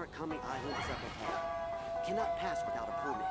Kami Island is up ahead. Cannot pass without a permit.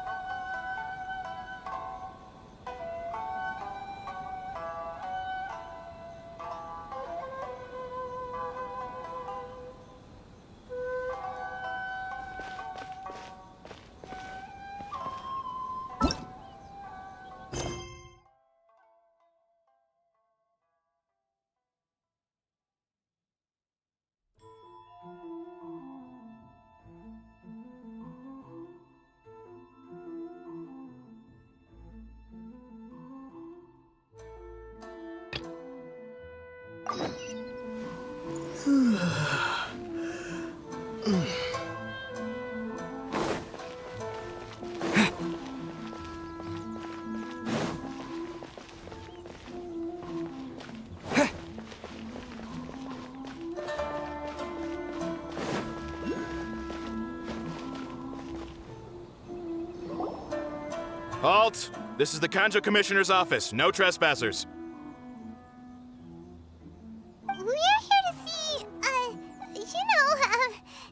Halt! This is the Kanjo Commissioner's office. No trespassers. We're here to see,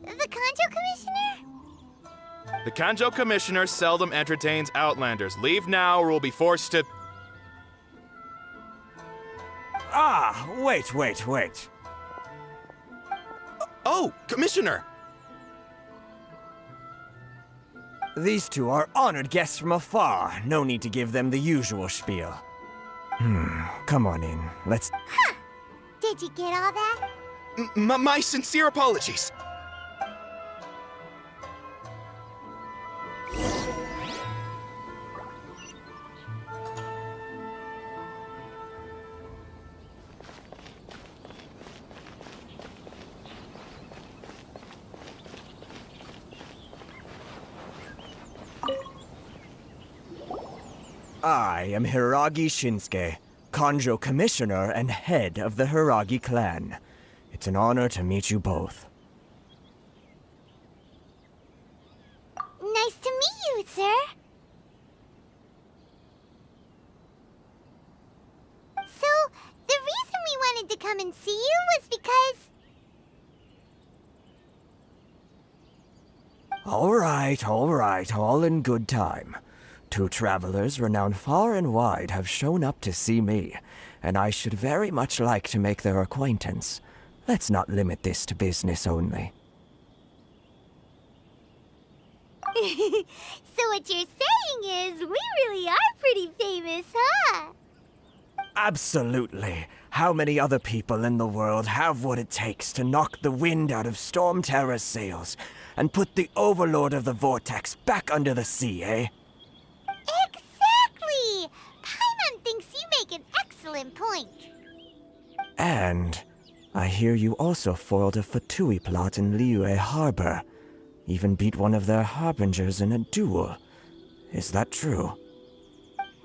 the Kanjo Commissioner? The Kanjo Commissioner seldom entertains Outlanders. Leave now or we'll be forced to... Ah, wait. Oh, Commissioner! These two are honored guests from afar. No need to give them the usual spiel. Come on in. Let's... Huh! Did you get all that? My sincere apologies. I am Hiragi Shinsuke, Kanjo Commissioner and head of the Hiragi clan. It's an honor to meet you both. Nice to meet you, sir. So, the reason we wanted to come and see you was because... All right, all in good time. Two travelers renowned far and wide have shown up to see me, and I should very much like to make their acquaintance. Let's not limit this to business only. So what you're saying is, we really are pretty famous, huh? Absolutely. How many other people in the world have what it takes to knock the wind out of Storm Terror's sails and put the Overlord of the Vortex back under the sea, eh? Exactly! Paimon thinks you make an excellent point. And I hear you also foiled a Fatui plot in Liyue Harbor. Even beat one of their harbingers in a duel. Is that true?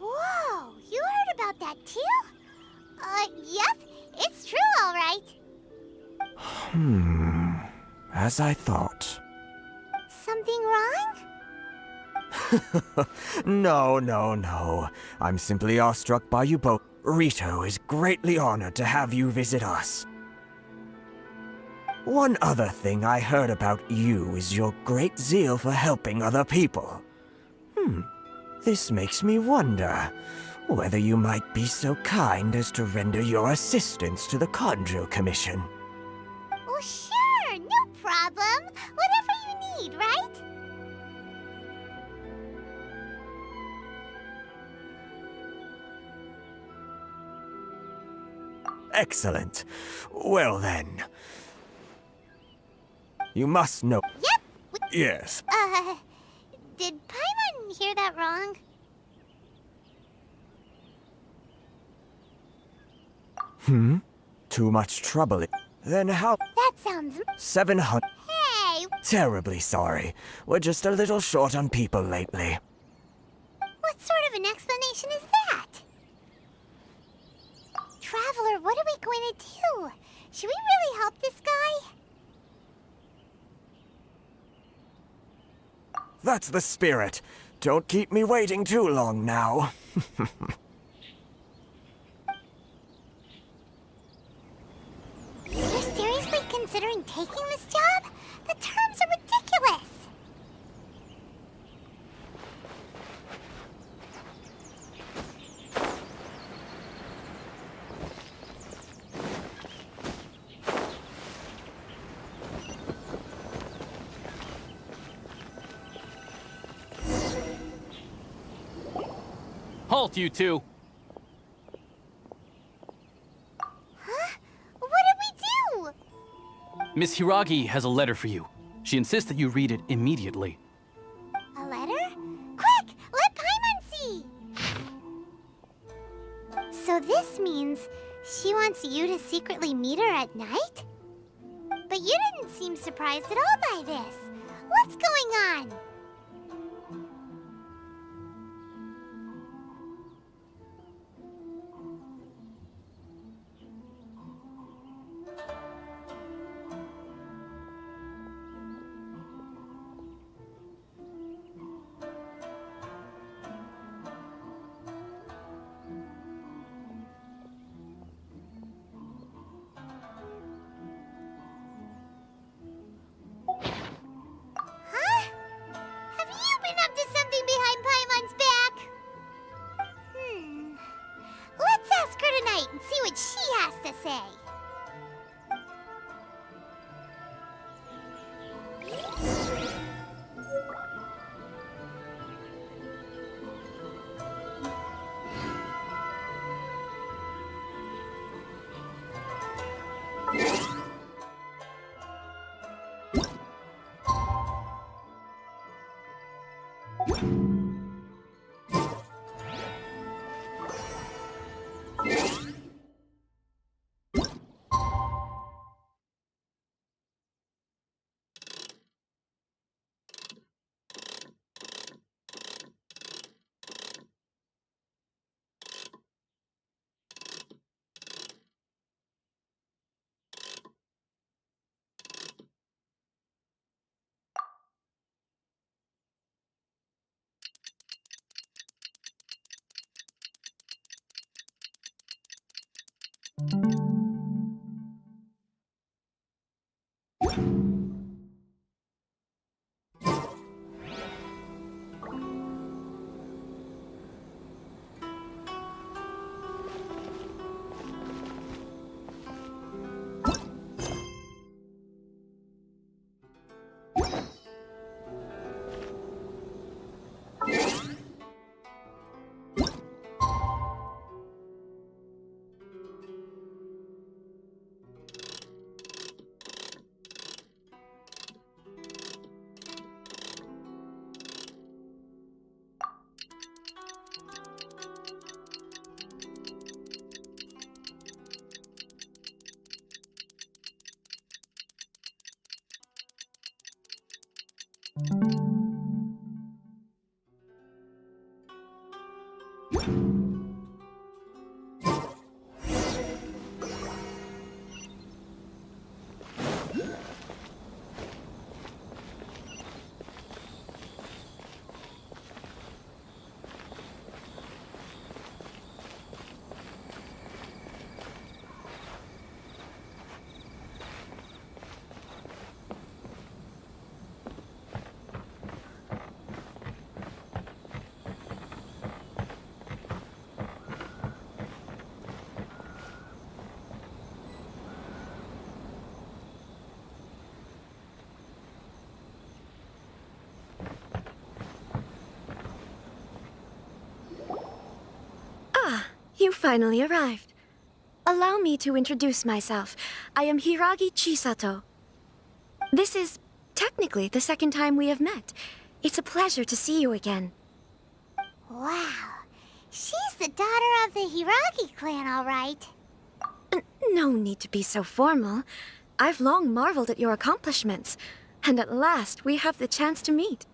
Whoa, you heard about that too? Yep, it's true, all right. As I thought. Something wrong? No. I'm simply awestruck by you both. Rito is greatly honored to have you visit us. One other thing I heard about you is your great zeal for helping other people. This makes me wonder whether you might be so kind as to render your assistance to the Kanjo Commission. Well, sure, no problem. Whatever you need, right? Excellent. Well then. You must know. Yep. Yes. Did Paimon hear that wrong? Too much trouble. Then how? That sounds... 700. Hey, Terribly sorry. We're just a little short on people lately. what sort of an explanation is that? Traveler, what are we going to do? Should we really help this guy? That's the spirit. Don't keep me waiting too long now. You're seriously considering taking this job? The terms are ridiculous! to you too. Huh? What did we do? Miss Hiragi has a letter for you. She insists that you read it immediately. A letter? Quick! Let Paimon see! So this means she wants you to secretly meet her at night? But you didn't seem surprised at all by this. What's going on? Huh? Have you been up to something behind Paimon's back? Let's ask her tonight and see what she has to say. You finally arrived. Allow me to introduce myself. I am Hiragi Chisato. This is technically the second time we have met. It's a pleasure to see you again. Wow. She's the daughter of the Hiragi clan, all right. No need to be so formal. I've long marveled at your accomplishments. And at last, we have the chance to meet.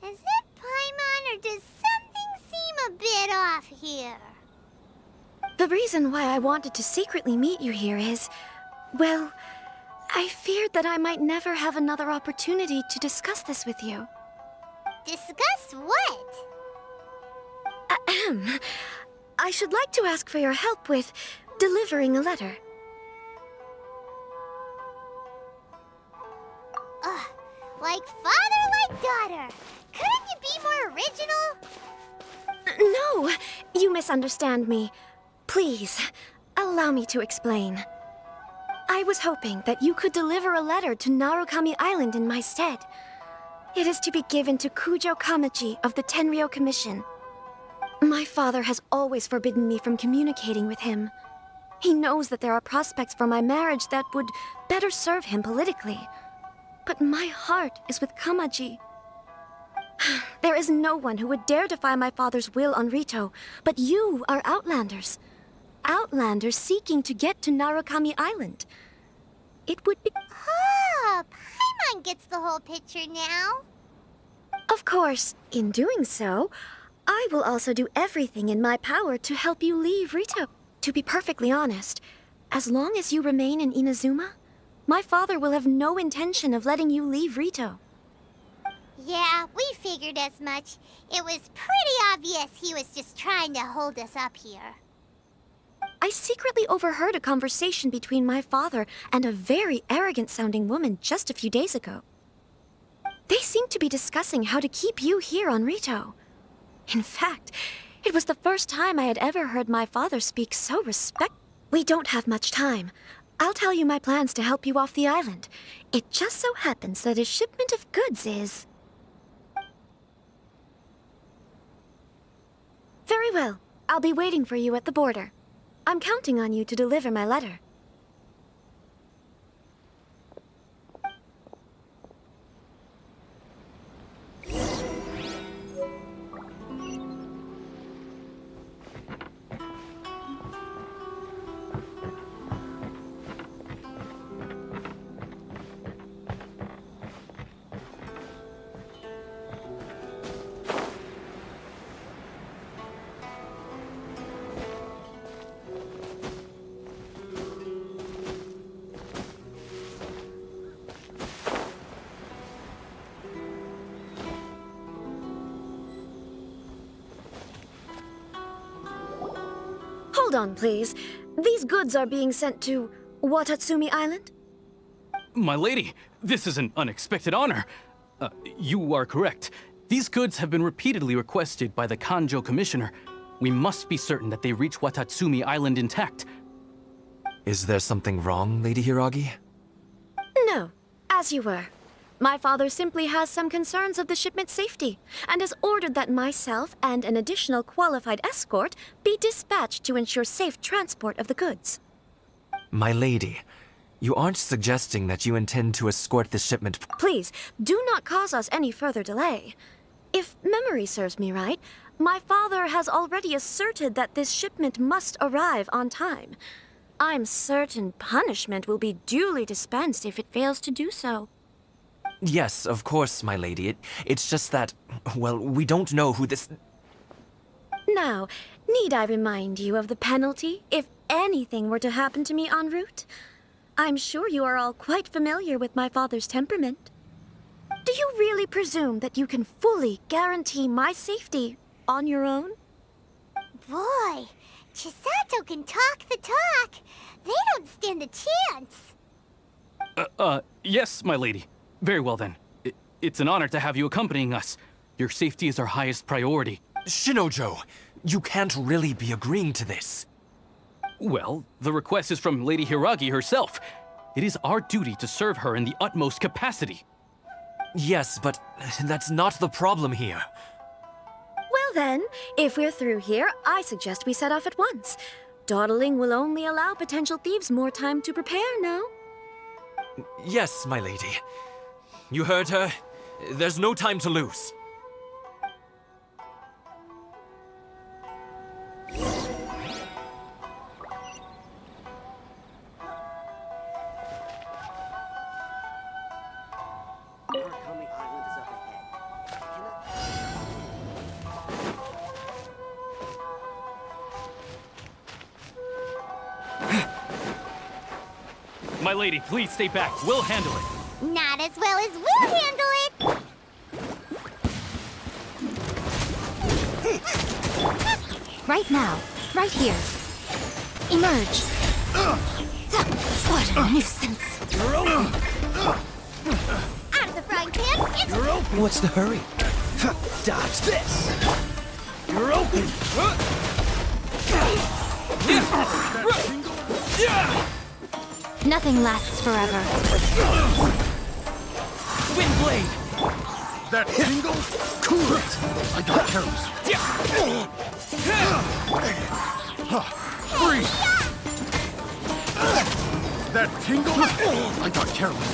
Is it Paimon, or does something seem a bit off here? The reason why I wanted to secretly meet you here is, well, I feared that I might never have another opportunity to discuss this with you. Discuss what? Ahem. I should like to ask for your help with delivering a letter. Ugh, like father, like daughter. Couldn't you be more original? No, you misunderstand me. Please, allow me to explain. I was hoping that you could deliver a letter to Narukami Island in my stead. It is to be given to Kujo Kamachi of the Tenryou Commission. My father has always forbidden me from communicating with him. He knows that there are prospects for my marriage that would better serve him politically. But my heart is with Kamaji. There is no one who would dare defy my father's will on Rito, but you are Outlanders. Outlanders seeking to get to Narukami Island. It would be... Oh, Paimon gets the whole picture now. Of course, in doing so, I will also do everything in my power to help you leave Rito. To be perfectly honest, as long as you remain in Inazuma, my father will have no intention of letting you leave Rito. Yeah, we figured as much. It was pretty obvious he was just trying to hold us up here. I secretly overheard a conversation between my father and a very arrogant-sounding woman just a few days ago. They seemed to be discussing how to keep you here on Rito. In fact, it was the first time I had ever heard my father speak so We don't have much time. I'll tell you my plans to help you off the island. It just so happens that a shipment of goods is... Very well. I'll be waiting for you at the border. I'm counting on you to deliver my letter. Hold on, please. These goods are being sent to Watatsumi Island? My lady, this is an unexpected honor. You are correct. These goods have been repeatedly requested by the Kanjo Commissioner. We must be certain that they reach Watatsumi Island intact. Is there something wrong, Lady Hiragi? No, as you were. My father simply has some concerns of the shipment's safety, and has ordered that myself and an additional qualified escort be dispatched to ensure safe transport of the goods. My lady, you aren't suggesting that you intend to escort this shipment... Please, do not cause us any further delay. If memory serves me right, my father has already asserted that this shipment must arrive on time. I'm certain punishment will be duly dispensed if it fails to do so. Yes, of course, my lady. It's just that, well, we don't know who this... Now, need I remind you of the penalty if anything were to happen to me en route? I'm sure you are all quite familiar with my father's temperament. Do you really presume that you can fully guarantee my safety on your own? Boy, Chisato can talk the talk. They don't stand a chance. Yes, my lady. Very well then. It's an honor to have you accompanying us. Your safety is our highest priority. Shinojo, you can't really be agreeing to this. Well, the request is from Lady Hiragi herself. It is our duty to serve her in the utmost capacity. Yes, but that's not the problem here. Well then, if we're through here, I suggest we set off at once. Dawdling will only allow potential thieves more time to prepare, no? Yes, my lady. You heard her. There's no time to lose. Narukami Island is up ahead. My lady, please stay back. We'll handle it. Not as well as we'll handle it. Right now. Right here. Emerge. What a nuisance. Out of the frying pan, it's... What's the hurry? Dodge this! You're open! Nothing lasts forever. Wind blade! That tingle? Cool it! I got careless. Freeze! That tingle? I got careless.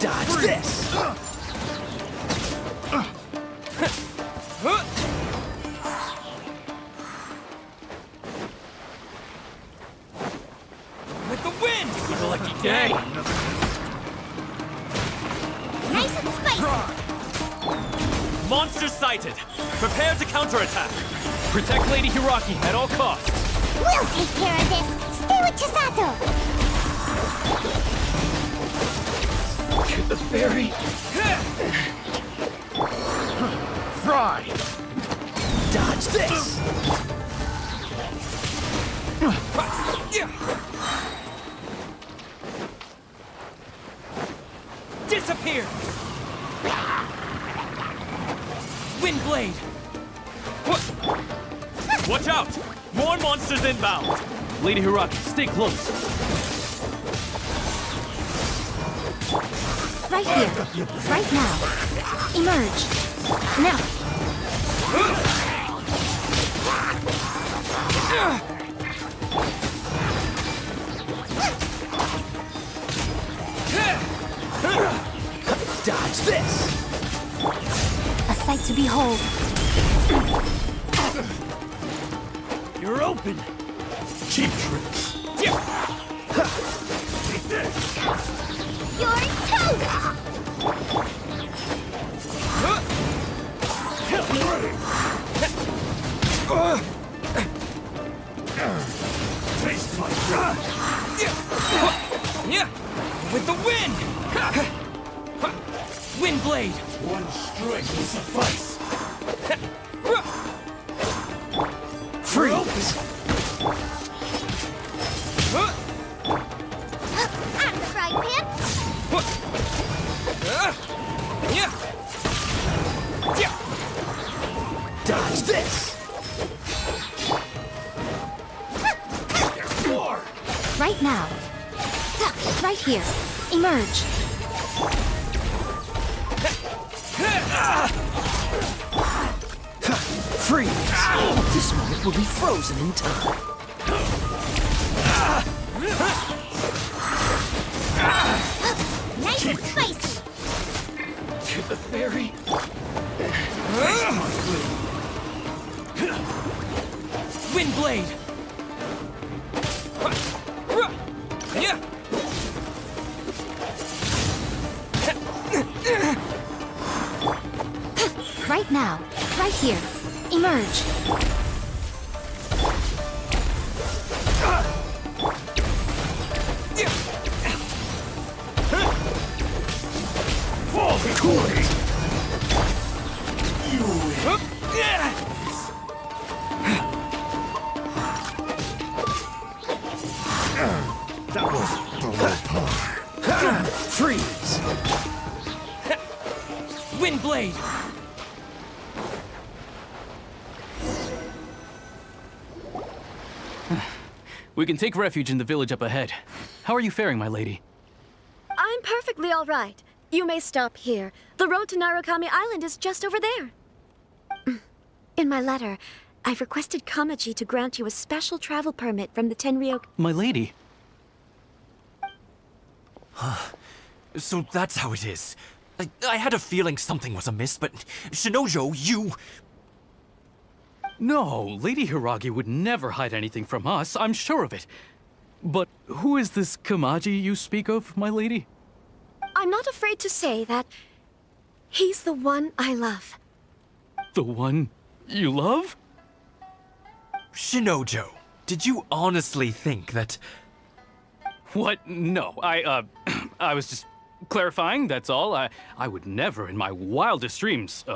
Dodge this! With the wind! What a lucky day! Nice and spicy. Monster sighted! Prepare to counterattack! Protect Lady Hiraki at all costs. We'll take care of this. Stay with Chisato. To the ferry. Fry! Dodge this! Disappear! Wind blade! Watch out! More monsters inbound! Lady Hiraki, stay close. Right here. Right now. Emerge. Now. Dodge this! A sight to behold. You're open! Cheap tricks. You're toast! Taste my blood. With the wind! Wind blade! One string will suffice. Freeze! I'm the frying pan. Dodge this! Right now. Right here. Emerge. Freeze! This moment will be frozen in time. Nice and spicy. To the ferry. Wind blade! Right now. Right here. Emerge. Fall quickly. You win. That was below par. Freeze! Wind blade! We can take refuge in the village up ahead. How are you faring, my lady? I'm perfectly all right. You may stop here. The road to Narukami Island is just over there. In my letter, I've requested Kamaji to grant you a special travel permit from the Tenryou. My lady? So that's how it is. I had a feeling something was amiss, but Shinojo, you... No, Lady Hiragi would never hide anything from us, I'm sure of it. But who is this Kamaji you speak of, my lady? I'm not afraid to say that he's the one I love. The one you love? Shinojo, did you honestly think that... What? No, I was just clarifying, that's all. I would never in my wildest dreams,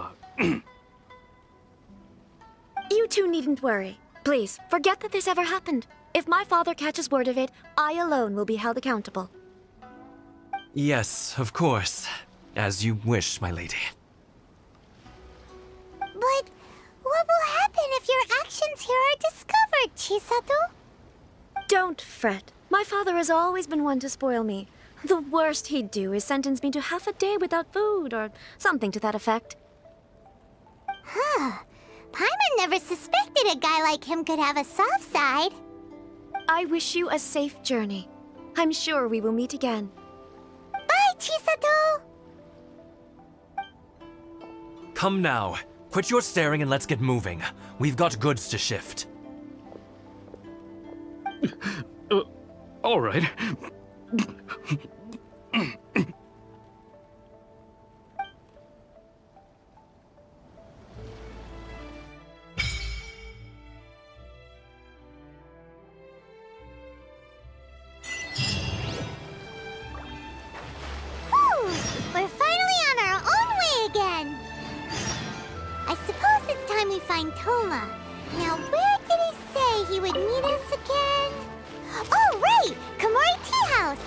You two needn't worry. Please, forget that this ever happened. If my father catches word of it, I alone will be held accountable. Yes, of course. As you wish, my lady. But what will happen if your actions here are discovered, Chisato? Don't fret. My father has always been one to spoil me. The worst he'd do is sentence me to half a day without food or something to that effect. Huh. Paimon never suspected a guy like him could have a soft side. I wish you a safe journey. I'm sure we will meet again. Bye, Chisato! Come now. Quit your staring and let's get moving. We've got goods to shift. All right. Whew! We're finally on our own way again! I suppose it's time we find Toma. Now, where did he say he would meet us again? Oh, right! Komori Tea House!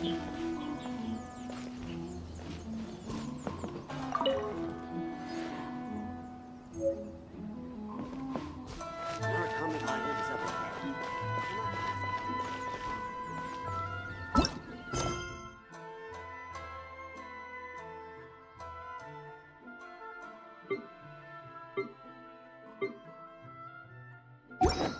Narukami Island is up ahead. Cannot pass.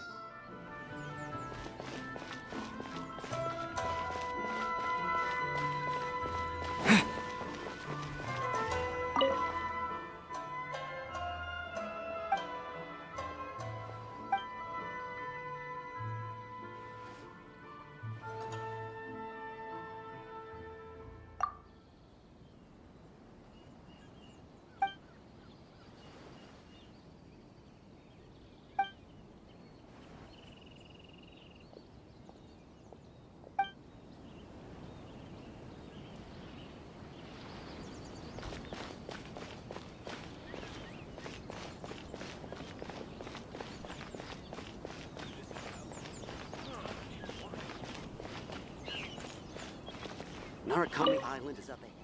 Narukami Island is up ahead.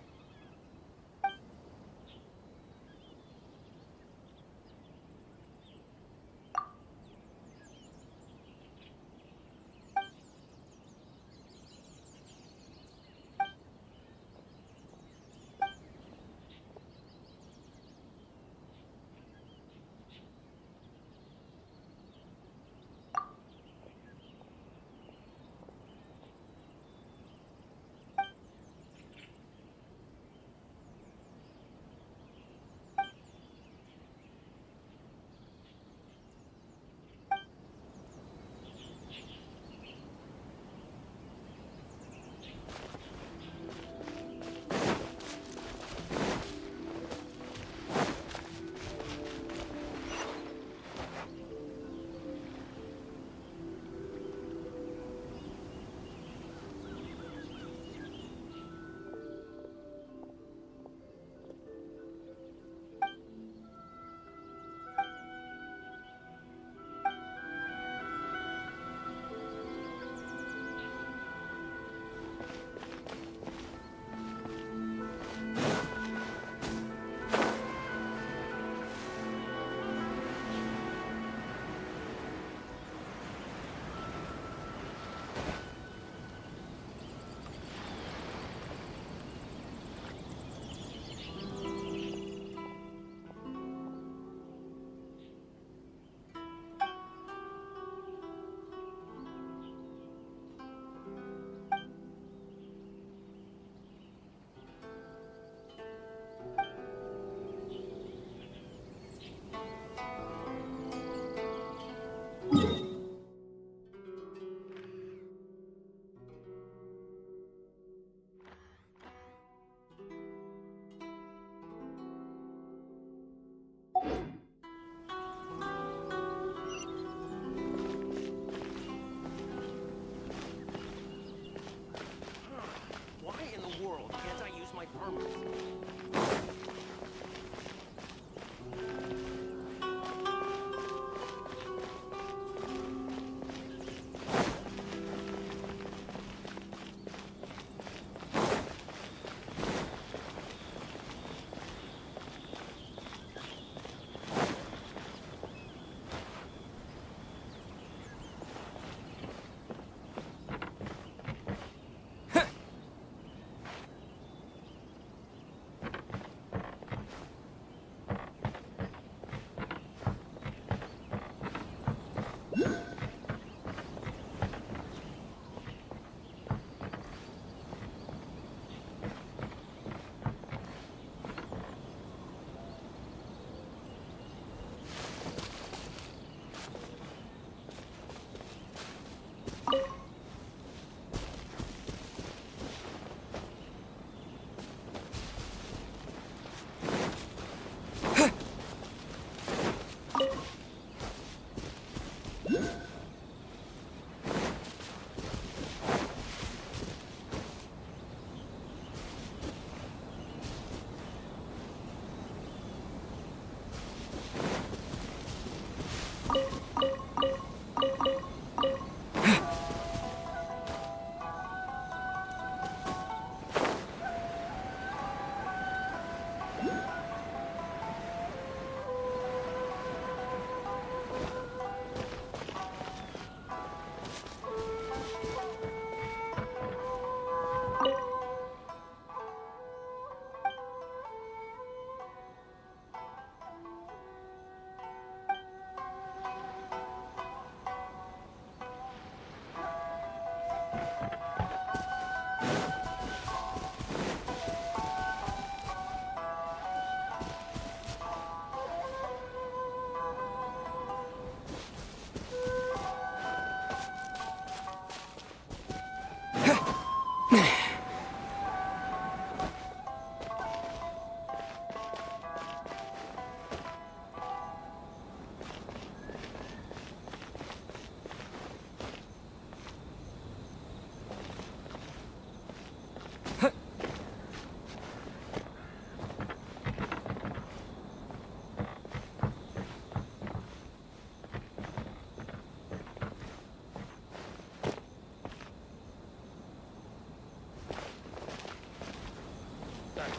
I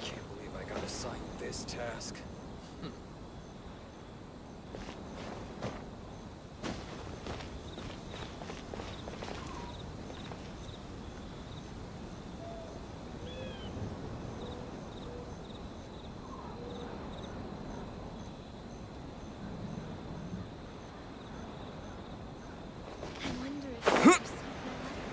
can't believe I got assigned this task. I wonder if you received my letter.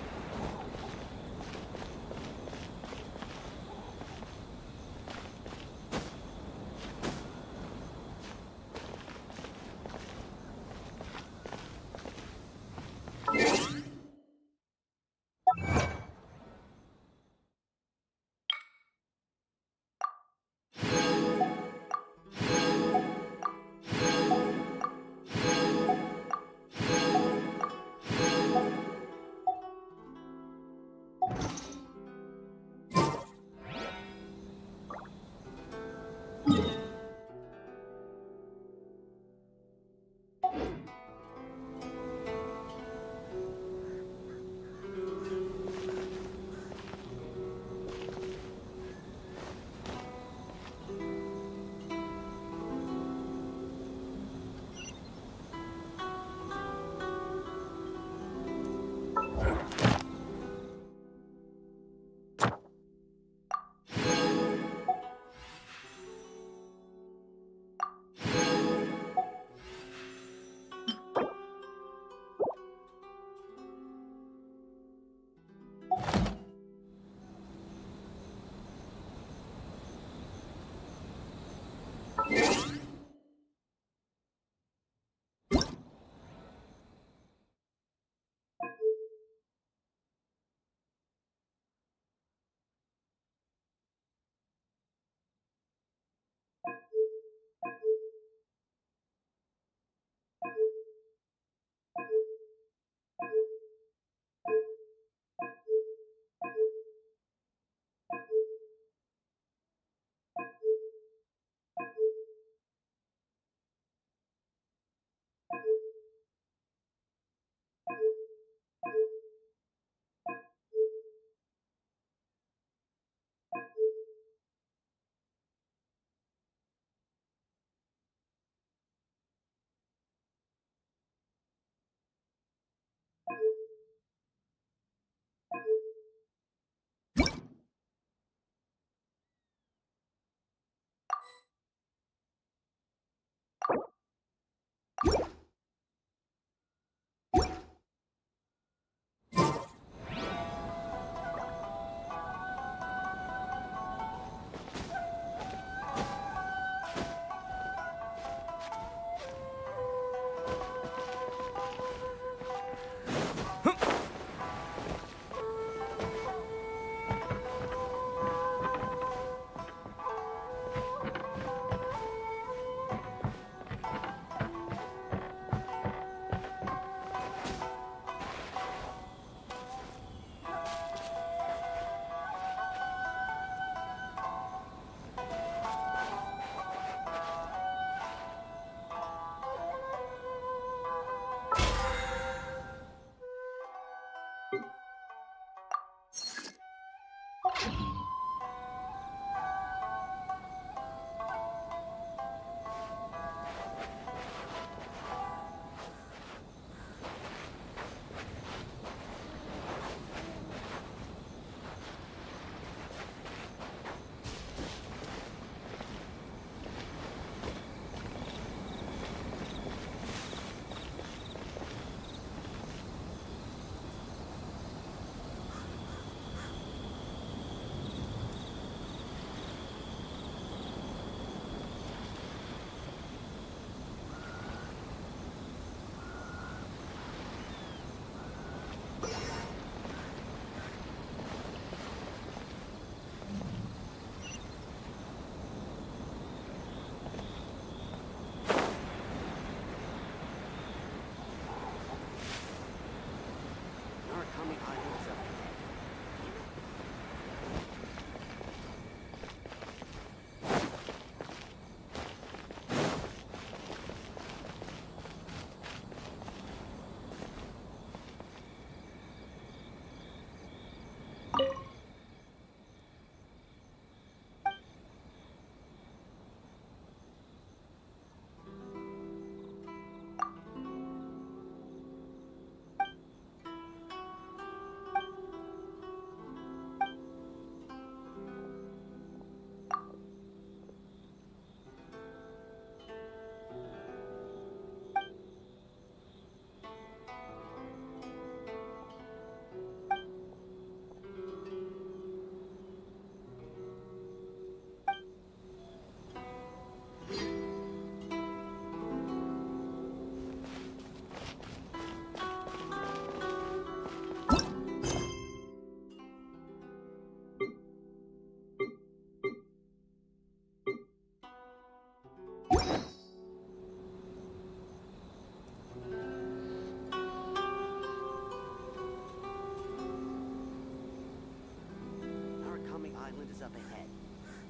island is up ahead.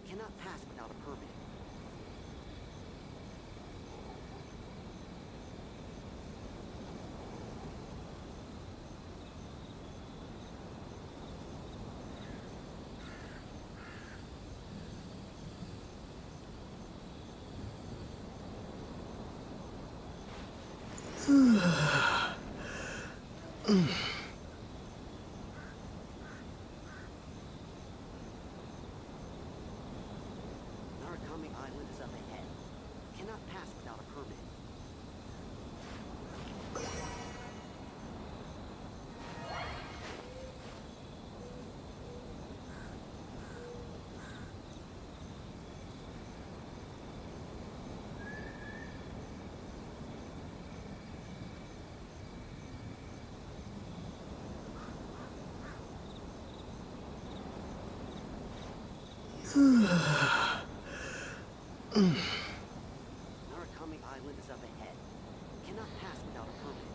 Cannot pass without a permit. Narukami Island is up ahead. Cannot pass without a permit. Narukami Island is up ahead. Cannot pass without a permit.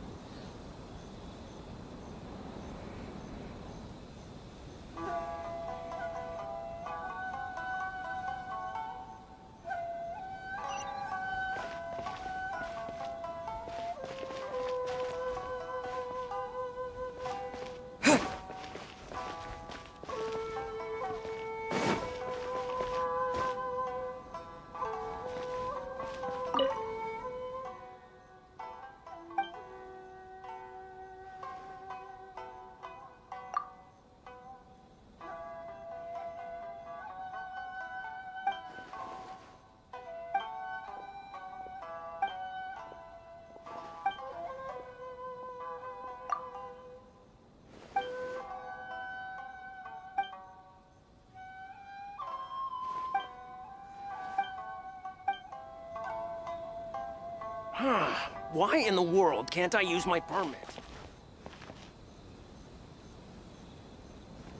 Why in the world can't I use my permit?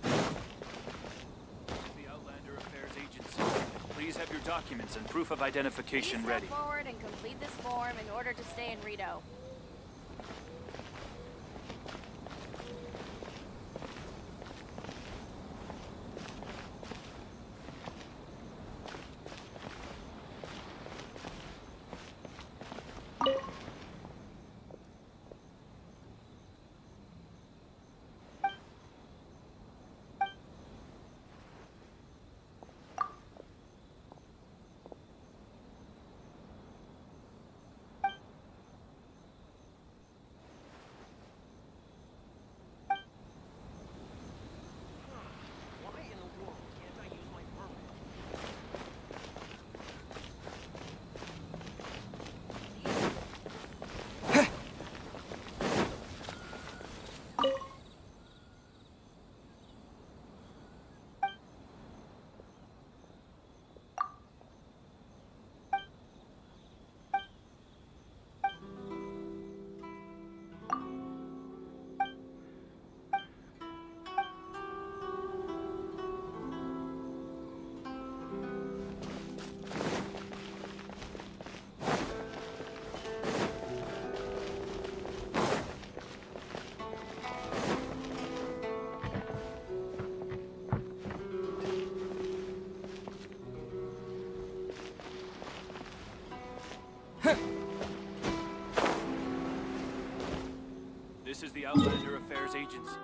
The Outlander Affairs Agency. Please have your documents and proof of identification Please ready. step forward and complete this form in order to stay in Rito. Why in the world can't I use my permit? This is the Outlander Affairs Agency.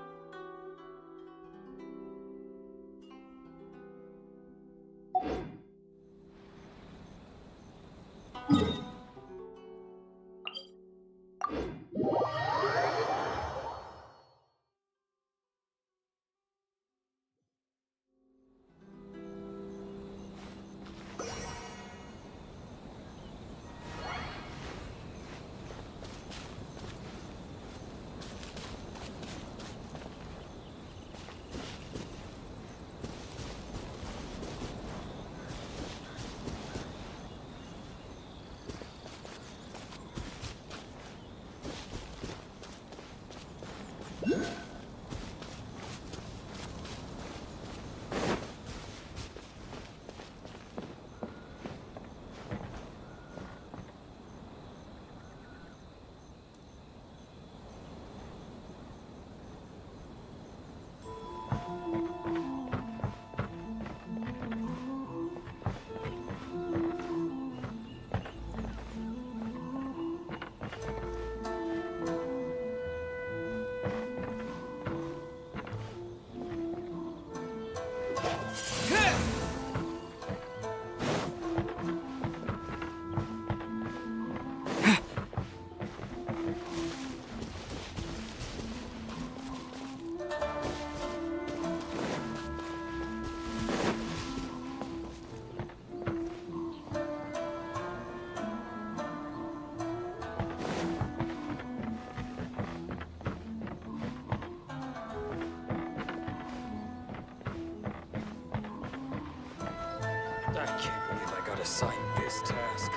I can't believe I got assigned this task.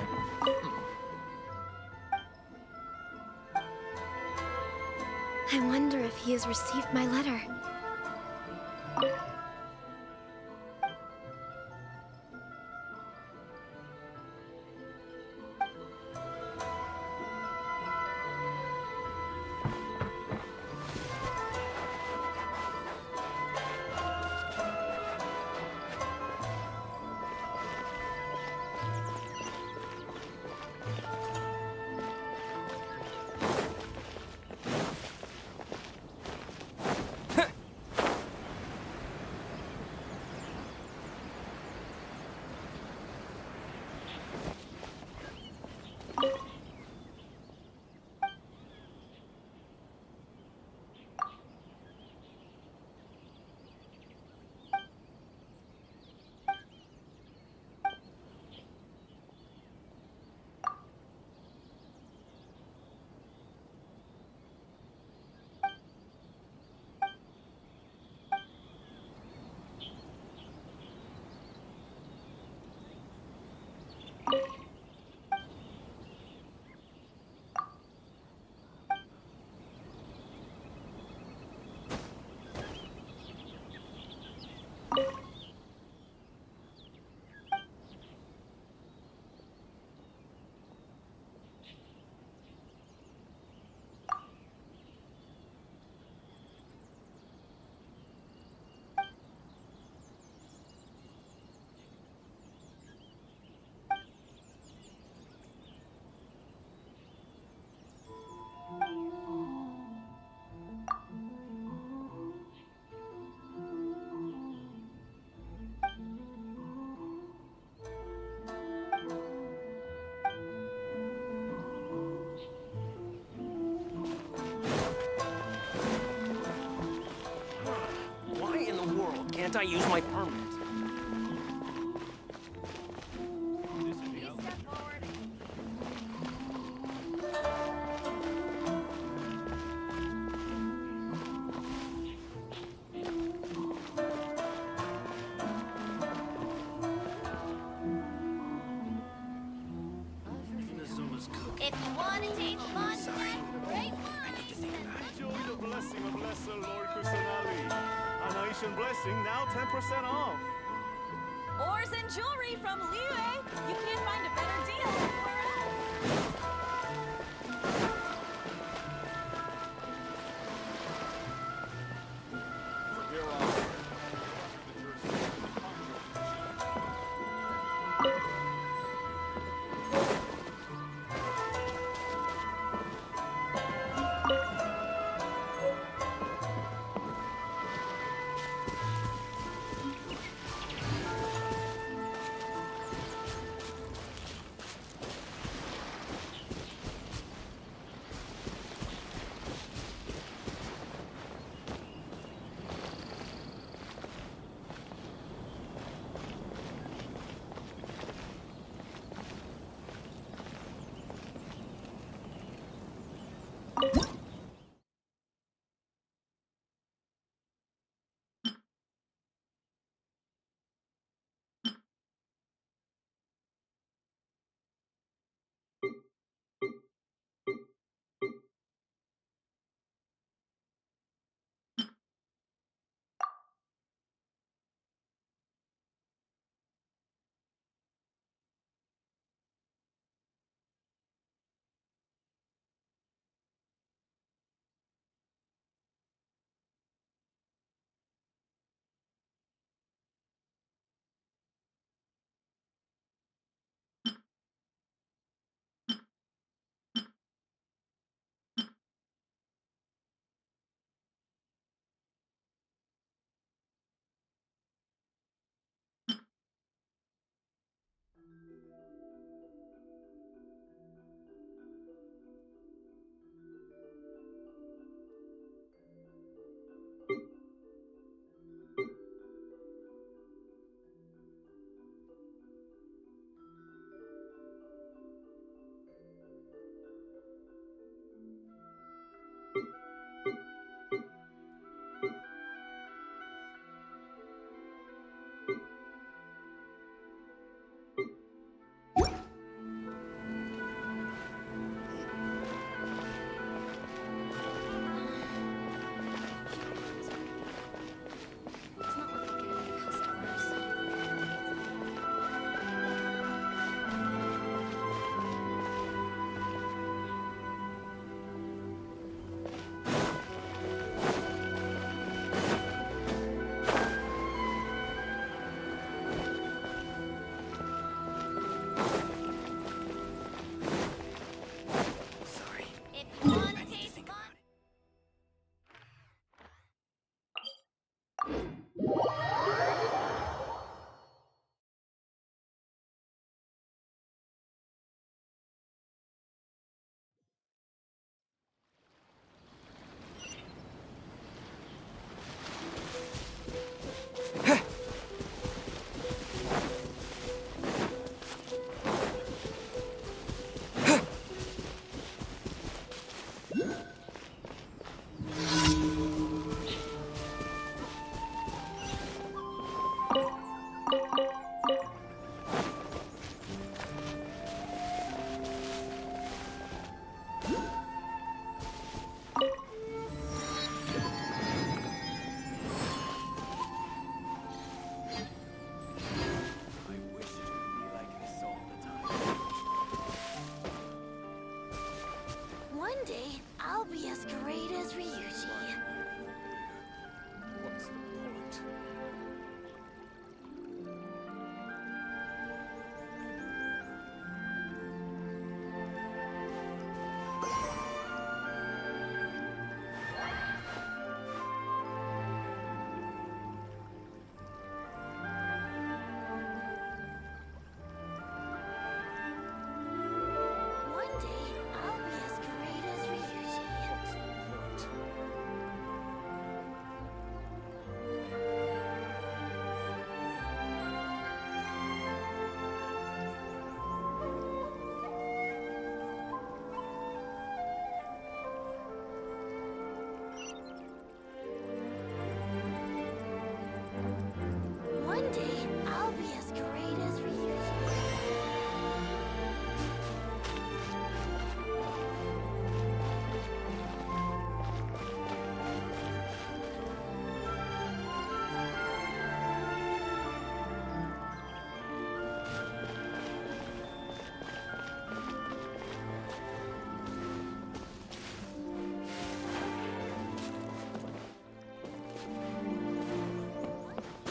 I wonder if he has received my letter. Why in the world can't I use my permit? Please step forward. Inazuma's cooking. If you want to taste fun, great fun. I need to think about it. Enjoy the blessing of Lesser Lord Kusanali. A Nation blessing now 10% off. Ores and jewelry from Liyue. You can't find a better deal anywhere else. From here on, the jurisdiction of Congo.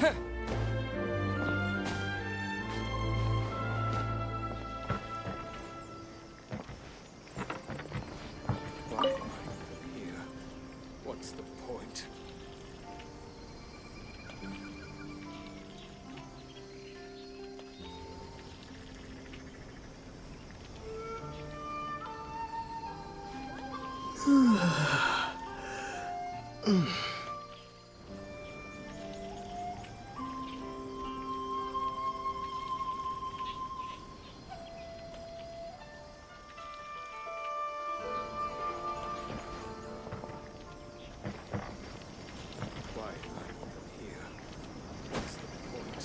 Why am I even here? What's the point? Why am I even here? What's the point?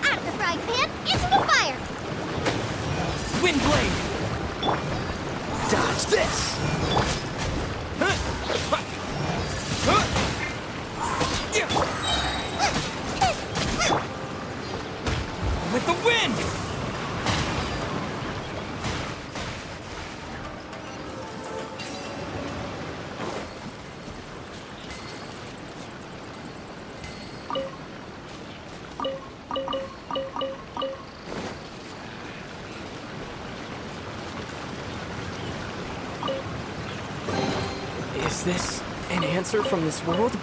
Out of the frying pan, into the fire! Wind blade! Dodge this! With the wind! Is this an answer from this world?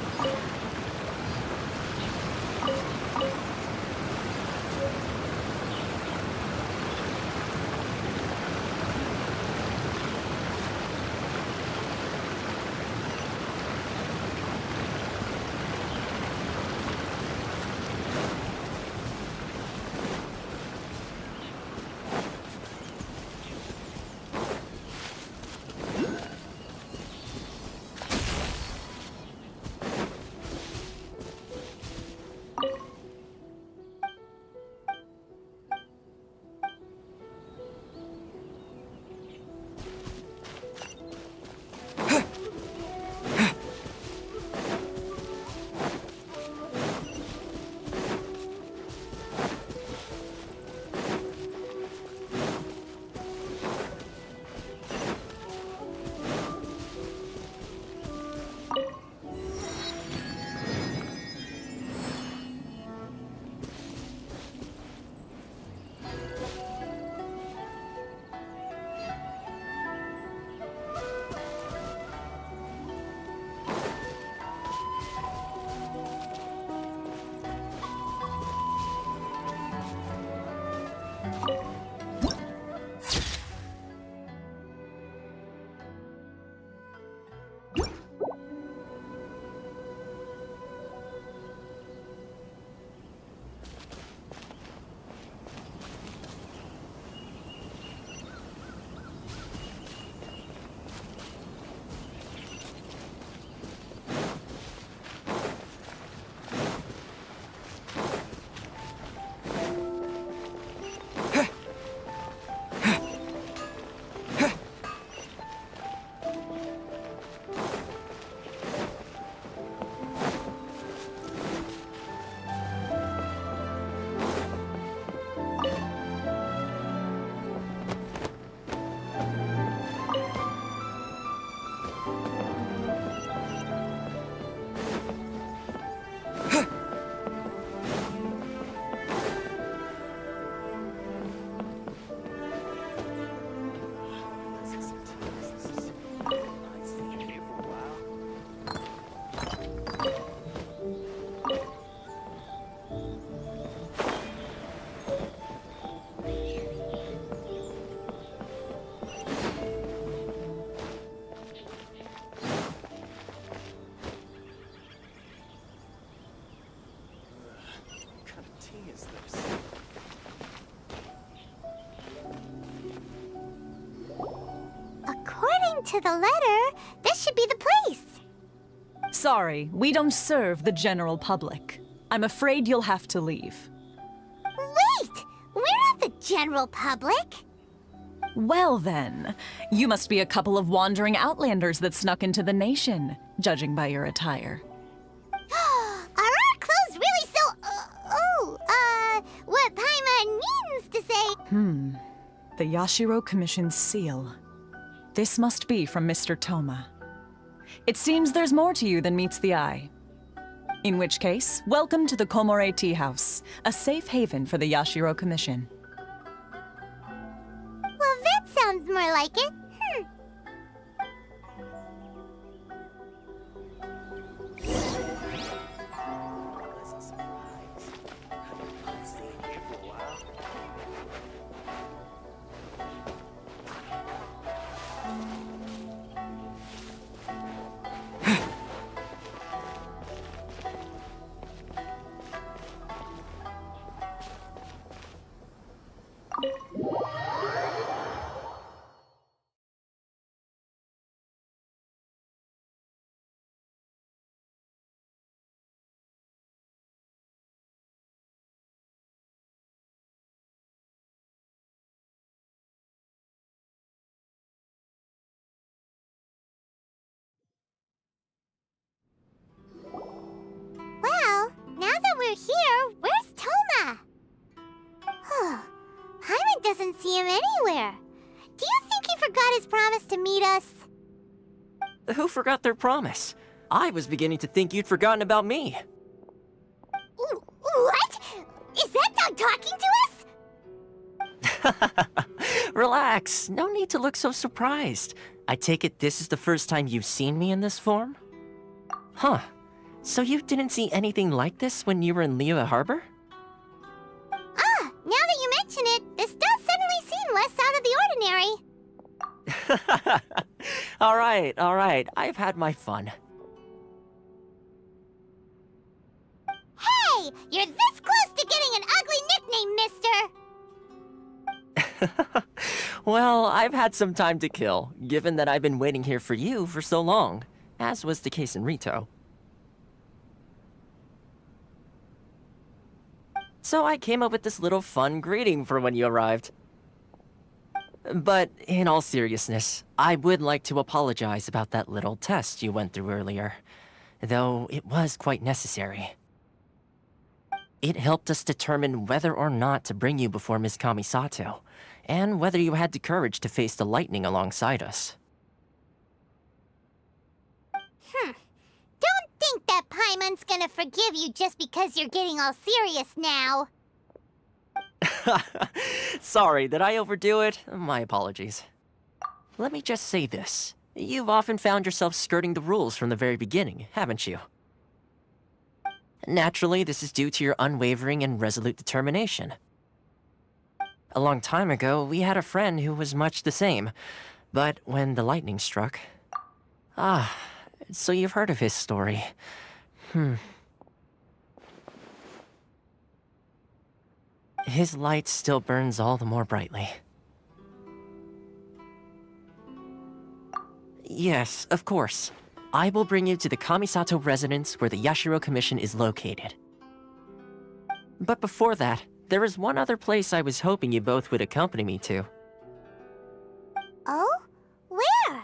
According to the letter, this should be the place. Sorry, we don't serve the general public. I'm afraid you'll have to leave. Wait! We're not the general public! Well then, you must be a couple of wandering outlanders that snuck into the nation, judging by your attire. Are our clothes really so... what Paimon means to say... The Yashiro Commission's seal. This must be from Mr. Toma. It seems there's more to you than meets the eye. In which case, welcome to the Komore Tea House, a safe haven for the Yashiro Commission. Well, that sounds more like it. Well, now that we're here, where's Toma? Paimon doesn't see him anywhere. Do you think he forgot his promise to meet us? Who forgot their promise? I was beginning to think you'd forgotten about me. What? Is that dog talking to us? Relax, no need to look so surprised. I take it this is the first time you've seen me in this form? Huh. So you didn't see anything like this when you were in Liyue Harbor? Now that you mention it, this does suddenly seem less out of the ordinary. Alright, I've had my fun. Hey! You're this close to getting an ugly nickname, mister! Well, I've had some time to kill, given that I've been waiting here for you for so long, as was the case in Rito. So I came up with this little fun greeting for when you arrived. But in all seriousness, I would like to apologize about that little test you went through earlier, though it was quite necessary. It helped us determine whether or not to bring you before Ms. Kamisato, and whether you had the courage to face the lightning alongside us. Don't think that Paimon's gonna forgive you just because you're getting all serious now. Sorry, did I overdo it? My apologies. Let me just say this. You've often found yourself skirting the rules from the very beginning, haven't you? Naturally, this is due to your unwavering and resolute determination. A long time ago, we had a friend who was much the same, but when the lightning struck... so you've heard of his story. His light still burns all the more brightly. Yes, of course. I will bring you to the Kamisato residence where the Yashiro Commission is located. But before that, there is one other place I was hoping you both would accompany me to. Oh? Where?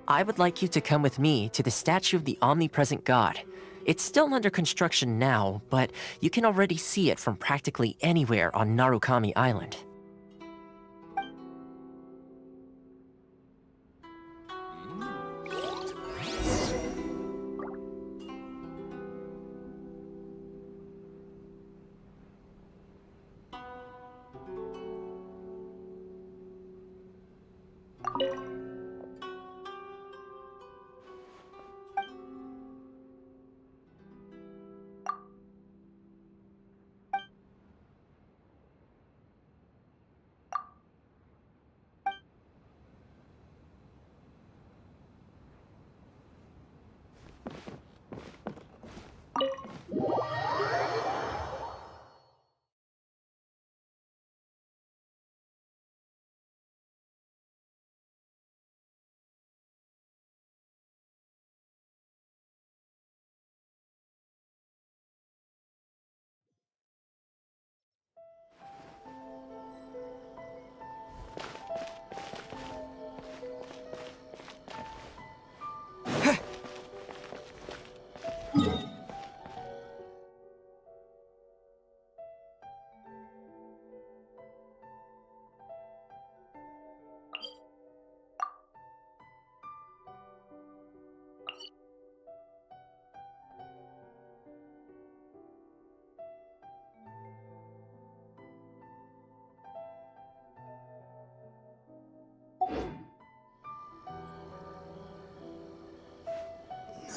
I would like you to come with me to the statue of the omnipresent god. It's still under construction now, but you can already see it from practically anywhere on Narukami Island.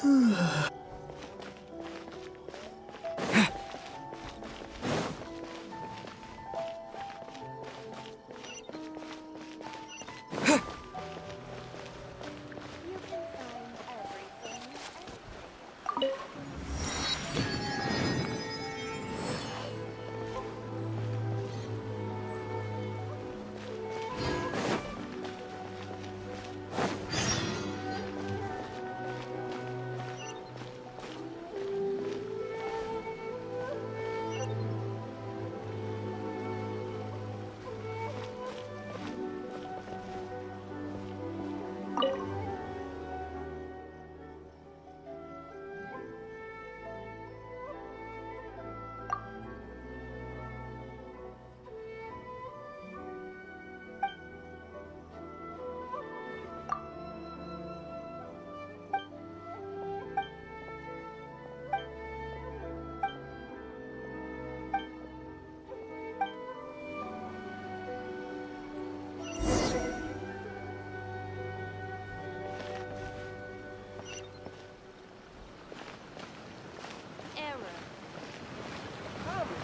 Come,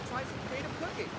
try some creative cooking.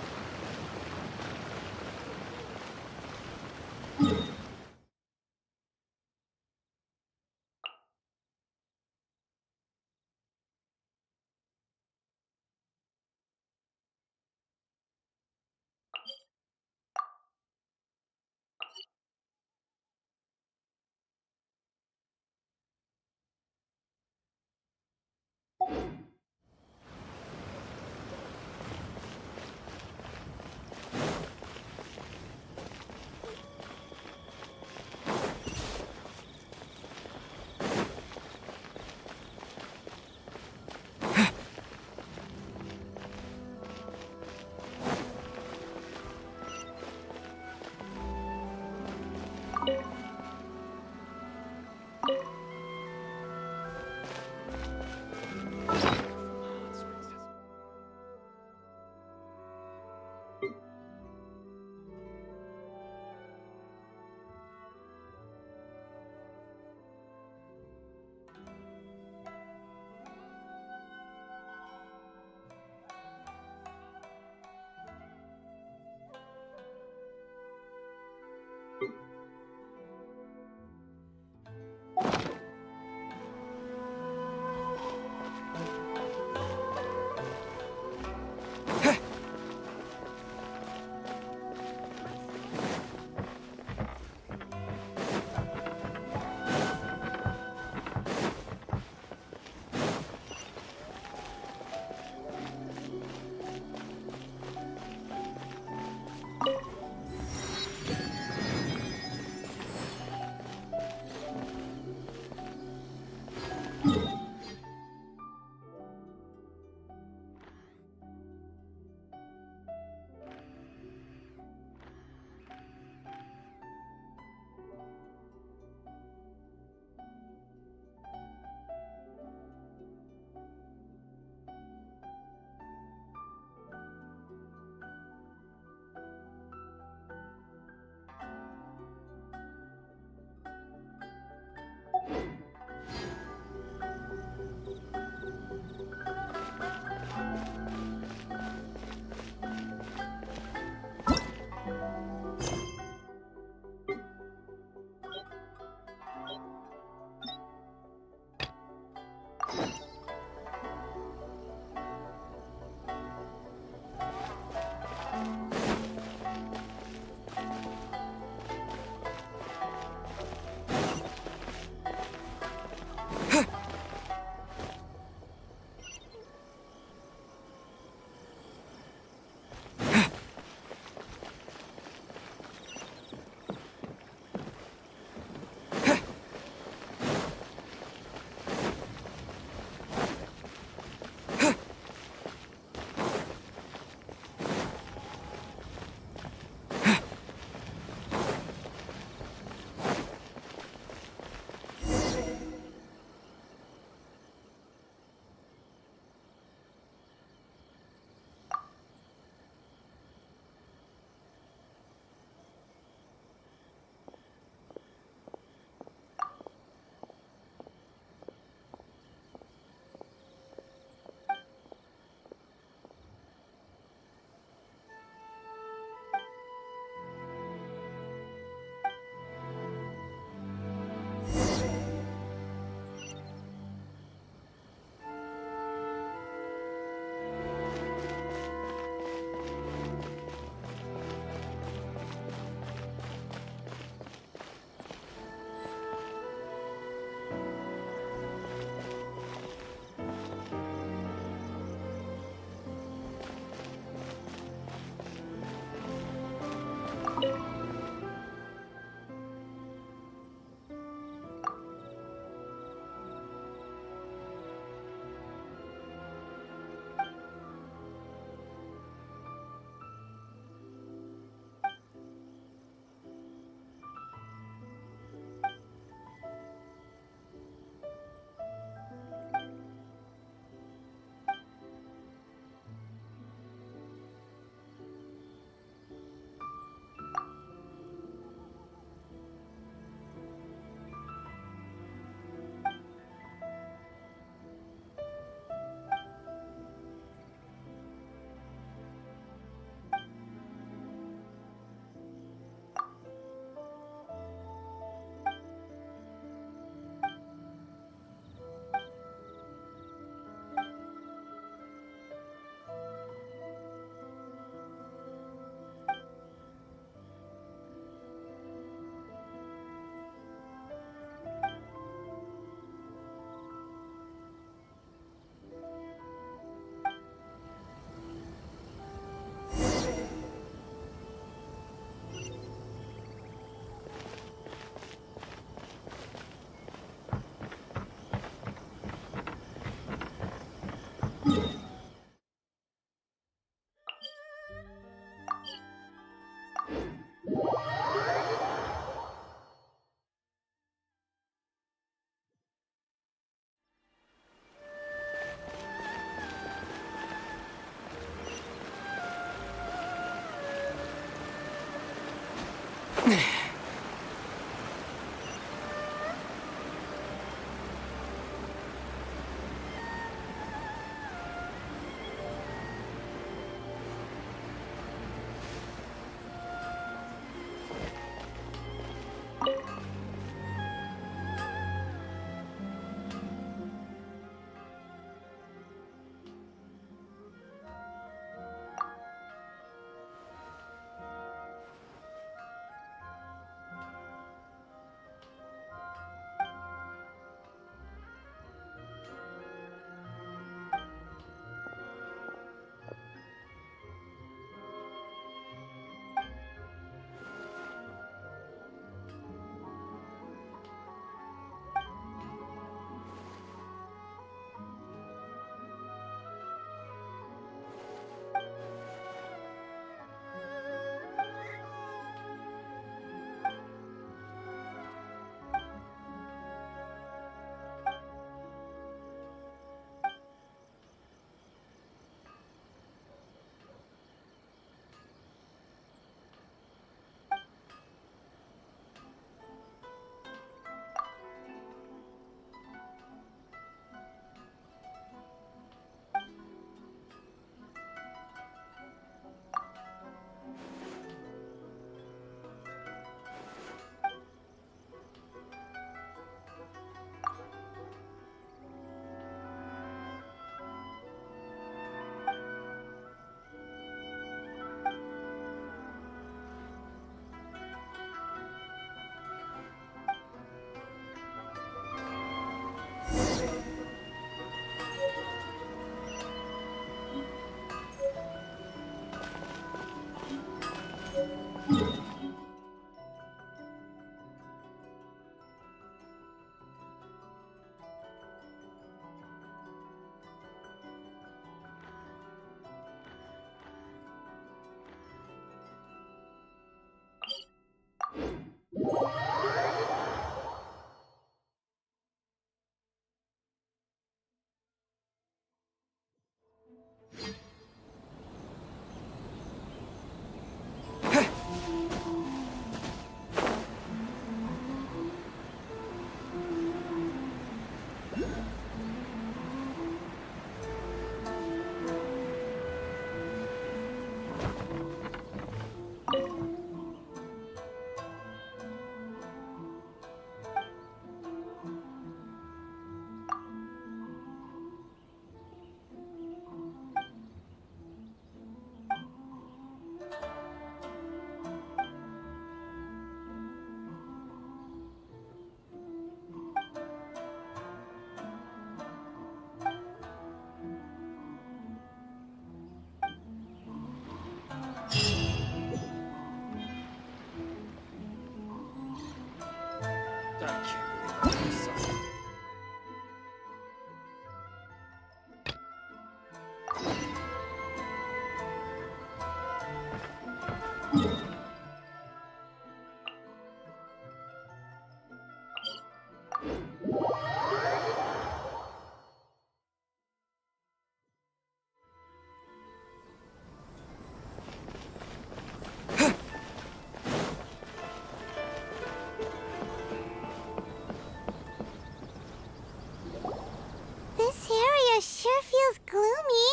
This area sure feels gloomy.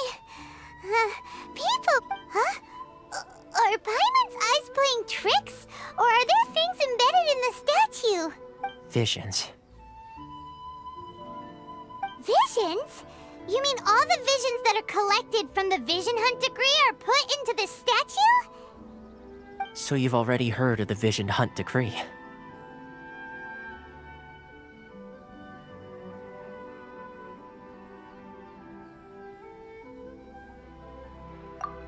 People... Huh? Are Paimon's eyes playing tricks? Or are there things embedded in the statue? Visions. Visions? You mean all the visions that are collected from the Vision Hunt decree are put into this statue? So you've already heard of the Vision Hunt decree.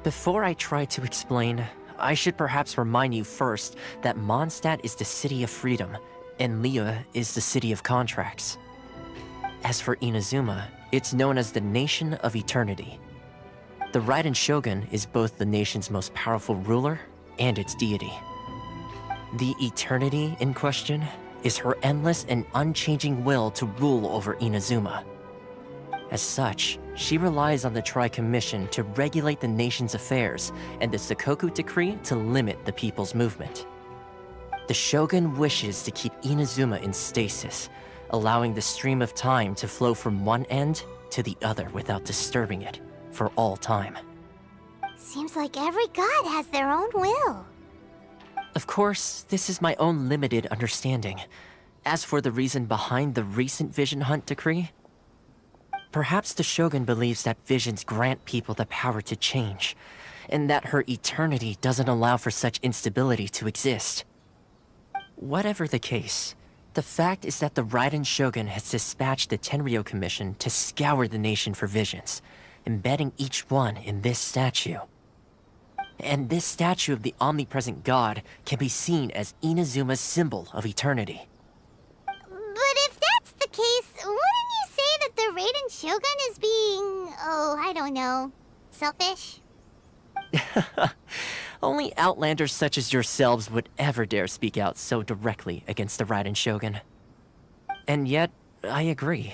Before I try to explain, I should perhaps remind you first that Mondstadt is the city of freedom, and Liyue is the city of contracts. As for Inazuma, it's known as the Nation of Eternity. The Raiden Shogun is both the nation's most powerful ruler and its deity. The Eternity in question is her endless and unchanging will to rule over Inazuma. As such, she relies on the Tri-Commission to regulate the nation's affairs and the Sakoku Decree to limit the people's movement. The Shogun wishes to keep Inazuma in stasis, allowing the stream of time to flow from one end to the other without disturbing it for all time. Seems like every god has their own will. Of course, this is my own limited understanding. As for the reason behind the recent Vision Hunt decree, perhaps the Shogun believes that visions grant people the power to change, and that her eternity doesn't allow for such instability to exist. Whatever the case, the fact is that the Raiden Shogun has dispatched the Tenryou Commission to scour the nation for visions, embedding each one in this statue. And this statue of the omnipresent god can be seen as Inazuma's symbol of eternity. But if that's the case, wouldn't you say that the Raiden Shogun is being, I don't know, selfish? Only outlanders such as yourselves would ever dare speak out so directly against the Raiden Shogun. And yet, I agree.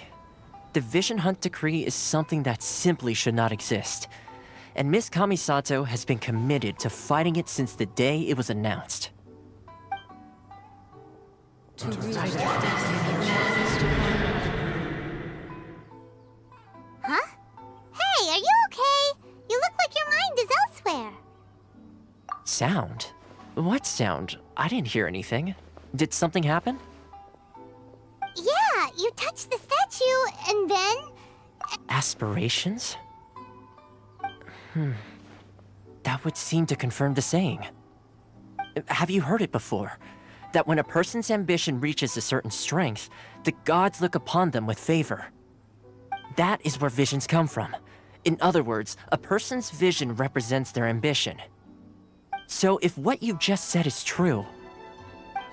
The Vision Hunt decree is something that simply should not exist. And Miss Kamisato has been committed to fighting it since the day it was announced. Huh? Hey, are you okay? You look like your mind is elsewhere. Sound? What sound? I didn't hear anything. Did something happen? Yeah, you touched the statue, and then... Aspirations? That would seem to confirm the saying. Have you heard it before? That when a person's ambition reaches a certain strength, the gods look upon them with favor. That is where visions come from. In other words, a person's vision represents their ambition. So if what you just said is true,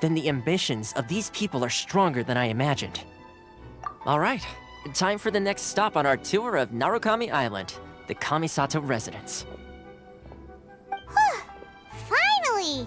then the ambitions of these people are stronger than I imagined. Alright, time for the next stop on our tour of Narukami Island, the Kamisato residence. Finally!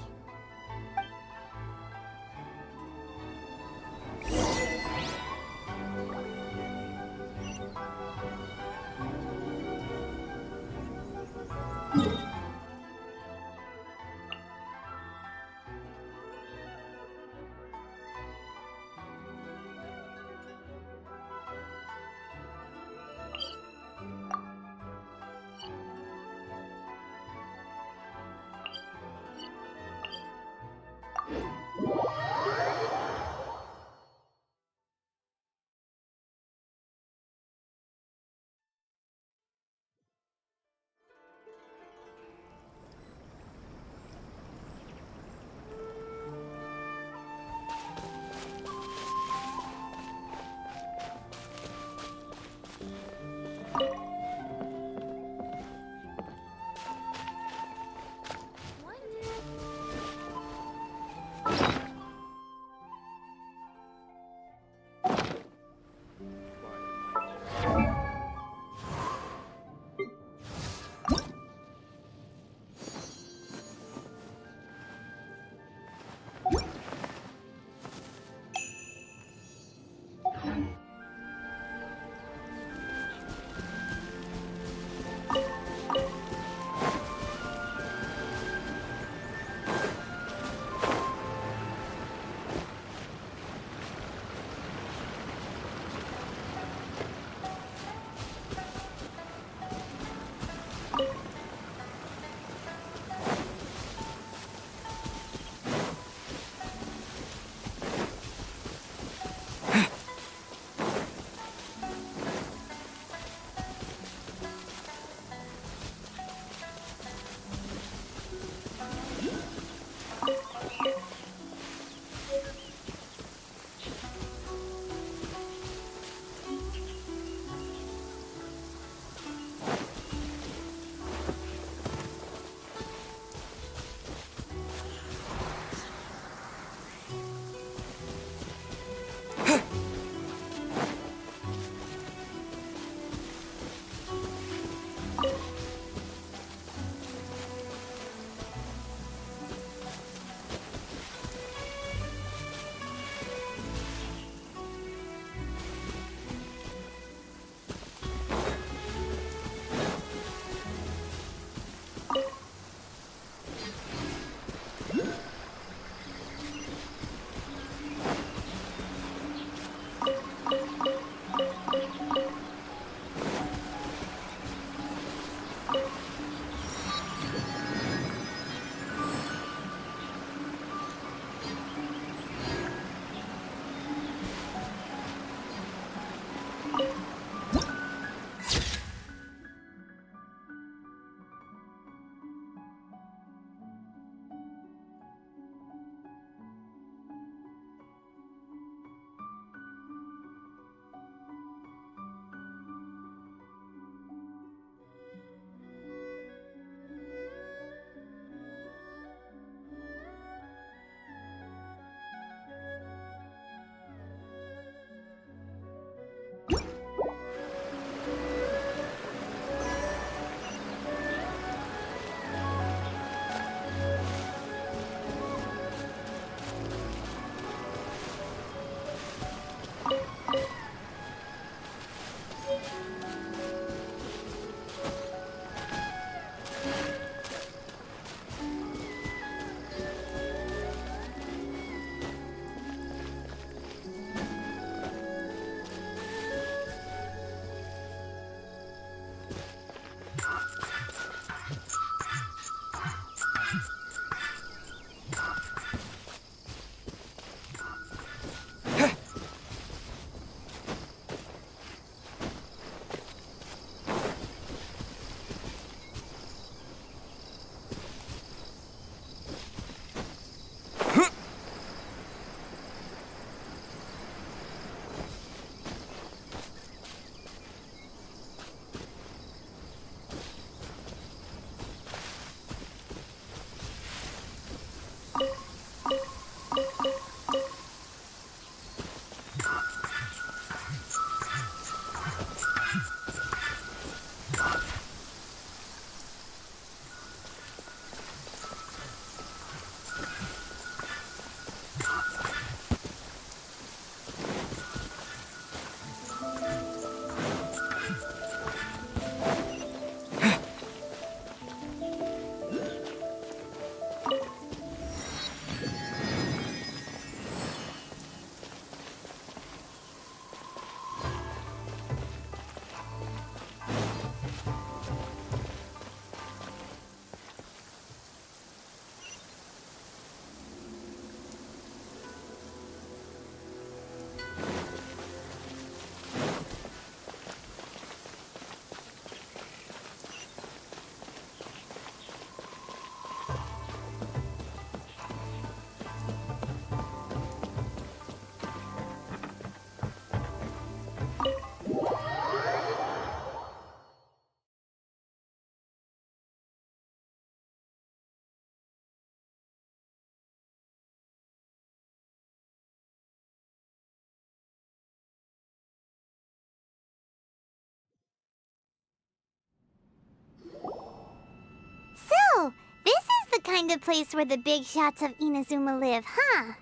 kind of place where the big shots of Inazuma live, huh?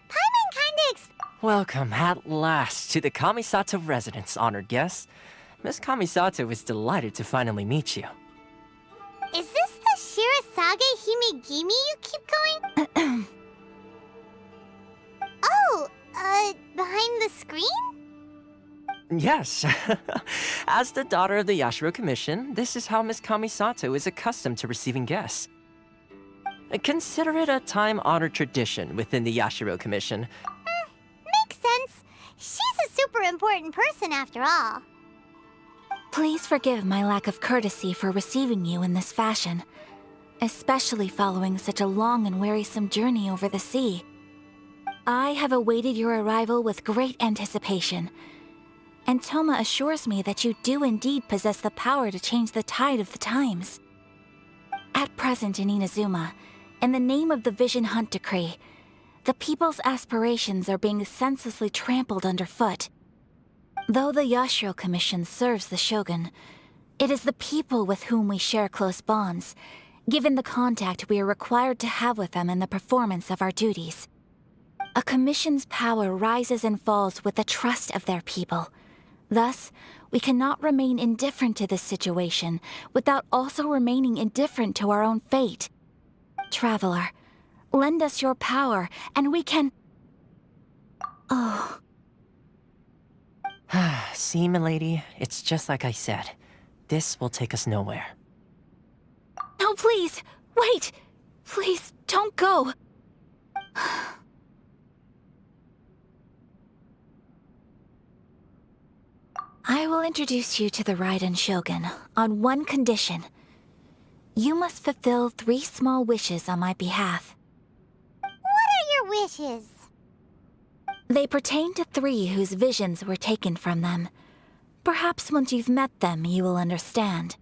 Paimon kinda Welcome at last to the Kamisato residence, honored guest. Miss Kamisato is delighted to finally meet you. Is this the Shirazage Himegimi you keep going? Oh, behind the screen? Yes. As the daughter of the Yashiro Commission, this is how Miss Kamisato is accustomed to receiving guests. Consider it a time-honored tradition within the Yashiro Commission. Makes sense. She's a super important person after all. Please forgive my lack of courtesy for receiving you in this fashion, especially following such a long and wearisome journey over the sea. I have awaited your arrival with great anticipation, and Toma assures me that you do indeed possess the power to change the tide of the times. At present in Inazuma, in the name of the Vision Hunt Decree, the people's aspirations are being senselessly trampled underfoot. Though the Yashiro Commission serves the Shogun, it is the people with whom we share close bonds, given the contact we are required to have with them in the performance of our duties. A commission's power rises and falls with the trust of their people. Thus, we cannot remain indifferent to this situation without also remaining indifferent to our own fate. Traveler, lend us your power, and we can... Oh... See, milady, it's just like I said. This will take us nowhere. No, please! Wait! Please, don't go! I will introduce you to the Raiden Shogun on one condition. You must fulfill 3 small wishes on my behalf. What are your wishes? They pertain to 3 whose visions were taken from them. Perhaps once you've met them, you will understand.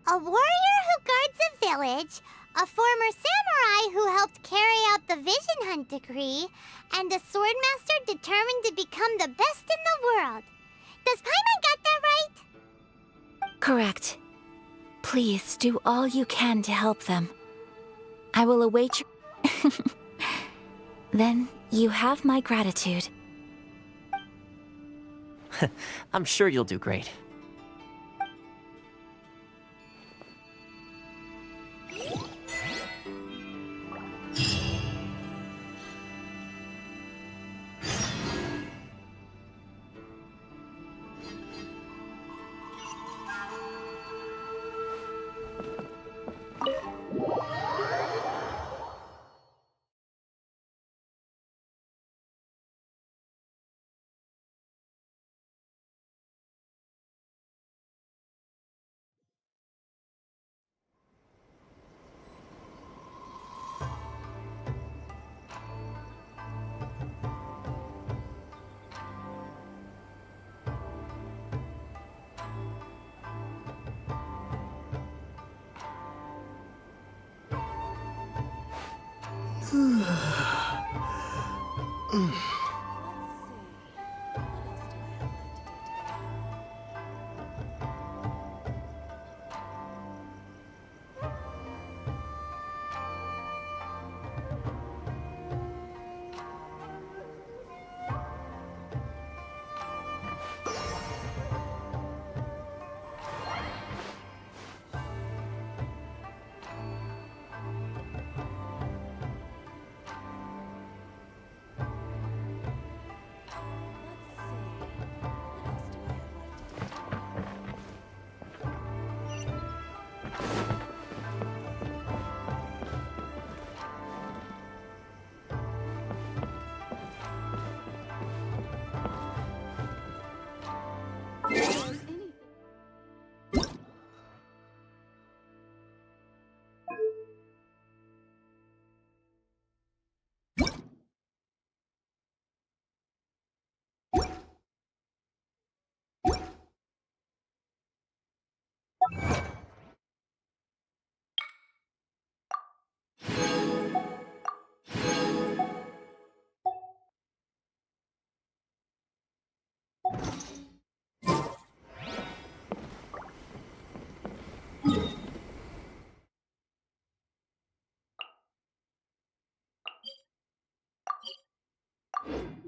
A warrior who guards a village, a former samurai who helped carry out the Vision Hunt Decree, and a swordmaster determined to become the best in the world. Does Paimon get that right? Correct. Please do all you can to help them. I will await your... Then you have my gratitude. I'm sure you'll do great.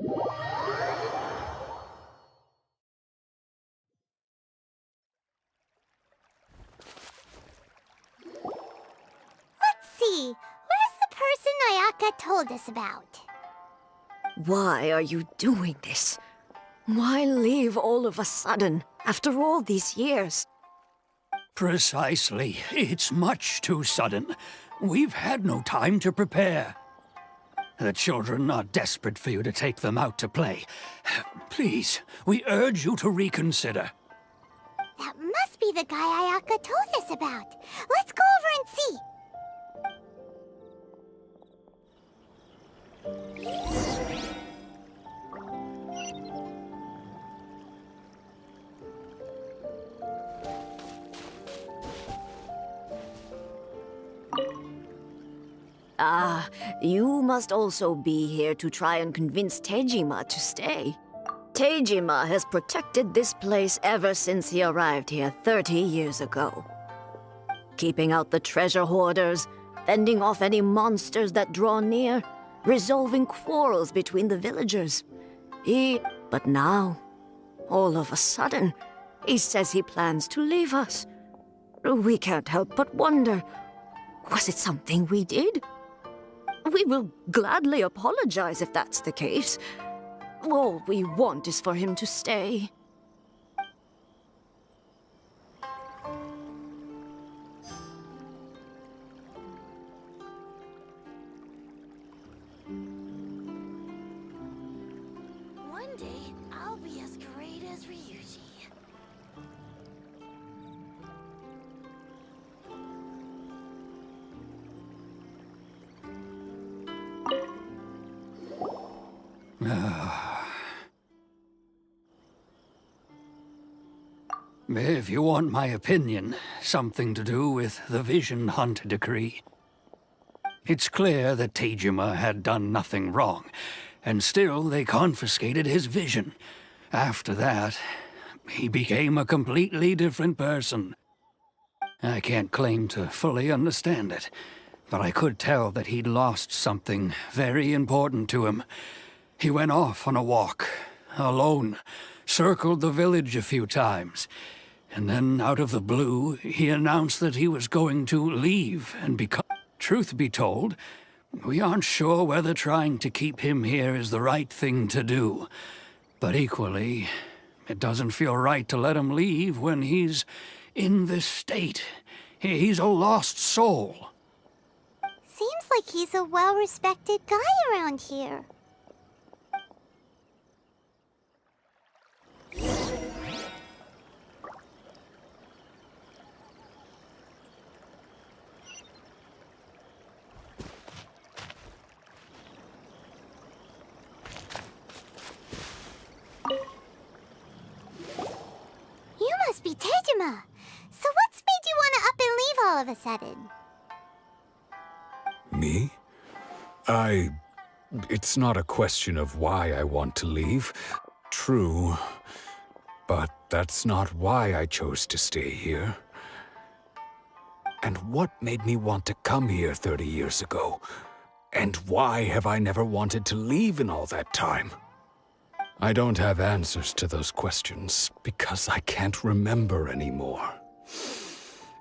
Let's see. Where's the person Ayaka told us about? Why are you doing this? Why leave all of a sudden, after all these years? Precisely. It's much too sudden. We've had no time to prepare. The children are desperate for you to take them out to play. Please, we urge you to reconsider. That must be the guy Ayaka told us about. Let's go over and see. Ah, you must also be here to try and convince Tejima to stay. Tejima has protected this place ever since he arrived here 30 years ago. Keeping out the treasure hoarders, fending off any monsters that draw near, resolving quarrels between the villagers. But now, all of a sudden, he says he plans to leave us. We can't help but wonder, was it something we did? We will gladly apologize if that's the case. All we want is for him to stay. One day, I'll be as great as Ryuji. If you want my opinion, something to do with the Vision Hunt decree. It's clear that Tejima had done nothing wrong, and still they confiscated his vision. After that, he became a completely different person. I can't claim to fully understand it, but I could tell that he'd lost something very important to him. He went off on a walk, alone, circled the village a few times, and then out of the blue, he announced that he was going to leave and become... Truth be told, we aren't sure whether trying to keep him here is the right thing to do. But equally, it doesn't feel right to let him leave when he's in this state. He's a lost soul. Seems like he's a well-respected guy around here. You must be Tejima. So what's made you want to up and leave all of a sudden? Me? It's not a question of why I want to leave. True. But that's not why I chose to stay here. And what made me want to come here 30 years ago? And why have I never wanted to leave in all that time? I don't have answers to those questions because I can't remember anymore.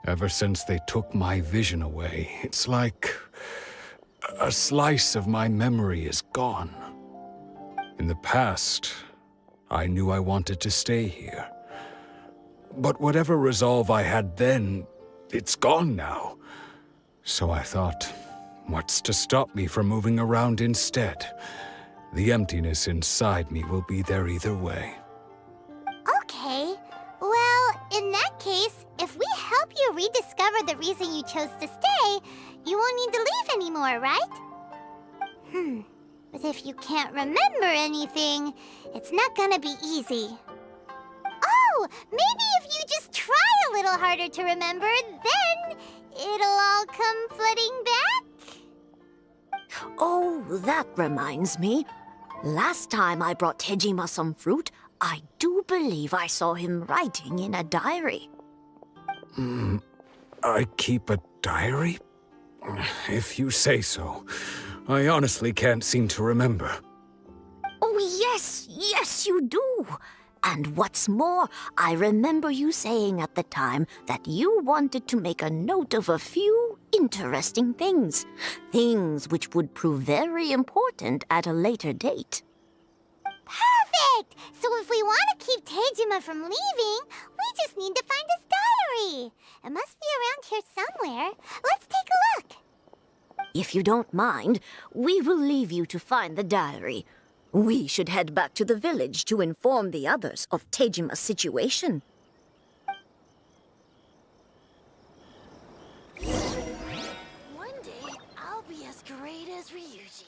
Ever since they took my vision away, it's like a slice of my memory is gone. In the past, I knew I wanted to stay here. But whatever resolve I had then, it's gone now. So I thought, what's to stop me from moving around instead? The emptiness inside me will be there either way. Okay. Well, in that case, if we help you rediscover the reason you chose to stay, you won't need to leave anymore, right? But if you can't remember anything, it's not gonna be easy. Oh, maybe if you just try a little harder to remember, then it'll all come flooding back? Oh, that reminds me. Last time I brought Tejima some fruit, I do believe I saw him writing in a diary. I keep a diary? If you say so. I honestly can't seem to remember. Oh, Yes, you do. And what's more, I remember you saying at the time that you wanted to make a note of a few interesting things. Things which would prove very important at a later date. Perfect! So if we want to keep Tejima from leaving, we just need to find his diary. It must be around here somewhere. Let's take a look. If you don't mind, we will leave you to find the diary. We should head back to the village to inform the others of Tejima's situation. One day, I'll be as great as Ryuji.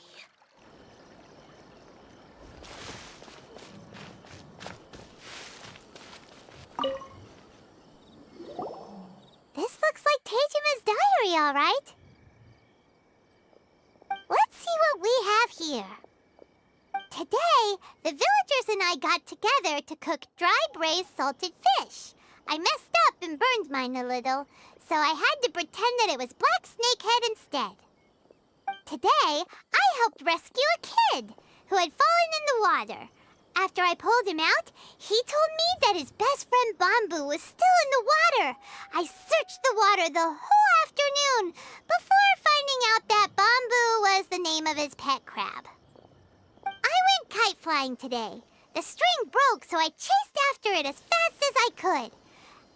This looks like Tejima's diary, all right. Let's see what we have here. Today, the villagers and I got together to cook dry braised salted fish. I messed up and burned mine a little, so I had to pretend that it was black snakehead instead. Today, I helped rescue a kid who had fallen in the water. After I pulled him out, he told me that his best friend Bamboo was still in the water. I searched the water the whole afternoon before finding out that Bamboo was the name of his pet crab. I went kite flying today. The string broke, so I chased after it as fast as I could.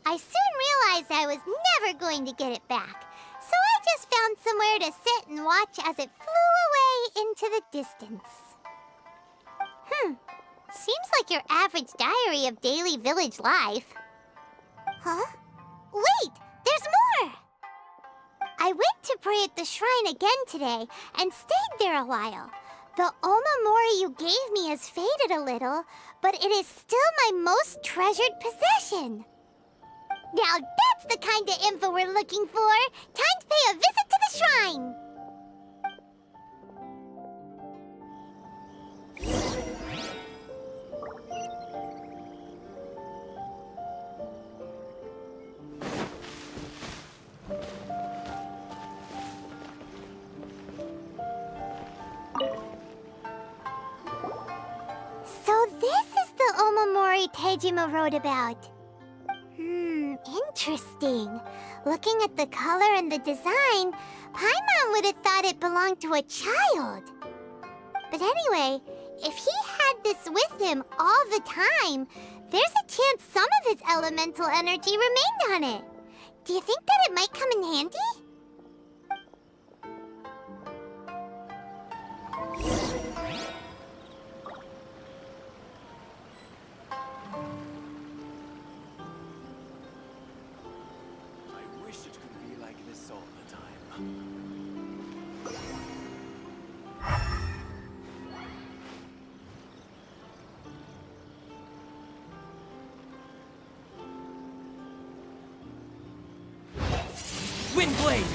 I soon realized I was never going to get it back, so I just found somewhere to sit and watch as it flew away into the distance. Seems like your average diary of daily village life. Huh? Wait, there's more! I went to pray at the shrine again today and stayed there a while. The omamori you gave me has faded a little, but it is still my most treasured possession. Now that's the kind of info we're looking for. Time to pay a visit to the shrine. So this is the omamori Tejima wrote about. Interesting. Looking at the color and the design, Paimon would have thought it belonged to a child. But anyway, if he had this with him all the time, there's a chance some of his elemental energy remained on it. Do you think that it might come in handy? I wish it could be like this all the time. Windblade!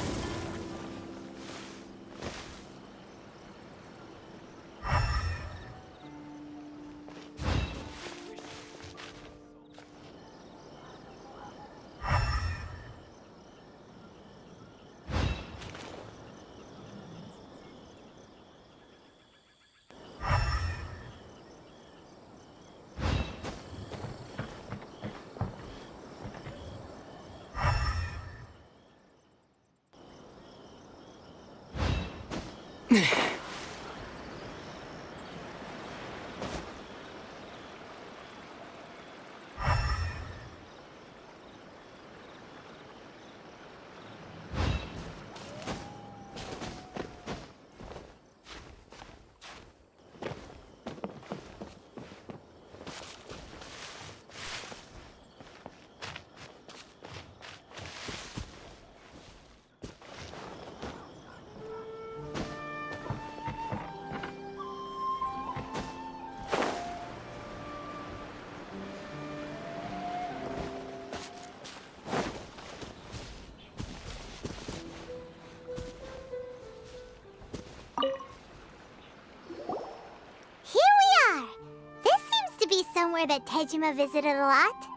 Somewhere that Tejima visited a lot.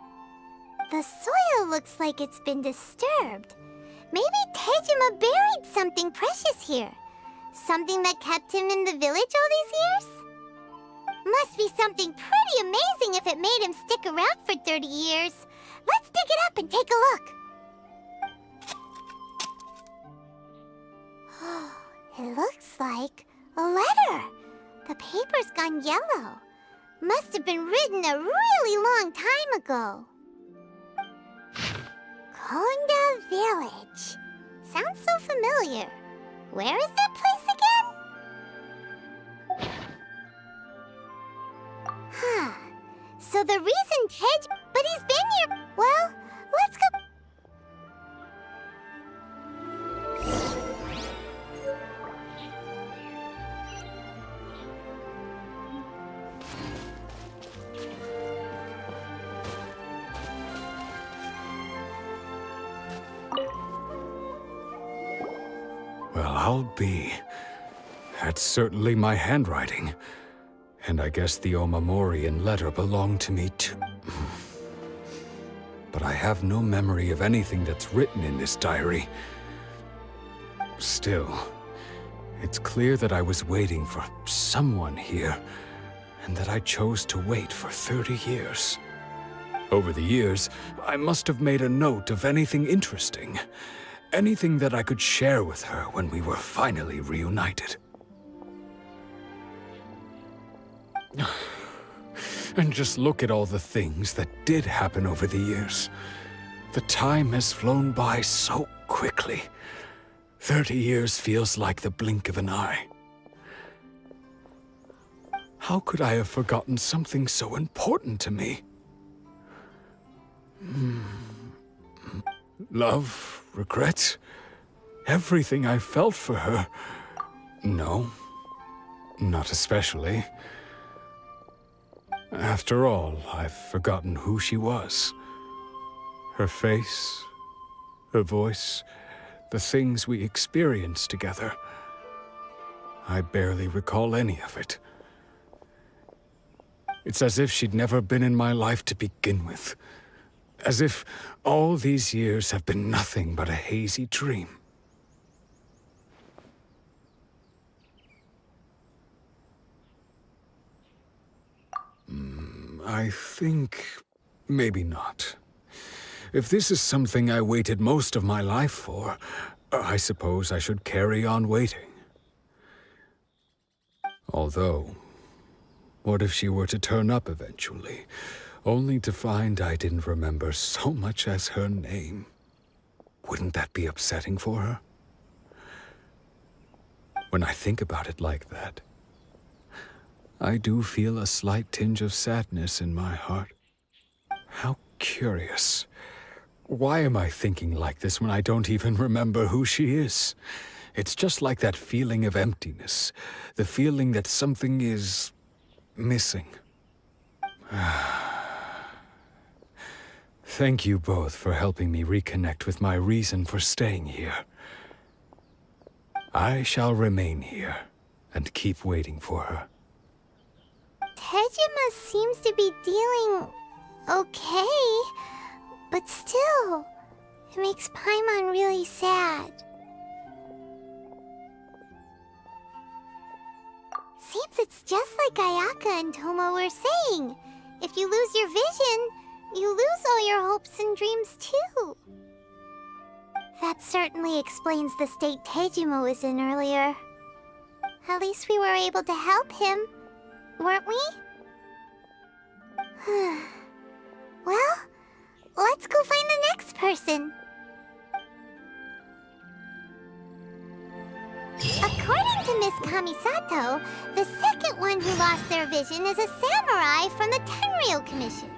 The soil looks like it's been disturbed. Maybe Tejima buried something precious here. Something that kept him in the village all these years? Must be something pretty amazing if it made him stick around for 30 years. Let's dig it up and take a look. It looks like a letter. The paper's gone yellow. Must have been written a really long time ago. Konda Village. Sounds so familiar. Where is that place again? Huh. So the reason but he's been here. Well, let's go. Well, I'll be. That's certainly my handwriting. And I guess the Omamorian letter belonged to me too. But I have no memory of anything that's written in this diary. Still, it's clear that I was waiting for someone here, and that I chose to wait for 30 years. Over the years, I must have made a note of anything interesting. Anything that I could share with her when we were finally reunited. And just look at all the things that did happen over the years. The time has flown by so quickly. 30 years feels like the blink of an eye. How could I have forgotten something so important to me? Love, regret, everything I felt for her. No, not especially. After all, I've forgotten who she was. Her face, her voice, the things we experienced together. I barely recall any of it. It's as if she'd never been in my life to begin with. As if all these years have been nothing but a hazy dream. I think maybe not. If this is something I waited most of my life for, I suppose I should carry on waiting. Although, what if she were to turn up eventually, only to find I didn't remember so much as her name? Wouldn't that be upsetting for her? When I think about it like that, I do feel a slight tinge of sadness in my heart. How curious. Why am I thinking like this when I don't even remember who she is? It's just like that feeling of emptiness, the feeling that something is missing. Thank you both for helping me reconnect with my reason for staying here. I shall remain here and keep waiting for her. Tejima seems to be dealing okay, but still, it makes Paimon really sad. Seems it's just like Ayaka and Toma were saying. If you lose your vision, you lose all your hopes and dreams too. That certainly explains the state Tejima was in earlier. At least we were able to help him, weren't we? Well, let's go find the next person. According to Miss Kamisato, the second one who lost their vision is a samurai from the Tenryou Commission.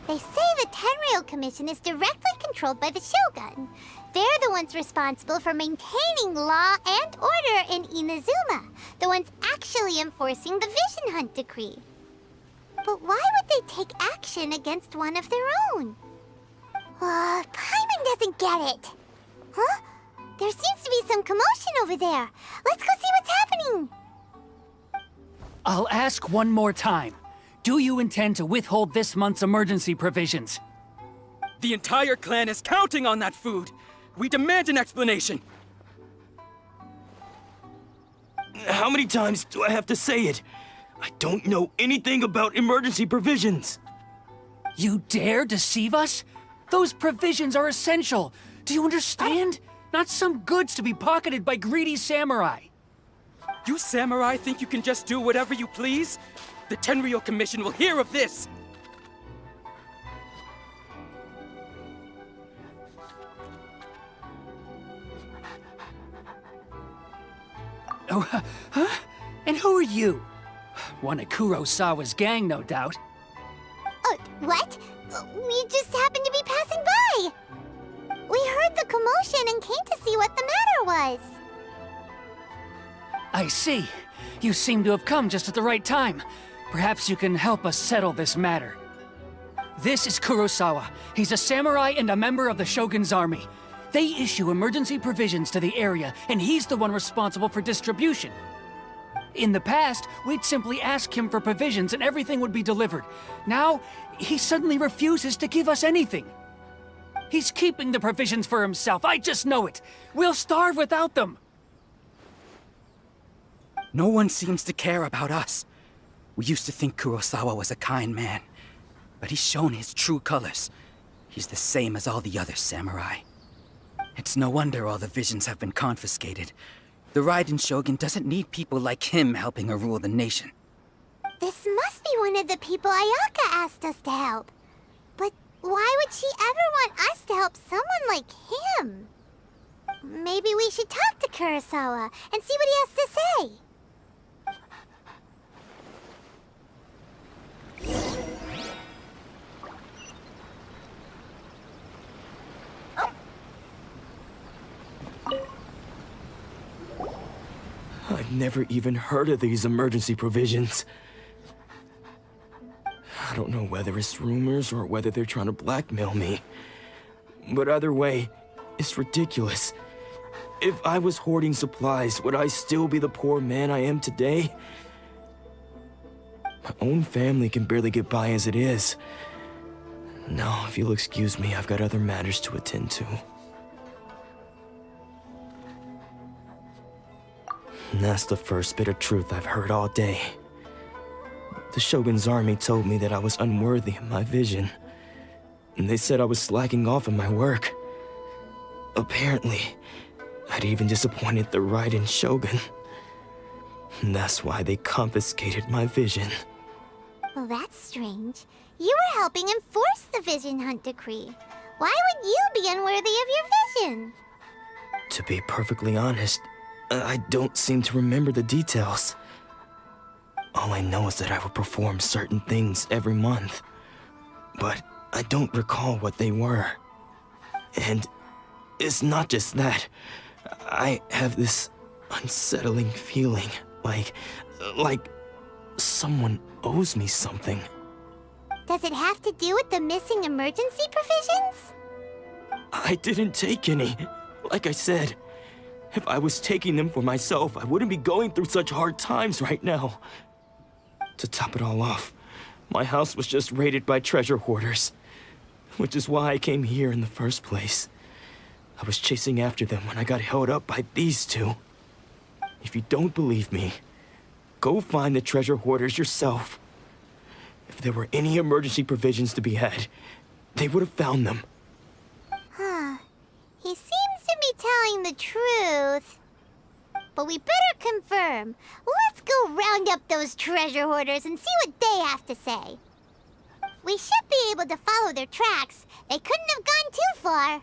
They say the Tenryou Commission is directly controlled by the Shogun. They're the ones responsible for maintaining law and order in Inazuma, the ones actually enforcing the Vision Hunt decree. But why would they take action against one of their own? Paimon doesn't get it. Huh? There seems to be some commotion over there. Let's go see what's happening. I'll ask one more time. Do you intend to withhold this month's emergency provisions? The entire clan is counting on that food. We demand an explanation. How many times do I have to say it? I don't know anything about emergency provisions. You dare deceive us? Those provisions are essential. Do you understand? Not some goods to be pocketed by greedy samurai. You samurai think you can just do whatever you please? The Tenryou Commission will hear of this! Oh, huh? And who are you? One of Kurosawa's gang, no doubt. What? We just happened to be passing by. We heard the commotion and came to see what the matter was. I see. You seem to have come just at the right time. Perhaps you can help us settle this matter. This is Kurosawa. He's a samurai and a member of the Shogun's army. They issue emergency provisions to the area, and he's the one responsible for distribution. In the past, we'd simply ask him for provisions and everything would be delivered. Now, he suddenly refuses to give us anything. He's keeping the provisions for himself, I just know it. We'll starve without them. No one seems to care about us. We used to think Kurosawa was a kind man, but he's shown his true colors. He's the same as all the other samurai. It's no wonder all the visions have been confiscated. The Raiden Shogun doesn't need people like him helping her rule the nation. This must be one of the people Ayaka asked us to help. But why would she ever want us to help someone like him? Maybe we should talk to Kurosawa and see what he has to say. I've never even heard of these emergency provisions. I don't know whether it's rumors or whether they're trying to blackmail me. But either way, it's ridiculous. If I was hoarding supplies, would I still be the poor man I am today? My own family can barely get by as it is. Now, if you'll excuse me, I've got other matters to attend to. And that's the first bit of truth I've heard all day. The Shogun's army told me that I was unworthy of my vision. And they said I was slacking off in my work. Apparently, I'd even disappointed the Raiden Shogun. And that's why they confiscated my vision. Well, that's strange. You were helping enforce the Vision Hunt decree. Why would you be unworthy of your vision? To be perfectly honest, I don't seem to remember the details. All I know is that I would perform certain things every month. But I don't recall what they were. And it's not just that. I have this unsettling feeling, like someone owes me something. Does it have to do with the missing emergency provisions? I didn't take any. Like I said, if I was taking them for myself, I wouldn't be going through such hard times right now. To top it all off, my house was just raided by treasure hoarders, which is why I came here in the first place. I was chasing after them when I got held up by these two. If you don't believe me, go find the treasure hoarders yourself. If there were any emergency provisions to be had, they would have found them. Huh. He seems to be telling the truth. But we better confirm. Let's go round up those treasure hoarders and see what they have to say. We should be able to follow their tracks. They couldn't have gone too far.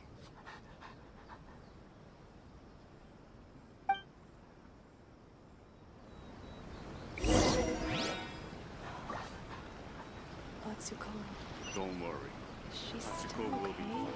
Don't worry. Atsuko will be fine.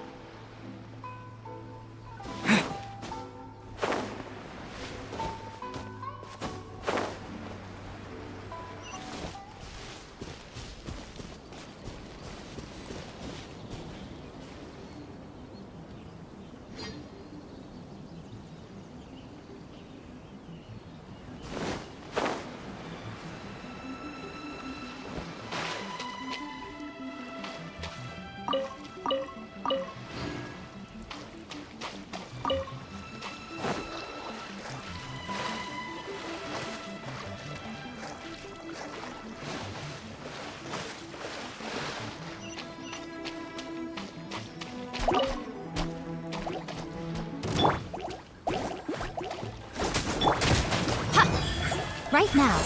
right now.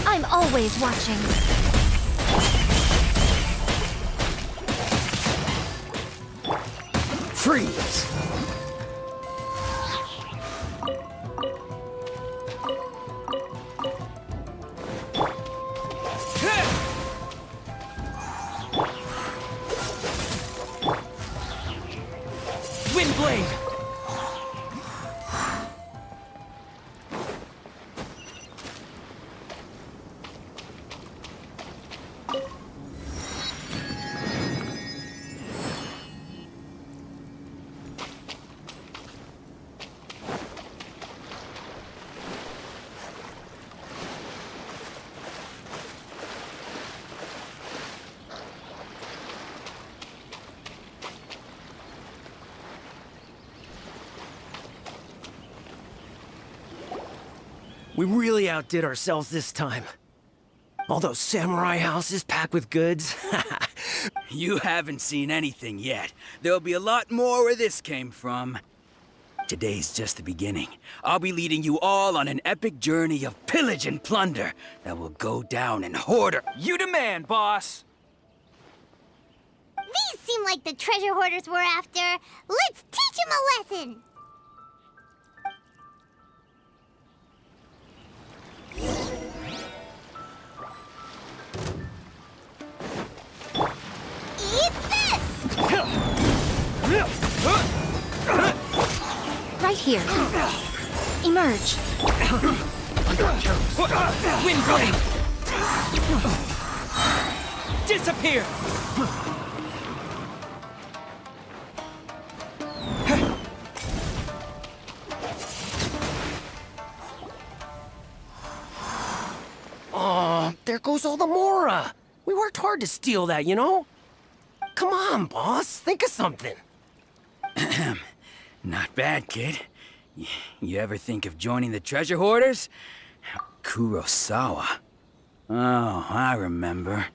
I'm always watching. Freeze! Windblade! We really outdid ourselves this time. All those samurai houses packed with goods. You haven't seen anything yet. There'll be a lot more where this came from. Today's just the beginning. I'll be leading you all on an epic journey of pillage and plunder that will go down in Hoarder. You demand, boss! These seem like the treasure hoarders we're after. Let's teach them a lesson! Eat this! Right here. Emerge. Windblade! Disappear! Oh, there goes all the Mora. We worked hard to steal that, you know? Come on, boss. Think of something. Not bad, kid. You ever think of joining the treasure hoarders? Kurosawa. Oh, I remember.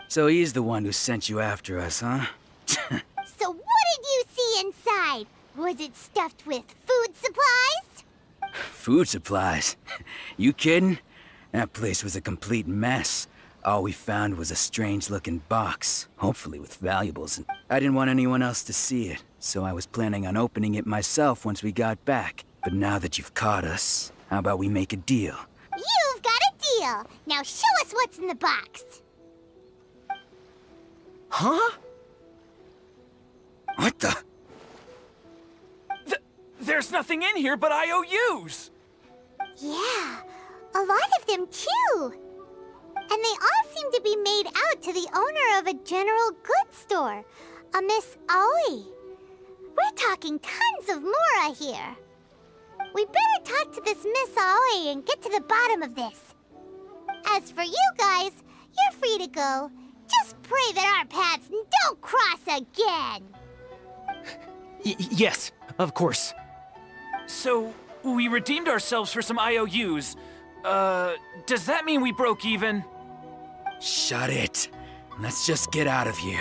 So he's the one who sent you after us, huh? So what did you see inside? Was it stuffed with food supplies? Food supplies? You kidding? That place was a complete mess. All we found was a strange-looking box, hopefully with valuables. I didn't want anyone else to see it, so I was planning on opening it myself once we got back. But now that you've caught us, how about we make a deal? You've got a deal. Now show us what's in the box. Huh? What the? There's nothing in here but IOUs! Yeah, a lot of them too. And they all seem to be made out to the owner of a general goods store, a Miss Aoi. We're talking tons of Mora here. We better talk to this Miss Aoi and get to the bottom of this. As for you guys, you're free to go. Just pray that our paths don't cross again. Yes, of course. So, we redeemed ourselves for some IOUs. Does that mean we broke even? Shut it. Let's just get out of here.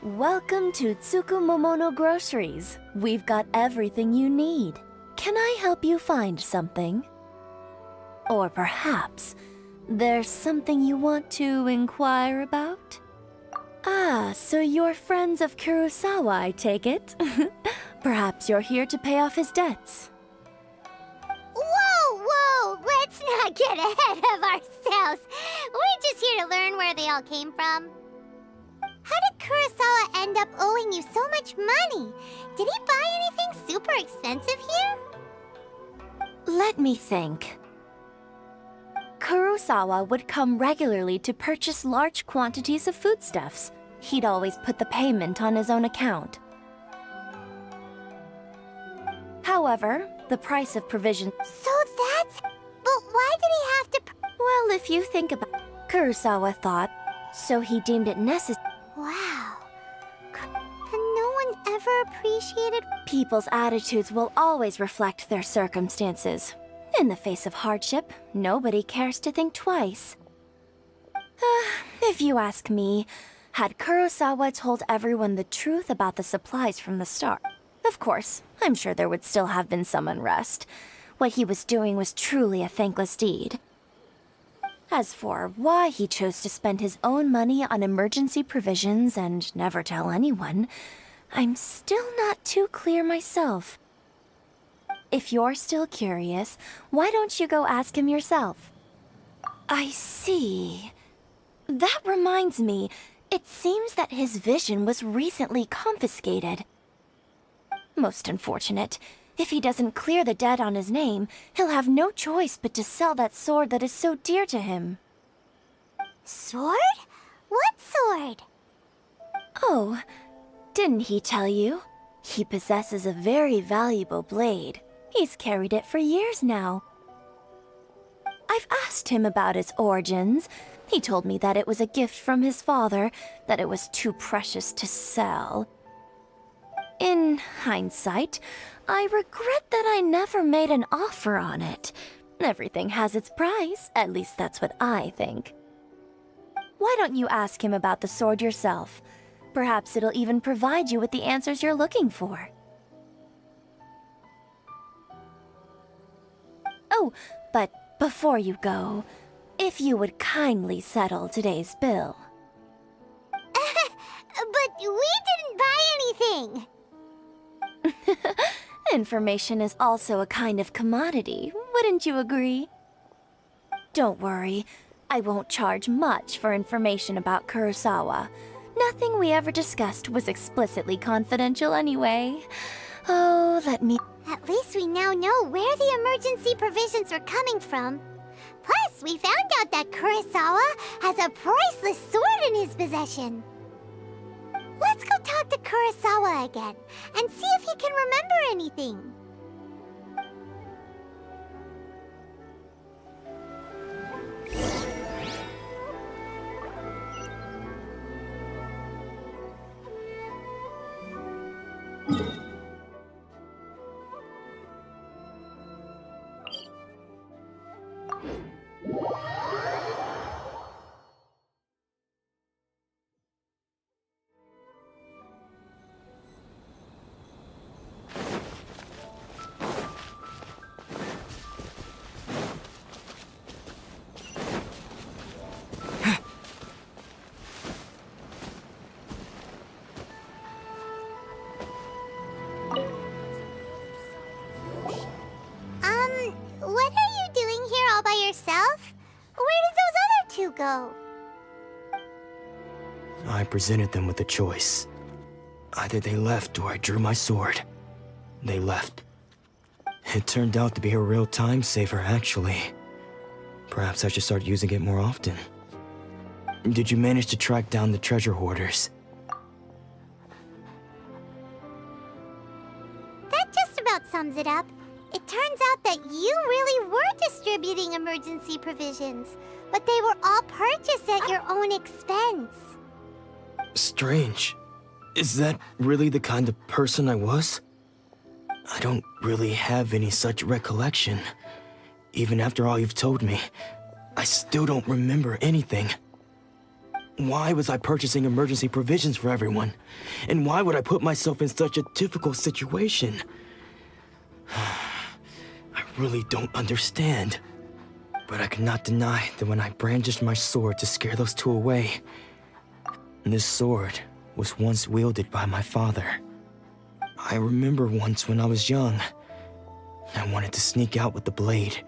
Welcome to Tsukumomono Groceries. We've got everything you need. Can I help you find something? Or perhaps there's something you want to inquire about? Ah, so you're friends of Kurosawa, I take it? Perhaps you're here to pay off his debts. Whoa, whoa! Let's not get ahead of ourselves. We're just here to learn where they all came from. How did Kurosawa end up owing you so much money? Did he buy anything super expensive here? Let me think. Kurosawa would come regularly to purchase large quantities of foodstuffs. He'd always put the payment on his own account. However, the price of provisions... So that's... But why did he have to... Well, if you think about it, Kurosawa thought, so he deemed it necessary. Wow. And no one ever appreciated... People's attitudes will always reflect their circumstances. In the face of hardship, nobody cares to think twice. If you ask me, had Kurosawa told everyone the truth about the supplies from the start, of course, I'm sure there would still have been some unrest. What he was doing was truly a thankless deed. As for why he chose to spend his own money on emergency provisions and never tell anyone, I'm still not too clear myself. If you're still curious, why don't you go ask him yourself? I see. That reminds me, it seems that his vision was recently confiscated. Most unfortunate. If he doesn't clear the debt on his name, he'll have no choice but to sell that sword that is so dear to him. Sword? What sword? Oh, didn't he tell you? He possesses a very valuable blade. He's carried it for years now. I've asked him about its origins. He told me that it was a gift from his father, that it was too precious to sell. In hindsight, I regret that I never made an offer on it. Everything has its price, at least that's what I think. Why don't you ask him about the sword yourself? Perhaps it'll even provide you with the answers you're looking for. Oh, but before you go, if you would kindly settle today's bill. But we didn't buy anything! Information is also a kind of commodity, wouldn't you agree? Don't worry, I won't charge much for information about Kurosawa. Nothing we ever discussed was explicitly confidential anyway. Oh, let me... At least we now know where the emergency provisions were coming from. Plus, we found out that Kurosawa has a priceless sword in his possession. Let's go talk to Kurosawa again, and see if he can remember anything. What are you doing here all by yourself? Where did those other two go? I presented them with a choice. Either they left or I drew my sword. They left. It turned out to be a real time saver, actually. Perhaps I should start using it more often. Did you manage to track down the treasure hoarders? That just about sums it up. It turns out that you really were distributing emergency provisions, but they were all purchased at your own expense. Strange. Is that really the kind of person I was? I don't really have any such recollection. Even after all you've told me, I still don't remember anything. Why was I purchasing emergency provisions for everyone? And why would I put myself in such a difficult situation? I really don't understand. But I cannot deny that when I brandished my sword to scare those two away, this sword was once wielded by my father. I remember once when I was young, I wanted to sneak out with the blade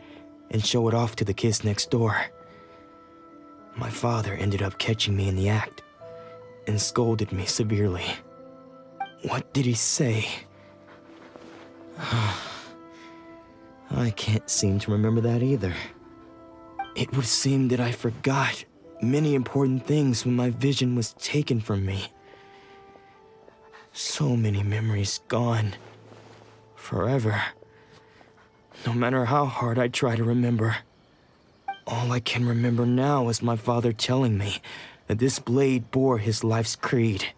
and show it off to the kids next door. My father ended up catching me in the act and scolded me severely. What did he say? I can't seem to remember that either. It would seem that I forgot many important things when my vision was taken from me. So many memories gone. Forever. No matter how hard I try to remember. All I can remember now is my father telling me that this blade bore his life's creed.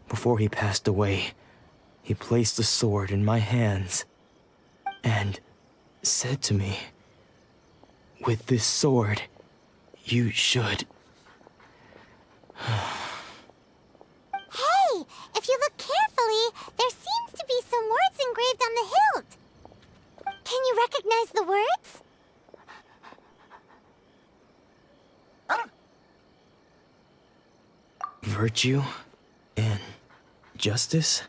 Before he passed away, he placed the sword in my hands and said to me, "With this sword, you should..." Hey, if you look carefully, there seems to be some words engraved on the hilt. Can you recognize the words? Virtue and justice?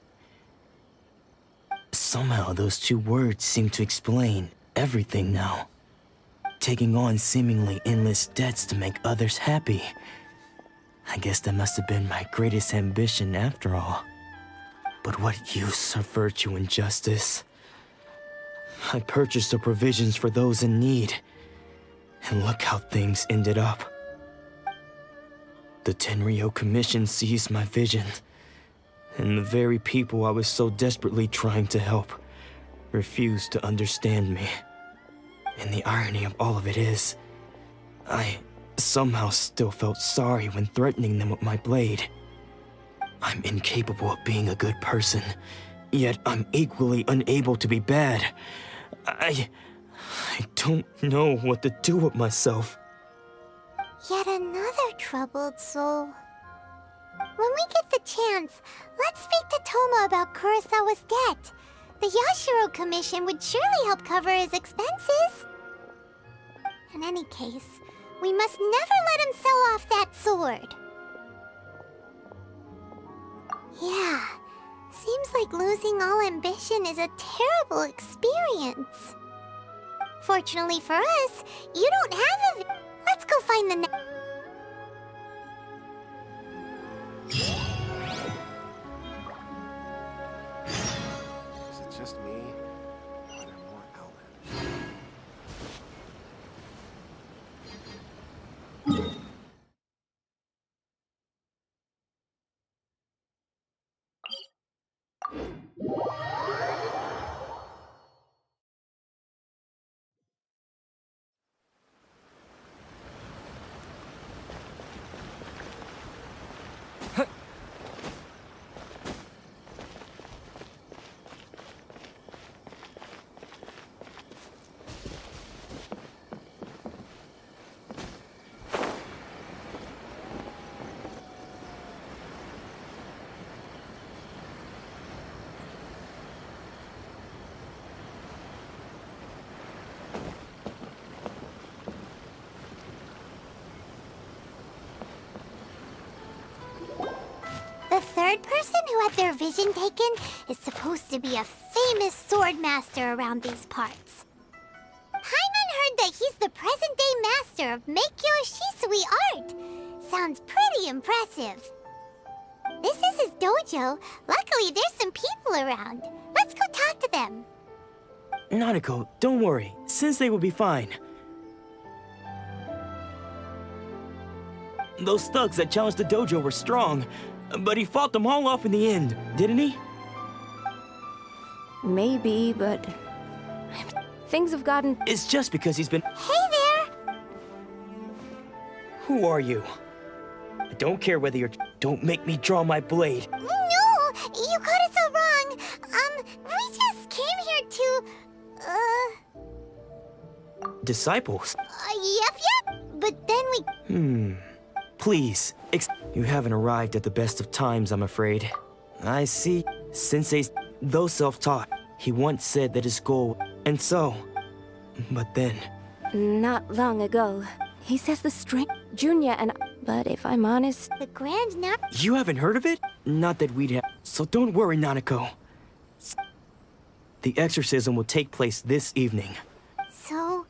Somehow those two words seem to explain everything now. Taking on seemingly endless debts to make others happy. I guess that must have been my greatest ambition after all. But what use of virtue and justice? I purchased the provisions for those in need. And look how things ended up. The Tenryo Commission seized my vision. And the very people I was so desperately trying to help refused to understand me. And the irony of all of it is, I somehow still felt sorry when threatening them with my blade. I'm incapable of being a good person, yet I'm equally unable to be bad. I don't know what to do with myself. Yet another troubled soul. When we get the chance, let's speak to Toma about Kurosawa's debt. The Yashiro Commission would surely help cover his expenses. In any case, we must never let him sell off that sword. Yeah, seems like losing all ambition is a terrible experience. Fortunately for us, you don't have a... Let's go find the... Is it just me? Or are there more outlanders? The third person who had their vision taken is supposed to be a famous sword master around these parts. Paimon heard that he's the present-day master of Meikyo Shisui art. Sounds pretty impressive. This is his dojo. Luckily, there's some people around. Let's go talk to them. Nanako, don't worry. Sensei will be fine. Those thugs that challenged the dojo were strong, but he fought them all off in the end, didn't he? Maybe, but... things have gotten... It's just because he's been... Hey there! Who are you? I don't care whether you're... Don't make me draw my blade. No! You got it so wrong! We just came here to... Disciples? Yep. But then we... Please, you haven't arrived at the best of times, I'm afraid. I see. Sensei's... Though self-taught, he once said that his goal... And so... But then... Not long ago, he says the strength... Junya and... But if I'm honest... The Grand Now... You haven't heard of it? Not that we'd have... So don't worry, Nanako. The exorcism will take place this evening. So...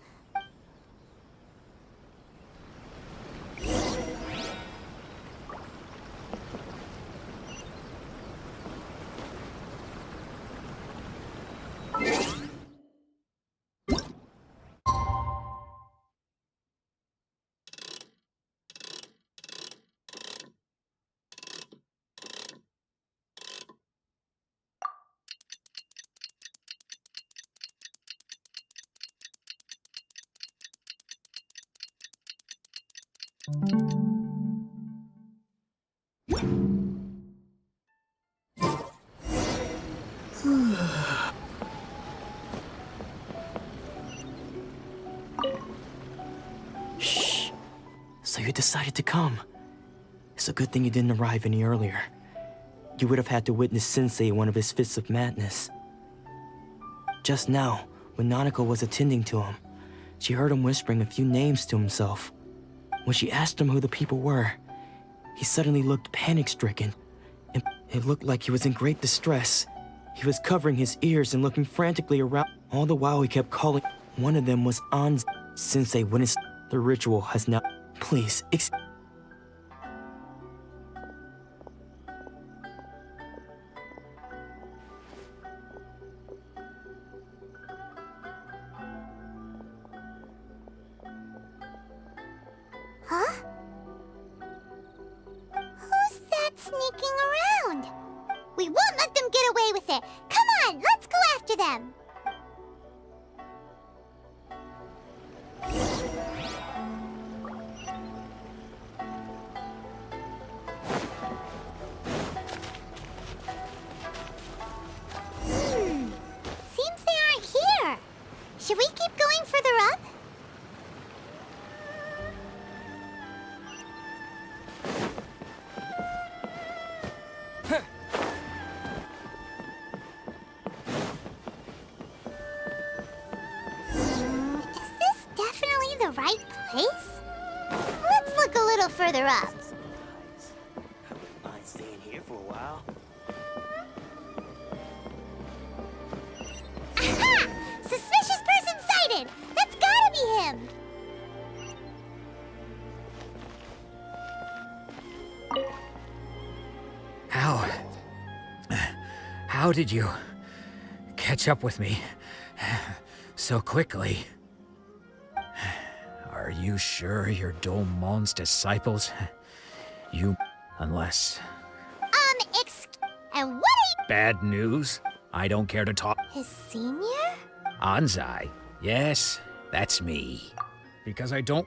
Shh. So you decided to come. It's a good thing you didn't arrive any earlier. You would have had to witness Sensei in one of his fits of madness. Just now, when Nanako was attending to him, she heard him whispering a few names to himself. When she asked him who the people were, he suddenly looked panic-stricken. And it looked like he was in great distress. He was covering his ears and looking frantically around. All the while he kept calling. One of them was An's. Sensei witnessed the ritual has now... Please, Huh? Who's that sneaking around? We won't let them get away with it. Come on, let's go after them. Seems they aren't here. Should we keep going further up? Is this definitely the right place? Let's look a little further up. mind staying here for a while? Aha! Suspicious person sighted! That's gotta be him! How did you catch up with me so quickly? Are you sure you're Domon's disciples? Unless... And what are you... Bad news? I don't care to talk. His senior? Anzai. Yes, that's me. Because I don't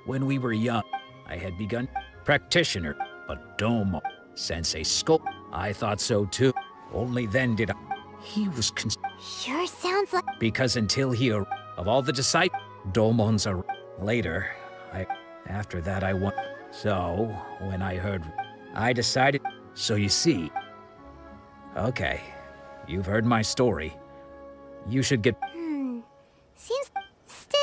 when we were young, I had begun practitioner, but Domo, Sensei Sculpt. I thought so too. Only then did I... He was Sure sounds like... Because until he of all the disciples, Domon's later, after that I won. So, when I heard, I decided, so you see. Okay, you've heard my story. You should get... Seems... Still...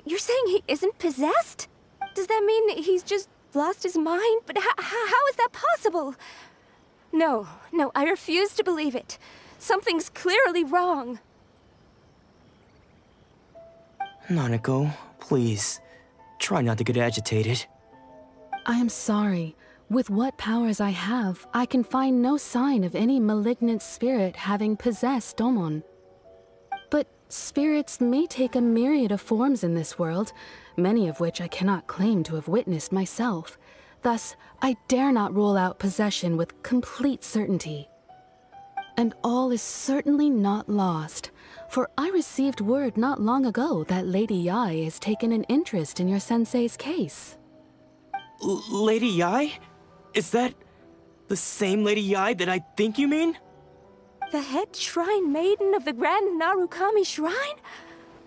You're saying he isn't possessed? Does that mean he's just lost his mind? But how is that possible? No, I refuse to believe it. Something's clearly wrong. Nanako, please. Try not to get agitated. I am sorry. With what powers I have, I can find no sign of any malignant spirit having possessed Domon. But spirits may take a myriad of forms in this world, many of which I cannot claim to have witnessed myself. Thus, I dare not rule out possession with complete certainty. And all is certainly not lost, for I received word not long ago that Lady Yai has taken an interest in your sensei's case. Lady Yai? Is that the same Lady Yai that I think you mean? The head shrine maiden of the Grand Narukami Shrine?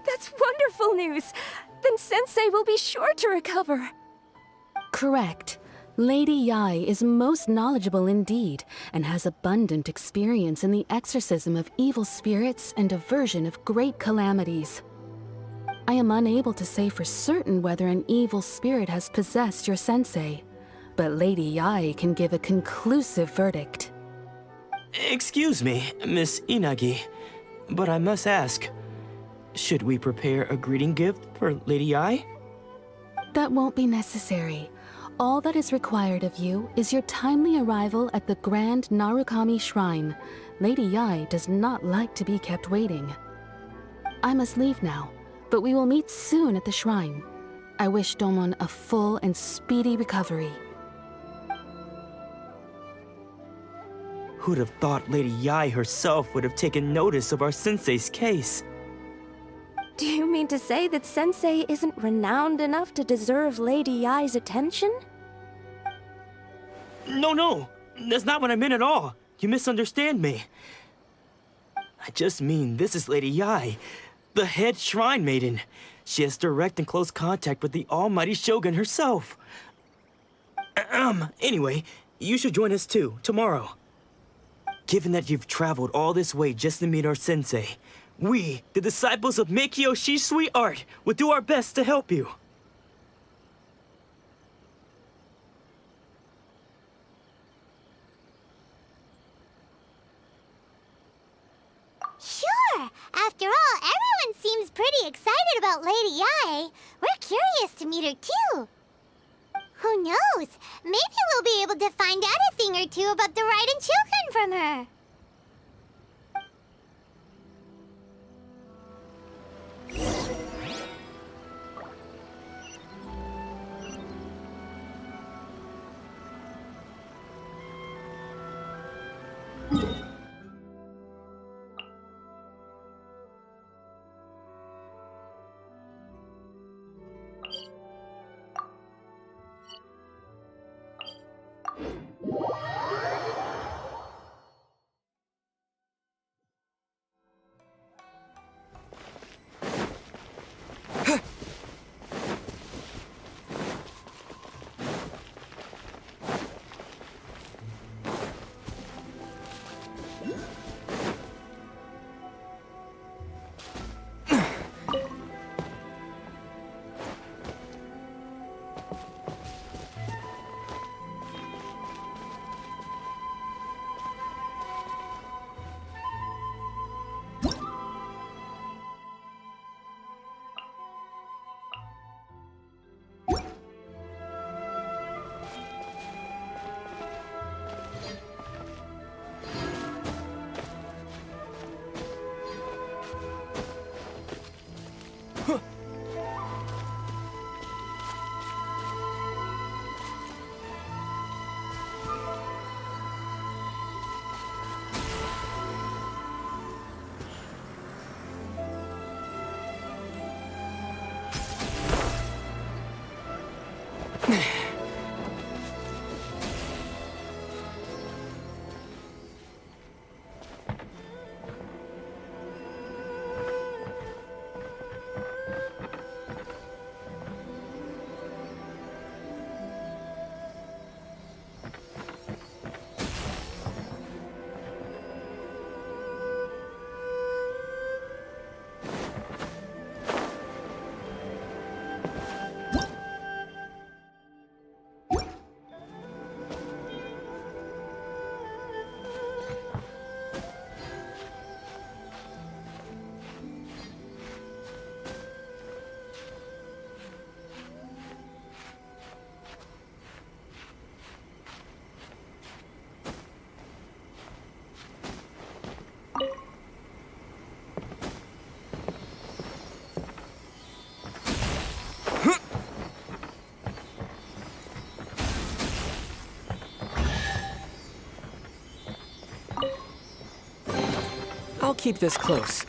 That's wonderful news! Then Sensei will be sure to recover. Correct. Lady Yai is most knowledgeable indeed, and has abundant experience in the exorcism of evil spirits and aversion of great calamities. I am unable to say for certain whether an evil spirit has possessed your sensei, but Lady Yai can give a conclusive verdict. Excuse me, Miss Inagi, but I must ask, Should we prepare a greeting gift for Lady Ai? That won't be necessary. All that is required of you is your timely arrival at the Grand Narukami Shrine. Lady Yai does not like to be kept waiting. I must leave now, but we will meet soon at the shrine. I wish Domon a full and speedy recovery. Who'd have thought Lady Yai herself would have taken notice of our sensei's case? Do you mean to say that Sensei isn't renowned enough to deserve Lady Yai's attention? No, that's not what I meant at all. You misunderstand me. I just mean this is Lady Yai, the head shrine maiden. She has direct and close contact with the almighty Shogun herself. Anyway, you should join us too, tomorrow. Given that you've traveled all this way just to meet our sensei, we, the disciples of Meikyo Shisui Art, will do our best to help you. Sure! After all, everyone seems pretty excited about Lady Yai. We're curious to meet her too. Who knows? Maybe we'll be able to find out a thing or two about the Raiden children from her. I'll keep this close.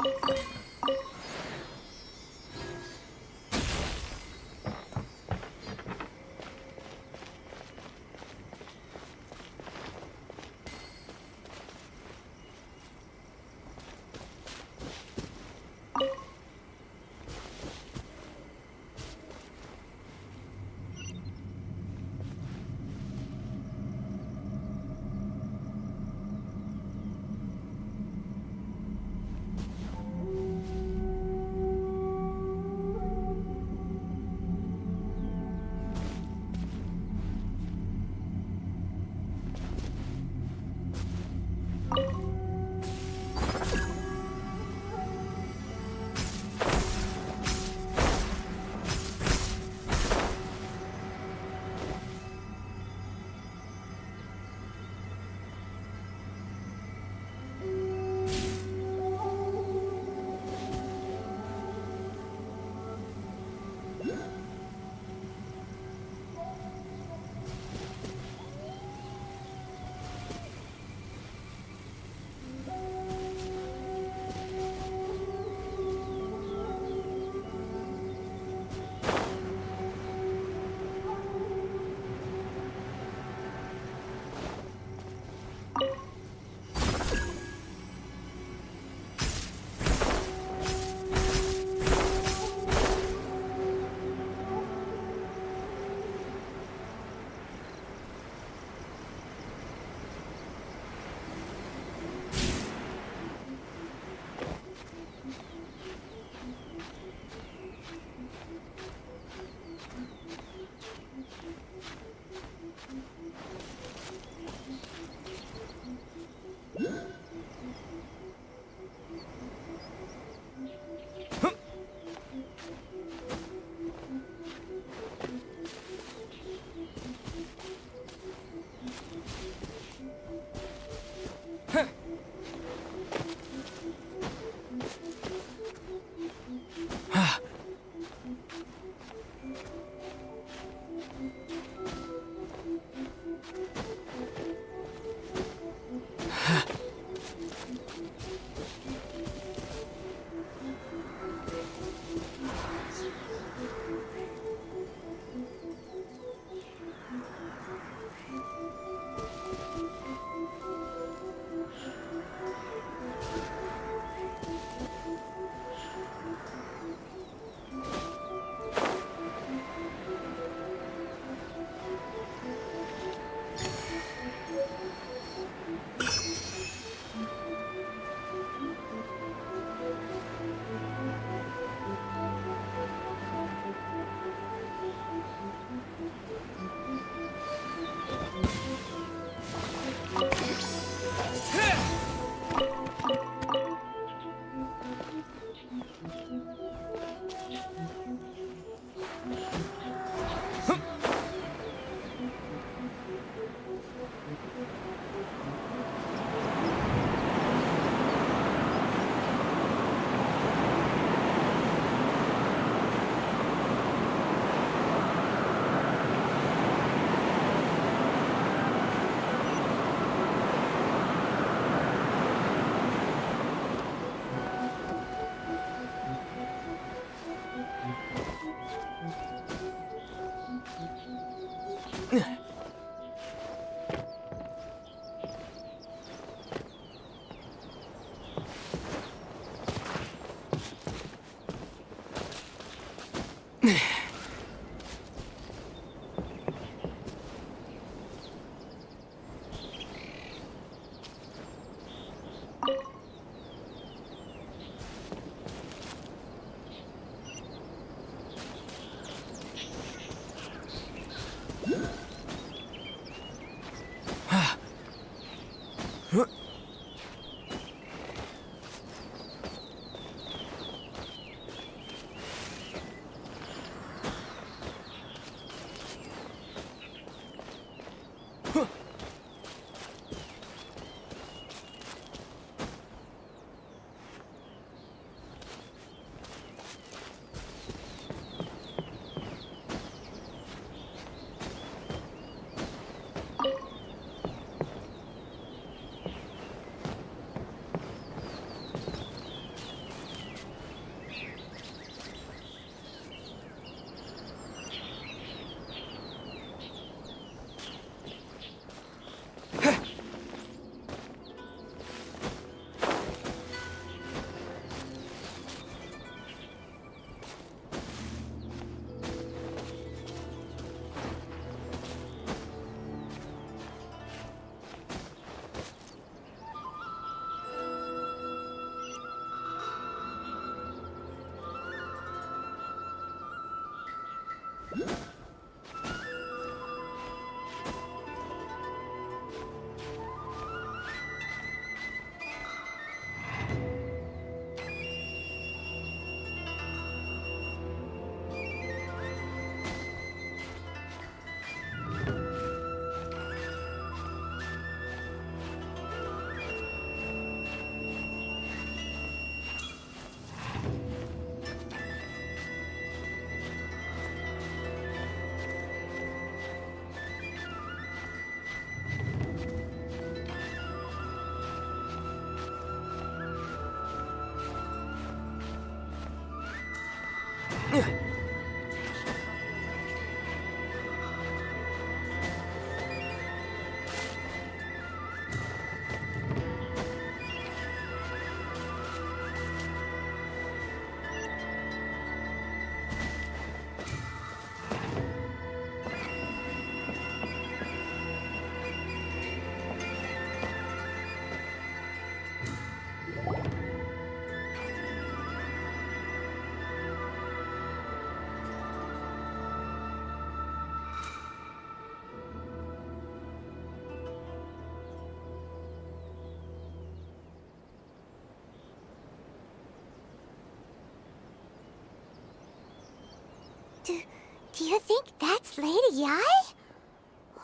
Do you think that's Lady Yai?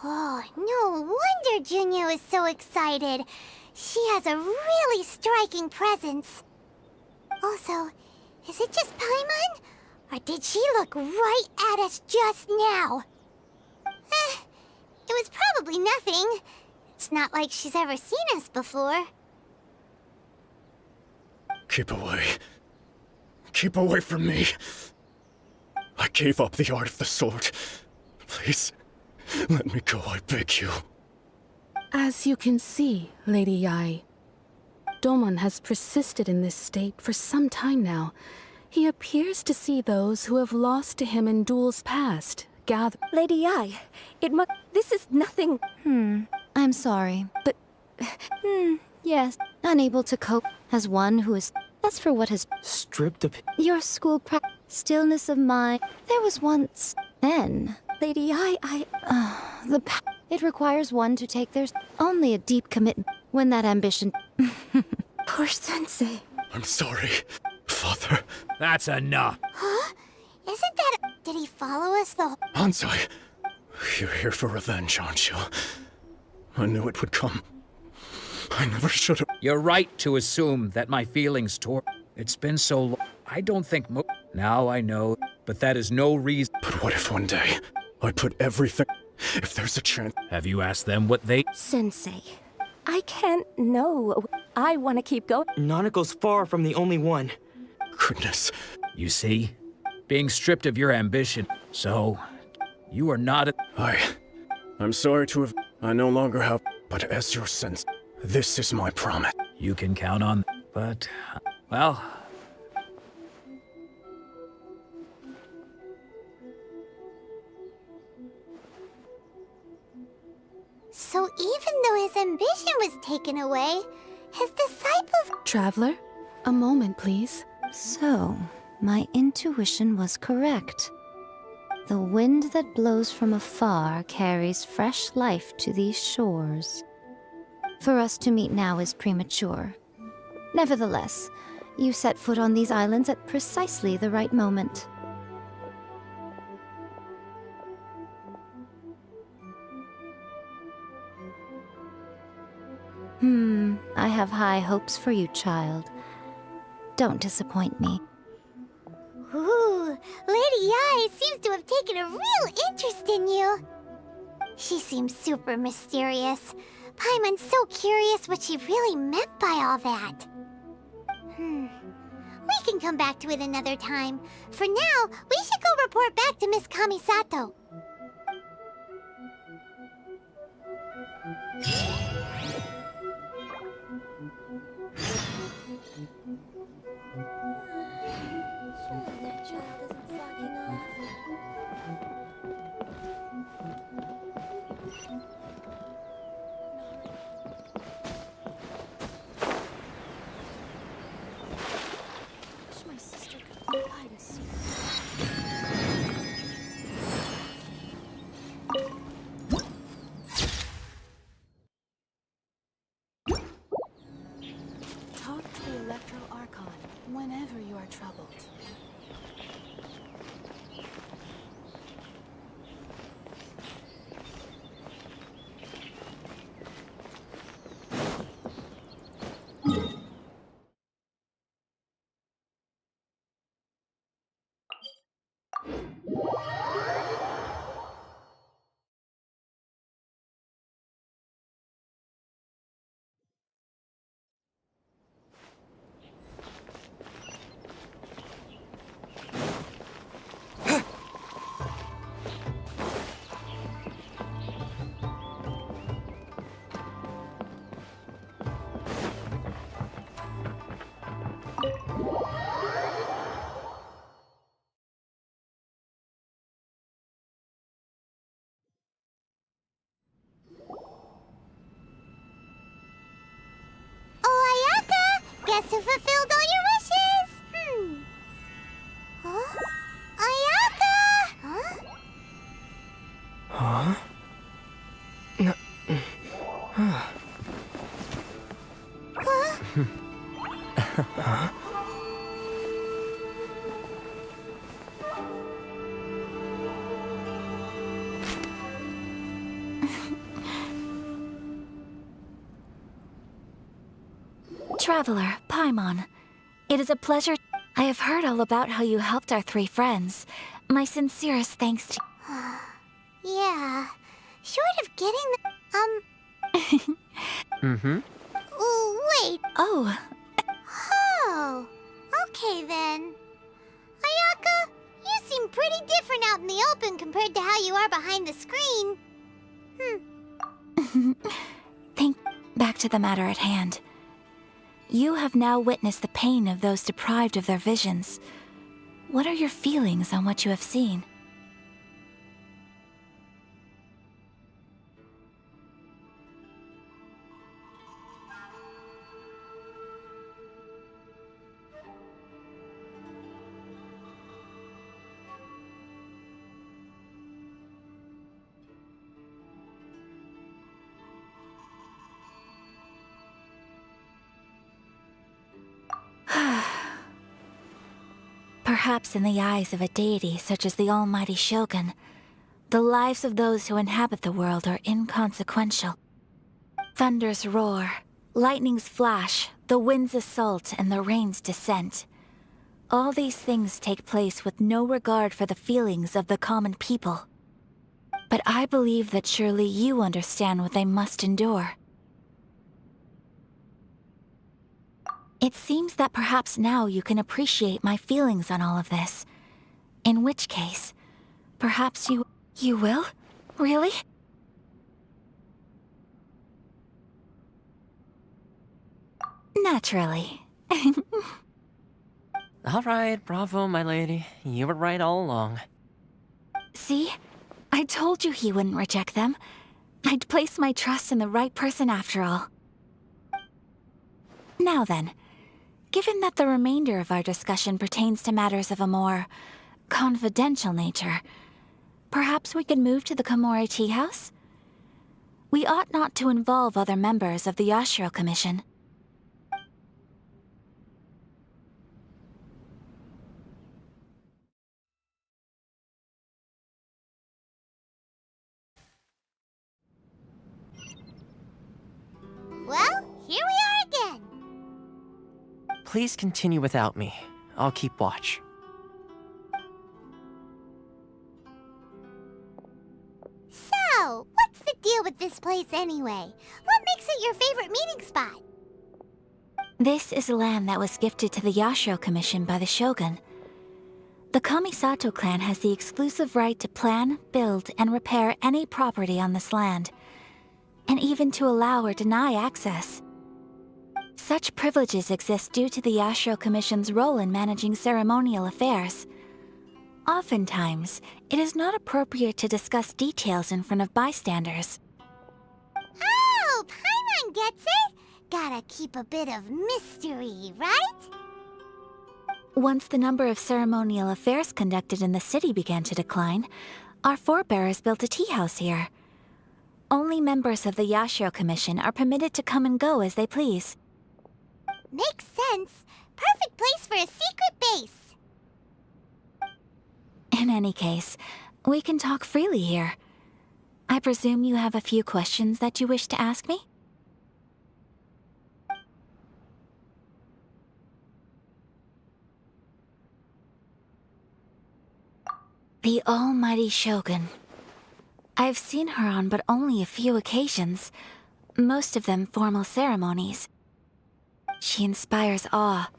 Oh, no wonder Junior is so excited. She has a really striking presence. Also, is it just Paimon? Or did she look right at us just now? It was probably nothing. It's not like she's ever seen us before. Keep away. Keep away from me. I gave up the art of the sword. Please, let me go, I beg you. As you can see, Lady Yai, Domon has persisted in this state for some time now. He appears to see those who have lost to him in duels past gather. Lady Yai, this is nothing. I'm sorry, but... yes, unable to cope as one who is... As for what has... Stripped of... Your school stillness of mind... There was once... Then... Lady Yai, It requires one to take their... Only a deep commitment when that ambition... Poor Sensei. I'm sorry, Father. That's enough. Huh? Isn't that... Did he follow us the... Hansai, you're here for revenge, aren't you? I knew it would come. I never should have... You're right to assume that my feelings toward... It's been so long. I don't think Now I know, but that is no reason... But what if one day, I put everything... If there's a chance... Have you asked them what they... Sensei, I can't know. I want to keep going. Nanako's far from the only one. Goodness. You see? Being stripped of your ambition. So, you are not a... I'm sorry to have... I no longer have... But as your sense, this is my promise. You can count on... But, well... So even though his ambition was taken away, his disciples... Traveler, a moment, please. So, my intuition was correct. The wind that blows from afar carries fresh life to these shores. For us to meet now is premature. Nevertheless, you set foot on these islands at precisely the right moment. I have high hopes for you, child. Don't disappoint me. Ooh, Lady Ai seems to have taken a real interest in you. She seems super mysterious. Paimon's so curious what she really meant by all that. We can come back to it another time. For now, we should go report back to Miss Kamisato. My sister could hide and seek. Talk to the Electro Archon whenever you are troubled. Oh, Ayaka! Guess who fulfilled all your wishes? Huh? Ayaka! Huh? Huh? Huh? Traveler, Paimon, it is a pleasure. I have heard all about how you helped our three friends. My sincerest thanks to... Yeah. Short of getting the... Ooh, wait. Oh. Oh. Okay then. Ayaka, you seem pretty different out in the open compared to how you are behind the screen. Back to the matter at hand. You have now witnessed the pain of those deprived of their visions. What are your feelings on what you have seen? Perhaps in the eyes of a deity such as the almighty Shogun, the lives of those who inhabit the world are inconsequential. Thunders roar, lightnings flash, the winds assault, and the rains descent. All these things take place with no regard for the feelings of the common people. But I believe that surely you understand what they must endure. It seems that perhaps now you can appreciate my feelings on all of this. In which case, perhaps you will? Really? Naturally. All right, bravo, my lady. You were right all along. See? I told you he wouldn't reject them. I'd place my trust in the right person after all. Now then, given that the remainder of our discussion pertains to matters of a more confidential nature, perhaps we could move to the Komore Tea House? We ought not to involve other members of the Yashiro Commission. Well, here we are again. Please continue without me. I'll keep watch. So, what's the deal with this place anyway? What makes it your favorite meeting spot? This is land that was gifted to the Yashiro Commission by the Shogun. The Kamisato clan has the exclusive right to plan, build, and repair any property on this land, and even to allow or deny access. Such privileges exist due to the Yashiro Commission's role in managing ceremonial affairs. Oftentimes, it is not appropriate to discuss details in front of bystanders. Oh, Paimon gets it! Gotta keep a bit of mystery, right? Once the number of ceremonial affairs conducted in the city began to decline, our forebears built a tea house here. Only members of the Yashiro Commission are permitted to come and go as they please. Makes sense. Perfect place for a secret base. In any case, we can talk freely here. I presume you have a few questions that you wish to ask me? The almighty Shogun. I've seen her on but only a few occasions, most of them formal ceremonies. She inspires awe,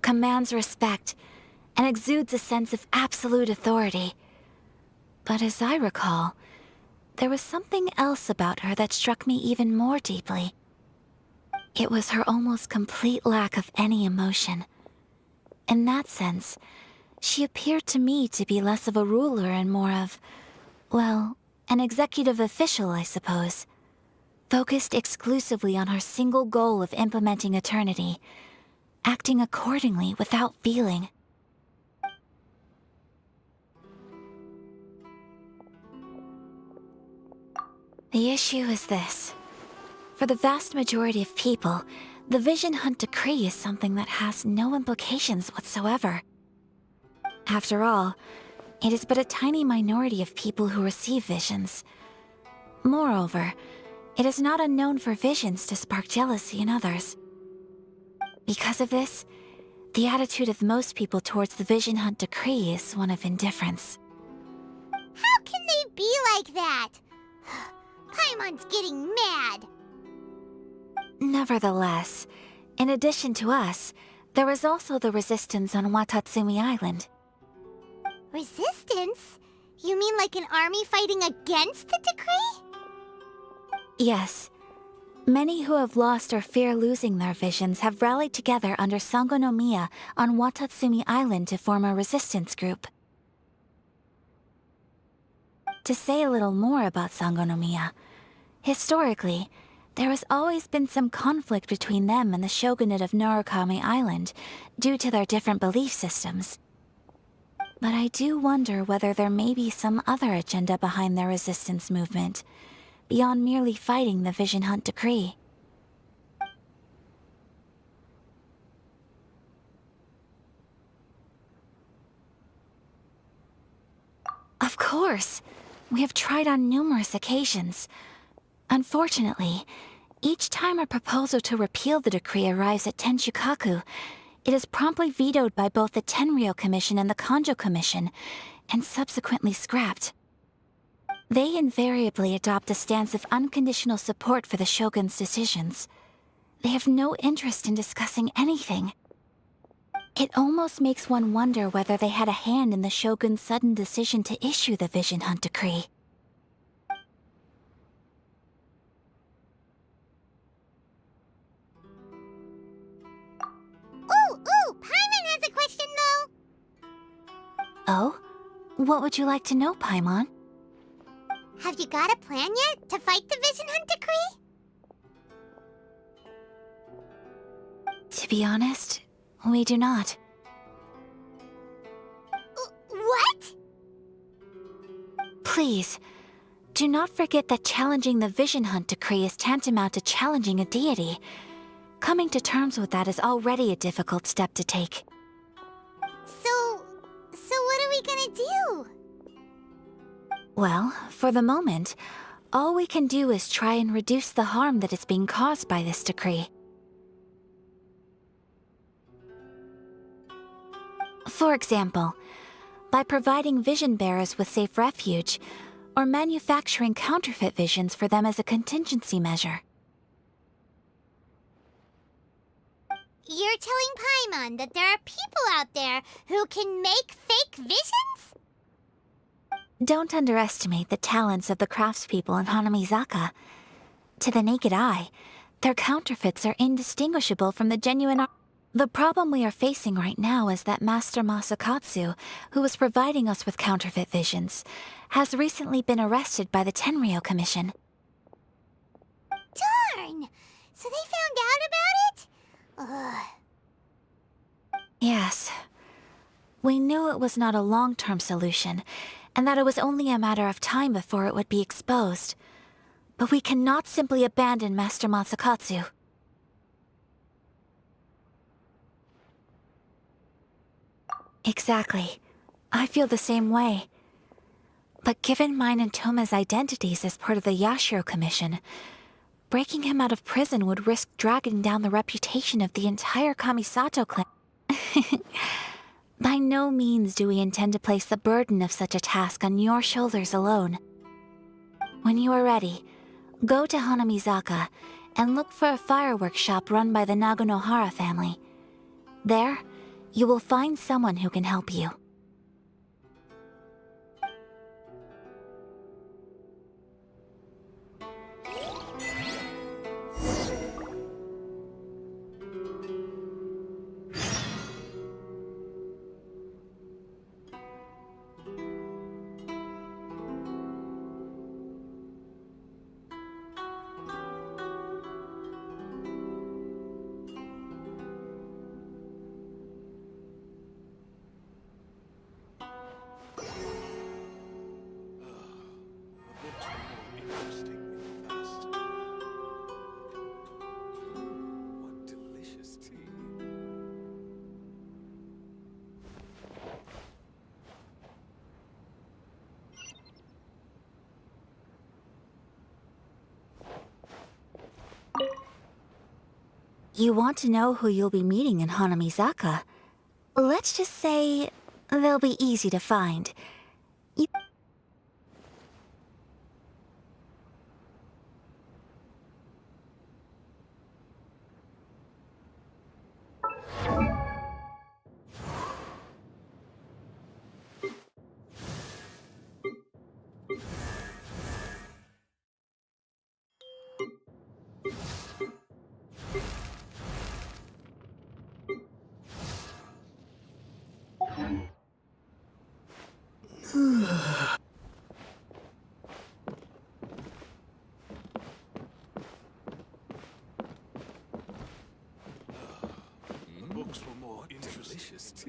commands respect, and exudes a sense of absolute authority. But as I recall, there was something else about her that struck me even more deeply. It was her almost complete lack of any emotion. In that sense, she appeared to me to be less of a ruler and more of, well, an executive official, I suppose. Focused exclusively on her single goal of implementing eternity, acting accordingly without feeling. The issue is this. For the vast majority of people, the Vision Hunt Decree is something that has no implications whatsoever. After all, it is but a tiny minority of people who receive visions. Moreover, it is not unknown for visions to spark jealousy in others. Because of this, the attitude of most people towards the Vision Hunt Decree is one of indifference. How can they be like that? Paimon's getting mad. Nevertheless, in addition to us, there is also the resistance on Watatsumi Island. Resistance? You mean like an army fighting against the decree? Yes. Many who have lost or fear losing their visions have rallied together under Sangonomiya on Watatsumi Island to form a resistance group. To say a little more about Sangonomiya, historically, there has always been some conflict between them and the shogunate of Narukami Island due to their different belief systems. But I do wonder whether there may be some other agenda behind their resistance movement, beyond merely fighting the Vision Hunt Decree. Of course! We have tried on numerous occasions. Unfortunately, each time a proposal to repeal the decree arrives at Tenshukaku, it is promptly vetoed by both the Tenryou Commission and the Kanjo Commission, and subsequently scrapped. They invariably adopt a stance of unconditional support for the Shogun's decisions. They have no interest in discussing anything. It almost makes one wonder whether they had a hand in the Shogun's sudden decision to issue the Vision Hunt Decree. Ooh, Paimon has a question though. Oh? What would you like to know, Paimon? Have you got a plan yet to fight the Vision Hunt Decree? To be honest, we do not. What? Please, do not forget that challenging the Vision Hunt Decree is tantamount to challenging a deity. Coming to terms with that is already a difficult step to take. So what are we gonna do? Well, for the moment, all we can do is try and reduce the harm that is being caused by this decree. For example, by providing vision bearers with safe refuge, or manufacturing counterfeit visions for them as a contingency measure. You're telling Paimon that there are people out there who can make fake visions? Don't underestimate the talents of the craftspeople in Hanamizaka. To the naked eye, their counterfeits are indistinguishable from the genuine. The problem we are facing right now is that Master Masakatsu, who was providing us with counterfeit visions, has recently been arrested by the Tenryou Commission. Darn! So they found out about it? Ugh. Yes. We knew it was not a long-term solution, and that it was only a matter of time before it would be exposed. But we cannot simply abandon Master Masakatsu. Exactly. I feel the same way. But given mine and Toma's identities as part of the Yashiro Commission, breaking him out of prison would risk dragging down the reputation of the entire Kamisato clan. By no means do we intend to place the burden of such a task on your shoulders alone. When you are ready, go to Hanamizaka and look for a fireworks shop run by the Naganohara family. There, you will find someone who can help you. You want to know who you'll be meeting in Hanamizaka? Let's just say they'll be easy to find. Books for more delicious taste.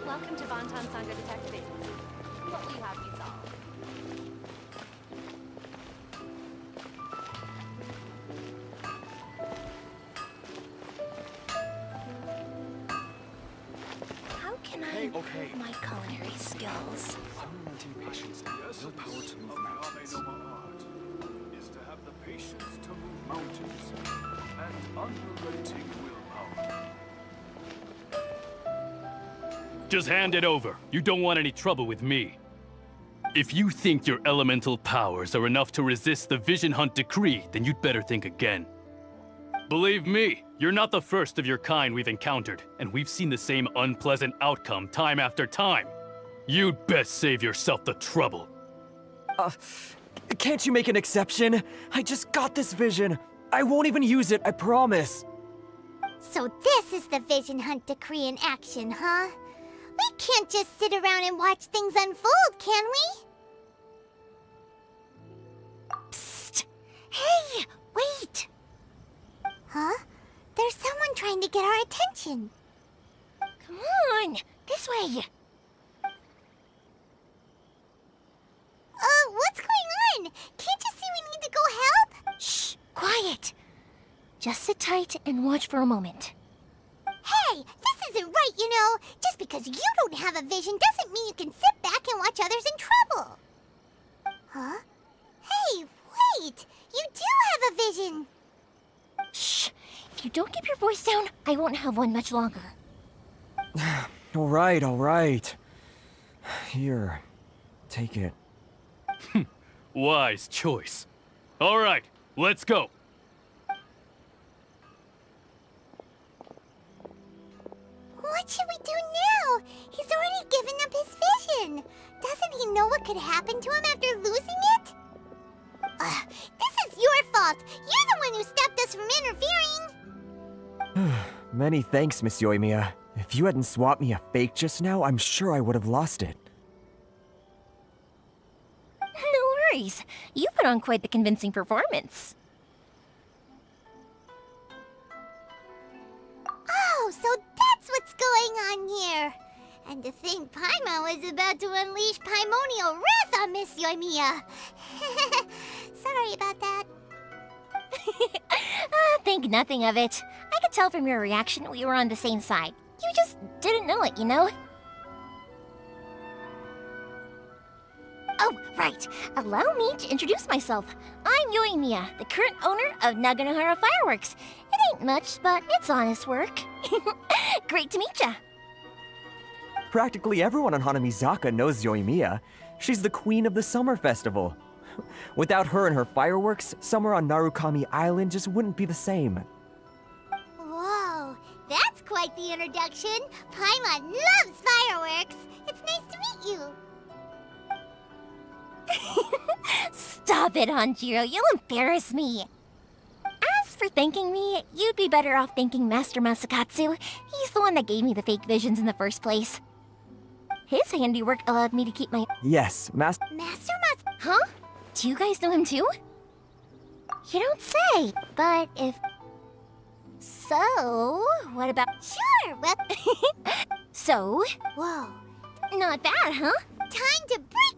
Welcome to Bantan Sangha Detective Agency. What will you have me solve? Okay, okay. My culinary skills. Unrelenting patience and willpower to move mountains. Is to have the patience to move mountains and unrelenting willpower. Just hand it over. You don't want any trouble with me. If you think your elemental powers are enough to resist the Vision Hunt decree, then you'd better think again. Believe me, you're not the first of your kind we've encountered, and we've seen the same unpleasant outcome time after time. You'd best save yourself the trouble. Can't you make an exception? I just got this vision. I won't even use it, I promise. So this is the Vision Hunt decree in action, huh? We can't just sit around and watch things unfold, can we? Psst! Hey, wait! Huh? There's someone trying to get our attention. Come on, this way. What's going on? Can't you see we need to go help? Shh, quiet. Just sit tight and watch for a moment. Hey, this isn't right, you know. Just because you don't have a vision doesn't mean you can sit back and watch others in trouble. Huh? Hey, wait! You do have a vision! Shh! If you don't keep your voice down, I won't have one much longer. All right. Here, take it. Wise choice. All right, let's go. What should we do now? He's already given up his vision. Doesn't he know what could happen to him after losing it? This is your fault. You're the one who stopped us from interfering. Many thanks, Miss Yoimiya. If you hadn't swapped me a fake just now, I'm sure I would have lost it. No worries. You put on quite the convincing performance. Oh, so that's what's going on here. And to think Paimon was about to unleash Paimonial wrath on Miss Yoimiya. Sorry about that. Think nothing of it. I could tell from your reaction we were on the same side. You just didn't know it, you know? Oh, right. Allow me to introduce myself. I'm Yoimiya, the current owner of Naganohara Fireworks. It ain't much, but it's honest work. Great to meet ya. Practically everyone on Hanamizaka knows Yoimiya. She's the queen of the summer festival. Without her and her fireworks, summer on Narukami Island just wouldn't be the same. Whoa, that's quite the introduction. Paimon loves fireworks. It's nice to meet you. Stop it, Hanjiro. You'll embarrass me. As for thanking me, you'd be better off thanking Master Masakatsu. He's the one that gave me the fake visions in the first place. His handiwork allowed me to keep my... Yes, Master Huh? Do you guys know him too? You don't say. But if... So, what about... Sure, well... So... Whoa. Not bad, huh? Time to break...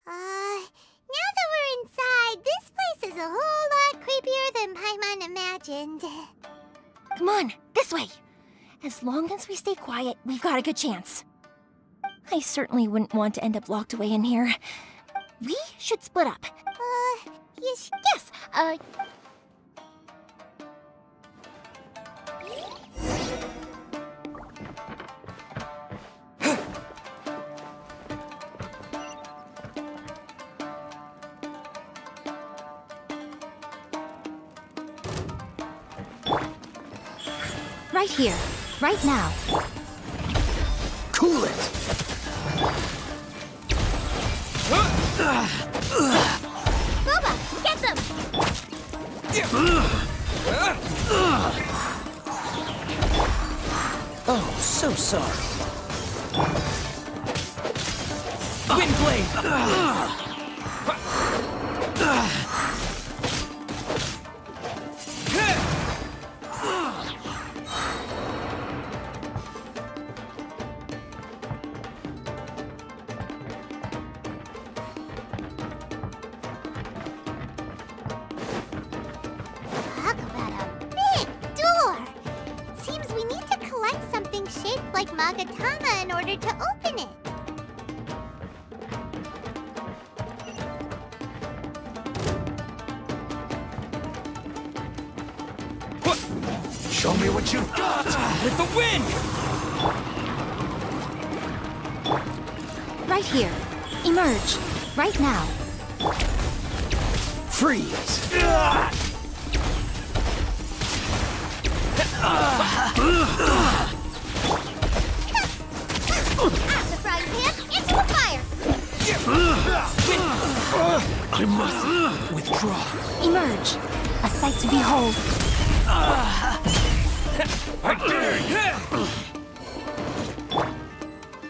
Now that we're inside, this place is a whole lot creepier than Paimon imagined. Come on, this way. As long as we stay quiet, we've got a good chance. I certainly wouldn't want to end up locked away in here. We should split up. Yes. Right here, right now. Cool it! Boba, get them! Oh, so sorry. Windblade! Talk about a big door! It seems we need to collect something shaped like Magatama in order to open it. Show me what you've got with the wind! Right here. Emerge. Right now. Freeze! After frying pan, into the fire! I must withdraw. Emerge. A sight to behold.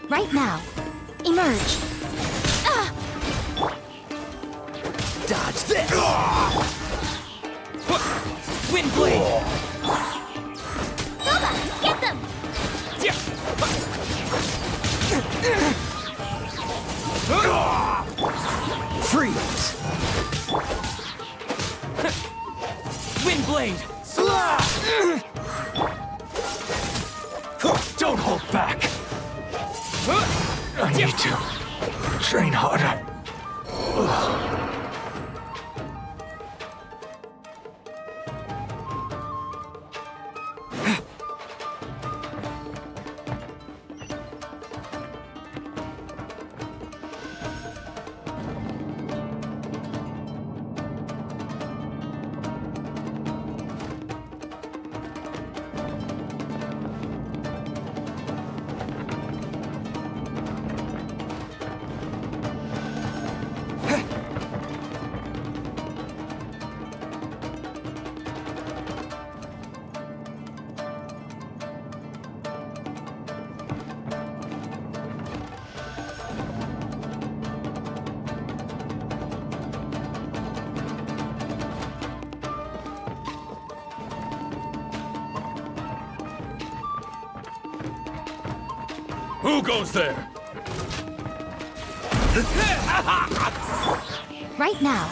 Right now. Emerge. Dodge this! Windblade! Boba, get them! Freeze! Windblade! Don't hold back! I need to train harder. Who goes there? Right now.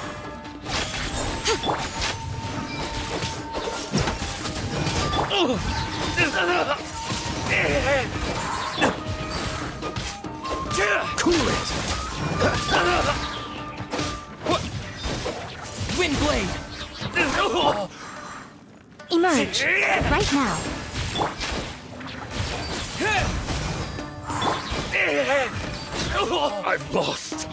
Cool it! Windblade! Emerge. Right now. I've lost.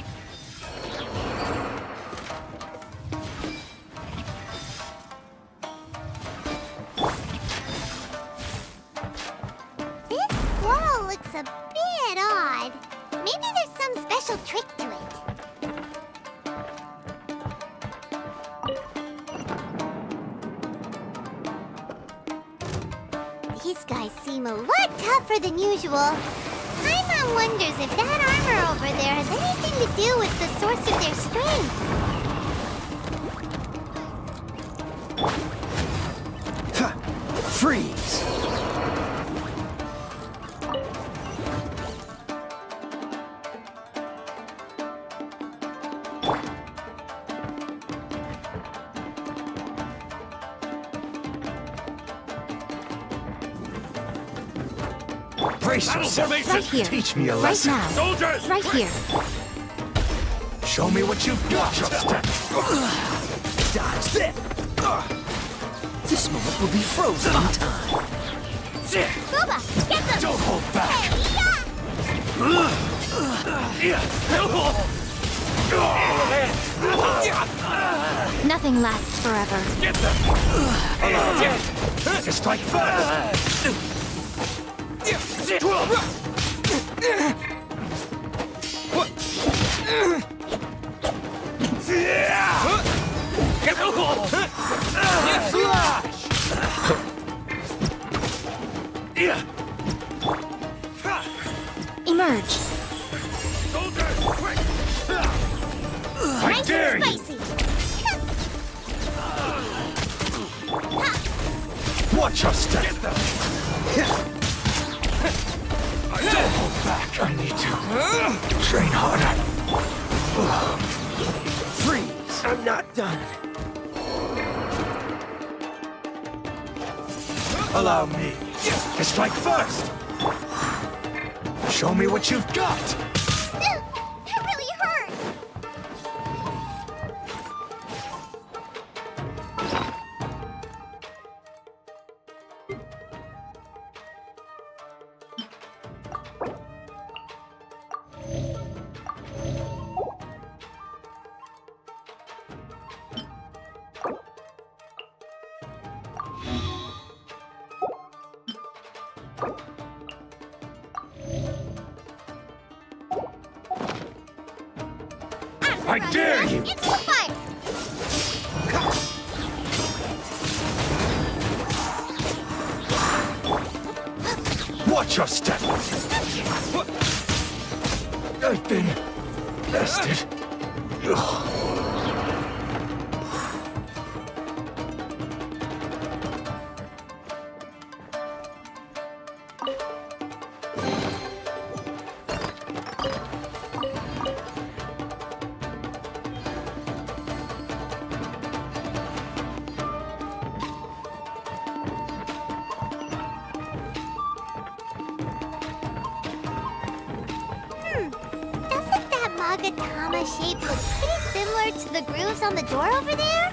This squirrel looks a bit odd. Maybe there's some special trick to it. These guys seem a lot tougher than usual. Paimon wonders if that armor over there has anything to do with the source of their strength. Freeze! Brace yourself. Right here. Teach me a Right lesson. now. Soldiers! Right here. Show me what you've got. Dodge this! This moment will be frozen in time. Booba, get them! Don't hold back. Nothing lasts forever. Get them! Just strike first! Emerge. I dare you! Watch your step! Don't hold back. I need to train harder. Freeze! I'm not done. Allow me to strike first. Show me what you've got. That really hurt! I dare you! Into the fire! Watch your step! I've been bested. Doesn't that Magatama shape look pretty similar to the grooves on the door over there?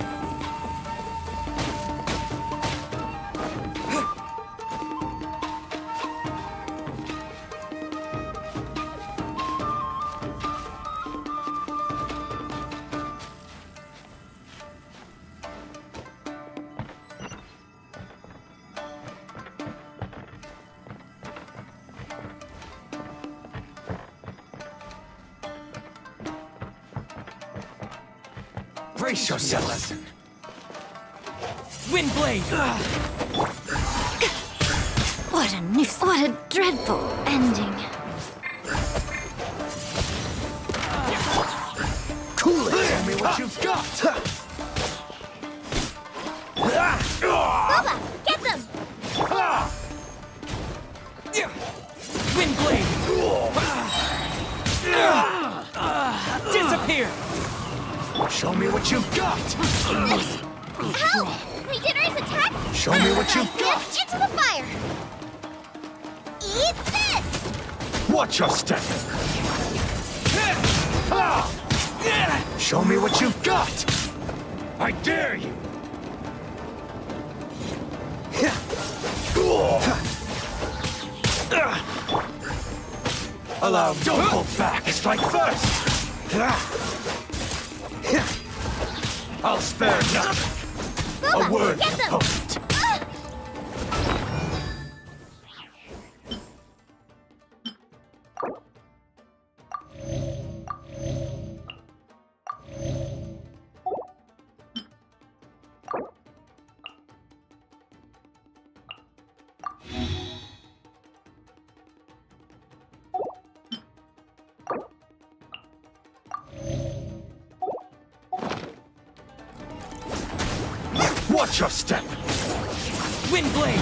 Brace yourself. Windblade! What a nuisance. What a dreadful ending. Cool it! Tell me what you've got! Booba, get them! Windblade! Disappear! Show me what you've got! Help! Beginner's attack! Show me what you've got! Into the fire! Eat this! Watch your step! Show me what you've got! I dare you! Allow me. Don't hold back! Strike first! I'll spare nothing! Booba, A word, get them! opponent! Watch your step! Windblade!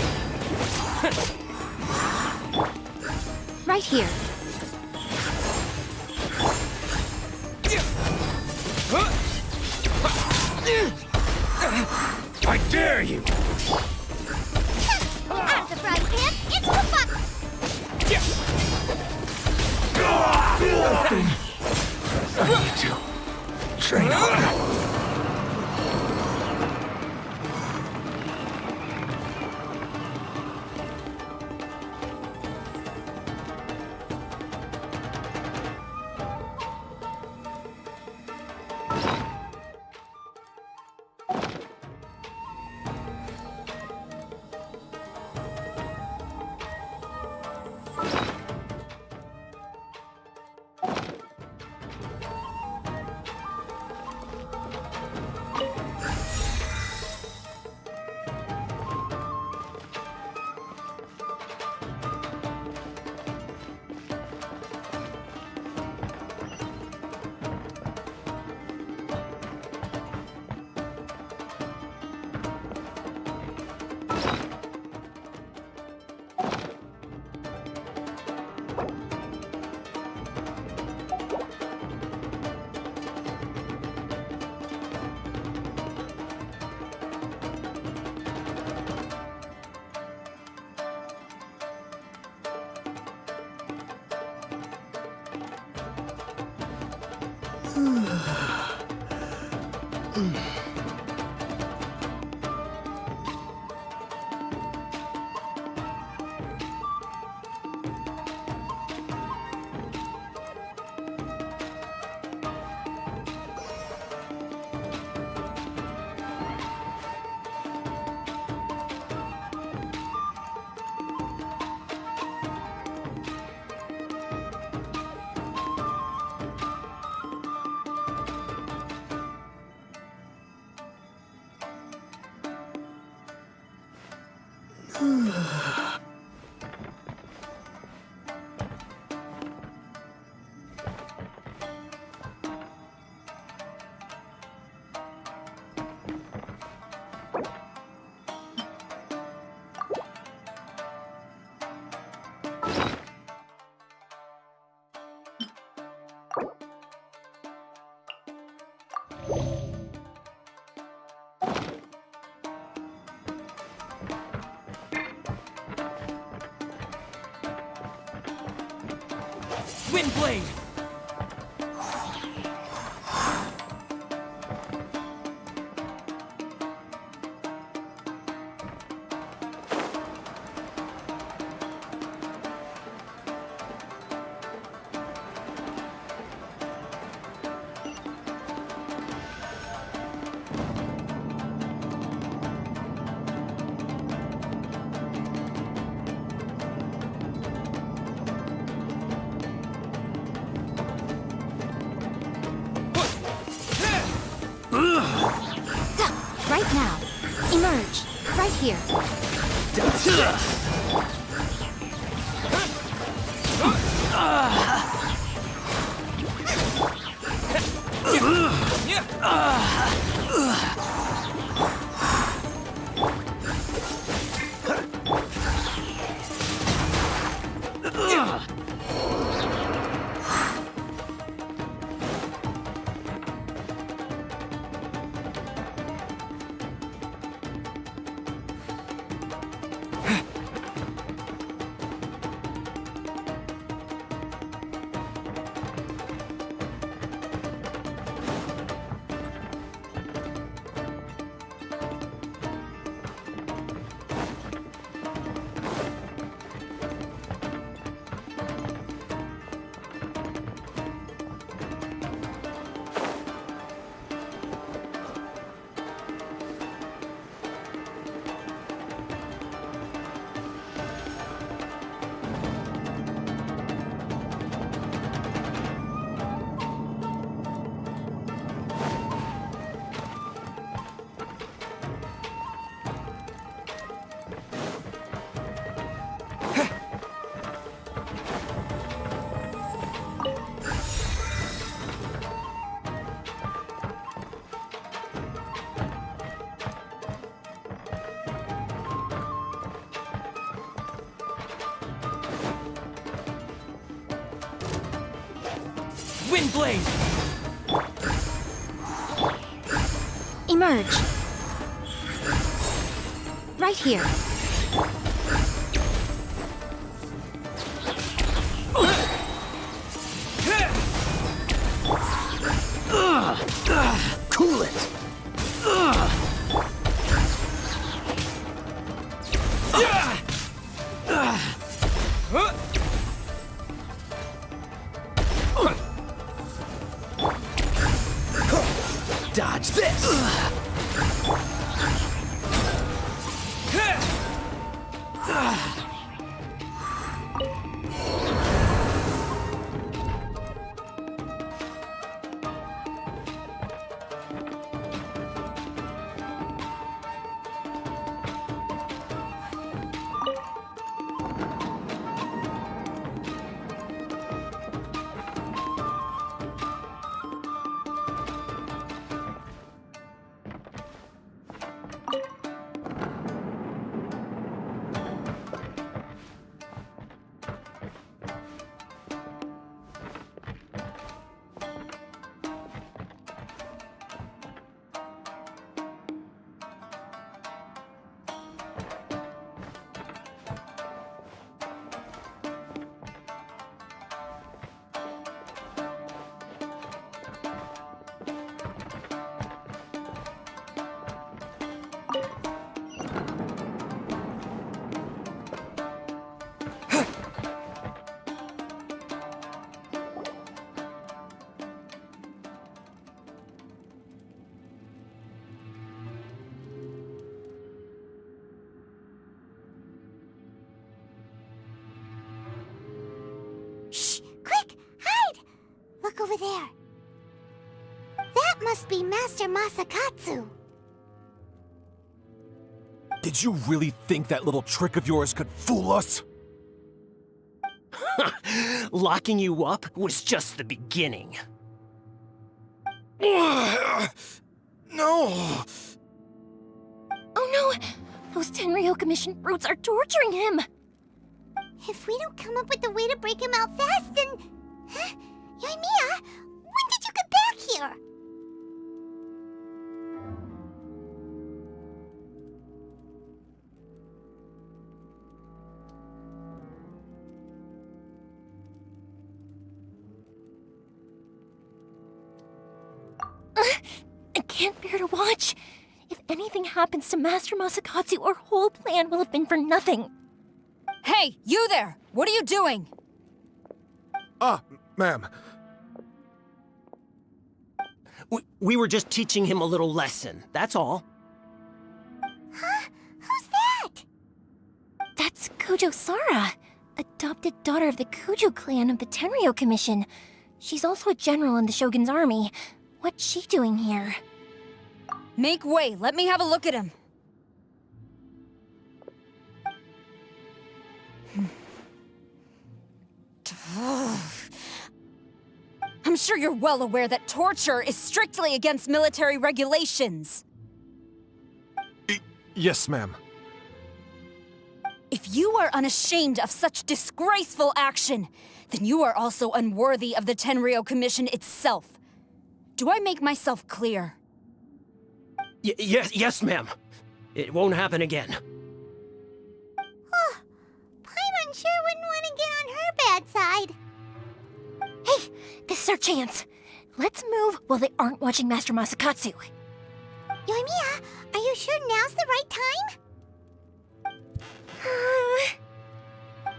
Right here. I dare you! Out of the frying pan, into the fire! I need to train harder. Windblade! Right now. Emerge. Right here. Windblade! Emerge. Right here. over there. That must be Master Masakatsu. Did you really think that little trick of yours could fool us? Locking you up was just the beginning. No! Oh no! Those Tenryo Commission brutes are torturing him! If we don't come up with a way to break him out fast, then... Huh? Yoimiya, when did you get back here? I can't bear to watch. If anything happens to Master Masakatsu, our whole plan will have been for nothing. Hey, you there! What are you doing? Ma'am. We were just teaching him a little lesson, that's all. Huh? Who's that? That's Kujo Sara, adopted daughter of the Kujo clan of the Tenryo Commission. She's also a general in the Shogun's army. What's she doing here? Make way, let me have a look at him. I'm sure you're well aware that torture is strictly against military regulations. Yes, ma'am. If you are unashamed of such disgraceful action, then you are also unworthy of the Tenryo Commission itself. Do I make myself clear? Yes, ma'am. It won't happen again. Oh, Paimon sure wouldn't want to get on her bad side. Hey, this is our chance. Let's move while they aren't watching Master Masakatsu. Yoimiya, are you sure now's the right time?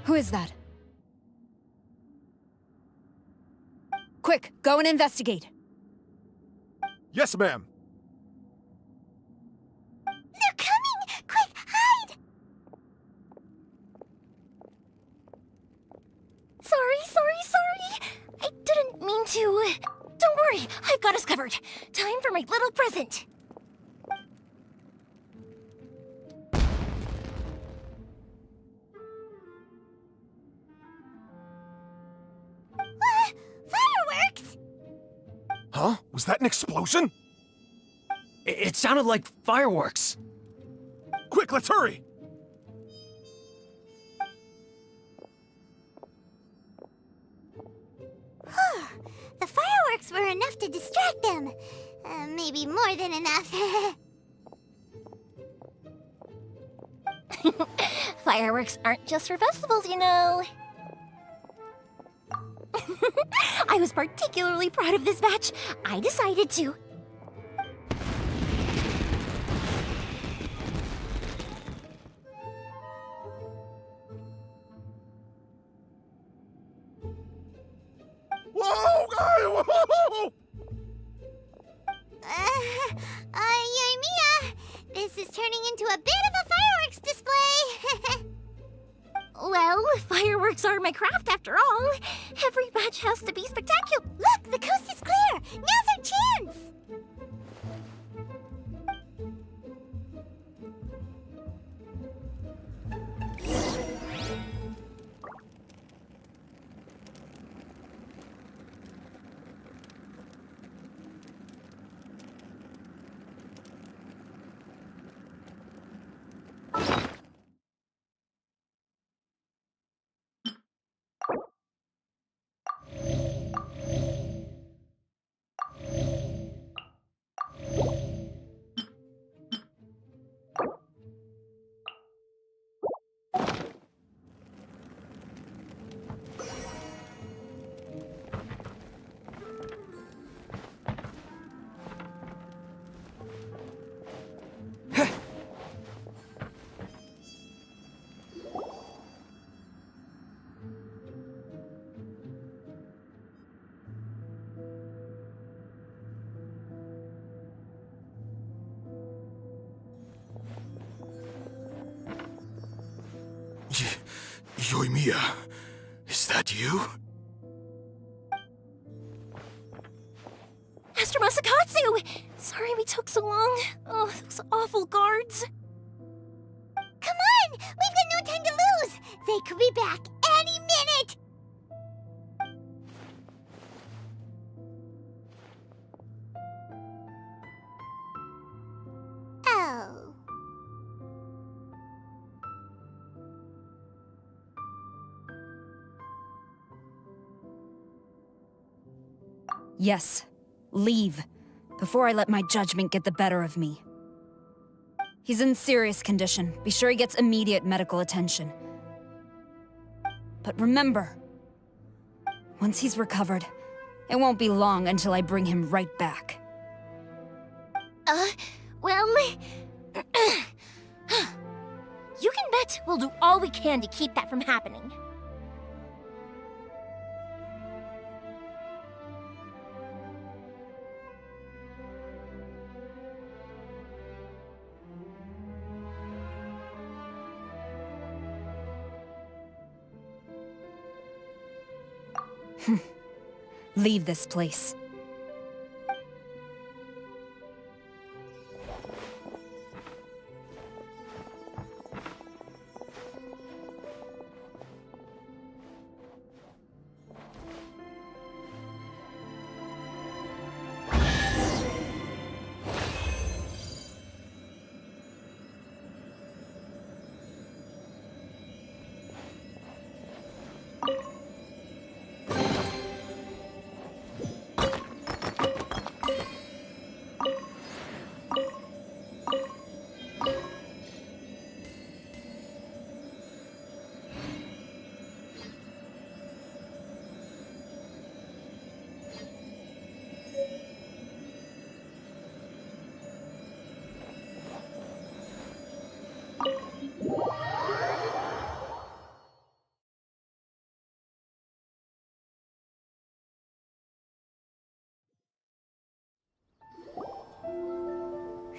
Who is that? Quick, go and investigate. Yes, ma'am. They're coming! Quick, hide! Sorry. I didn't mean to. Don't worry, I've got us covered. Time for my little present. Fireworks! Huh? Was that an explosion? It sounded like fireworks. Quick, let's hurry! The fireworks were enough to distract them. Maybe more than enough. Fireworks aren't just for festivals, you know. I was particularly proud of this batch. I decided to. Whoa! Yoimiya, this is turning into a bit of a fireworks display. Well, fireworks are my craft after all. Every batch has to be spectacular. Look, the coast is clear. Now's our chance. Yoimiya, is that you? took so long. Oh, those awful guards. Come on! We've got no time to lose! They could be back any minute! Oh. Yes, leave, before I let my judgment get the better of me. He's in serious condition. Be sure he gets immediate medical attention. But remember, once he's recovered, it won't be long until I bring him right back. Well... You can bet we'll do all we can to keep that from happening. Leave this place.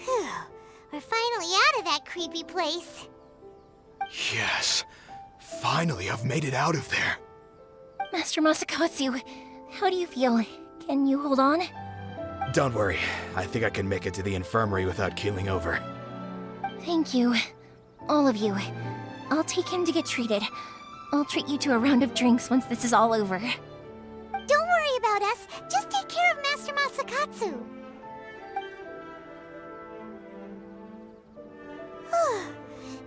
Phew. We're finally out of that creepy place. Yes. Finally, I've made it out of there. Master Masakatsu, how do you feel? Can you hold on? Don't worry. I think I can make it to the infirmary without keeling over. Thank you. All of you. I'll take him to get treated. I'll treat you to a round of drinks once this is all over. Don't worry about us. Just take care of Master Masakatsu.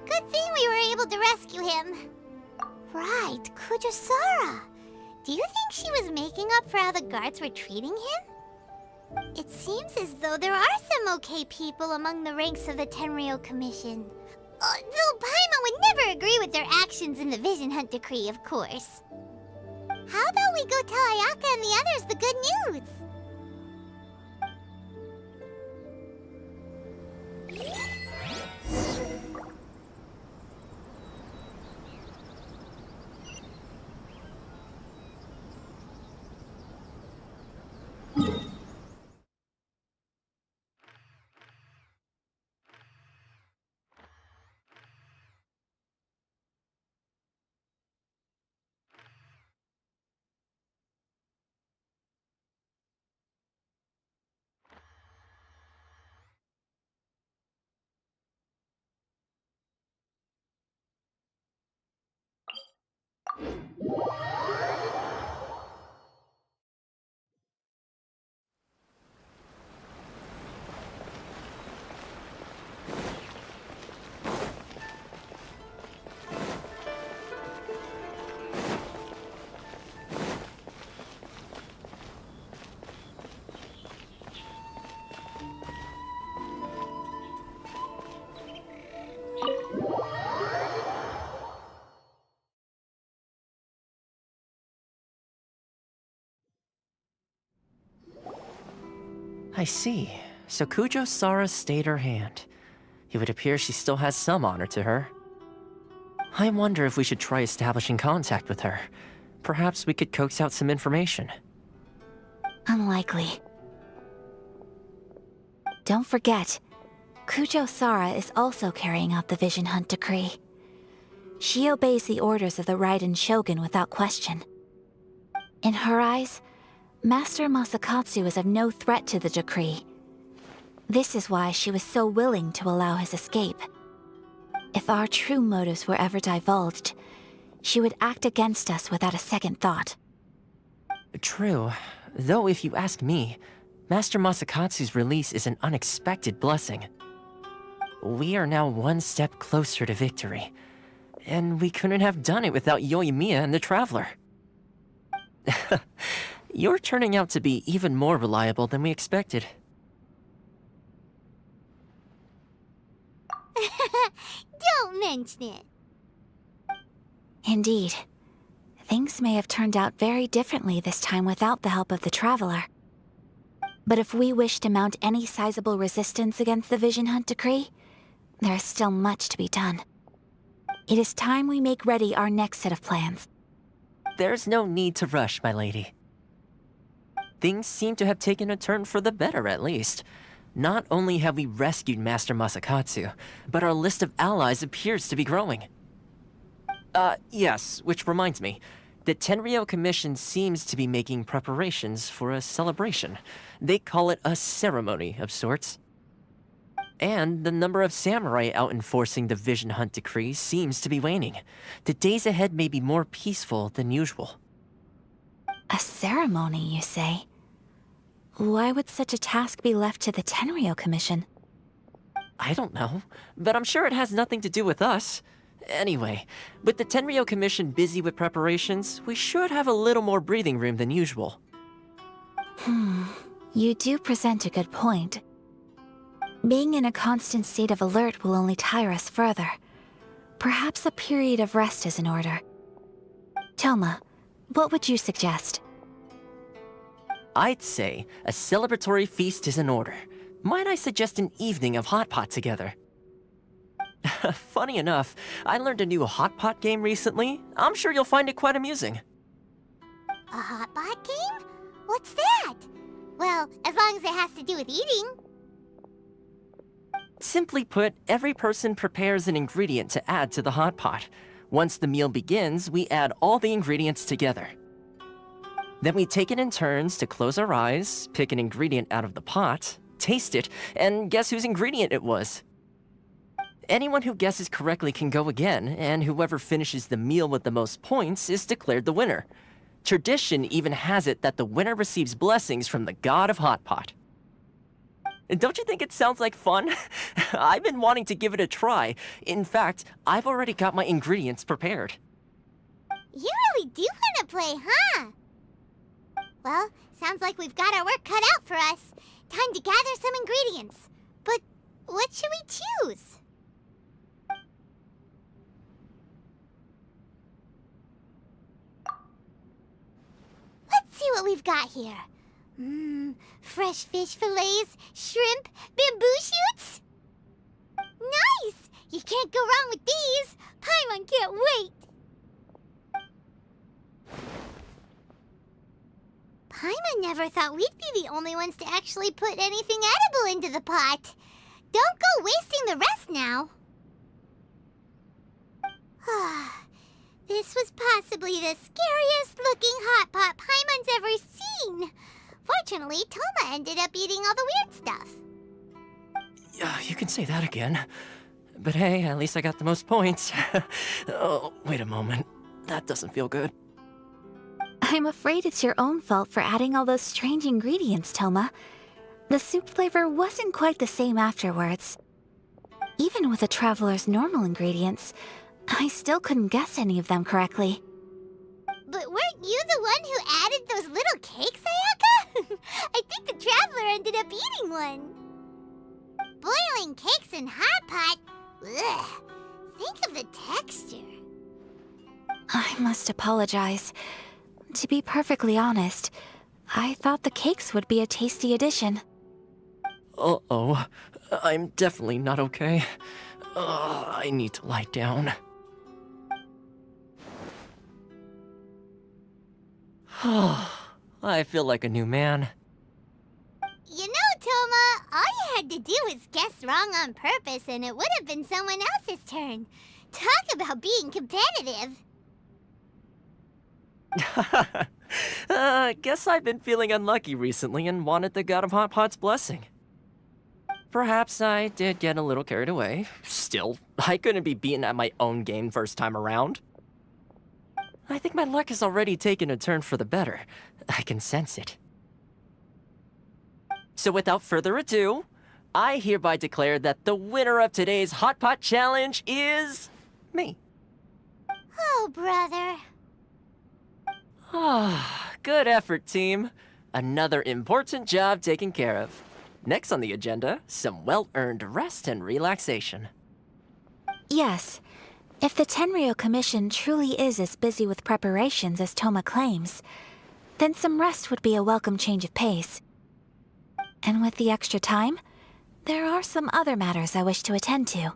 Good thing we were able to rescue him. Right, Kujosara. Do you think she was making up for how the guards were treating him? It seems as though there are some okay people among the ranks of the Tenryou Commission. Though Paimon would never agree with their actions in the Vision Hunt Decree, of course. How about we go tell Ayaka and the others the good news? I see. So Kujo-Sara stayed her hand. It would appear she still has some honor to her. I wonder if we should try establishing contact with her. Perhaps we could coax out some information. Unlikely. Don't forget, Kujo-Sara is also carrying out the Vision Hunt Decree. She obeys the orders of the Raiden Shogun without question. In her eyes, Master Masakatsu is of no threat to the decree. This is why she was so willing to allow his escape. If our true motives were ever divulged, she would act against us without a second thought. True. Though if you ask me, Master Masakatsu's release is an unexpected blessing. We are now one step closer to victory. And we couldn't have done it without Yoimiya and the Traveler. You're turning out to be even more reliable than we expected. Don't mention it. Indeed. Things may have turned out very differently this time without the help of the Traveler. But if we wish to mount any sizable resistance against the Vision Hunt decree, there is still much to be done. It is time we make ready our next set of plans. There's no need to rush, my lady. Things seem to have taken a turn for the better, at least. Not only have we rescued Master Masakatsu, but our list of allies appears to be growing. Yes, which reminds me. The Tenryou Commission seems to be making preparations for a celebration. They call it a ceremony of sorts. And the number of samurai out enforcing the Vision Hunt decree seems to be waning. The days ahead may be more peaceful than usual. A ceremony, you say? Why would such a task be left to the Tenryou Commission? I don't know, but I'm sure it has nothing to do with us. Anyway, with the Tenryou Commission busy with preparations, we should have a little more breathing room than usual. You do present a good point. Being in a constant state of alert will only tire us further. Perhaps a period of rest is in order. Toma, what would you suggest? I'd say a celebratory feast is in order. Might I suggest an evening of hot pot together? Funny enough, I learned a new hot pot game recently. I'm sure you'll find it quite amusing. A hot pot game? What's that? Well, as long as it has to do with eating. Simply put, every person prepares an ingredient to add to the hot pot. Once the meal begins, we add all the ingredients together. Then we take it in turns to close our eyes, pick an ingredient out of the pot, taste it, and guess whose ingredient it was. Anyone who guesses correctly can go again, and whoever finishes the meal with the most points is declared the winner. Tradition even has it that the winner receives blessings from the god of hot pot. Don't you think it sounds like fun? I've been wanting to give it a try. In fact, I've already got my ingredients prepared. You really do want to play, huh? Well, sounds like we've got our work cut out for us. Time to gather some ingredients. But what should we choose? Let's see what we've got here. Fresh fish fillets, shrimp, bamboo shoots? Nice! You can't go wrong with these. Paimon can't wait. Paimon never thought we'd be the only ones to actually put anything edible into the pot. Don't go wasting the rest now. This was possibly the scariest looking hot pot Paimon's ever seen. Fortunately, Toma ended up eating all the weird stuff. Yeah, you can say that again. But hey, at least I got the most points. Oh, wait a moment. That doesn't feel good. I'm afraid it's your own fault for adding all those strange ingredients, Toma. The soup flavor wasn't quite the same afterwards. Even with the Traveler's normal ingredients, I still couldn't guess any of them correctly. But weren't you the one who added those little cakes, Ayaka? I think the Traveler ended up eating one. Boiling cakes in hot pot? Ugh. Think of the texture. I must apologize. To be perfectly honest, I thought the cakes would be a tasty addition. Uh-oh. I'm definitely not okay. I need to lie down. I feel like a new man. You know, Toma, all you had to do was guess wrong on purpose and it would have been someone else's turn. Talk about being competitive. Guess I've been feeling unlucky recently and wanted the God of Hot Pot's blessing. Perhaps I did get a little carried away. Still, I couldn't be beaten at my own game first time around. I think my luck has already taken a turn for the better. I can sense it. So without further ado, I hereby declare that the winner of today's Hot Pot Challenge is me. Oh, brother. Ah, good effort, team. Another important job taken care of. Next on the agenda, some well-earned rest and relaxation. Yes. If the Tenryou Commission truly is as busy with preparations as Toma claims, then some rest would be a welcome change of pace. And with the extra time, there are some other matters I wish to attend to.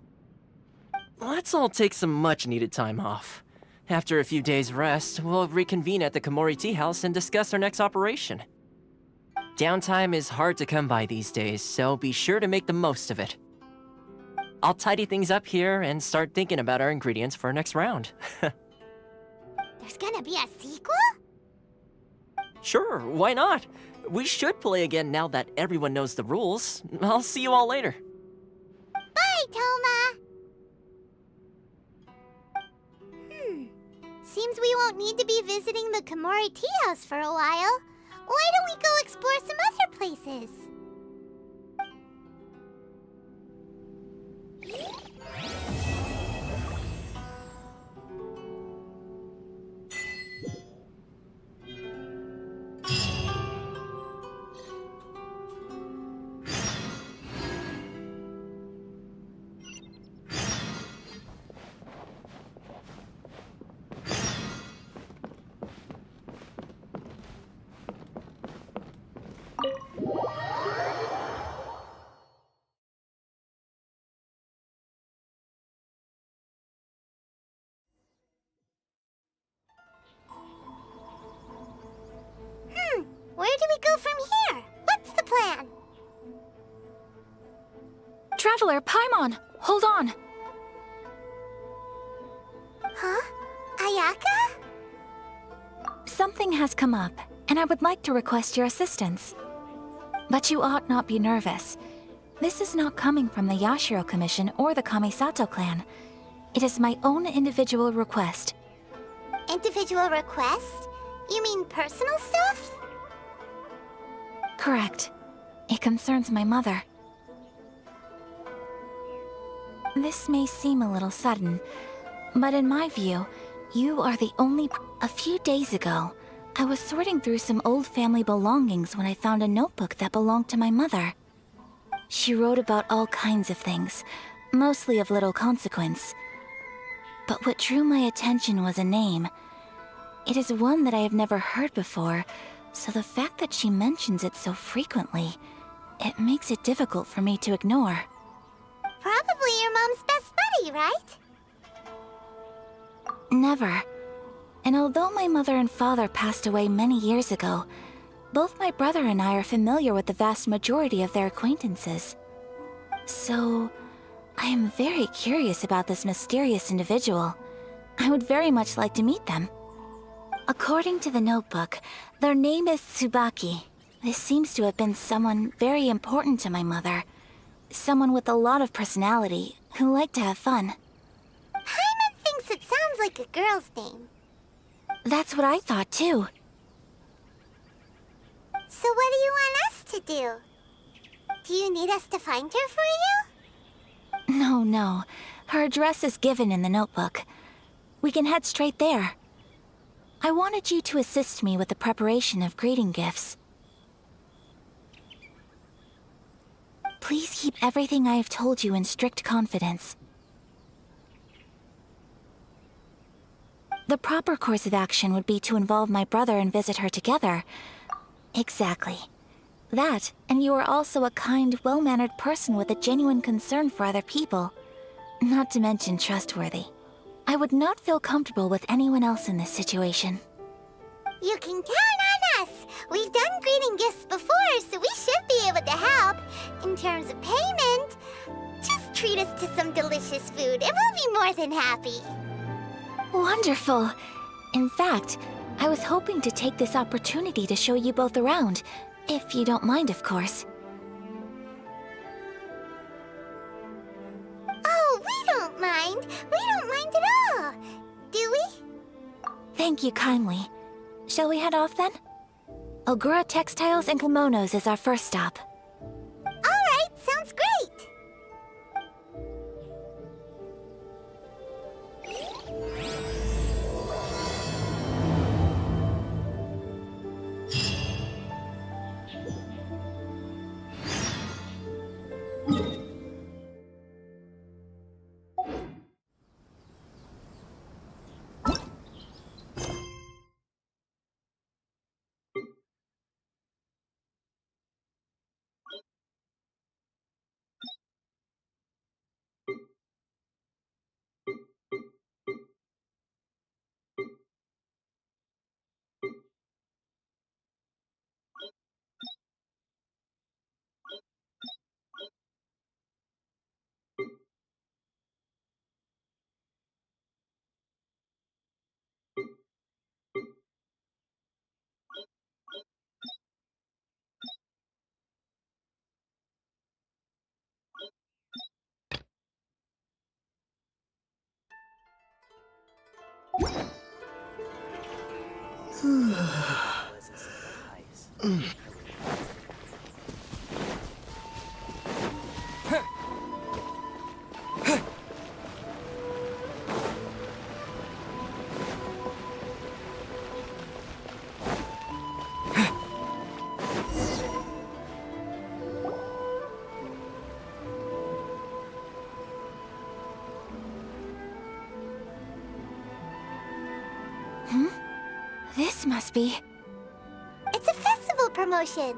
Let's all take some much-needed time off. After a few days' rest, we'll reconvene at the Komori Tea House and discuss our next operation. Downtime is hard to come by these days, so be sure to make the most of it. I'll tidy things up here and start thinking about our ingredients for our next round. There's gonna be a sequel? Sure, why not? We should play again now that everyone knows the rules. I'll see you all later. Bye, Toma! Seems we won't need to be visiting the Komori Tea House for a while. Why don't we go explore some other places? Where do we go from here? What's the plan? Traveler, Paimon, hold on. Huh? Ayaka? Something has come up, and I would like to request your assistance. But you ought not be nervous. This is not coming from the Yashiro Commission or the Kamisato clan. It is my own individual request. Individual request? You mean personal stuff? Correct. It concerns my mother. This may seem a little sudden, but in my view, you are the only... A few days ago, I was sorting through some old family belongings when I found a notebook that belonged to my mother. She wrote about all kinds of things, mostly of little consequence. But what drew my attention was a name. It is one that I have never heard before, so the fact that she mentions it so frequently, it makes it difficult for me to ignore. Probably your mom's best buddy, right? Never. And although my mother and father passed away many years ago, both my brother and I are familiar with the vast majority of their acquaintances. So, I am very curious about this mysterious individual. I would very much like to meet them. According to the notebook, their name is Tsubaki. This seems to have been someone very important to my mother. Someone with a lot of personality, who liked to have fun. Paimon thinks it sounds like a girl's name. That's what I thought too. So what do you want us to do? Do you need us to find her for you? No. Her address is given in the notebook. We can head straight there. I wanted you to assist me with the preparation of greeting gifts. Please keep everything I have told you in strict confidence. The proper course of action would be to involve my brother and visit her together. Exactly. That, and you are also a kind, well-mannered person with a genuine concern for other people. Not to mention trustworthy. I would not feel comfortable with anyone else in this situation. You can count on us! We've done greeting gifts before, so we should be able to help. In terms of payment, just treat us to some delicious food and we'll be more than happy. Wonderful! In fact, I was hoping to take this opportunity to show you both around, if you don't mind, of course. mind. We don't mind at all. Do we? Thank you kindly. Shall we head off then? Ogura Textiles and Kimonos is our first stop. Alright, sounds great! This must be... It's a festival promotion.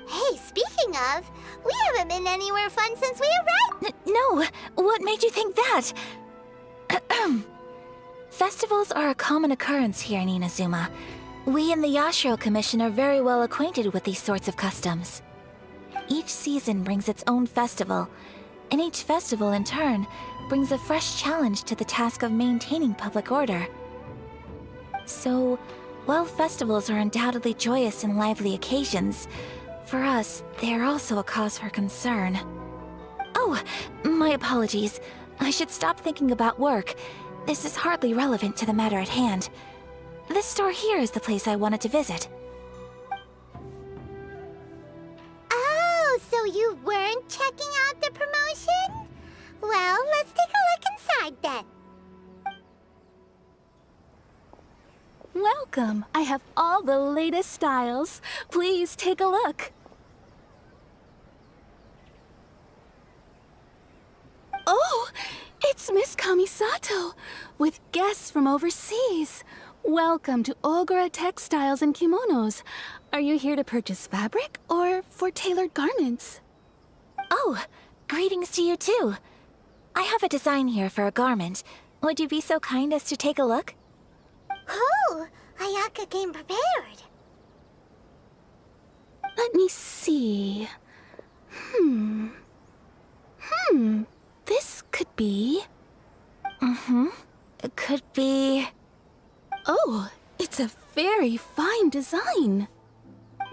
Hey, speaking of, we haven't been anywhere fun since we arrived. No! What made you think that? Festivals are a common occurrence here in Inazuma. We in the Yashiro Commission are very well acquainted with these sorts of customs. Each season brings its own festival, and each festival, in turn, brings a fresh challenge to the task of maintaining public order. So, while festivals are undoubtedly joyous and lively occasions, for us, they are also a cause for concern. Oh, my apologies. I should stop thinking about work. This is hardly relevant to the matter at hand. This store here is the place I wanted to visit. Oh, so you weren't checking out the promotion? Well, let's take a look inside then. Welcome. I have all the latest styles. Please take a look. Oh, it's Miss Kamisato, with guests from overseas. Welcome to Ogura Textiles and Kimonos. Are you here to purchase fabric or for tailored garments? Oh, greetings to you too. I have a design here for a garment. Would you be so kind as to take a look? Oh, Ayaka came prepared. Let me see. This could be... It could be... Oh, it's a very fine design.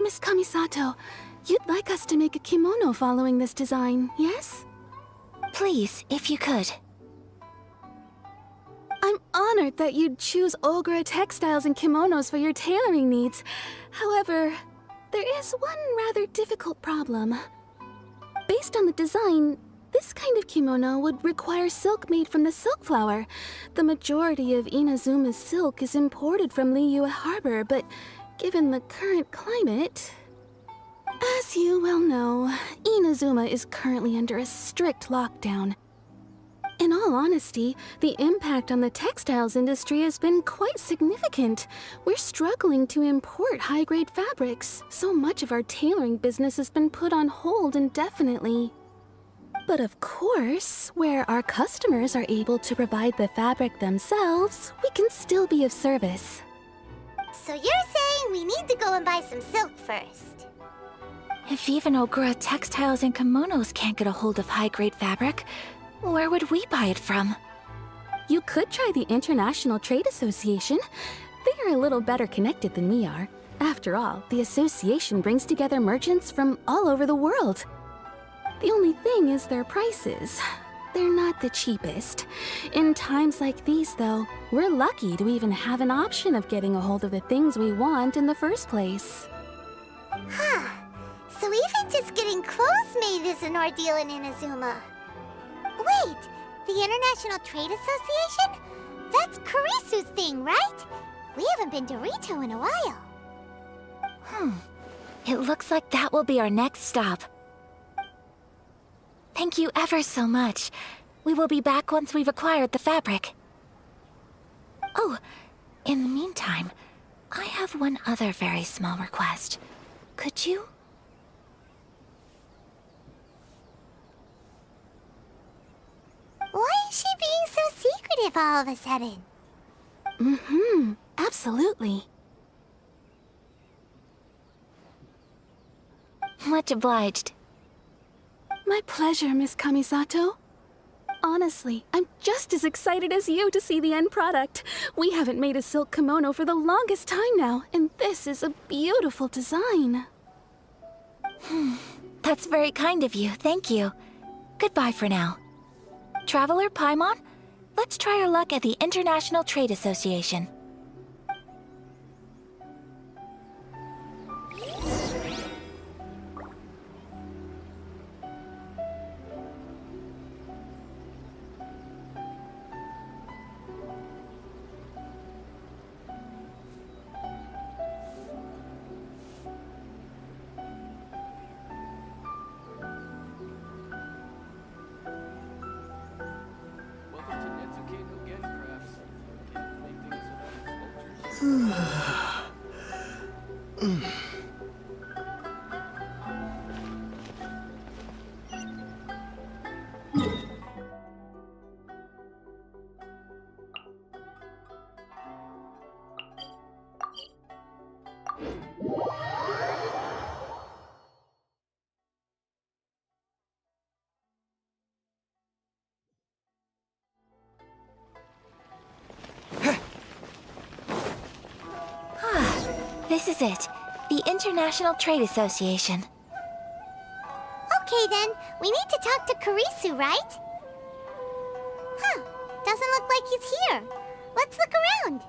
Miss Kamisato, you'd like us to make a kimono following this design, yes? Please, if you could. I'm honored that you'd choose Ogura Textiles and Kimonos for your tailoring needs. However, there is one rather difficult problem. Based on the design, this kind of kimono would require silk made from the silk flower. The majority of Inazuma's silk is imported from Liyue Harbor, but given the current climate... As you well know, Inazuma is currently under a strict lockdown. In all honesty, the impact on the textiles industry has been quite significant. We're struggling to import high-grade fabrics. So much of our tailoring business has been put on hold indefinitely. But of course, where our customers are able to provide the fabric themselves, we can still be of service. So you're saying we need to go and buy some silk first? If even Ogura Textiles and Kimonos can't get a hold of high-grade fabric, where would we buy it from? You could try the International Trade Association. They are a little better connected than we are. After all, the association brings together merchants from all over the world. The only thing is their prices. they're not the cheapest. In times like these, though, we're lucky to even have an option of getting a hold of the things we want in the first place. Huh. So even just getting clothes made is an ordeal in Inazuma. Wait, the International Trade Association? That's Kurisu's thing, right? We haven't been to Rito in a while. It looks like that will be our next stop. Thank you ever so much. We will be back once we've acquired the fabric. Oh, in the meantime, I have one other very small request. Could you? Why is she being so secretive all of a sudden? Absolutely. Much obliged. My pleasure, Miss Kamisato. Honestly, I'm just as excited as you to see the end product. We haven't made a silk kimono for the longest time now, and this is a beautiful design. That's very kind of you, thank you. Goodbye for now. Traveler Paimon, let's try our luck at the International Trade Association. This is it. The International Trade Association. Okay then, we need to talk to Kurisu, right? Huh, doesn't look like he's here. Let's look around.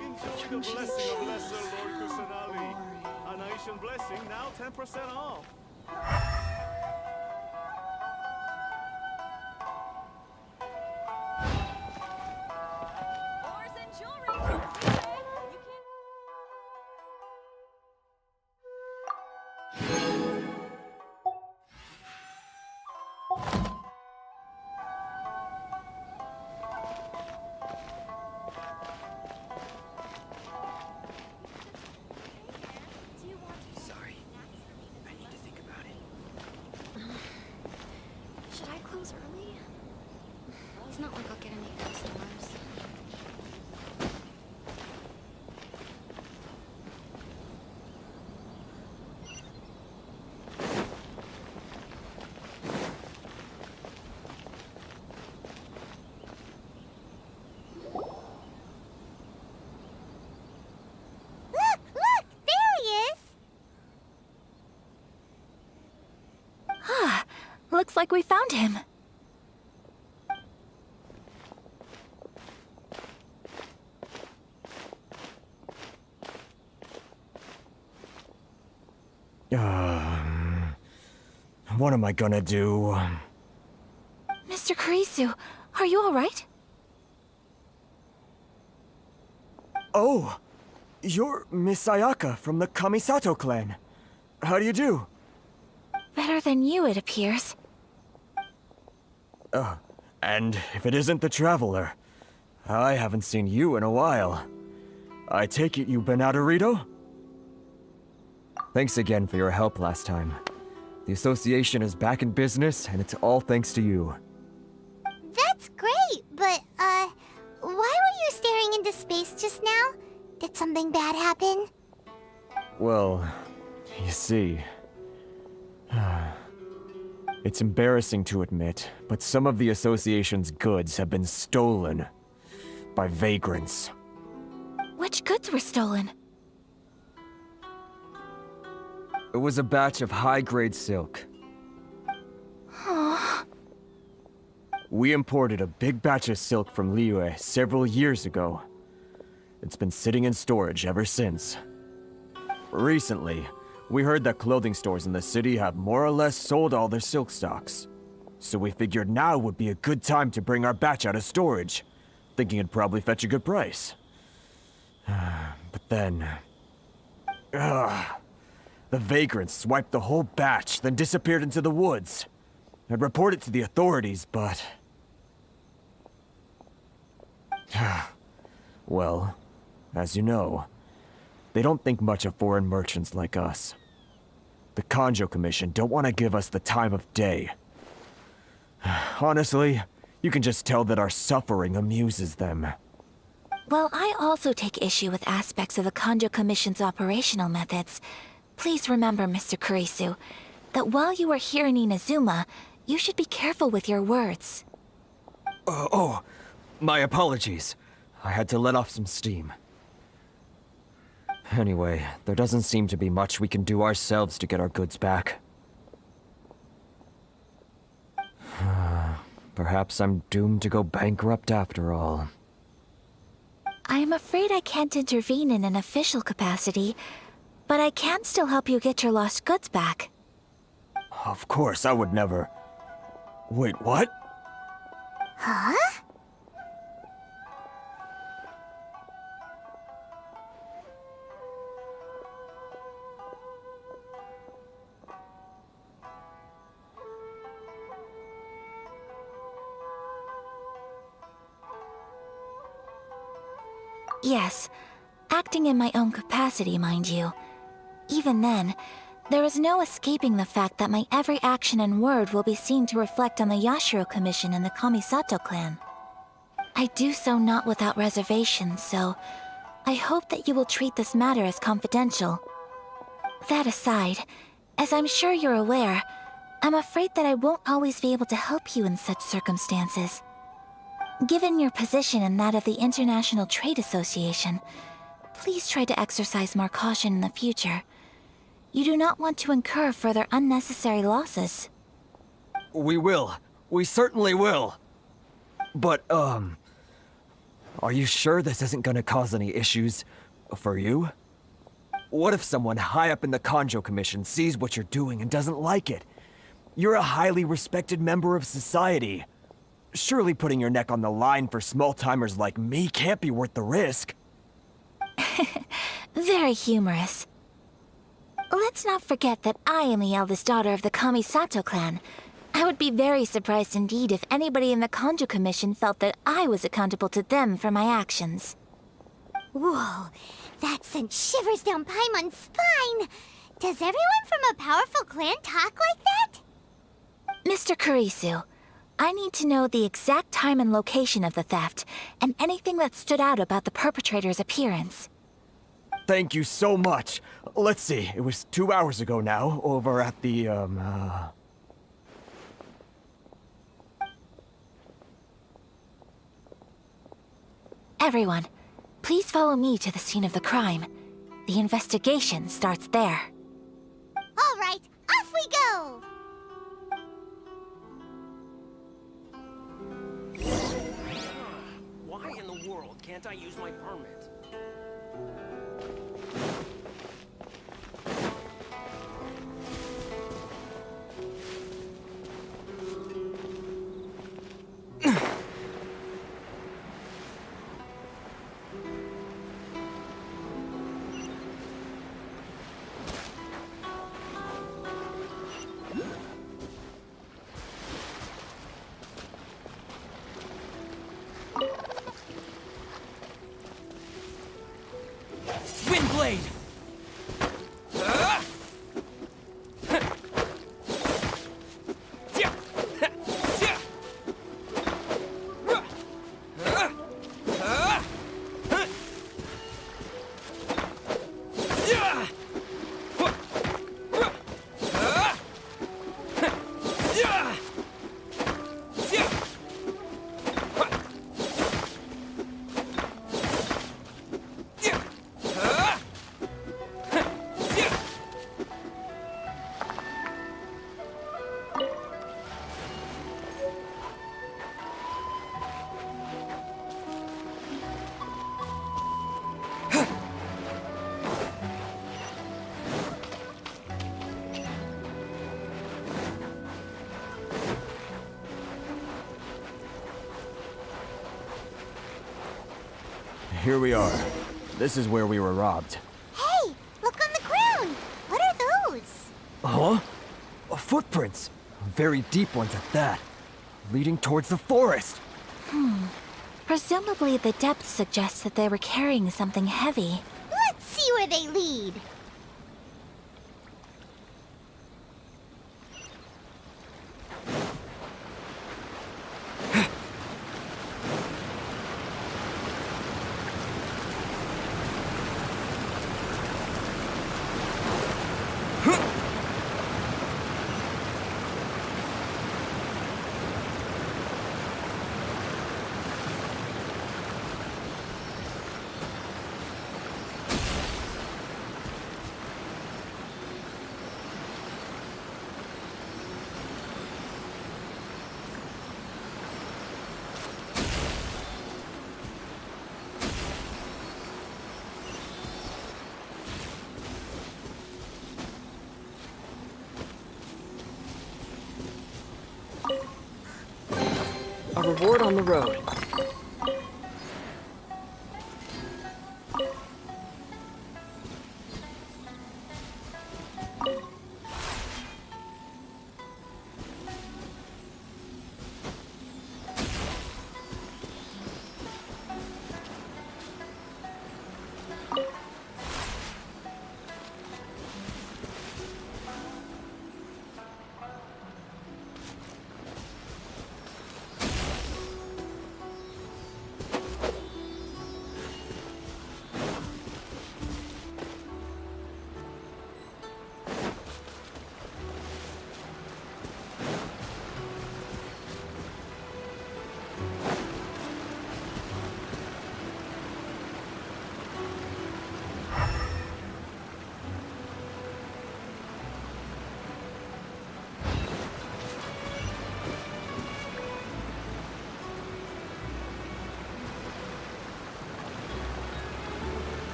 Enjoy the blessing of Lesser Lord Kusanali. A nation blessing now 10% off. Sorry. I need to think about it. Should I close early? It's not like I'll get any customers. Look, there he is. Looks like we found him. What am I gonna do? Mr. Kurisu, are you all right? Oh, you're Miss Ayaka from the Kamisato clan. How do you do? Better than you, it appears. And if it isn't the Traveler, I haven't seen you in a while. I take it you've been out of Rito? Thanks again for your help last time. The association is back in business, and it's all thanks to you. That's great, but, why were you staring into space just now? Did something bad happen? Well, you see... It's embarrassing to admit, but some of the association's goods have been stolen by vagrants. Such goods were stolen. It was a batch of high-grade silk. Aww. We imported a big batch of silk from Liyue several years ago. It's been sitting in storage ever since. Recently, we heard that clothing stores in the city have more or less sold all their silk stocks. So we figured now would be a good time to bring our batch out of storage, thinking it'd probably fetch a good price. But then... the vagrants swiped the whole batch, then disappeared into the woods. I'd report it to the authorities, but... well, as you know, they don't think much of foreign merchants like us. The Kanjo Commission don't want to give us the time of day. Honestly, you can just tell that our suffering amuses them. Well, I also take issue with aspects of the Kanjo Commission's operational methods. Please remember, Mr. Kurisu, that while you are here in Inazuma, you should be careful with your words. Oh, my apologies. I had to let off some steam. Anyway, there doesn't seem to be much we can do ourselves to get our goods back. Perhaps I'm doomed to go bankrupt after all. I am afraid I can't intervene in an official capacity, but I can still help you get your lost goods back. Of course, I would never... Wait, what? Huh? Yes, acting in my own capacity, mind you. Even then, there is no escaping the fact that my every action and word will be seen to reflect on the Yashiro Commission and the Kamisato clan. I do so not without reservation, so I hope that you will treat this matter as confidential. That aside, as I'm sure you're aware, I'm afraid that I won't always be able to help you in such circumstances. Given your position and that of the International Trade Association, please try to exercise more caution in the future. You do not want to incur further unnecessary losses. We will. We certainly will. But, are you sure this isn't gonna cause any issues for you? What if someone high up in the Kanjo Commission sees what you're doing and doesn't like it? You're a highly respected member of society. Surely putting your neck on the line for small-timers like me can't be worth the risk. Very humorous. Let's not forget that I am the eldest daughter of the Kamisato clan. I would be very surprised indeed if anybody in the Kanjo Commission felt that I was accountable to them for my actions. Whoa, that sent shivers down Paimon's spine! Does everyone from a powerful clan talk like that? Mr. Kurisu, I need to know the exact time and location of the theft, and anything that stood out about the perpetrator's appearance. Thank you so much. Let's see, it was 2 hours ago now, over at the, Everyone, please follow me to the scene of the crime. The investigation starts there. All right, off we go! Why in the world can't I use my permit? Windblade! Yeah! Here we are. This is where we were robbed. Hey, look on the ground. What are those? Huh? Footprints. Very deep ones at that. Leading towards the forest. Presumably the depth suggests that they were carrying something heavy. Let's see where they lead. A reward on the road.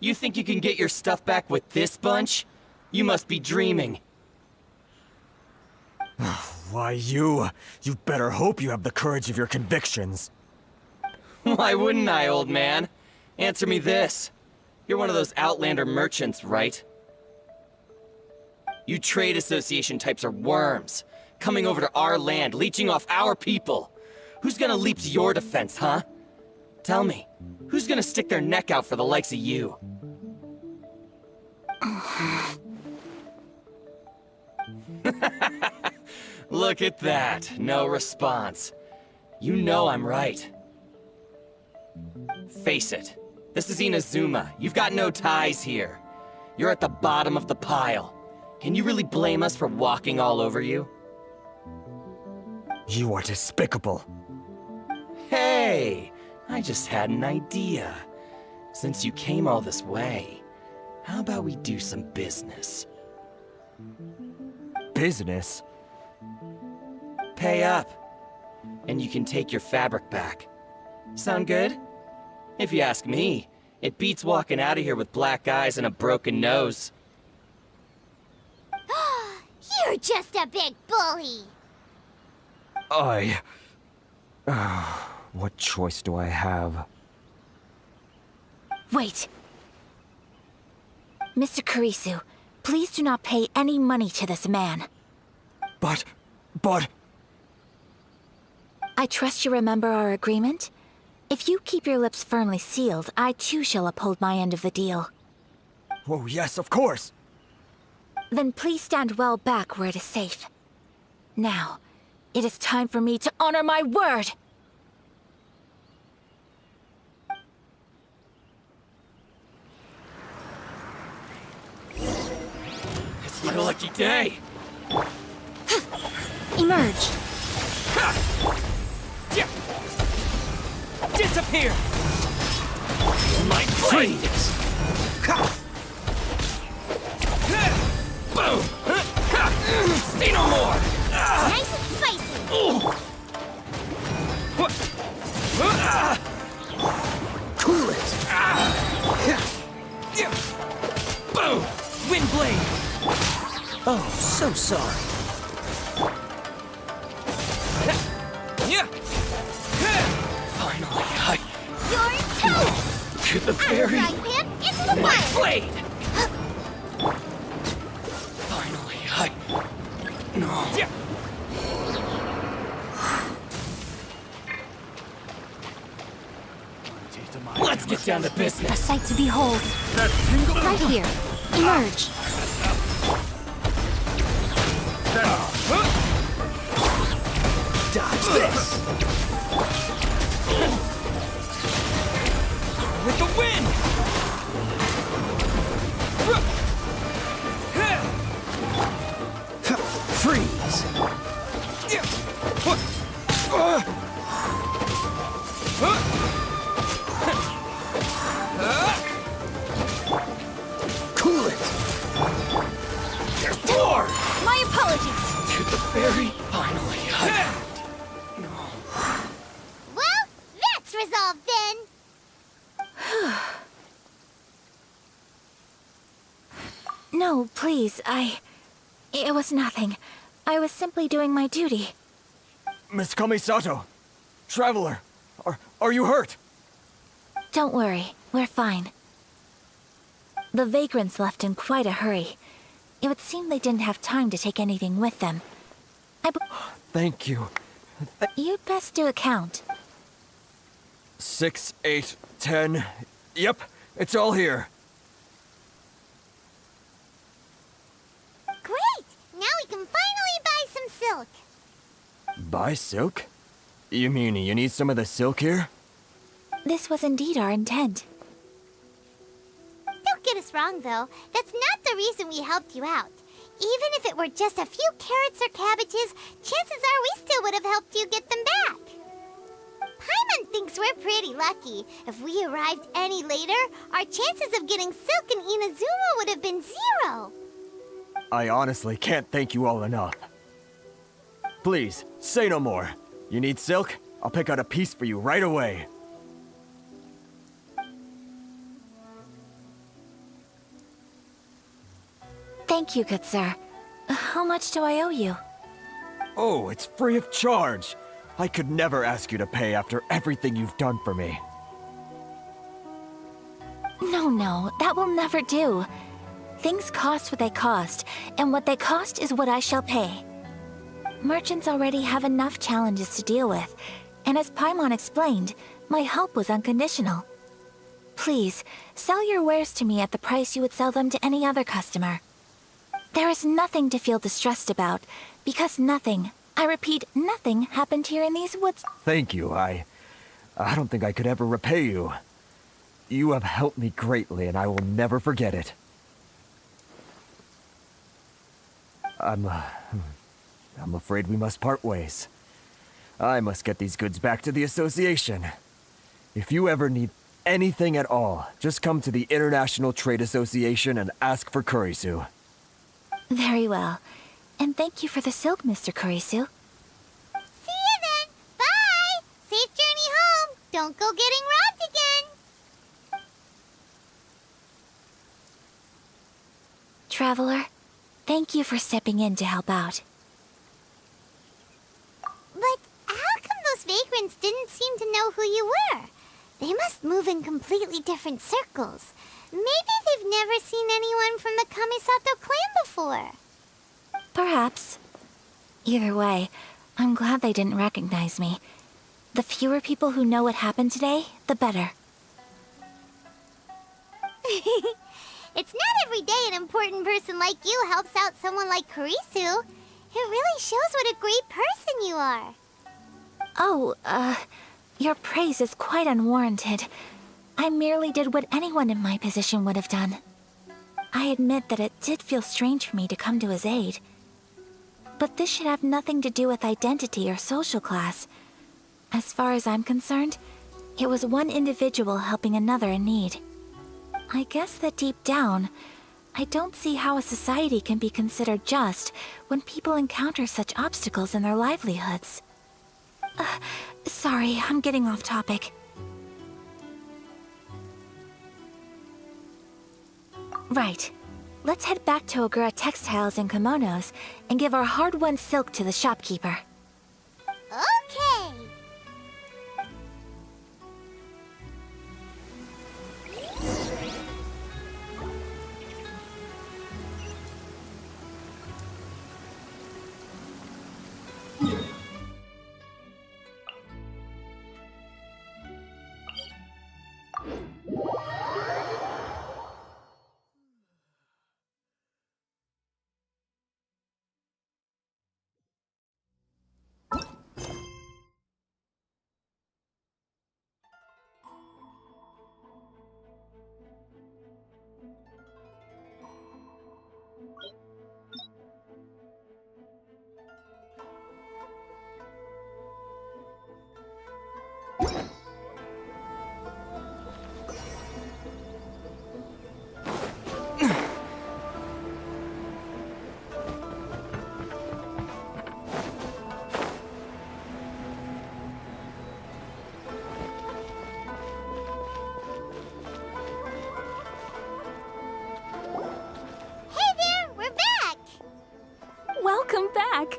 You think you can get your stuff back with this bunch? You must be dreaming. Why, you better hope you have the courage of your convictions. Why wouldn't I, old man? Answer me this. You're one of those Outlander merchants, right? You trade association types are worms, coming over to our land, leeching off our people. Who's gonna leap to your defense, huh? Tell me, who's gonna stick their neck out for the likes of you? Look at that, no response. You know I'm right. Face it, this is Inazuma. You've got no ties here. You're at the bottom of the pile. Can you really blame us for walking all over you? You are despicable. Hey! I just had an idea. Since you came all this way, how about we do some business? Business? Pay up, and you can take your fabric back. Sound good? If you ask me, it beats walking out of here with black eyes and a broken nose. You're just a big bully. What choice do I have? Wait. Mr. Kurisu, please do not pay any money to this man. But... I trust you remember our agreement? If you keep your lips firmly sealed, I too shall uphold my end of the deal. Oh, yes, of course! Then please stand well back where it is safe. Now, it is time for me to honor my word! It's my lucky day! Emerge! disappear! My blades! Boom! Say no more! Nice and spicy. Cool it! Boom! Wind blade! Oh, so sorry. Finally, Your toast! to the very Frying pan into the fire! blade! Finally, no. Let's get down to A business. sight to behold. Right here. Emerge. Dodge this! With the wind! Freeze! Cool it! There's more! My apologies. To the very finally. Well, that's resolved then. No, please, It was nothing. I was simply doing my duty. Miss Kamisato, Traveler, are you hurt? Don't worry, we're fine. The vagrants left in quite a hurry. It would seem they didn't have time to take anything with them. Thank you. You'd best do a count. 6, 8, 10. Yep, it's all here. Great! Now we can finally buy some silk. Buy silk? You mean you need some of the silk here? This was indeed our intent. Don't get us wrong, though. That's not the reason we helped you out. Even if it were just a few carrots or cabbages, chances are we still would have helped you get them back. Paimon thinks we're pretty lucky. If we arrived any later, our chances of getting silk in Inazuma would have been 0. I honestly can't thank you all enough. Please, say no more. You need silk? I'll pick out a piece for you right away. Thank you, good sir. How much do I owe you? Oh, it's free of charge. I could never ask you to pay after everything you've done for me. No, that will never do. Things cost what they cost, and what they cost is what I shall pay. Merchants already have enough challenges to deal with, and as Paimon explained, my help was unconditional. Please, sell your wares to me at the price you would sell them to any other customer. There is nothing to feel distressed about, because nothing, I repeat, nothing happened here in these woods. Thank you. I don't think I could ever repay you. You have helped me greatly, and I will never forget it. I'm afraid we must part ways. I must get these goods back to the association. If you ever need anything at all, just come to the International Trade Association and ask for Kurisu. Very well. And thank you for the silk, Mr. Kurisu. See you then. Bye. Safe journey home. Don't go getting robbed again. Traveler, thank you for stepping in to help out. But how come those vagrants didn't seem to know who you were? They must move in completely different circles. Maybe they've never seen anyone from the Kamisato clan before. Perhaps. Either way, I'm glad they didn't recognize me. The fewer people who know what happened today, the better. It's not every day an important person like you helps out someone like Kurisu. It really shows what a great person you are. Oh, your praise is quite unwarranted. I merely did what anyone in my position would have done. I admit that it did feel strange for me to come to his aid. But this should have nothing to do with identity or social class. As far as I'm concerned, It was one individual helping another in need. I guess that deep down, I don't see how a society can be considered just when people encounter such obstacles in their livelihoods. Sorry, I'm getting off topic. Right. Let's head back to Ogura Textiles and Kimonos and give our hard-won silk to the shopkeeper. Okay. Welcome back!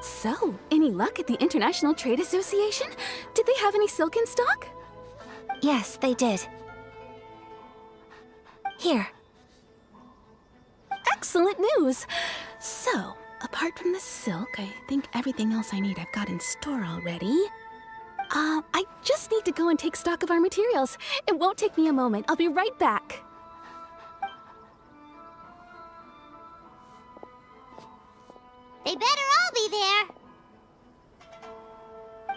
So, any luck at the International Trade Association? Did they have any silk in stock? Yes, they did. Here. Excellent news! So, apart from the silk, I think everything else I need I've got in store already. I just need to go and take stock of our materials. It won't take me a moment. I'll be right back. They better all be there.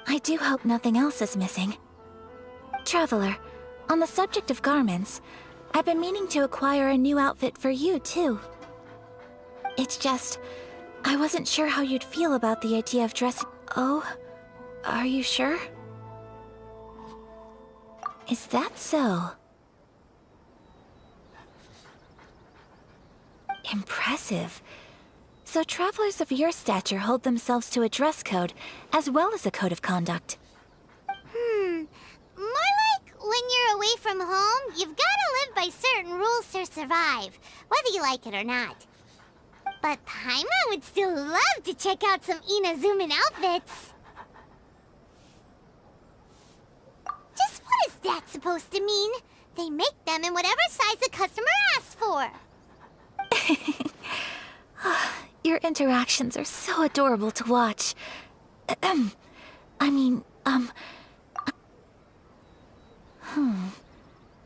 I do hope nothing else is missing. Traveler, on the subject of garments, I've been meaning to acquire a new outfit for you, too. It's just, I wasn't sure how you'd feel about the idea of dressing... Oh, are you sure? Is that so? Impressive. So travelers of your stature hold themselves to a dress code, as well as a code of conduct. More like when you're away from home, you've gotta live by certain rules to survive, whether you like it or not. But Paimon would still love to check out some Inazuman outfits. Just what is that supposed to mean? They make them in whatever size the customer asks for. Your interactions are so adorable to watch.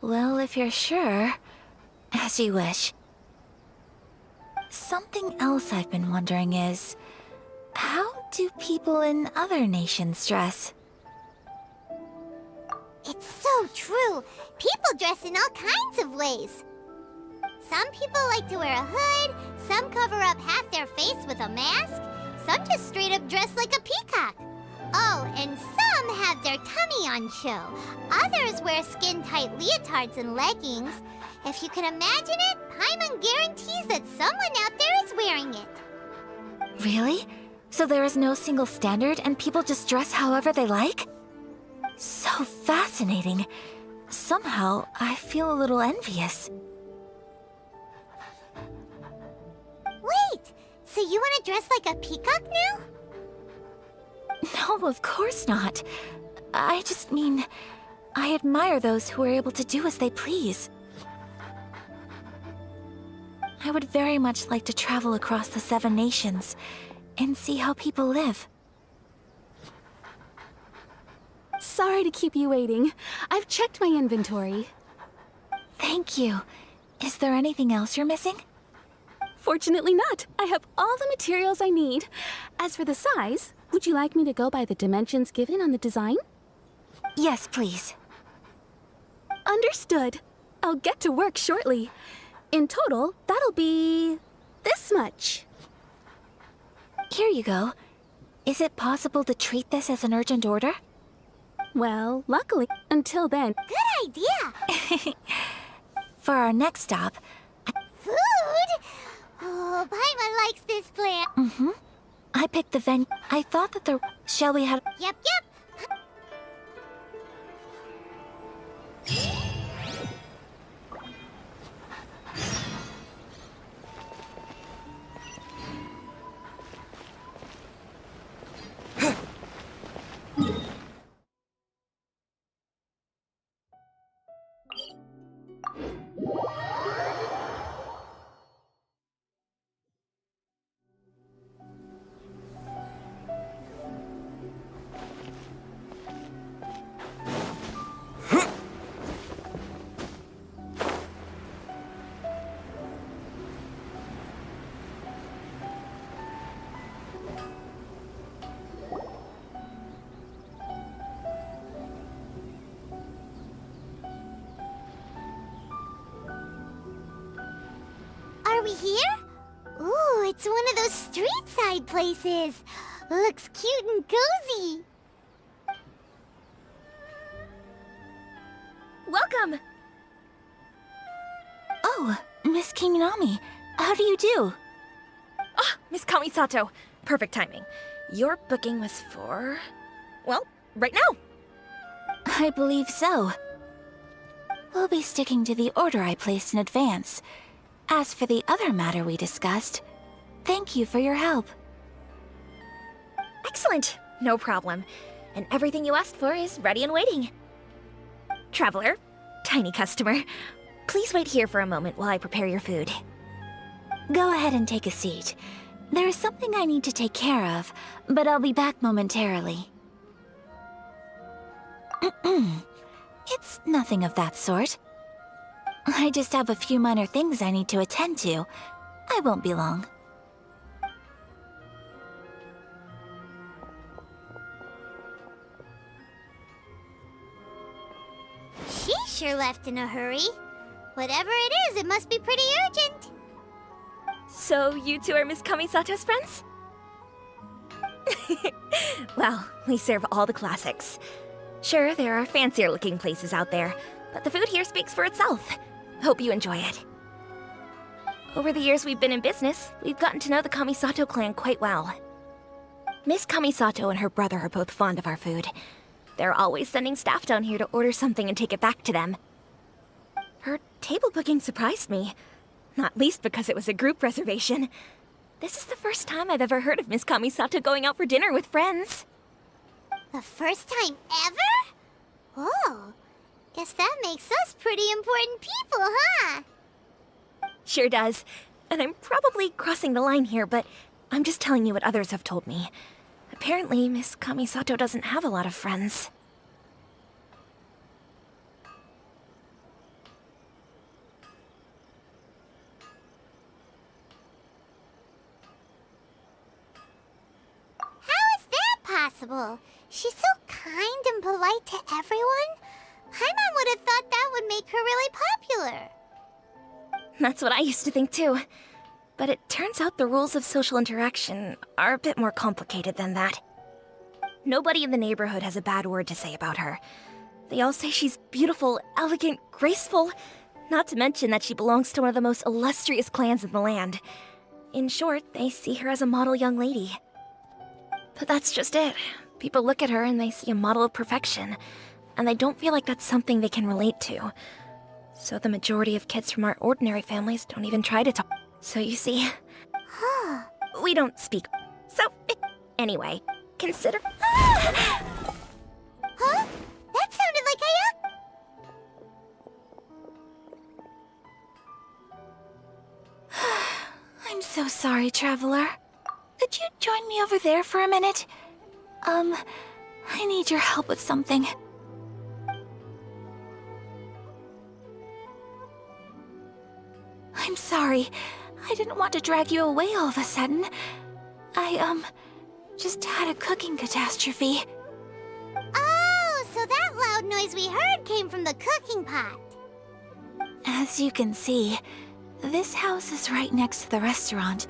Well, if you're sure, as you wish. Something else I've been wondering is, how do people in other nations dress? It's so true. People dress in all kinds of ways. Some people like to wear a hood, some cover up half their face with a mask, some just straight up dress like a peacock. Oh, and some have their tummy on show. Others wear skin-tight leotards and leggings. If you can imagine it, Paimon guarantees that someone out there is wearing it. Really? So there is no single standard and people just dress however they like? So fascinating. Somehow, I feel a little envious. Wait, so you want to dress like a peacock now? No, of course not. I just mean, I admire those who are able to do as they please. I would very much like to travel across the 7 nations and see how people live. Sorry to keep you waiting. I've checked my inventory. Thank you. Is there anything else you're missing? Fortunately not. I have all the materials I need. As for the size, would you like me to go by the dimensions given on the design? Yes, please. Understood. I'll get to work shortly. In total, that'll be this much. Here you go. Is it possible to treat this as an urgent order? Well, luckily, until then. Good idea! For our next stop, Food? Oh, Paimon likes this plan. I picked the venue. I thought that the... Shall we have... Yep. Are we here? Ooh, it's one of those street-side places. Looks cute and cozy. Welcome! Oh, Miss Kiminami. How do you do? Ah, Miss Kamisato. Perfect timing. Your booking was for... well, right now. I believe so. We'll be sticking to the order I placed in advance. As for the other matter we discussed, thank you for your help. Excellent. No problem. And everything you asked for is ready and waiting. Traveler, tiny customer, please wait here for a moment while I prepare your food. Go ahead and take a seat. There is something I need to take care of, but I'll be back momentarily. It's nothing of that sort. I just have a few minor things I need to attend to. I won't be long. She sure left in a hurry. Whatever it is, it must be pretty urgent. So you two are Miss Kamisato's friends? Well, we serve all the classics. Sure, there are fancier looking places out there, but the food here speaks for itself. Hope you enjoy it. Over the years we've been in business, we've gotten to know the Kamisato clan quite well. Miss Kamisato and her brother are both fond of our food. They're always sending staff down here to order something and take it back to them. Her table booking surprised me, not least because it was a group reservation. This is the first time I've ever heard of Miss Kamisato going out for dinner with friends. The first time ever? Whoa. Guess that makes us pretty important people, huh? Sure does. And I'm probably crossing the line here, but I'm just telling you what others have told me. Apparently, Miss Kamisato doesn't have a lot of friends. How is that possible? She's so kind and polite to everyone. Paimon would have thought that would make her really popular. That's what I used to think too. But it turns out the rules of social interaction are a bit more complicated than that. Nobody in the neighborhood has a bad word to say about her. They all say she's beautiful, elegant, graceful, not to mention that she belongs to one of the most illustrious clans in the land. In short, they see her as a model young lady. But that's just it. People look at her and they see a model of perfection, and they don't feel like that's something they can relate to. So the majority of kids from our ordinary families don't even try to talk. So you see, we don't speak. So, anyway, consider... Huh? That sounded like I'm so sorry, Traveler. Could you join me over there for a minute? I need your help with something. I'm sorry. I didn't want to drag you away all of a sudden. I, just had a cooking catastrophe. Oh, so that loud noise we heard came from the cooking pot. As you can see, this house is right next to the restaurant.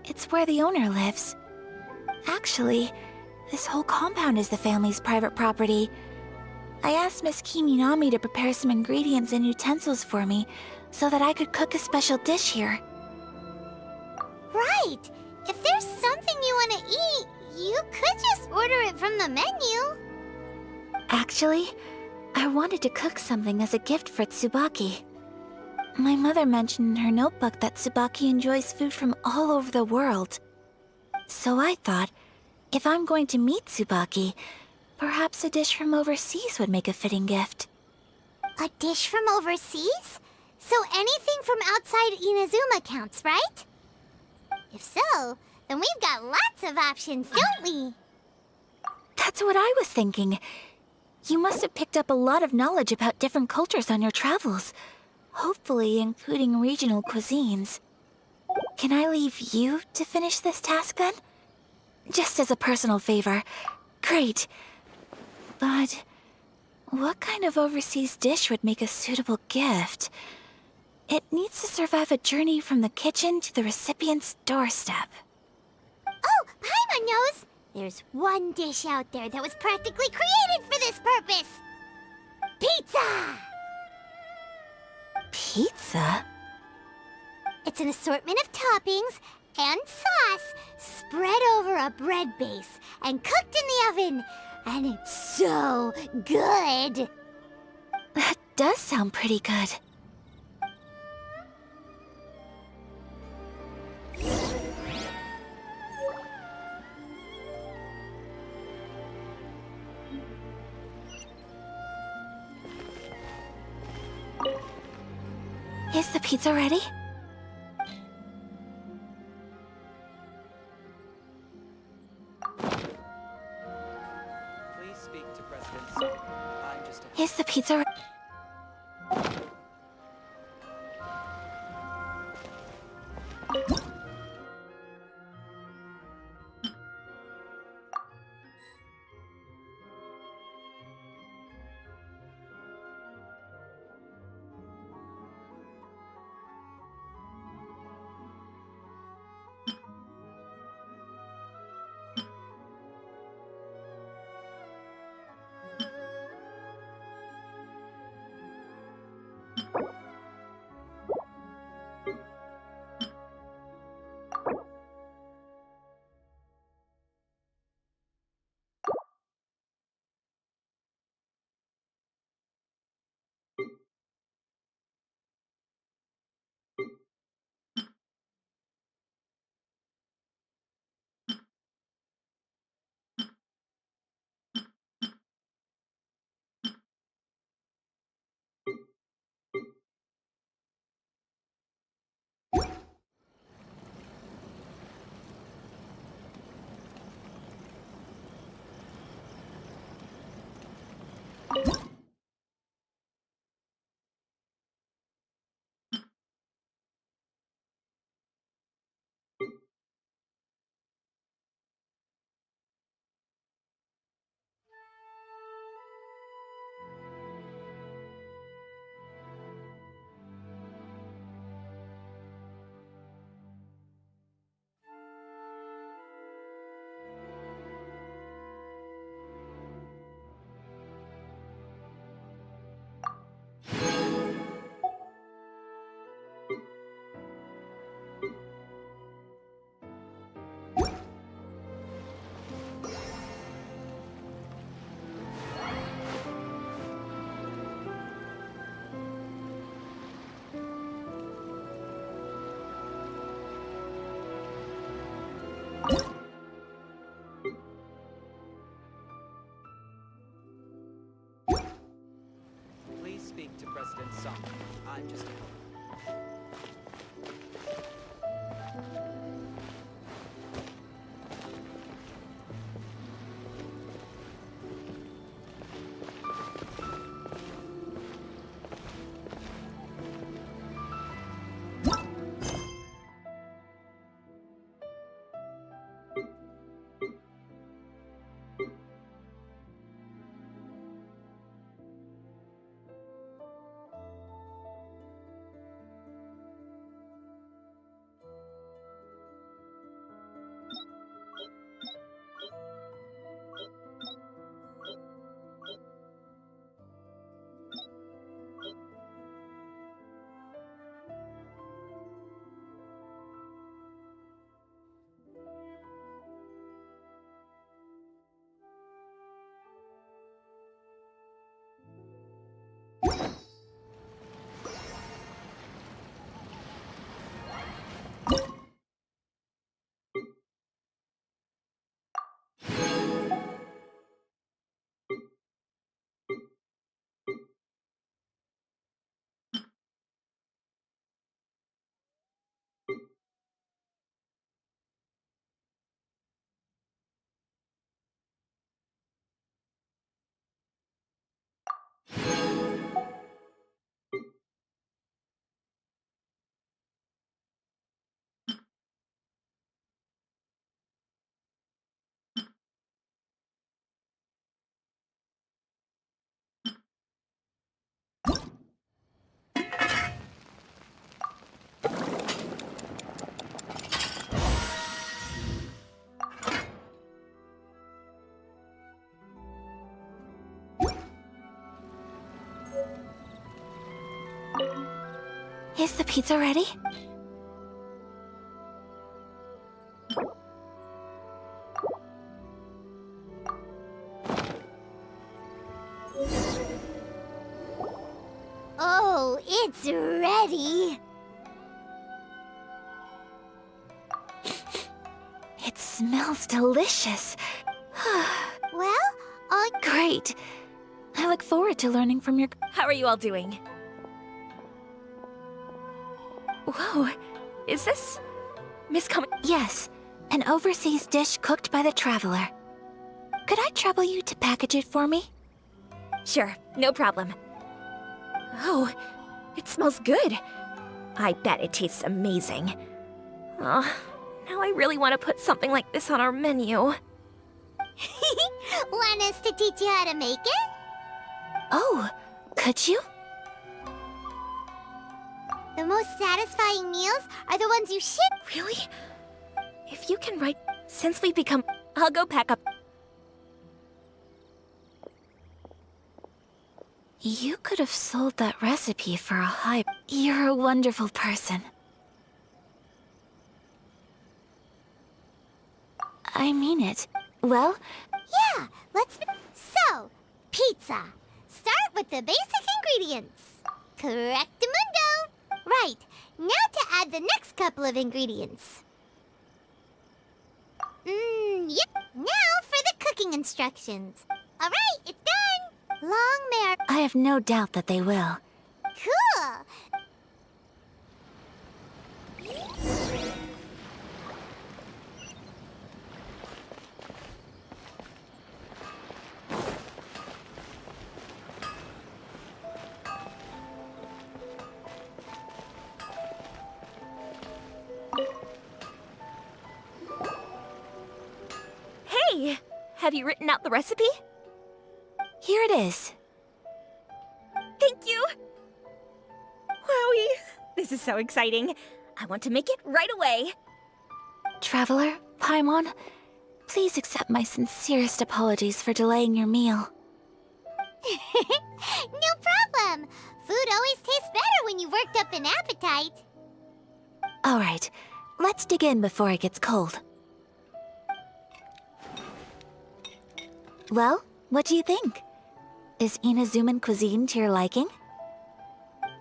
It's where the owner lives. Actually, this whole compound is the family's private property. I asked Miss Kiminami to prepare some ingredients and utensils for me so that I could cook a special dish here. Right! If there's something you want to eat, you could just order it from the menu. Actually, I wanted to cook something as a gift for Tsubaki. My mother mentioned in her notebook that Tsubaki enjoys food from all over the world. So I thought, if I'm going to meet Tsubaki, perhaps a dish from overseas would make a fitting gift. A dish from overseas? So anything from outside Inazuma counts, right? If so, then we've got lots of options, don't we? That's what I was thinking. You must have picked up a lot of knowledge about different cultures on your travels, hopefully including regional cuisines. Can I leave you to finish this task then? Just as a personal favor. Great. But what kind of overseas dish would make a suitable gift? It needs to survive a journey from the kitchen to the recipient's doorstep. Oh, Paimon knows! There's one dish out there that was practically created for this purpose! Pizza! Pizza? It's an assortment of toppings and sauce spread over a bread base and cooked in the oven. And it's so good! That does sound pretty good. Is the pizza ready? Please speak to President Sung. I'm just a... Is the pizza ready? Please speak to President Sung. I'm just a... Is the pizza ready? Oh, it's ready. It smells delicious. Well, Great. I look forward to learning from your... How are you all doing? Whoa, is this... Miss Yes, an overseas dish cooked by the Traveler. Could I trouble you to package it for me? Sure, no problem. Oh, it smells good. I bet it tastes amazing. Oh, now I really want to put something like this on our menu. Want us to teach you how to make it? Oh, could you? The most satisfying meals are the ones you ship. Really? If you can write... Since we've become... I'll go pack up... You could have sold that recipe for a high... You're a wonderful person. I mean it. Well... Yeah, So, pizza. Start with the basic ingredients. Correctamundo. Right, now to add the next couple of ingredients. Yep. Now for the cooking instructions. Alright, it's done. Long may I have no doubt that they will. Cool. Hey! Have you written out the recipe? Here it is. Thank you! Wowie! This is so exciting. I want to make it right away. Traveler, Paimon, please accept my sincerest apologies for delaying your meal. No problem. Food always tastes better when you've worked up an appetite. All right, let's dig in before it gets cold. Well, what do you think? Is Inazuman cuisine to your liking?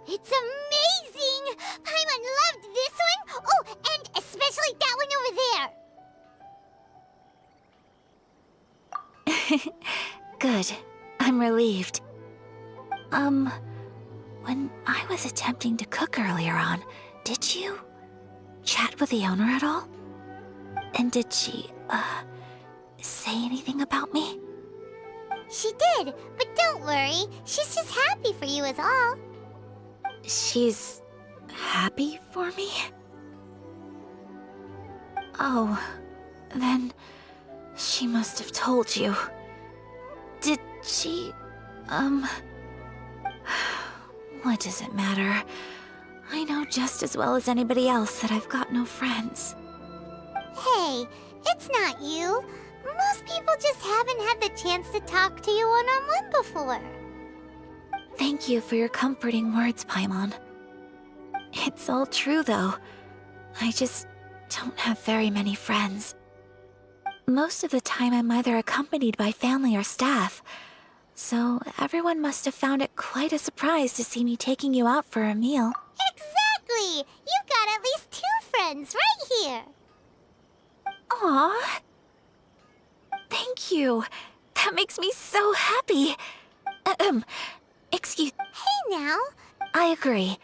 It's amazing! Paimon loved this one! Oh, and especially that one over there! Good. I'm relieved. When I was attempting to cook earlier on, did you chat with the owner at all? And did she, say anything about me? She did, but don't worry. She's just happy for you is all. She's happy for me? Oh, then she must have told you. Did she, What does it matter? I know just as well as anybody else that I've got no friends. Hey, it's not you. Most people just haven't had the chance to talk to you one-on-one before. Thank you for your comforting words, Paimon. It's all true, though. I just don't have very many friends. Most of the time I'm either accompanied by family or staff, so everyone must have found it quite a surprise to see me taking you out for a meal. Exactly! You've got at least 2 friends right here. Aww. Thank you. That makes me so happy. Excuse... Hey now. I agree.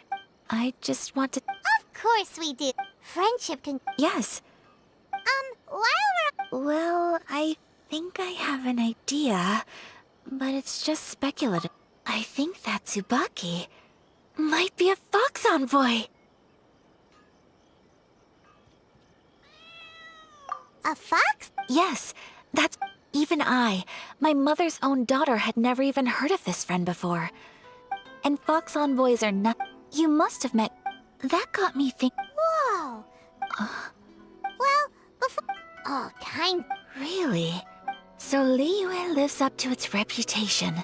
I just want to... Of course we do. Friendship can... Yes. While we're... Well, I think I have an idea, but it's just speculative. I think that Tsubaki might be a fox envoy. A fox? Yes, that's... Even I, my mother's own daughter, had never even heard of this friend before. And fox envoys are not... You must have met... That got me thinking... Whoa. Well, before... Oh, kind... Really? So Liyue lives up to its reputation.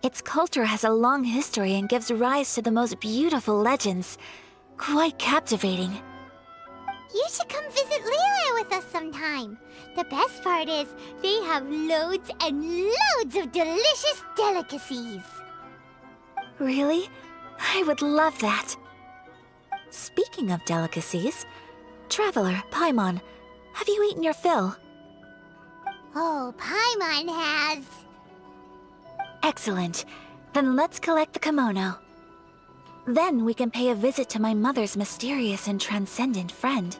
Its culture has a long history and gives rise to the most beautiful legends. Quite captivating. You should come visit Liyue with us sometime. The best part is, they have loads and loads of delicious delicacies. Really? I would love that. Speaking of delicacies, Traveler, Paimon, have you eaten your fill? Oh, Paimon has. Excellent. Then let's collect the kimono. Then we can pay a visit to my mother's mysterious and transcendent friend.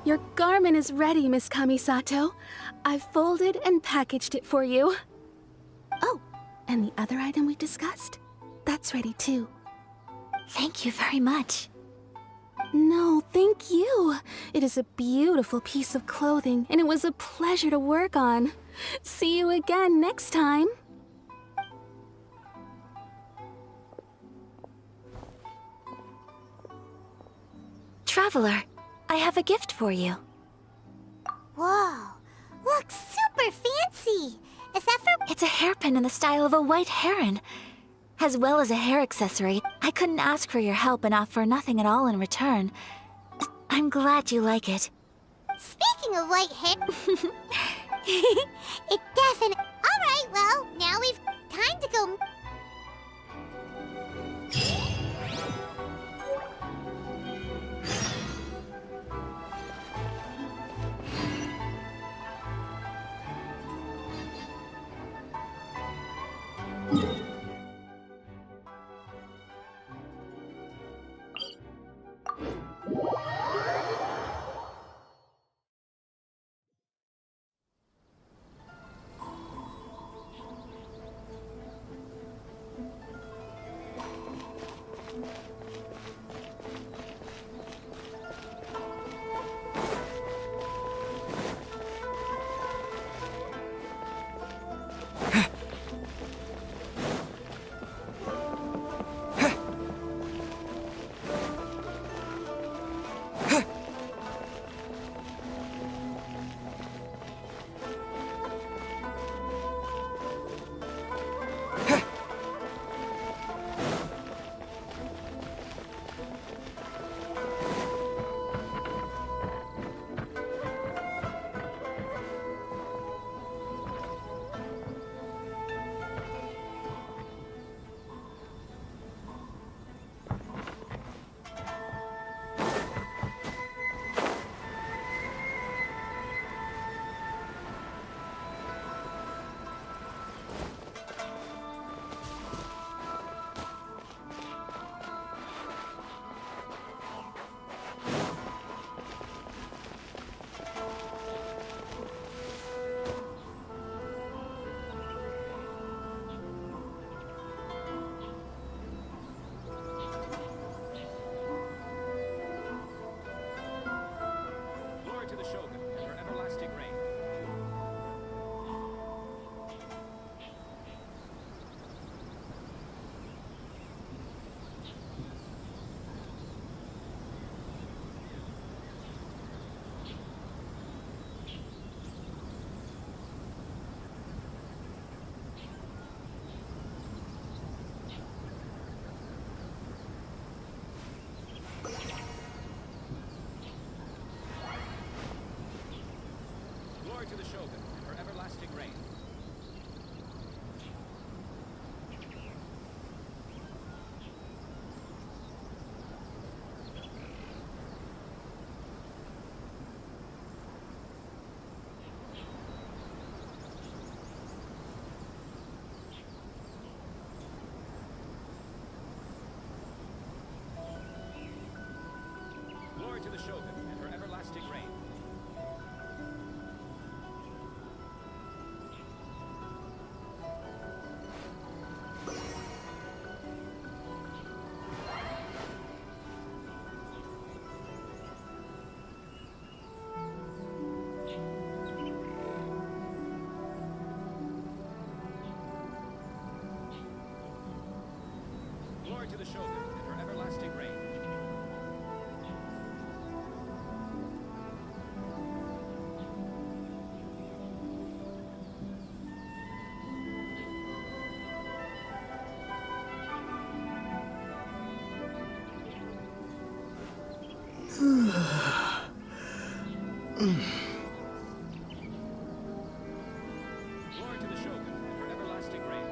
Your garment is ready, Miss Kamisato. I've folded and packaged it for you. Oh, and the other item we discussed? That's ready too. Thank you very much. No, thank you. It is a beautiful piece of clothing, and it was a pleasure to work on. See you again next time. Traveler, I have a gift for you. Whoa, looks super fancy. Is that for— It's a hairpin in the style of a white heron. As well as a hair accessory, I couldn't ask for your help and offer nothing at all in return. I'm glad you like it. Speaking of white hair, it definitely— Alright, well, now we've time to go— the Shogun and her everlasting reign. Glory to the Shogun and her everlasting reign. Glory to the Shogun and her everlasting reign.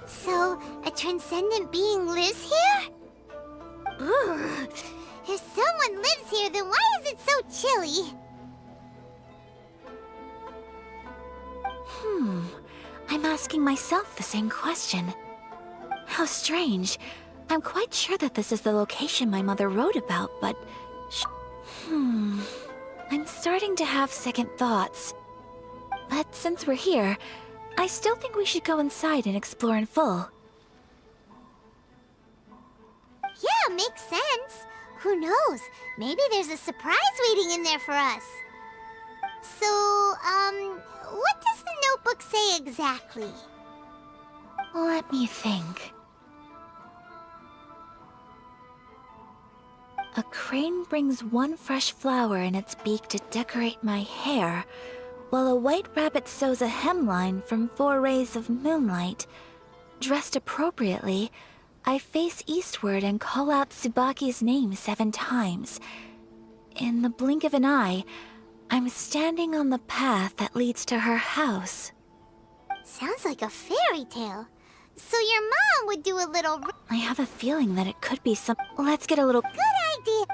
So, a transcendent being lives here? Ugh. If someone lives here, then why is it so chilly? I'm asking myself the same question. How strange. I'm quite sure that this is the location my mother wrote about, but... I'm starting to have second thoughts. But since we're here, I still think we should go inside and explore in full. Yeah, makes sense. Who knows? Maybe there's a surprise waiting in there for us. So, what does the notebook say exactly? Let me think. A crane brings one fresh flower in its beak to decorate my hair, while a white rabbit sews a hemline from 4 rays of moonlight. Dressed appropriately, I face eastward and call out Tsubaki's name 7 times. In the blink of an eye, I'm standing on the path that leads to her house. Sounds like a fairy tale. So your mom would do a little... I have a feeling that it could be some... Let's get a little... Good idea!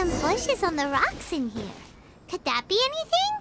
some bushes on the rocks in here. Could that be anything?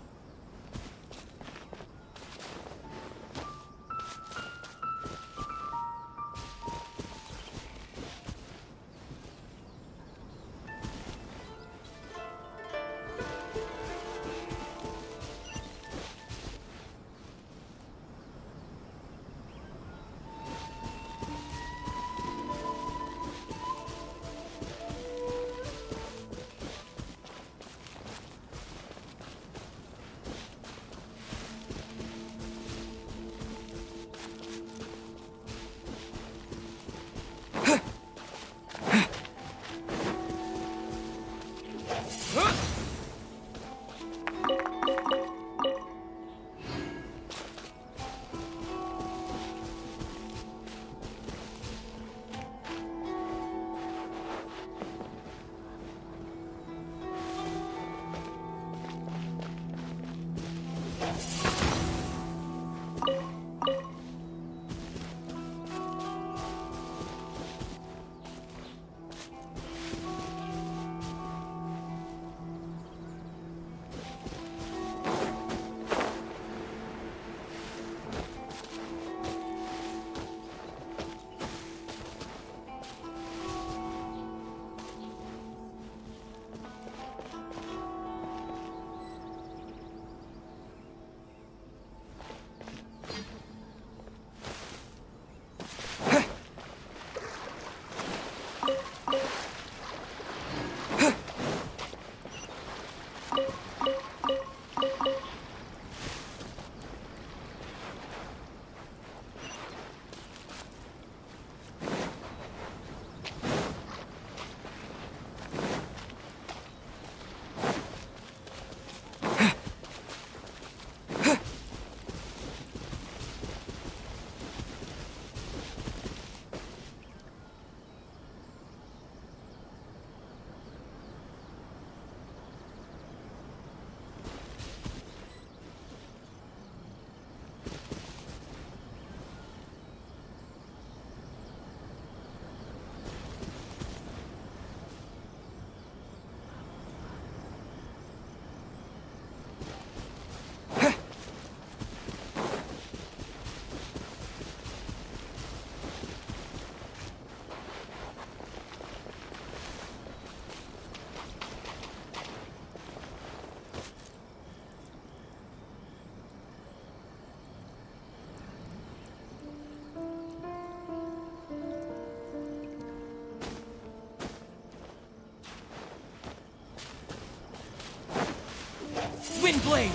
Windblade!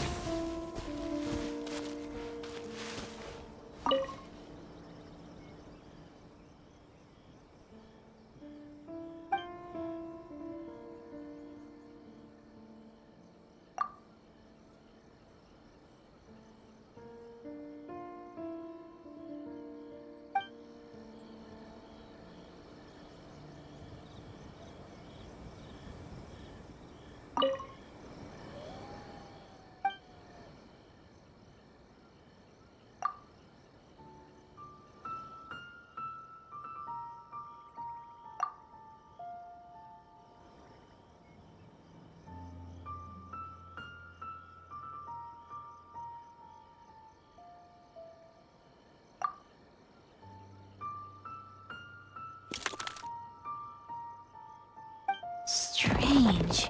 Strange.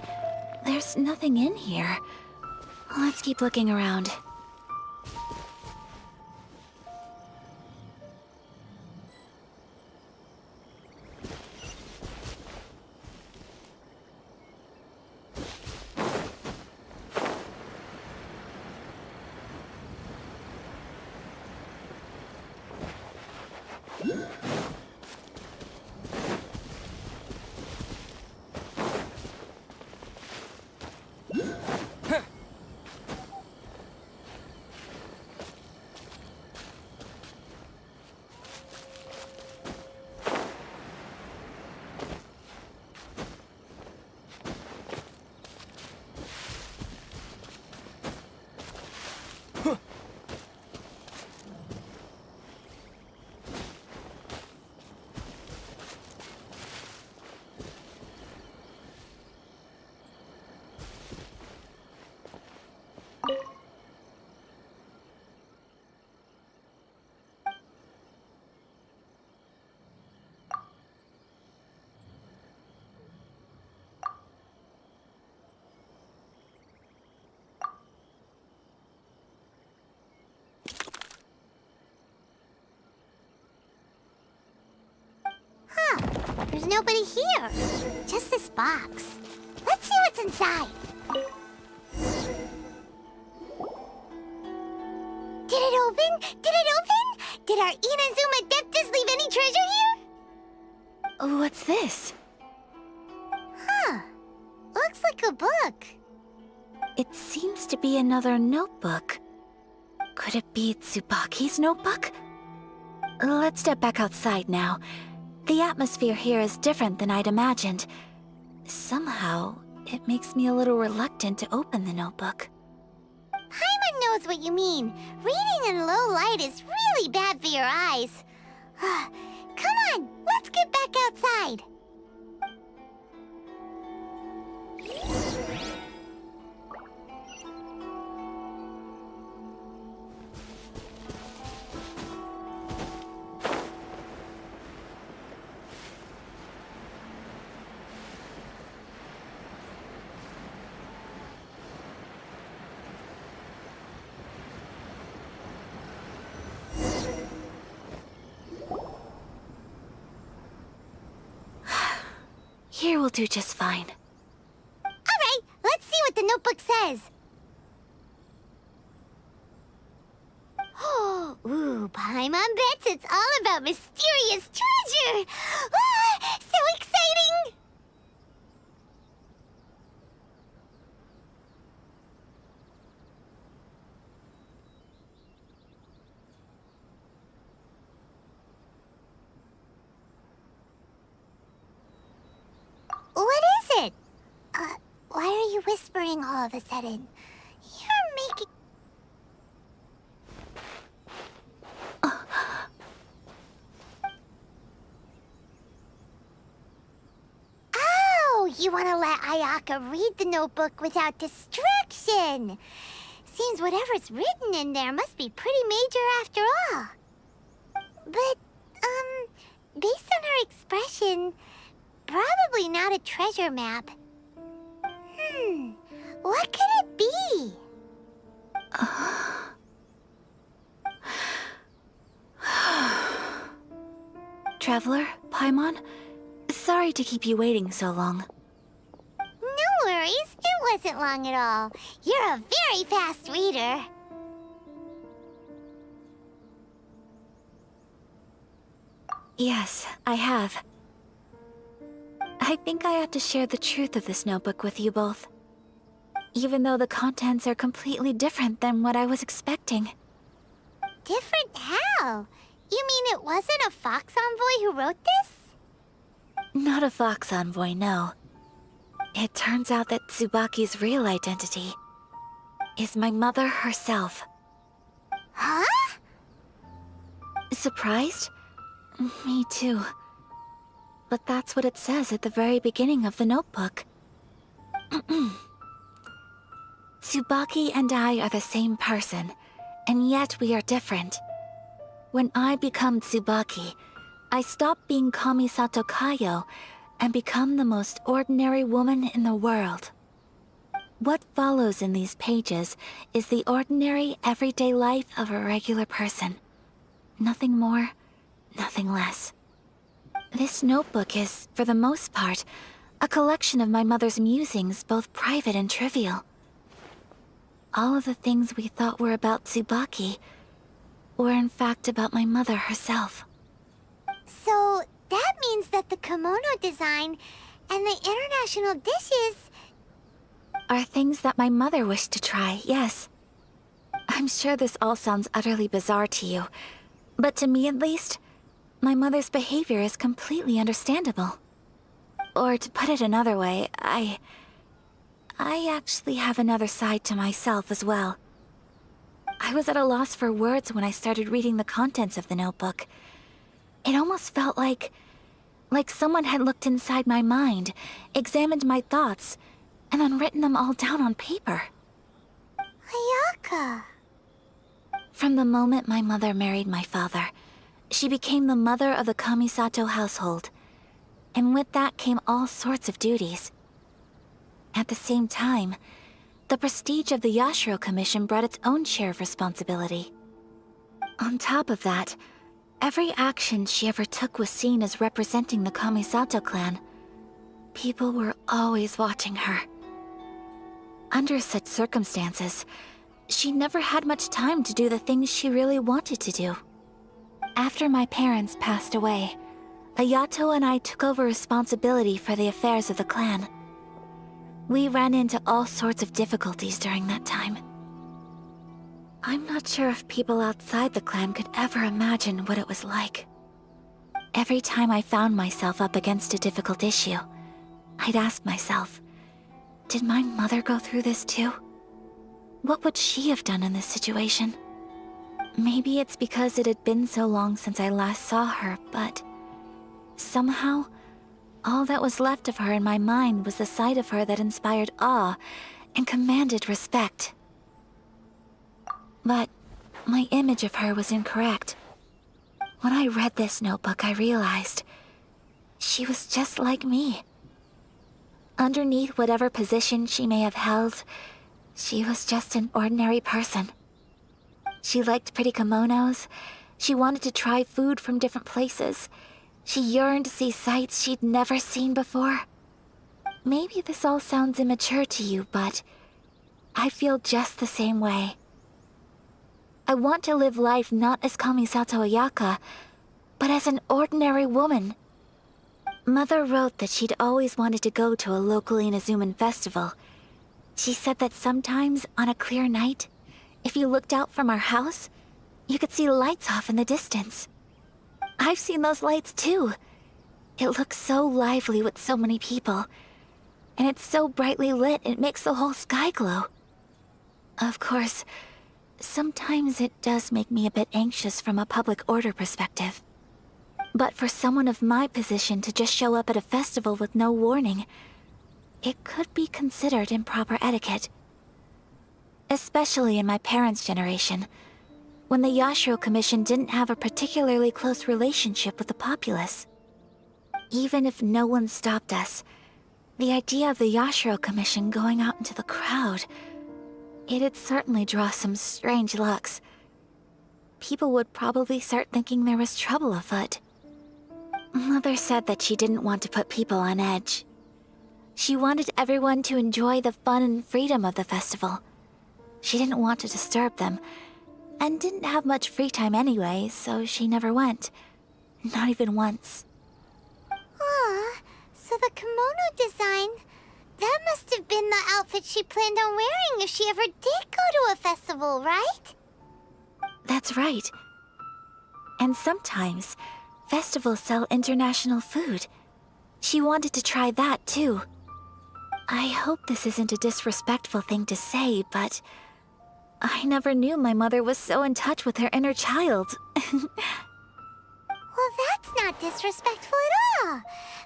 There's nothing in here. Let's keep looking around. There's nobody here. Just this box. Let's see what's inside. Did it open? Did it open? Did our Inazuma Adeptus leave any treasure here? What's this? Huh. Looks like a book. It seems to be another notebook. Could it be Tsubaki's notebook? Let's step back outside now. The atmosphere here is different than I'd imagined. Somehow, it makes me a little reluctant to open the notebook. Paimon knows what you mean. Reading in low light is really bad for your eyes. Come on, let's get back outside. Here will do just fine. Alright, let's see what the notebook says. Ooh, Paimon bets it's all about mysterious treasure! Ah, so exciting! What is it? Why are you whispering all of a sudden? You're making... Oh, you want to let Ayaka read the notebook without distraction. Seems whatever's written in there must be pretty major after all. But, based on her expression, probably not a treasure map. What could it be? Traveler, Paimon, sorry to keep you waiting so long. No worries, it wasn't long at all. You're a very fast reader. Yes, I have. I think I ought to share the truth of this notebook with you both. Even though the contents are completely different than what I was expecting. Different how? You mean it wasn't a Fox Envoy who wrote this? Not a Fox Envoy, no. It turns out that Tsubaki's real identity is my mother herself. Huh? Surprised? Me too. But that's what it says at the very beginning of the notebook. Tsubaki and I are the same person, and yet we are different. When I become Tsubaki, I stop being Kamisato Kayo and become the most ordinary woman in the world. What follows in these pages is the ordinary, everyday life of a regular person. Nothing more, nothing less. This notebook is, for the most part, a collection of my mother's musings, both private and trivial. All of the things we thought were about Tsubaki were in fact about my mother herself. So, that means that the kimono design and the international dishes... are things that my mother wished to try, yes. I'm sure this all sounds utterly bizarre to you, but to me at least, my mother's behavior is completely understandable. Or to put it another way, I actually have another side to myself as well. I was at a loss for words when I started reading the contents of the notebook. It almost felt like someone had looked inside my mind, examined my thoughts, and then written them all down on paper. Ayaka. From the moment my mother married my father, she became the mother of the Kamisato household. And with that came all sorts of duties. At the same time, the prestige of the Yashiro Commission brought its own share of responsibility. On top of that, Every action she ever took was seen as representing the Kamisato clan. People were always watching her. Under such circumstances, she never had much time to do the things she really wanted to do. After my parents passed away, Ayato and I took over responsibility for the affairs of the clan. We ran into all sorts of difficulties during that time. I'm not sure if people outside the clan could ever imagine what it was like. Every time I found myself up against a difficult issue, I'd ask myself, did my mother go through this too? What would she have done in this situation? Maybe it's because it had been so long since I last saw her, but somehow, all that was left of her in my mind was the side of her that inspired awe and commanded respect. But my image of her was incorrect. When I read this notebook, I realized she was just like me. Underneath whatever position she may have held, she was just an ordinary person. She liked pretty kimonos. She wanted to try food from different places. She yearned to see sights she'd never seen before. Maybe this all sounds immature to you, but I feel just the same way. I want to live life not as Kamisato Ayaka, but as an ordinary woman. Mother wrote that she'd always wanted to go to a local Inazuman festival. She said that sometimes, on a clear night, if you looked out from our house, you could see lights off in the distance. I've seen those lights too. It looks so lively with so many people. And it's so brightly lit, it makes the whole sky glow. Of course, sometimes it does make me a bit anxious from a public order perspective. But for someone of my position to just show up at a festival with no warning, it could be considered improper etiquette. Especially in my parents' generation, when the Yashiro Commission didn't have a particularly close relationship with the populace. Even if no one stopped us, the idea of the Yashiro Commission going out into the crowd, it'd certainly draw some strange looks. People would probably start thinking there was trouble afoot. Mother said that she didn't want to put people on edge. She wanted everyone to enjoy the fun and freedom of the festival. She didn't want to disturb them, and didn't have much free time anyway, so she never went. Not even once. Aw, so the kimono design, that must have been the outfit she planned on wearing if she ever did go to a festival, right? That's right. And sometimes, festivals sell international food. She wanted to try that too. I hope this isn't a disrespectful thing to say, but I never knew my mother was so in touch with her inner child. Well, that's not disrespectful at all.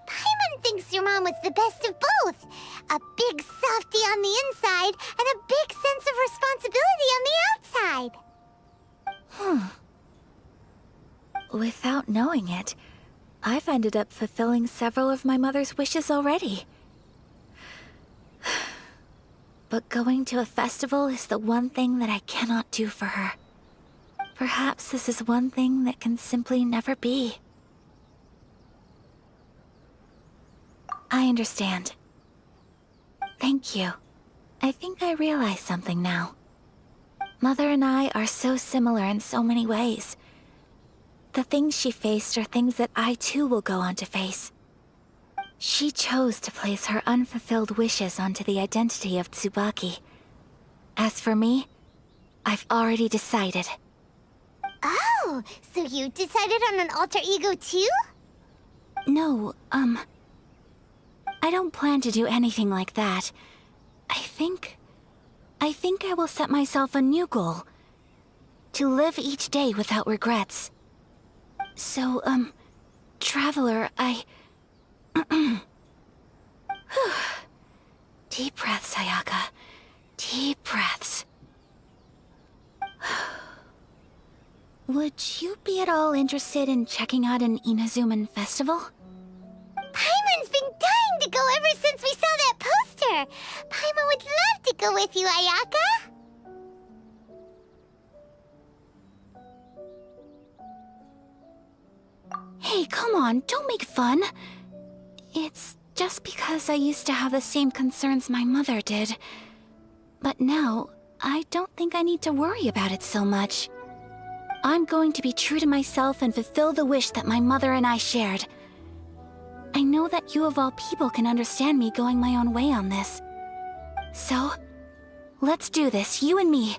Paimon thinks your mom was the best of both. A big softie on the inside and a big sense of responsibility on the outside. Without knowing it, I've ended up fulfilling several of my mother's wishes already. But going to a festival is the one thing that I cannot do for her. Perhaps this is one thing that can simply never be. I understand. Thank you. I think I realize something now. Mother and I are so similar in so many ways. The things she faced are things that I too will go on to face. She chose to place her unfulfilled wishes onto the identity of Tsubaki. As for me, I've already decided. Oh, so you decided on an alter ego too? No, I don't plan to do anything like that. I think I will set myself a new goal. To live each day without regrets. So, Traveler, Deep breaths, Ayaka. Deep breaths. Would you be at all interested in checking out an Inazuman festival? Paimon's been dying to go ever since we saw that poster. Paimon would love to go with you, Ayaka. Hey, come on, don't make fun. It's just because I used to have the same concerns my mother did. But now, I don't think I need to worry about it so much. I'm going to be true to myself and fulfill the wish that my mother and I shared. I know that you of all people can understand me going my own way on this. So, let's do this, you and me.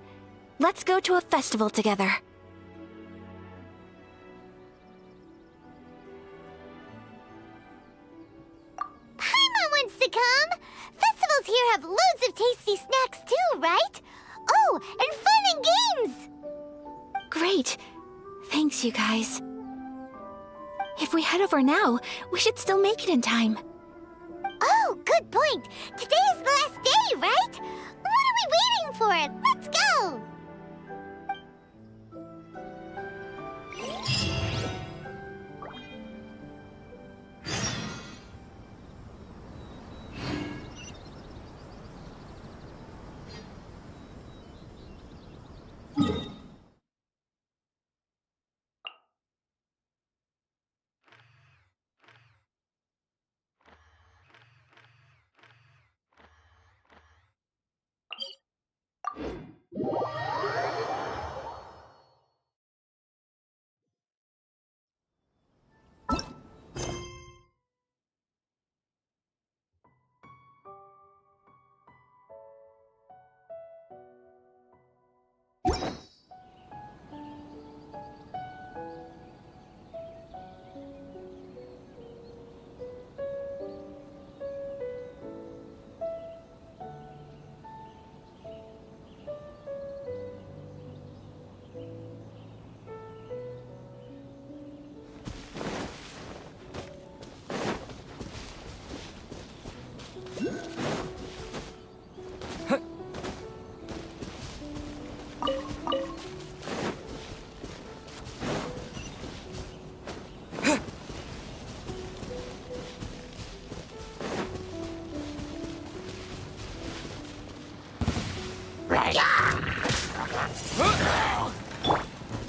Let's go to a festival together. Paimon wants to come! Festivals here have loads of tasty snacks too, right? Oh, and fun and games! Great. Thanks, you guys. If we head over now, we should still make it in time. Oh, good point! Today is the last day, right? What are we waiting for? Let's go!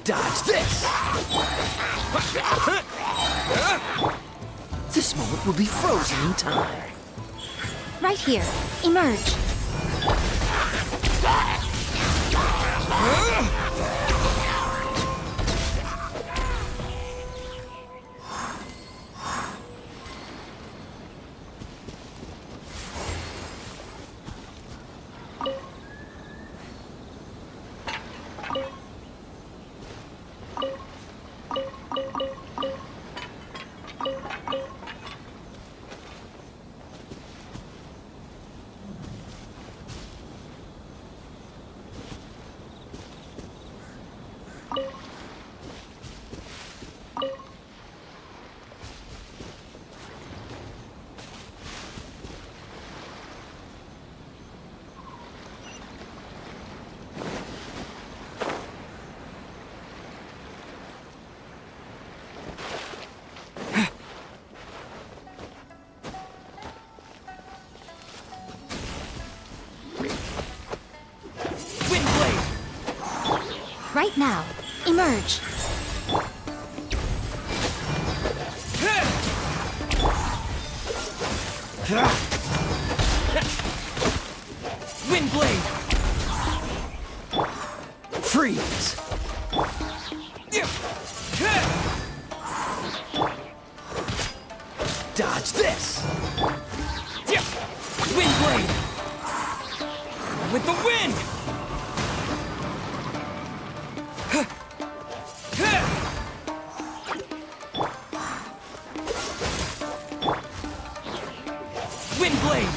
Dodge this! This moment will be frozen in time. Right here. Emerge. Right now. Emerge. Windblade! Freeze! Dodge this! Windblade! With the wind! Windblade!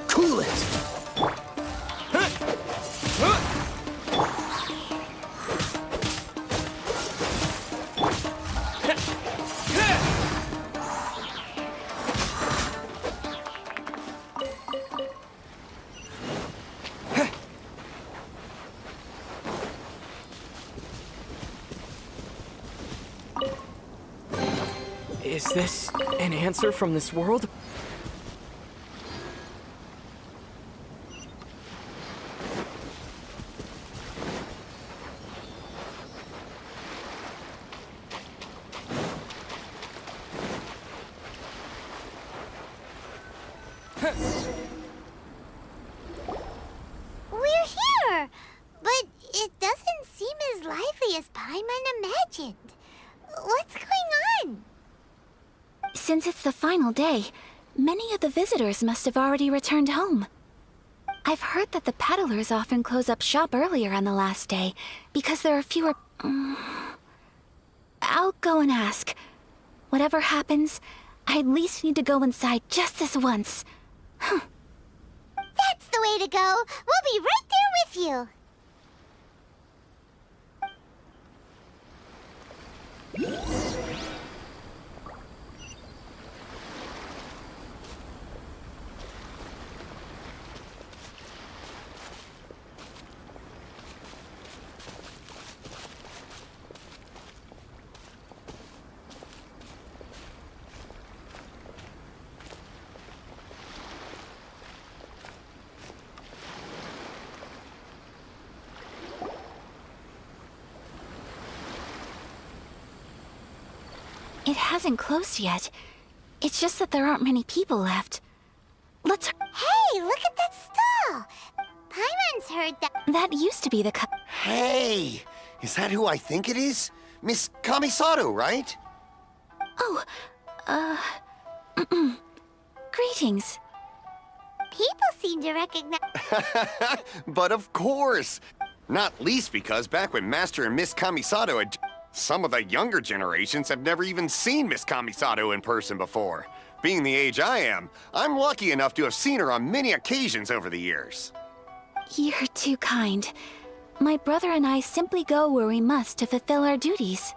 Cool it! Is this an answer from this world? We're here! But it doesn't seem as lively as Paimon imagined. What's going on? Since it's the final day, many of the visitors must have already returned home. I've heard that the peddlers often close up shop earlier on the last day because there are fewer... I'll go and ask. Whatever happens, I at least need to go inside just this once. That's the way to go. We'll be right there with you. It hasn't closed yet. It's just that there aren't many people left. Let's... Hey, look at that stall! Paimon's heard that... That used to be the Hey! Is that who I think it is? Miss Kamisato, right? Oh, greetings. People seem to recognize... But of course! Not least because back when Master and Miss Kamisato had... Some of the younger generations have never even seen Miss Kamisato in person before. Being the age I am, I'm lucky enough to have seen her on many occasions over the years. You're too kind. My brother and I simply go where we must to fulfill our duties.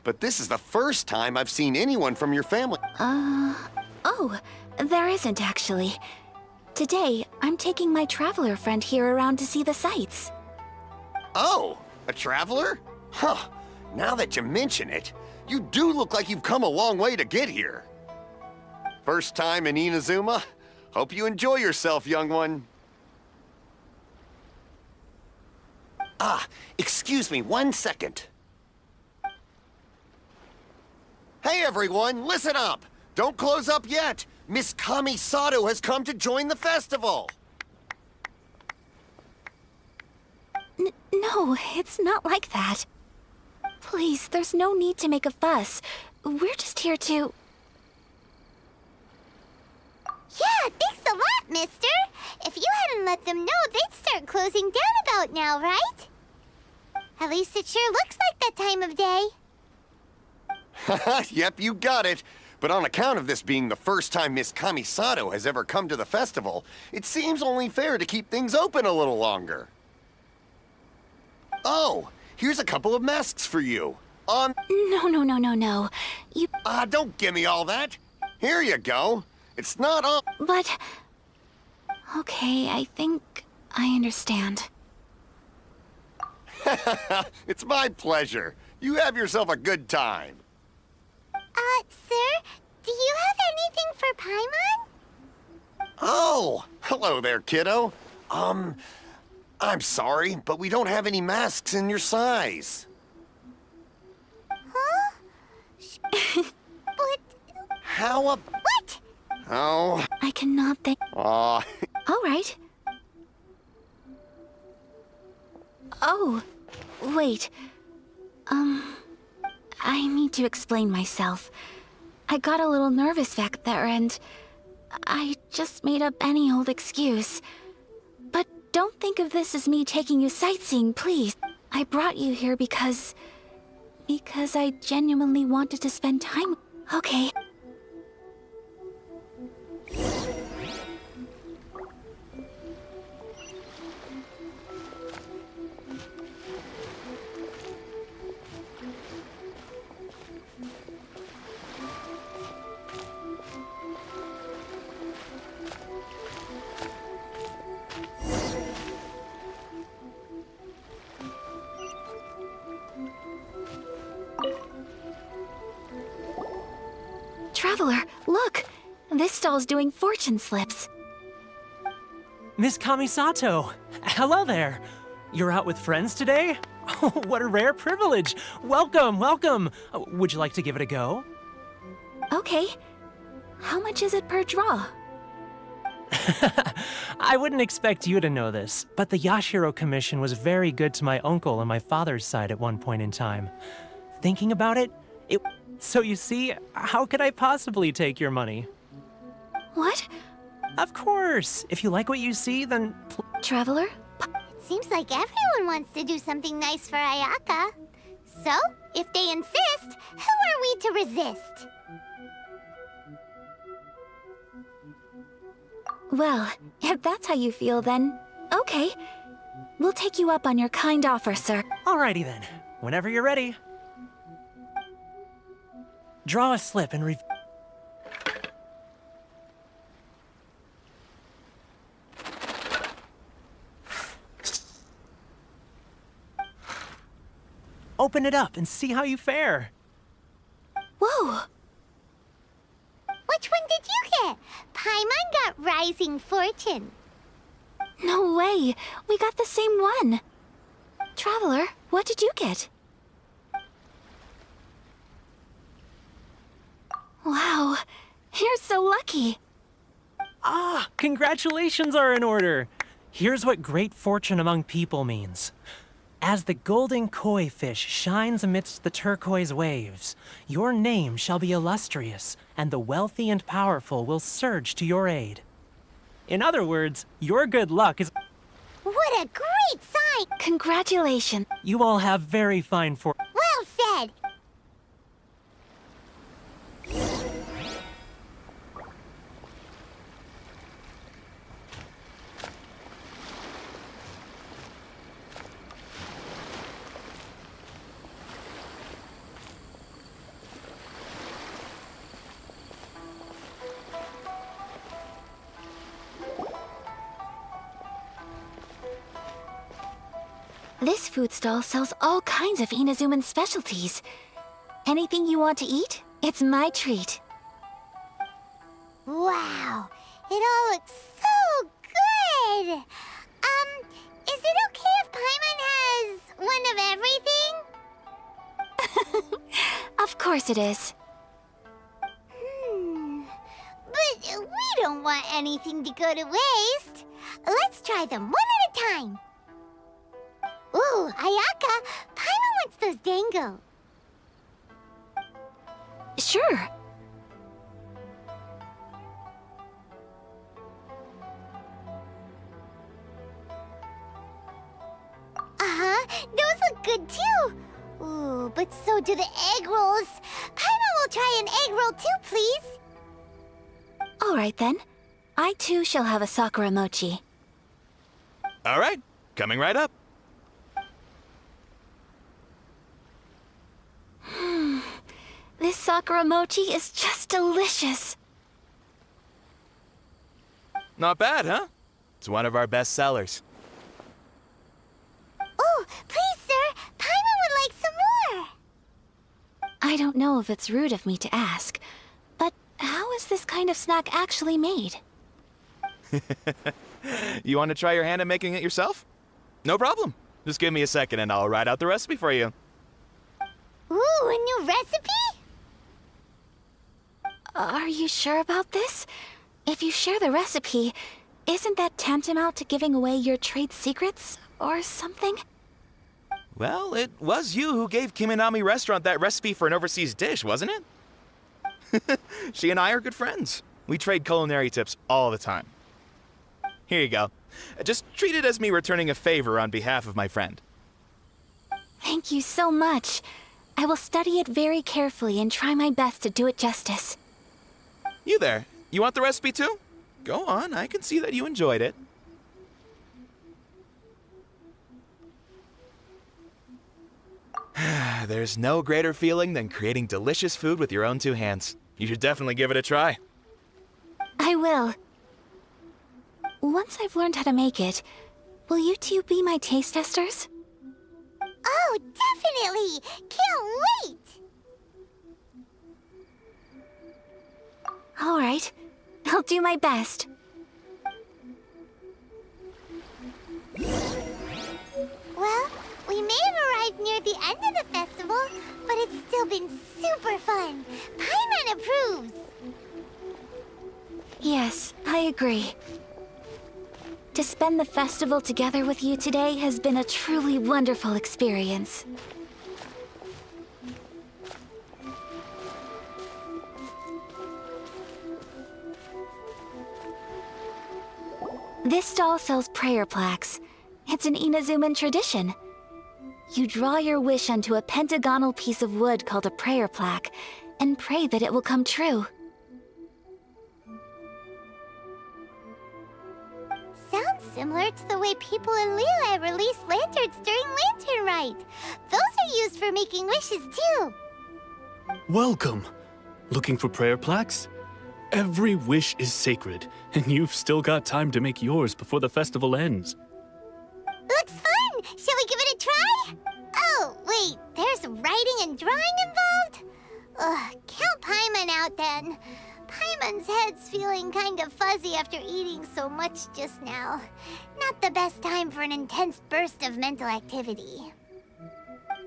But this is the first time I've seen anyone from your family. Oh, there isn't actually. Today, I'm taking my traveler friend here around to see the sights. Oh, a traveler? Huh. Now that you mention it, you do look like you've come a long way to get here. First time in Inazuma? Hope you enjoy yourself, young one. Ah, excuse me 1 second. Hey everyone, listen up! Don't close up yet! Miss Kamisato has come to join the festival! No, it's not like that. Please, there's no need to make a fuss. We're just here to... Yeah, thanks a lot, mister. If you hadn't let them know, they'd start closing down about now, right? At least it sure looks like that time of day. Yep, you got it. But on account of this being the first time Miss Kamisato has ever come to the festival, it seems only fair to keep things open a little longer. Oh, here's a couple of masks for you. No. You... Don't give me all that. Here you go. It's not all... But... Okay, I think I understand. It's my pleasure. You have yourself a good time. Sir, do you have anything for Paimon? Oh, hello there, kiddo. I'm sorry, but we don't have any masks in your size. Huh? What? How up? What? Oh. I cannot think... Aw. All right. Oh, wait. I need to explain myself. I got a little nervous back there and I just made up any old excuse. But don't think of this as me taking you sightseeing, please. I brought you here because I genuinely wanted to spend time... Okay. Traveler, look! This stall's doing fortune slips. Miss Kamisato! Hello there! You're out with friends today? Oh, what a rare privilege! Welcome, welcome! Would you like to give it a go? Okay. How much is it per draw? I wouldn't expect you to know this, but the Yashiro Commission was very good to my uncle on my father's side at one point in time. Thinking about it, so you see, how could I possibly take your money? What? Of course! If you like what you see, then... Traveler? It seems like everyone wants to do something nice for Ayaka. So, if they insist, who are we to resist? Well, if that's how you feel, then okay. We'll take you up on your kind offer, sir. Alrighty then. Whenever you're ready. Draw a slip and open it up and see how you fare. Whoa! Which one did you get? Paimon got Rising Fortune. No way! We got the same one! Traveler, what did you get? Wow, you're so lucky! Ah, congratulations are in order! Here's what great fortune among people means. As the golden koi fish shines amidst the turquoise waves, your name shall be illustrious, and the wealthy and powerful will surge to your aid. In other words, your good luck is... What a great sign! Congratulations. You all have very fine fortune. Well said! This food stall sells all kinds of Inazuman specialties. Anything you want to eat, it's my treat. Wow, it all looks so good! Is it okay if Paimon has one of everything? Of course it is. But we don't want anything to go to waste. Let's try them one at a time. Ooh, Ayaka, Paimon wants those dango. Sure. Those look good too. Ooh, but so do the egg rolls. Paimon will try an egg roll too, please. All right then. I too shall have a Sakura mochi. All right, coming right up. This Sakura mochi is just delicious. Not bad, huh? It's one of our best sellers. Oh, please, sir. Paimon would like some more. I don't know if it's rude of me to ask, but how is this kind of snack actually made? You want to try your hand at making it yourself? No problem. Just give me a second and I'll write out the recipe for you. Ooh, a new recipe? Are you sure about this? If you share the recipe, isn't that tantamount to giving away your trade secrets or something? Well, it was you who gave Kiminami Restaurant that recipe for an overseas dish, wasn't it? She and I are good friends. We trade culinary tips all the time. Here you go. Just treat it as me returning a favor on behalf of my friend. Thank you so much. I will study it very carefully and try my best to do it justice. You there, you want the recipe too? Go on, I can see that you enjoyed it. There's no greater feeling than creating delicious food with your own two hands. You should definitely give it a try. I will. Once I've learned how to make it, will you two be my taste testers? Oh, definitely! Can't wait! All right. I'll do my best. Well, we may have arrived near the end of the festival, but it's still been super fun. Paimon approves. Yes, I agree. To spend the festival together with you today has been a truly wonderful experience. This stall sells prayer plaques. It's an Inazuman tradition. You draw your wish onto a pentagonal piece of wood called a prayer plaque, and pray that it will come true. Sounds similar to the way people in Liyue release lanterns during Lantern Rite. Those are used for making wishes too. Welcome. Looking for prayer plaques? Every wish is sacred, and you've still got time to make yours before the festival ends. Looks fun! Shall we give it a try? Oh, wait, there's writing and drawing involved? Ugh, count Paimon out then. Paimon's head's feeling kind of fuzzy after eating so much just now. Not the best time for an intense burst of mental activity.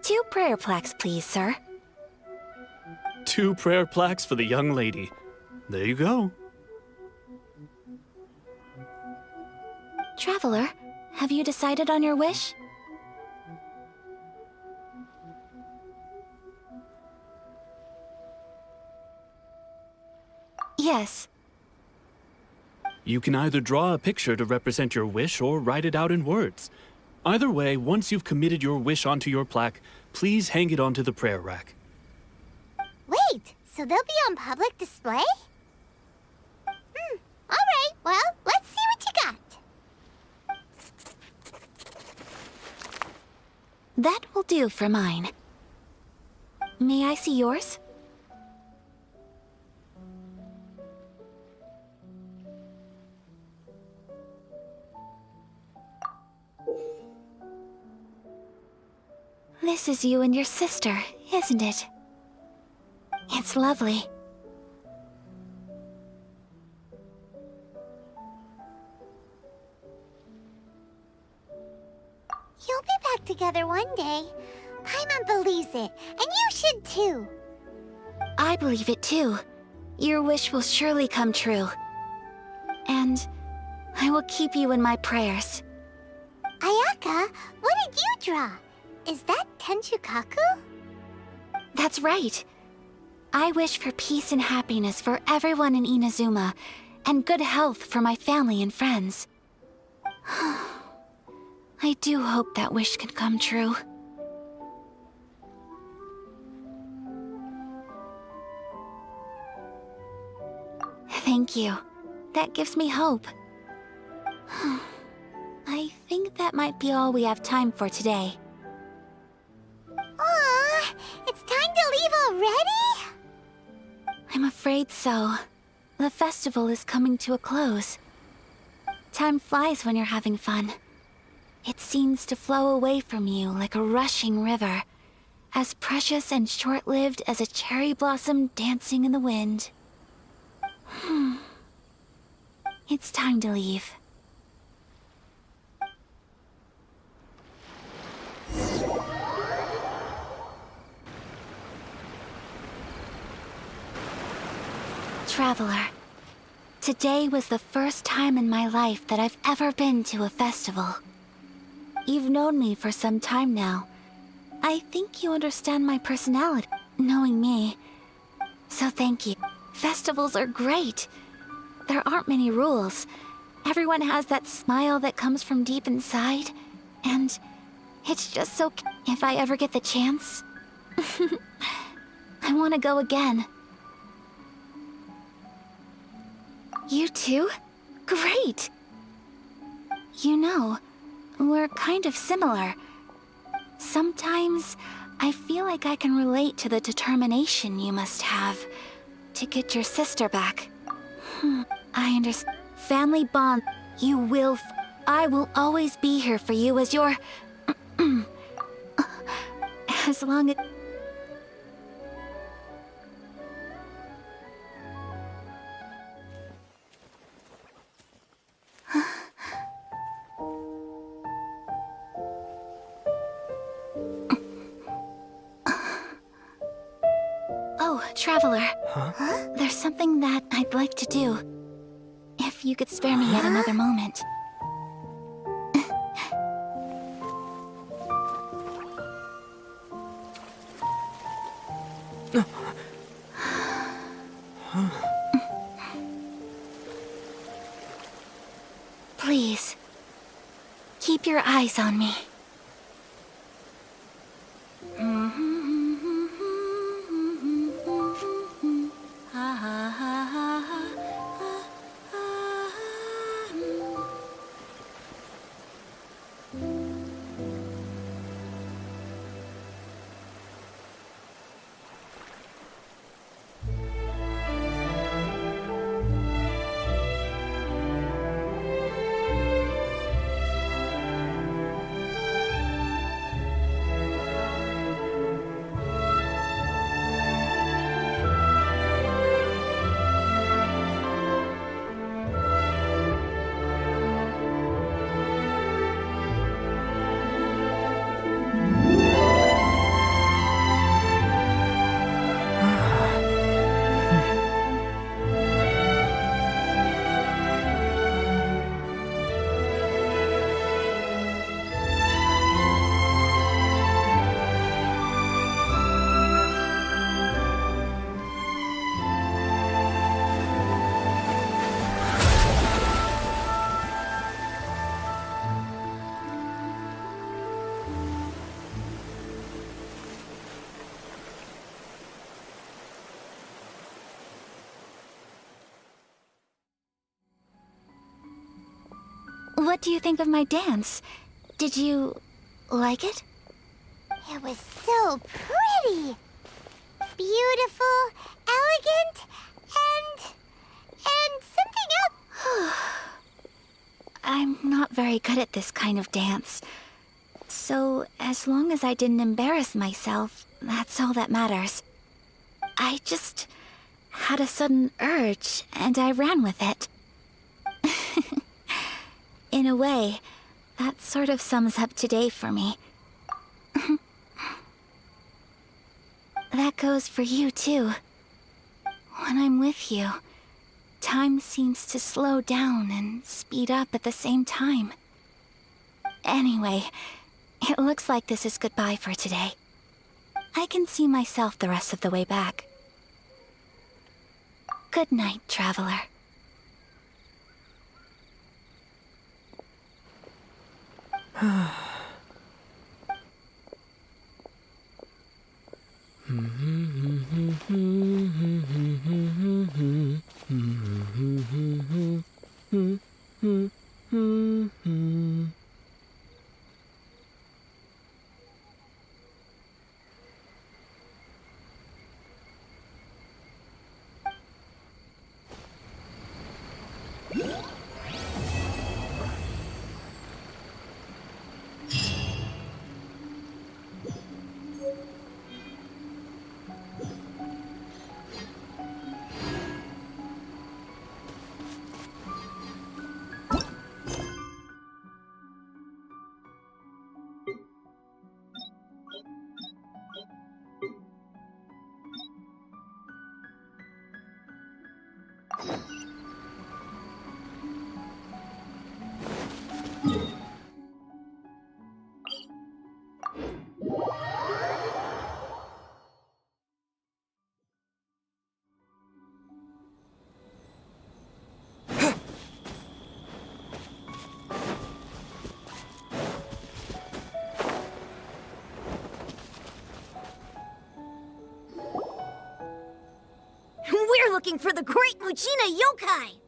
2 prayer plaques, please, sir. 2 prayer plaques for the young lady. There you go. Traveler, have you decided on your wish? Yes. You can either draw a picture to represent your wish or write it out in words. Either way, once you've committed your wish onto your plaque, please hang it onto the prayer rack. Wait, so they'll be on public display? Alright, well, let's see what you got. That will do for mine. May I see yours? This is you and your sister, isn't it? It's lovely. You'll be back together one day. Paimon believes it, and you should too. I believe it too. Your wish will surely come true. And I will keep you in my prayers. Ayaka, what did you draw? Is that Tenchukaku? That's right. I wish for peace and happiness for everyone in Inazuma, and good health for my family and friends. I do hope that wish can come true. Thank you. That gives me hope. I think that might be all we have time for today. Aw, it's time to leave already? I'm afraid so. The festival is coming to a close. Time flies when you're having fun. It seems to flow away from you like a rushing river, as precious and short-lived as a cherry blossom dancing in the wind. It's time to leave. Traveler, today was the first time in my life that I've ever been to a festival. You've known me for some time now. I think you understand my personality, knowing me. So thank you. Festivals are great. There aren't many rules. Everyone has that smile that comes from deep inside. And it's just so... If I ever get the chance, I want to go again. You too? Great! You know, we're kind of similar. Sometimes I feel like I can relate to the determination you must have to get your sister back. I understand. Family bond. You will. I will always be here for you as your. As long as. Oh, Traveler. Huh? There's something that I'd like to do. if you could spare me yet another moment. Please, keep your eyes on me. What do you think of my dance? Did you like it? It was so pretty. Beautiful, elegant, and something else. I'm not very good at this kind of dance. So, as long as I didn't embarrass myself, that's all that matters. I just had a sudden urge, and I ran with it. In a way, that sort of sums up today for me. That goes for you, too. When I'm with you, time seems to slow down and speed up at the same time. Anyway, it looks like this is goodbye for today. I can see myself the rest of the way back. Good night, traveler. We're looking for the Great Muchina Yokai!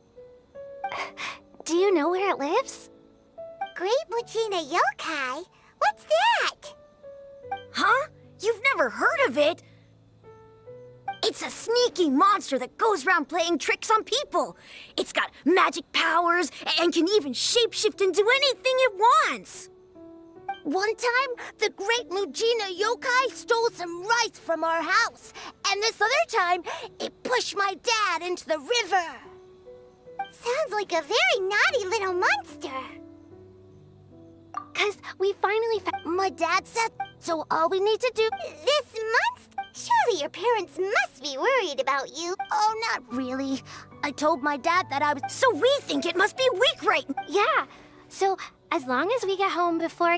Do you know where it lives? Great Muchina Yokai? What's that? Huh? You've never heard of it? It's a sneaky monster that goes around playing tricks on people. It's got magic powers and can even shapeshift into anything it wants. One time, the Great Mujina Yokai stole some rice from our house. And this other time, it pushed my dad into the river. Sounds like a very naughty little monster. 'Cause we finally found... My dad said, so all we need to do... This monster? Surely your parents must be worried about you. Oh, not really. I told my dad that I was. So we think it must be week right. Yeah, so as long as we get home before...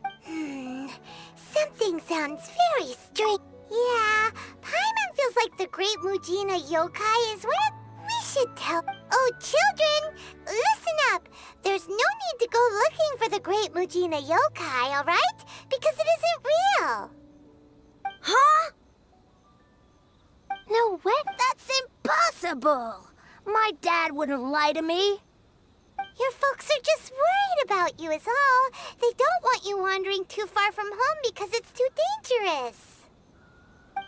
Something sounds very strange. Yeah, Paimon feels like the Great Mujina Yokai is one of... We should tell... Oh, children, listen up. There's no need to go looking for the Great Mujina Yokai, alright? Because it isn't real. Huh? No way. That's impossible. My dad wouldn't lie to me. Your folks are just worried about you is all. They don't want you wandering too far from home because it's too dangerous.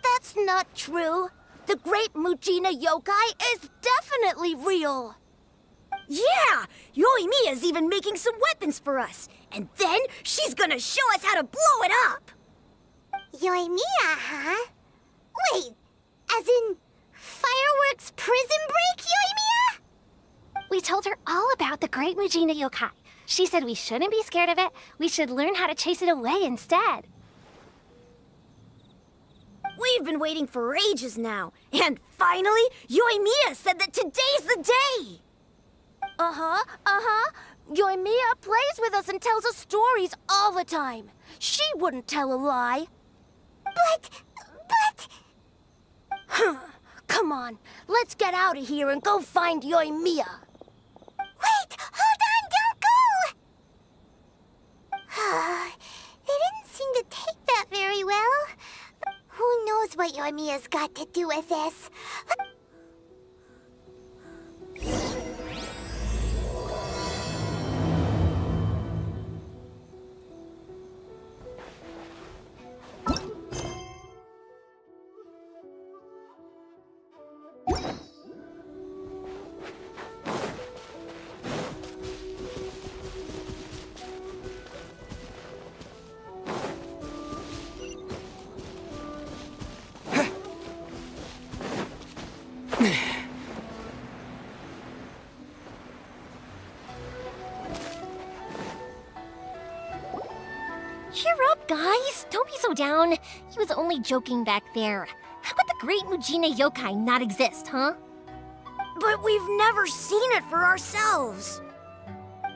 That's not true. The Great Mujina Yokai is definitely real. Yeah! Yoimiya's even making some weapons for us. And then she's gonna show us how to blow it up! Yoimiya, huh? Wait, as in fireworks prison break, Yoimiya? We told her all about the Great Mujina Yokai. She said we shouldn't be scared of it. We should learn how to chase it away instead. We've been waiting for ages now. And finally, Yoimiya said that today's the day! Yoimiya plays with us and tells us stories all the time. She wouldn't tell a lie. But... Come on, let's get out of here and go find Yoimiya. Wait! Hold on! Don't go! They didn't seem to take that very well. Who knows what Yoimiya's got to do with this? Cheer up, guys. Don't be so down. He was only joking back there. How could the Great Mujina Yokai not exist, huh? But we've never seen it for ourselves.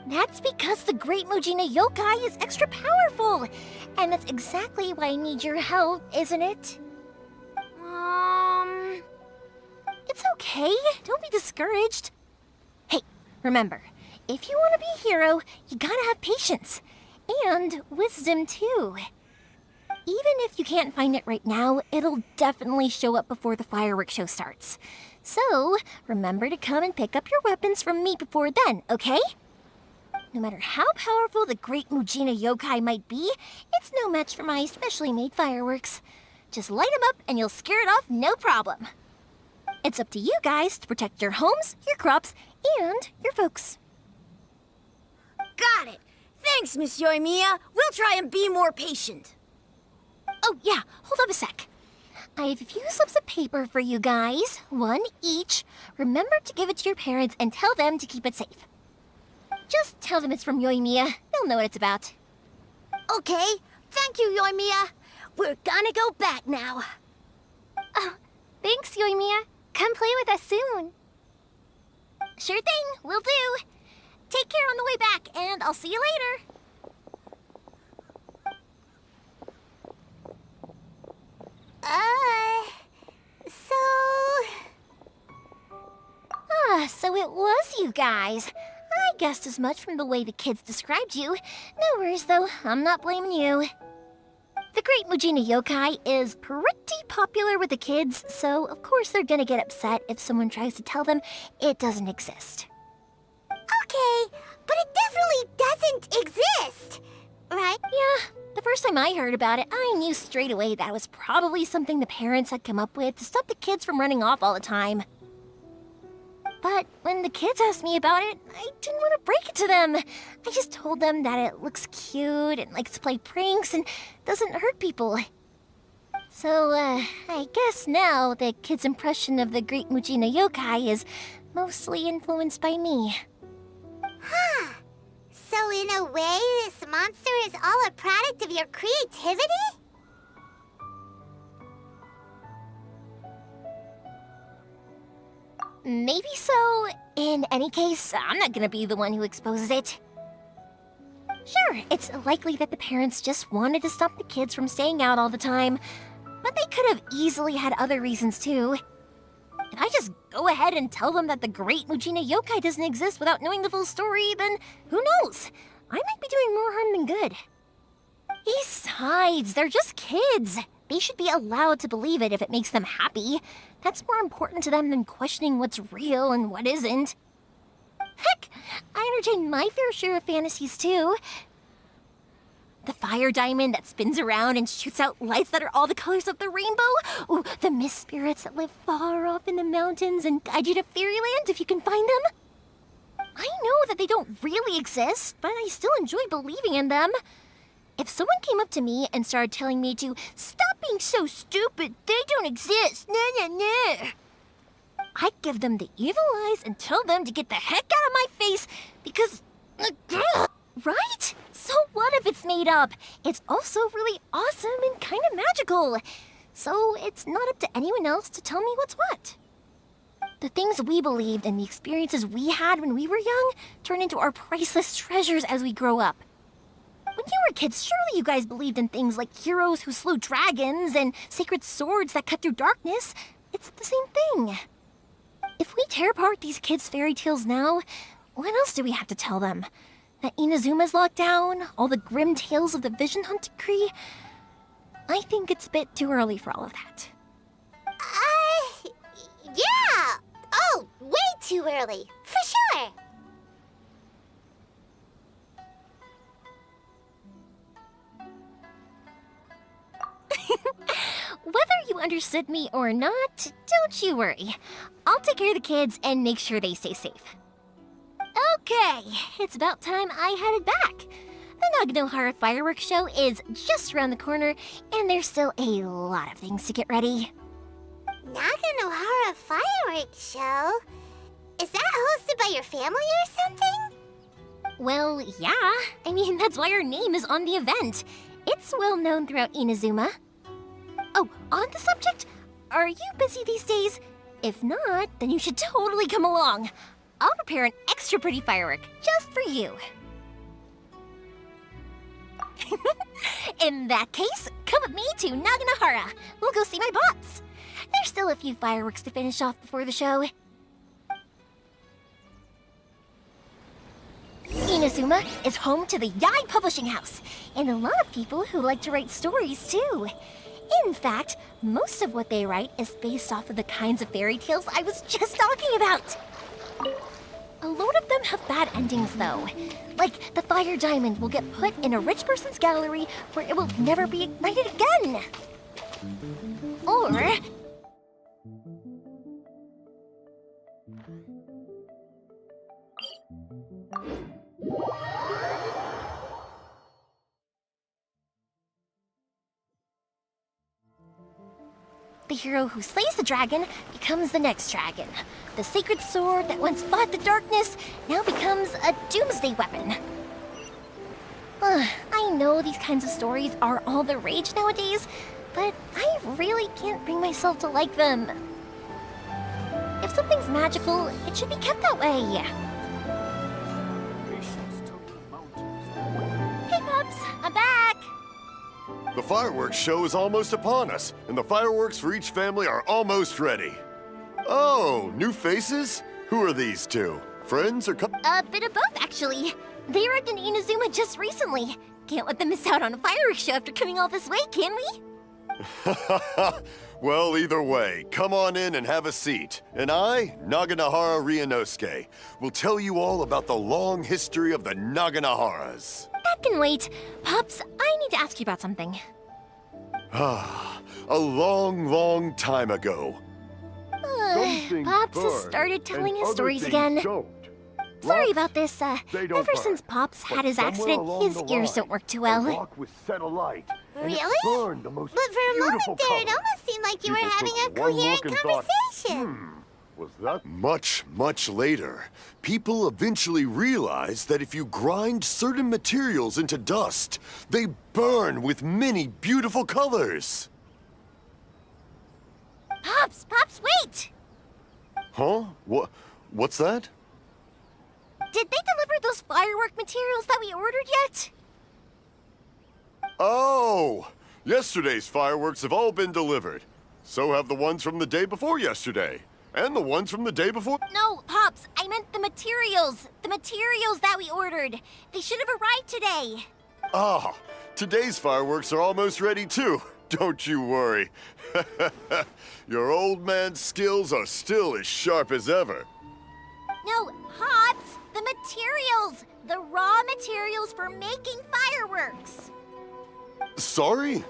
That's because the Great Mujina Yokai is extra powerful. And that's exactly why I need your help, isn't it? It's okay. Don't be discouraged. Hey, remember, if you want to be a hero, you gotta have patience. And wisdom, too. Even if you can't find it right now, it'll definitely show up before the fireworks show starts. So, remember to come and pick up your weapons from me before then, okay? No matter how powerful the Great Mujina Yokai might be, it's no match for my specially made fireworks. Just light them up and you'll scare it off no problem. It's up to you guys to protect your homes, your crops, and your folks. Got it. Thanks, Miss Yoimiya. We'll try and be more patient. Oh, yeah, hold up a sec. I have a few slips of paper for you guys, one each. Remember to give it to your parents and tell them to keep it safe. Just tell them it's from Yoimiya. They'll know what it's about. Okay, thank you, Yoimiya. We're gonna go back now. Oh, thanks, Yoimiya. Come play with us soon. Sure thing, will do. Take care on the way back, and I'll see you later. So it was you guys. I guessed as much from the way the kids described you. No worries, though. I'm not blaming you. The Great Mujina Yokai is pretty popular with the kids, so of course they're gonna get upset if someone tries to tell them it doesn't exist. Okay, but it definitely doesn't exist, right? Yeah, the first time I heard about it, I knew straight away that it was probably something the parents had come up with to stop the kids from running off all the time. But when the kids asked me about it, I didn't want to break it to them. I just told them that it looks cute and likes to play pranks and doesn't hurt people. So, I guess now the kids' impression of the Great Mujina Yokai is mostly influenced by me. Huh. So in a way, this monster is all a product of your creativity? maybe so. In any case, I'm not gonna be the one who exposes it. Sure, it's likely that the parents just wanted to stop the kids from staying out all the time, but they could have easily had other reasons too. If I just go ahead and tell them that the great Mujina yokai doesn't exist without knowing the full story, then who knows? I might be doing more harm than good. Besides, they're just kids. They should be allowed to believe it if it makes them happy. That's more important to them than questioning what's real and what isn't. Heck, I entertain my fair share of fantasies too. The fire diamond that spins around and shoots out lights that are all the colors of the rainbow. Ooh, the mist spirits that live far off in the mountains and guide you to fairyland if you can find them. I know that they don't really exist, but I still enjoy believing in them. If someone came up to me and started telling me to stop being so stupid, they don't exist, nah. I'd give them the evil eyes and tell them to get the heck out of my face because... Right? So what if it's made up? It's also really awesome and kind of magical. So it's not up to anyone else to tell me what's what. The things we believed and the experiences we had when we were young turn into our priceless treasures as we grow up. When you were kids, surely you guys believed in things like heroes who slew dragons and sacred swords that cut through darkness. It's the same thing. If we tear apart these kids' fairy tales now, what else do we have to tell them? That Inazuma's locked down? All the grim tales of the Vision Hunt Decree? I think it's a bit too early for all of that. Yeah! Oh, way too early, for sure! Whether you understood me or not, don't you worry. I'll take care of the kids and make sure they stay safe. Okay, it's about time I headed back. The Naganohara fireworks show is just around the corner, and there's still a lot of things to get ready. Naganohara fireworks show? Is that hosted by your family or something? Well, yeah. I mean, that's why our name is on the event. It's well known throughout Inazuma. Oh, on the subject, are you busy these days? If not, then you should totally come along. I'll prepare an extra pretty firework just for you. In that case, come with me to Naganohara. We'll go see my bots. There's still a few fireworks to finish off before the show. Inazuma is home to the Yai Publishing House, and a lot of people who like to write stories too. In fact, most of what they write is based off of the kinds of fairy tales I was just talking about. A load of them have bad endings, though. Like, the fire diamond will get put in a rich person's gallery where it will never be ignited again. Or... the hero who slays the dragon becomes the next dragon. The sacred sword that once fought the darkness now becomes a doomsday weapon. I know these kinds of stories are all the rage nowadays, but I really can't bring myself to like them. If something's magical, it should be kept that way. Hey, Pops, I'm back! The fireworks show is almost upon us, and the fireworks for each family are almost ready. Oh, new faces? Who are these two? Friends or A bit of both, actually. They arrived in Inazuma just recently. Can't let them miss out on a fireworks show after coming all this way, can we? Well, either way, come on in and have a seat. And I, Naganohara Ryunosuke, will tell you all about the long history of the Naganoharas. That can wait. Pops, I need to ask you about something. A long, long time ago. Pops has started telling his stories again. Sorry about this. Ever since Pops had his accident, his ears don't work too well. Really? But for a moment there, it almost seemed like you were having a coherent conversation. Was that much, much later? People eventually realized that if you grind certain materials into dust, they burn with many beautiful colors. Pops, wait! Huh? What's that? Did they deliver those firework materials that we ordered yet? Oh! Yesterday's fireworks have all been delivered. So have the ones from the day before yesterday. And the ones from the day before... No, Pops, I meant the materials. The materials that we ordered. They should have arrived today. Ah, today's fireworks are almost ready too. Don't you worry. Your old man's skills are still as sharp as ever. No, Pops, the materials. The raw materials for making fireworks. Sorry?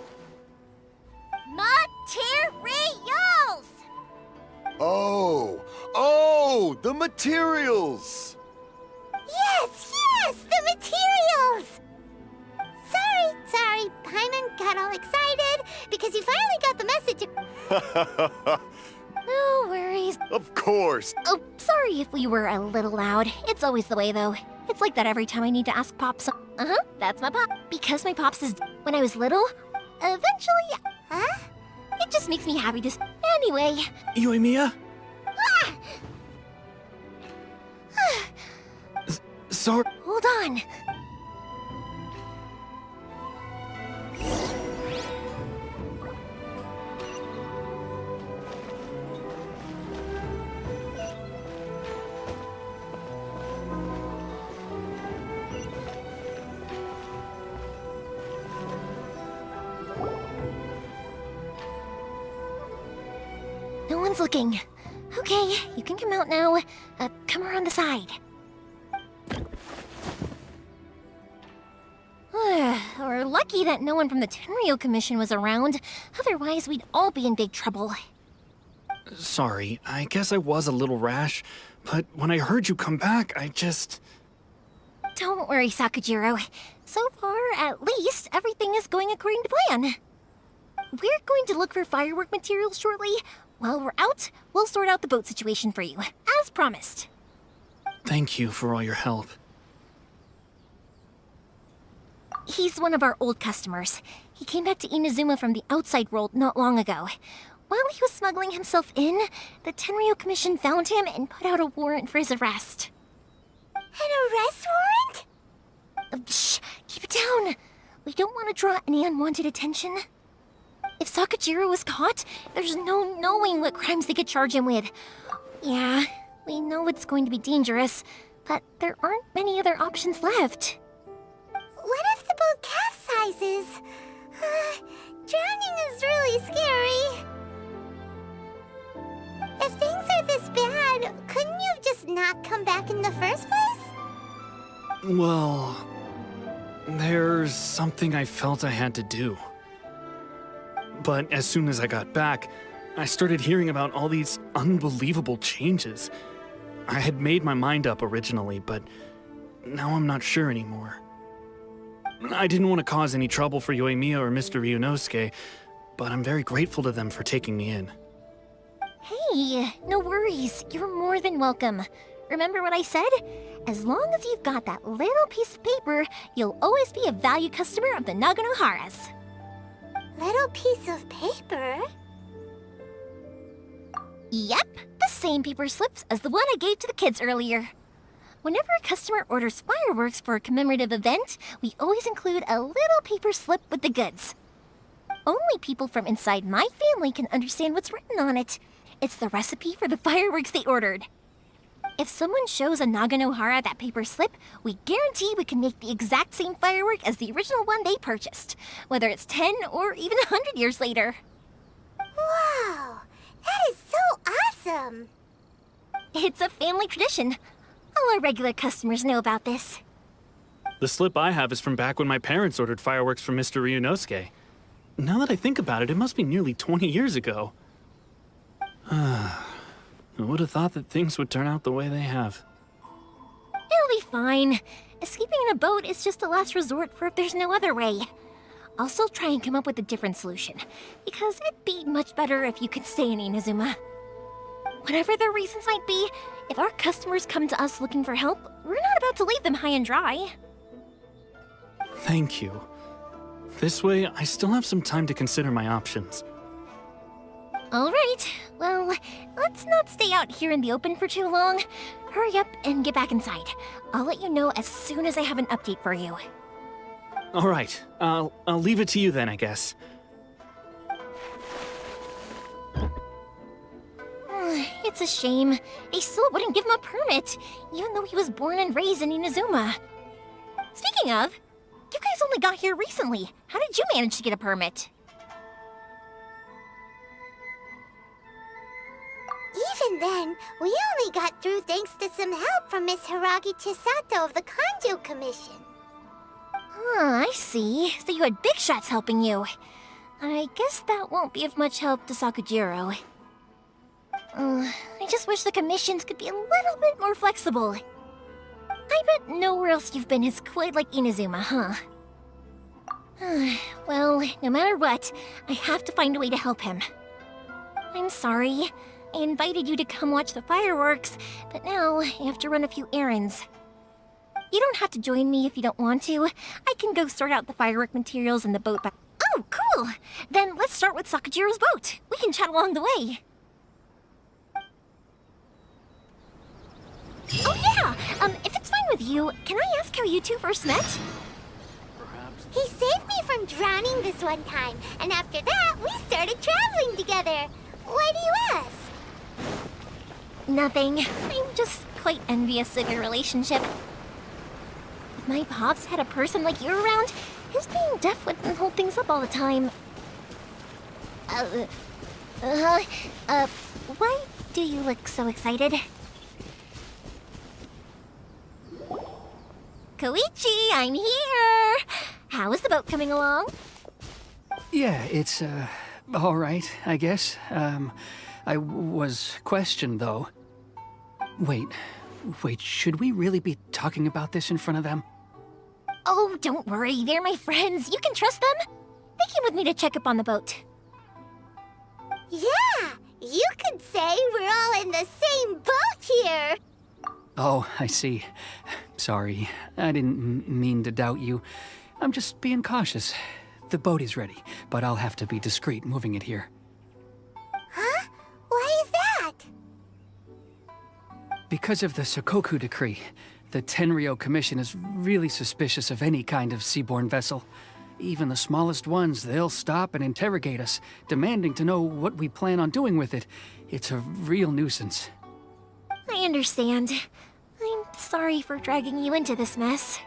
Materials! Oh, the materials! Yes, the materials! Sorry, Paimon got all excited because he finally got the message. No worries. Of course. Oh, sorry if we were a little loud. It's always the way, though. It's like that every time I need to ask Pops. That's my pop. Because my Pops is... When I was little, eventually... Huh? It just makes me happy to... Anyway... Yoimiya? Sorry. Hold on. No one's looking. Okay, you can come out now. Come around the side. We're lucky that no one from the Tenryo Commission was around. Otherwise, we'd all be in big trouble. Sorry, I guess I was a little rash, but when I heard you come back, I just... Don't worry, Sakujiro. So far, at least, everything is going according to plan. We're going to look for firework materials shortly. While we're out, we'll sort out the boat situation for you, as promised. Thank you for all your help. He's one of our old customers. He came back to Inazuma from the outside world not long ago. While he was smuggling himself in, the Tenryo Commission found him and put out a warrant for his arrest. An arrest warrant? Shh! Keep it down! We don't want to draw any unwanted attention. If Sakujiro was caught, there's no knowing what crimes they could charge him with. Yeah, we know it's going to be dangerous, but there aren't many other options left. What if the boat capsizes? Drowning is really scary. If things are this bad, couldn't you have just not come back in the first place? Well, there's something I felt I had to do. But as soon as I got back, I started hearing about all these unbelievable changes. I had made my mind up originally, but now I'm not sure anymore. I didn't want to cause any trouble for Yoimiya or Mr. Ryunosuke, but I'm very grateful to them for taking me in. Hey, no worries. You're more than welcome. Remember what I said? As long as you've got that little piece of paper, you'll always be a valued customer of the Naganoharas. Little piece of paper? Yep, the same paper slips as the one I gave to the kids earlier. Whenever a customer orders fireworks for a commemorative event, we always include a little paper slip with the goods. Only people from inside my family can understand what's written on it. It's the recipe for the fireworks they ordered. If someone shows a Naganohara that paper slip, we guarantee we can make the exact same firework as the original one they purchased, whether it's 10 or even 100 years later. Wow, that is so awesome! It's a family tradition. All our regular customers know about this. The slip I have is from back when my parents ordered fireworks from Mr. Ryunosuke. Now that I think about it, it must be nearly 20 years ago. I would have thought that things would turn out the way they have. It'll be fine. Escaping in a boat is just a last resort for if there's no other way. I'll still try and come up with a different solution, because it'd be much better if you could stay in Inazuma. Whatever their reasons might be, if our customers come to us looking for help, we're not about to leave them high and dry. Thank you. This way, I still have some time to consider my options. All right, well, let's let's not stay out here in the open for too long. Hurry up and get back inside. I'll let you know as soon as I have an update for you. All right, I'll leave it to you then, I guess. It's a shame. They still wouldn't give him a permit, even though he was born and raised in Inazuma. Speaking of, you guys only got here recently. How did you manage to get a permit? Even then, we only got through thanks to some help from Miss Hiragi Chisato of the Kanjo Commission. I see. So you had big shots helping you. I guess that won't be of much help to Sakujiro. I just wish the commissions could be a little bit more flexible. I bet nowhere else you've been is quite like Inazuma, huh? Well, no matter what, I have to find a way to help him. I'm sorry. I invited you to come watch the fireworks, but now I have to run a few errands. You don't have to join me if you don't want to. I can go sort out the firework materials in the boat back. Oh, cool! Then let's start with Sakujiro's boat. We can chat along the way. Oh yeah! If it's fine with you, can I ask how you two first met? He saved me from drowning this one time, and after that, we started traveling together. Why do you ask? Nothing. I'm just quite envious of your relationship. If my pops had a person like you around, his being deaf wouldn't hold things up all the time. Why do you look so excited? Koichi, I'm here! How is the boat coming along? Yeah, it's, all right, I guess. I was questioned, though. Wait, should we really be talking about this in front of them? Oh, don't worry, they're my friends. You can trust them. They came with me to check up on the boat. Yeah, you could say we're all in the same boat here. Oh, I see. Sorry, I didn't mean to doubt you. I'm just being cautious. The boat is ready, but I'll have to be discreet moving it here. Huh? Why is that? Because of the Sokoku Decree, the Tenryou Commission is really suspicious of any kind of seaborne vessel. Even the smallest ones, they'll stop and interrogate us, demanding to know what we plan on doing with it. It's a real nuisance. I understand. I'm sorry for dragging you into this mess.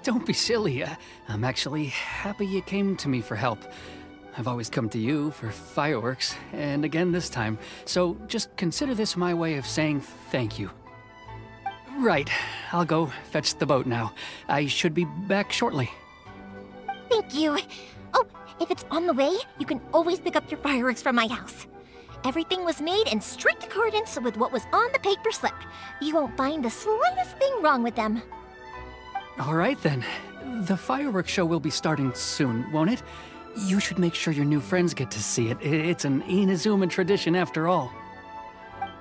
Don't be silly. I'm actually happy you came to me for help. I've always come to you for fireworks, and again this time, so just consider this my way of saying thank you. Right, I'll go fetch the boat now. I should be back shortly. Thank you. Oh, if it's on the way, you can always pick up your fireworks from my house. Everything was made in strict accordance with what was on the paper slip. You won't find the slightest thing wrong with them. All right then. The fireworks show will be starting soon, won't it? You should make sure your new friends get to see it. It's an Inazuma tradition after all.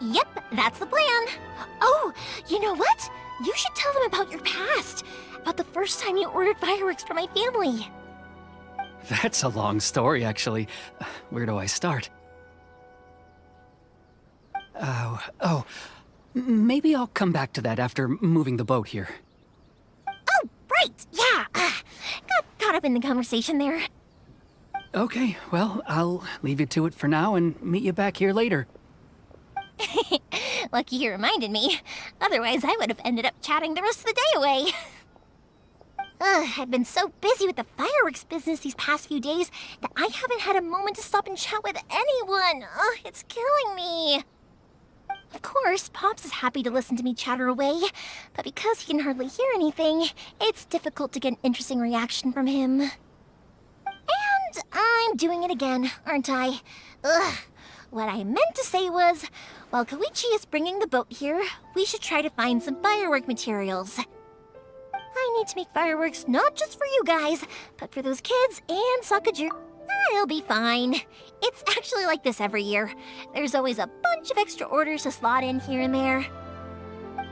Yep, that's the plan. Oh, you know what? You should tell them about your past. About the first time you ordered fireworks for my family. That's a long story, actually. Where do I start? Maybe I'll come back to that after moving the boat here. Oh, right, yeah. Got caught up in the conversation there. Okay, well, I'll leave you to it for now and meet you back here later. Lucky you reminded me. Otherwise, I would have ended up chatting the rest of the day away. I've been so busy with the fireworks business these past few days that I haven't had a moment to stop and chat with anyone. It's killing me. Of course, Pops is happy to listen to me chatter away, but because he can hardly hear anything, it's difficult to get an interesting reaction from him. And I'm doing it again, aren't I? What I meant to say was, while Koichi is bringing the boat here, we should try to find some firework materials. I need to make fireworks not just for you guys, but for those kids and Sakujiro. It'll be fine. It's actually like this every year. There's always a bunch of extra orders to slot in here and there.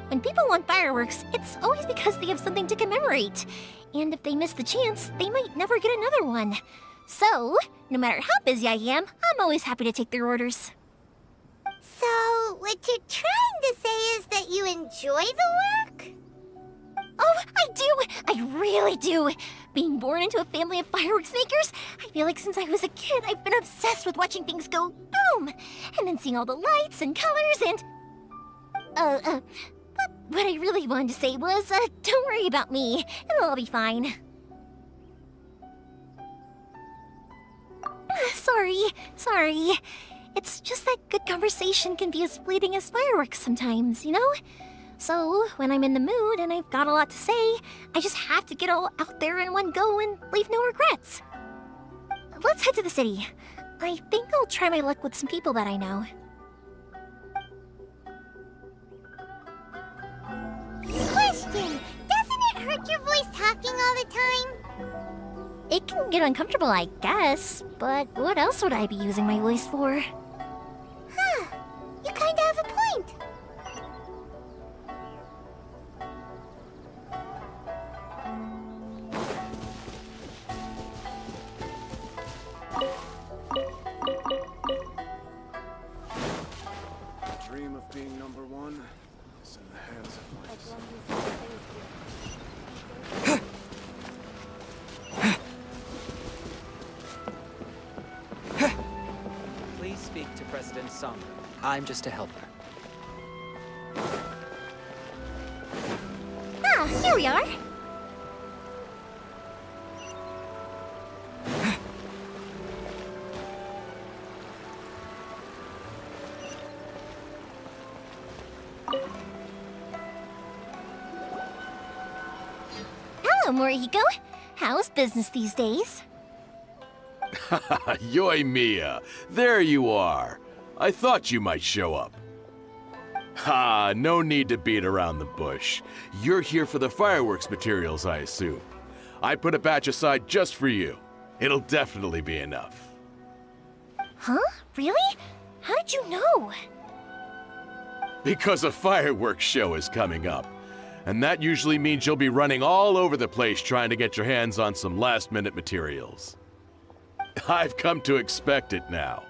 When people want fireworks, it's always because they have something to commemorate. And if they miss the chance, they might never get another one. So, no matter how busy I am, I'm always happy to take their orders. So, what you're trying to say is that you enjoy the work? Oh, I do! I really do! Being born into a family of fireworks makers, I feel like since I was a kid, I've been obsessed with watching things go boom! And then seeing all the lights and colors and... But what I really wanted to say was, don't worry about me. It'll all be fine. Sorry. It's just that good conversation can be as fleeting as fireworks sometimes, you know? So, when I'm in the mood and I've got a lot to say, I just have to get all out there in one go and leave no regrets. Let's head to the city. I think I'll try my luck with some people that I know. Question! Doesn't it hurt your voice talking all the time? It can get uncomfortable, I guess, but what else would I be using my voice for? Huh. You kinda have a point. Dream of being number one is in the hands of my Please speak to President Sangha. I'm just a helper. Ah, here we are. Hello, Morihiko. How's business these days? Yoimiya, there you are. I thought you might show up. Ha, no need to beat around the bush. You're here for the fireworks materials, I assume. I put a batch aside just for you. It'll definitely be enough. Huh? Really? How did you know? Because a fireworks show is coming up. And that usually means you'll be running all over the place trying to get your hands on some last-minute materials. I've come to expect it now.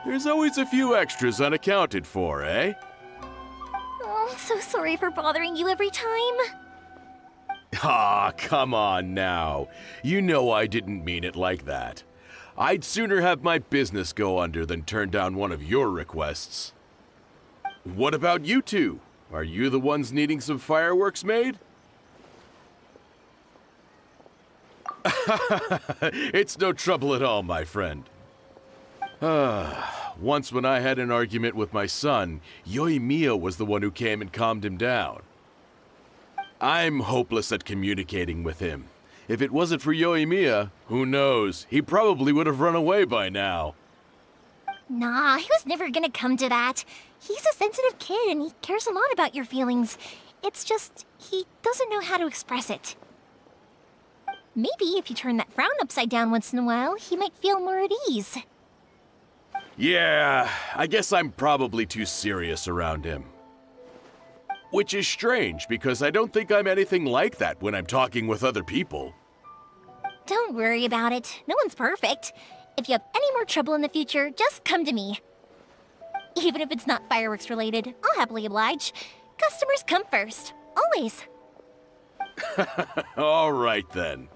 There's always a few extras unaccounted for, eh? Oh, I'm so sorry for bothering you every time. Ah, come on now. You know I didn't mean it like that. I'd sooner have my business go under than turn down one of your requests. What about you two? Are you the ones needing some fireworks made? It's no trouble at all, my friend. Once when I had an argument with my son, Yoimiya was the one who came and calmed him down. I'm hopeless at communicating with him. If it wasn't for Yoimiya, who knows, he probably would have run away by now. Nah, he was never gonna come to that. He's a sensitive kid and he cares a lot about your feelings. It's just, he doesn't know how to express it. Maybe if you turn that frown upside down once in a while, he might feel more at ease. Yeah, I guess I'm probably too serious around him. Which is strange, because I don't think I'm anything like that when I'm talking with other people. Don't worry about it. No one's perfect. If you have any more trouble in the future, just come to me. Even if it's not fireworks related, I'll happily oblige. Customers come first. Always. All right then.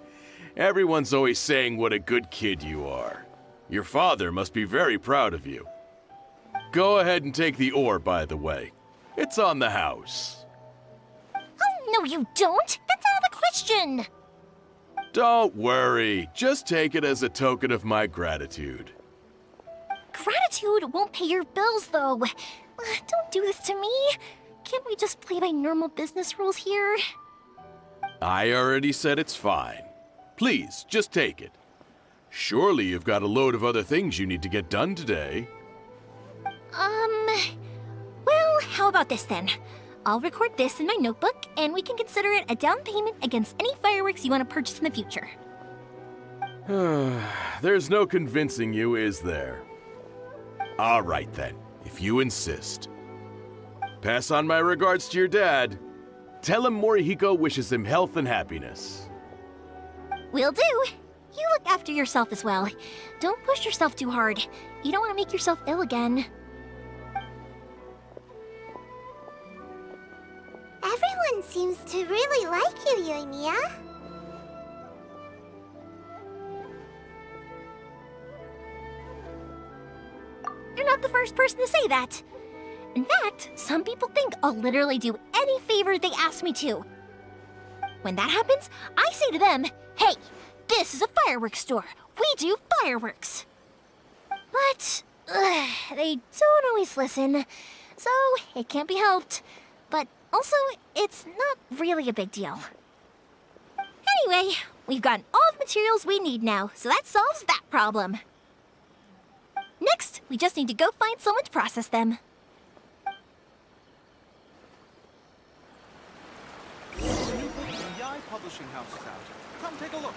Everyone's always saying what a good kid you are. Your father must be very proud of you. Go ahead and take the ore, by the way. It's on the house. Oh, no you don't! That's out of the question! Don't worry. Just take it as a token of my gratitude. Gratitude won't pay your bills, though. Don't do this to me. Can't we just play by normal business rules here? I already said it's fine. Please, just take it. Surely you've got a load of other things you need to get done today. Well, how about this then? I'll record this in my notebook, and we can consider it a down payment against any fireworks you want to purchase in the future. There's no convincing you, is there? All right then, if you insist. Pass on my regards to your dad. Tell him Morihiko wishes him health and happiness. Will do. You look after yourself as well. Don't push yourself too hard. You don't want to make yourself ill again. seems to really like you, Yoimiya. You're not the first person to say that. In fact, some people think I'll literally do any favor they ask me to. When that happens, I say to them, hey, this is a fireworks store. We do fireworks. But they don't always listen, so it can't be helped. But also, it's not really a big deal. Anyway, we've gotten all the materials we need now, so that solves that problem. Next, we just need to go find someone to process them. There's a new book from Yai Publishing House is out. Come take a look.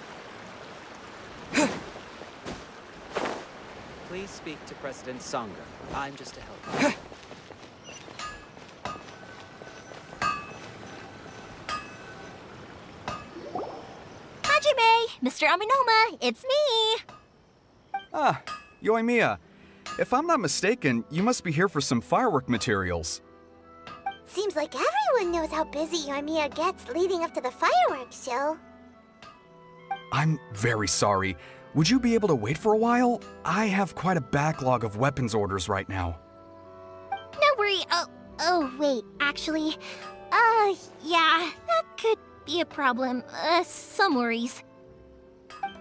Please speak to President Sangha. I'm just a helper. Hajime, Mr. Aminoma, it's me! Ah, Yoimiya. If I'm not mistaken, you must be here for some firework materials. Seems like everyone knows how busy Yoimiya gets leading up to the fireworks show. I'm very sorry. Would you be able to wait for a while? I have quite a backlog of weapons orders right now. No worry. Oh, wait, actually. Yeah, that could be a problem. Some worries.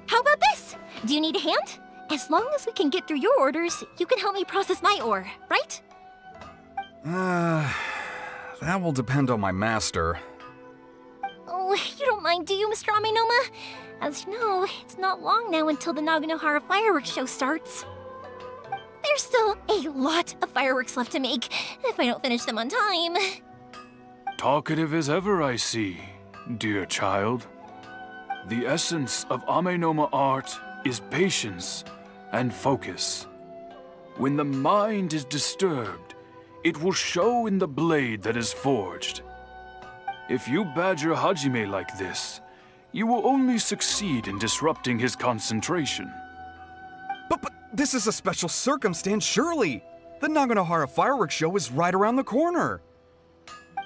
How about this? Do you need a hand? As long as we can get through your orders, you can help me process my ore, right? That will depend on my master. Oh, you don't mind, do you, Mr. Aminoma? As you know, it's not long now until the Naganohara fireworks show starts. There's still a lot of fireworks left to make, if I don't finish them on time. Talkative as ever, I see, dear child. The essence of Amenoma art is patience and focus. When the mind is disturbed, it will show in the blade that is forged. If you badger Hajime like this, you will only succeed in disrupting his concentration. But this is a special circumstance, surely. The Naganohara fireworks show is right around the corner.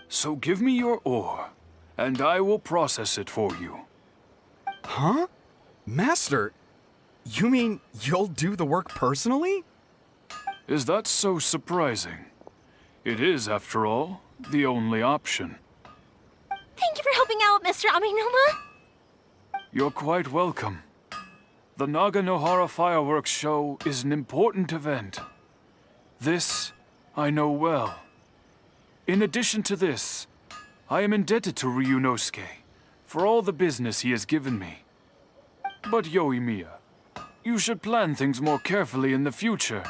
So give me your ore, and I will process it for you. Huh? Master, you mean you'll do the work personally? Is that so surprising? It is, after all, the only option. Thank you for helping out, Mr. Aminoma. You're quite welcome. The Naganohara fireworks show is an important event. This I know well. In addition to this, I am indebted to Ryunosuke for all the business he has given me. But Yoimiya, you should plan things more carefully in the future.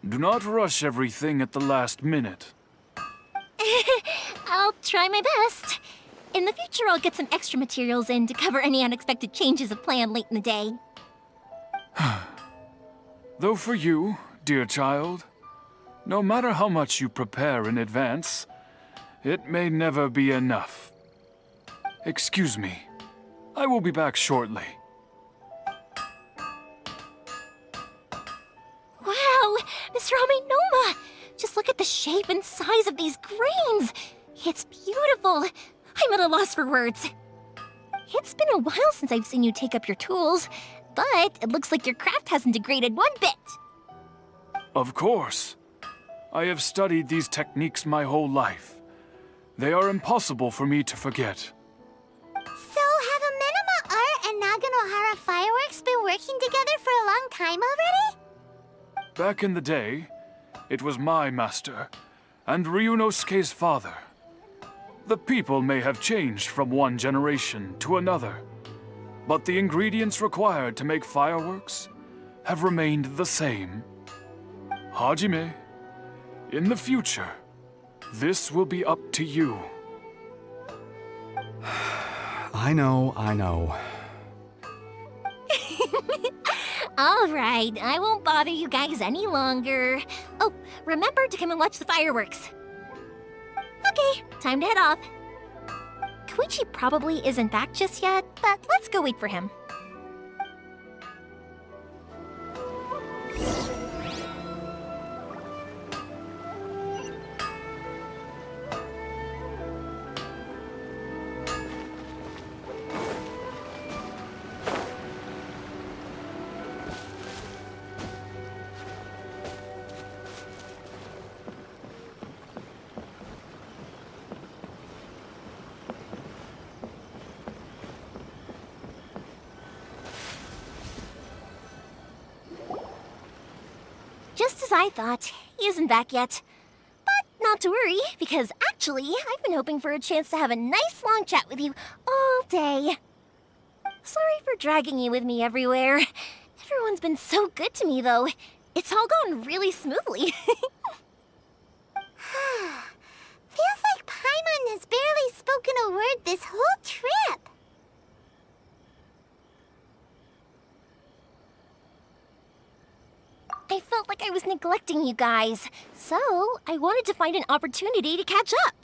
Do not rush everything at the last minute. I'll try my best. In the future, I'll get some extra materials in to cover any unexpected changes of plan late in the day. Though for you, dear child, no matter how much you prepare in advance, it may never be enough. Excuse me. I will be back shortly. Wow, Mr. Aminoma! Just look at the shape and size of these grains! It's beautiful! I'm at a loss for words. It's been a while since I've seen you take up your tools, but it looks like your craft hasn't degraded one bit. Of course. I have studied these techniques my whole life. They are impossible for me to forget. So, have Amenoma Art and Naganohara Fireworks been working together for a long time already? Back in the day, it was my master and Ryunosuke's father. The people may have changed from one generation to another, but the ingredients required to make fireworks have remained the same. Hajime, in the future, this will be up to you. I know. All right, I won't bother you guys any longer. Oh, remember to come and watch the fireworks. Okay, time to head off. Koichi probably isn't back just yet, but let's go wait for him. just as I thought. He isn't back yet. But not to worry, because actually, I've been hoping for a chance to have a nice long chat with you all day. Sorry for dragging you with me everywhere. Everyone's been so good to me, though. It's all gone really smoothly. Feels like Paimon has barely spoken a word this whole trip. I felt like I was neglecting you guys, so I wanted to find an opportunity to catch up.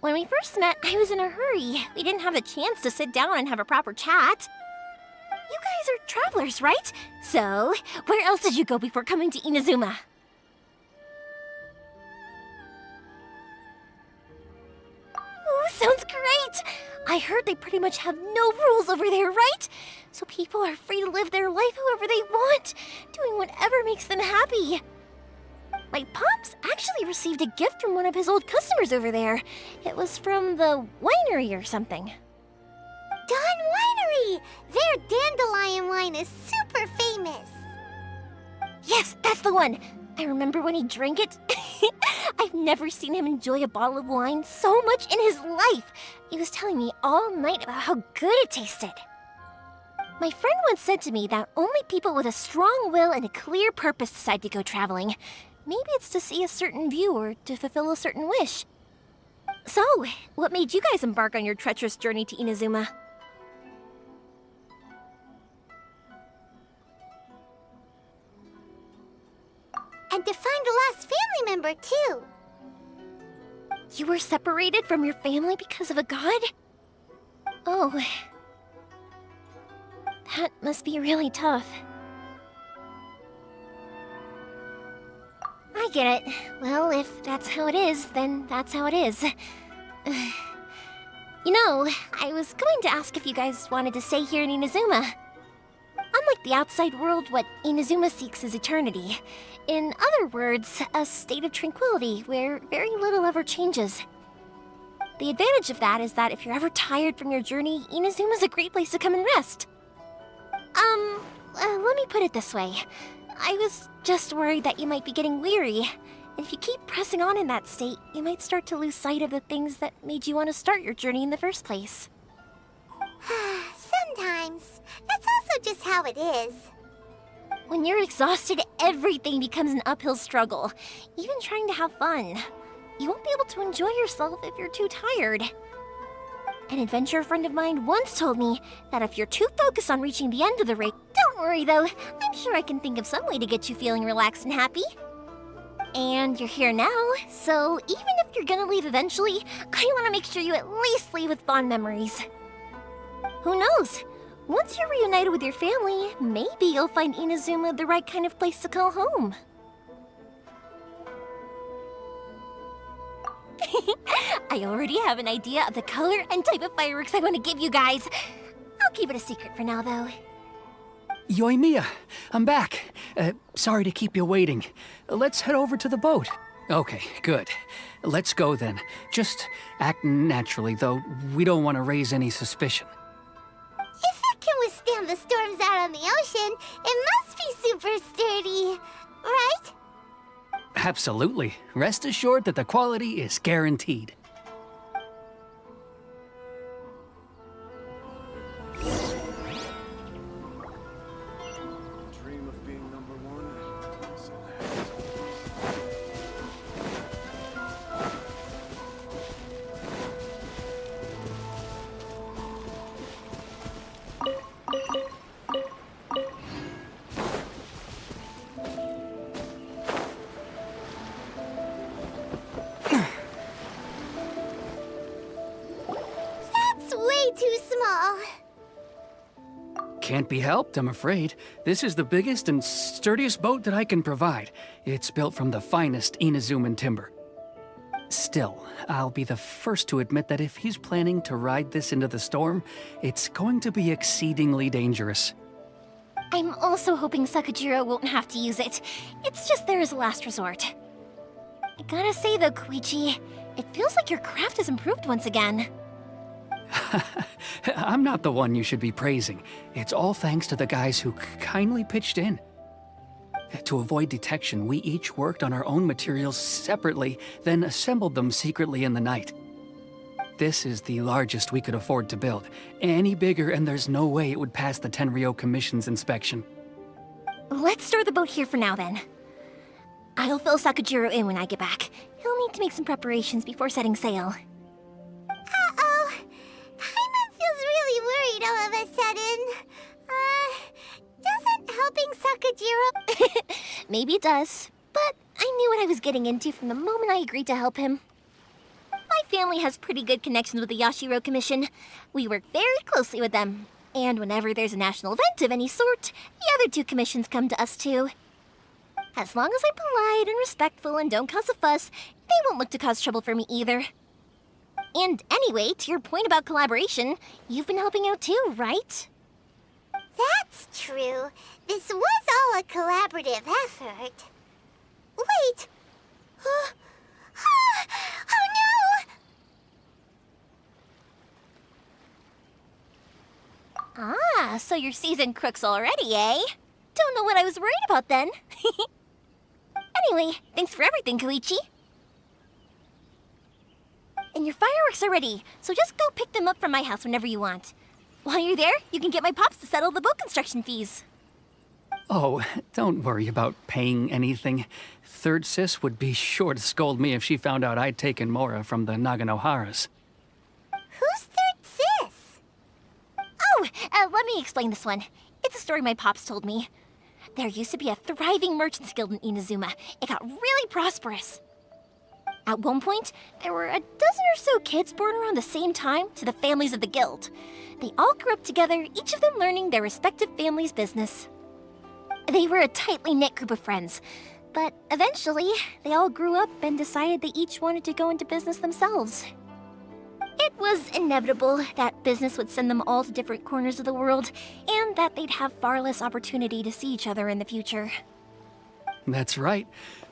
When we first met, I was in a hurry. We didn't have a chance to sit down and have a proper chat. You guys are travelers, right? So, where else did you go before coming to Inazuma? Ooh, sounds great! I heard they pretty much have no rules over there, right? So people are free to live their life however they want, doing whatever makes them happy. My pops actually received a gift from one of his old customers over there. It was from the winery or something. Dawn Winery! Their dandelion wine is super famous. Yes, that's the one. I remember when he drank it. I've never seen him enjoy a bottle of wine so much in his life. He was telling me all night about how good it tasted. My friend once said to me that only people with a strong will and a clear purpose decide to go traveling. Maybe it's to see a certain view or to fulfill a certain wish. So, what made you guys embark on your treacherous journey to Inazuma? And to find a lost family member, too. You were separated from your family because of a god? Oh. That must be really tough. I get it. Well, if that's how it is, then that's how it is. You know, I was going to ask if you guys wanted to stay here in Inazuma. Unlike the outside world, what Inazuma seeks is eternity. In other words, a state of tranquility where very little ever changes. The advantage of that is that if you're ever tired from your journey, Inazuma's a great place to come and rest. Let me put it this way. I was just worried that you might be getting weary. And if you keep pressing on in that state, you might start to lose sight of the things that made you want to start your journey in the first place. Sometimes. That's also just how it is. When you're exhausted, everything becomes an uphill struggle. Even trying to have fun. You won't be able to enjoy yourself if you're too tired. An adventurer friend of mine once told me that if you're too focused on reaching the end of the race, don't worry though, I'm sure I can think of some way to get you feeling relaxed and happy. And you're here now, so even if you're gonna leave eventually, I want to make sure you at least leave with fond memories. Who knows? Once you're reunited with your family, maybe you'll find Inazuma the right kind of place to call home. I already have an idea of the color and type of fireworks I want to give you guys. I'll keep it a secret for now, though. Yoimiya, I'm back. Sorry to keep you waiting. Let's head over to the boat. Okay, good. Let's go then. Just act naturally, though. We don't want to raise any suspicion. If it can withstand the storms out on the ocean, it must be super sturdy, right? Absolutely. Rest assured that the quality is guaranteed. Dream of being number one. It's in the hands of That's way too small. Can't be helped, I'm afraid. This is the biggest and sturdiest boat that I can provide. It's built from the finest Inazuman timber. Still, I'll be the first to admit that if he's planning to ride this into the storm, it's going to be exceedingly dangerous. I'm also hoping Sakajiro won't have to use it. It's just there as a last resort. I gotta say though, Koichi, it feels like your craft has improved once again. I'm not the one you should be praising. It's all thanks to the guys who kindly pitched in. To avoid detection, we each worked on our own materials separately, then assembled them secretly in the night. This is the largest we could afford to build. Any bigger, and there's no way it would pass the Tenryou Commission's inspection. Let's store the boat here for now, then. I'll fill Sakajiro in when I get back. He'll need to make some preparations before setting sail. Uh-oh. Paimon feels really worried all of a sudden. Doesn't helping Sakajiro... Maybe it does, but I knew what I was getting into from the moment I agreed to help him. My family has pretty good connections with the Yashiro Commission. We work very closely with them. And whenever there's a national event of any sort, the other two commissions come to us too. As long as I'm polite and respectful and don't cause a fuss, they won't look to cause trouble for me either. And anyway, to your point about collaboration, you've been helping out too, right? That's true. This was all a collaborative effort. Wait! Oh no! Ah, so you're seasoned crooks already, eh? Don't know what I was worried about then. Anyway, thanks for everything, Koichi. And your fireworks are ready, so just go pick them up from my house whenever you want. While you're there, you can get my pops to settle the boat construction fees. Oh, don't worry about paying anything. Third Sis would be sure to scold me if she found out I'd taken Mora from the Naganoharas. Who's Third Sis? Oh, let me explain this one. It's a story my pops told me. There used to be a thriving merchants guild in Inazuma. It got really prosperous. At one point, there were a dozen or so kids born around the same time to the families of the guild. They all grew up together, each of them learning their respective family's business. They were a tightly knit group of friends, but eventually, they all grew up and decided they each wanted to go into business themselves. It was inevitable that business would send them all to different corners of the world, and that they'd have far less opportunity to see each other in the future. That's right.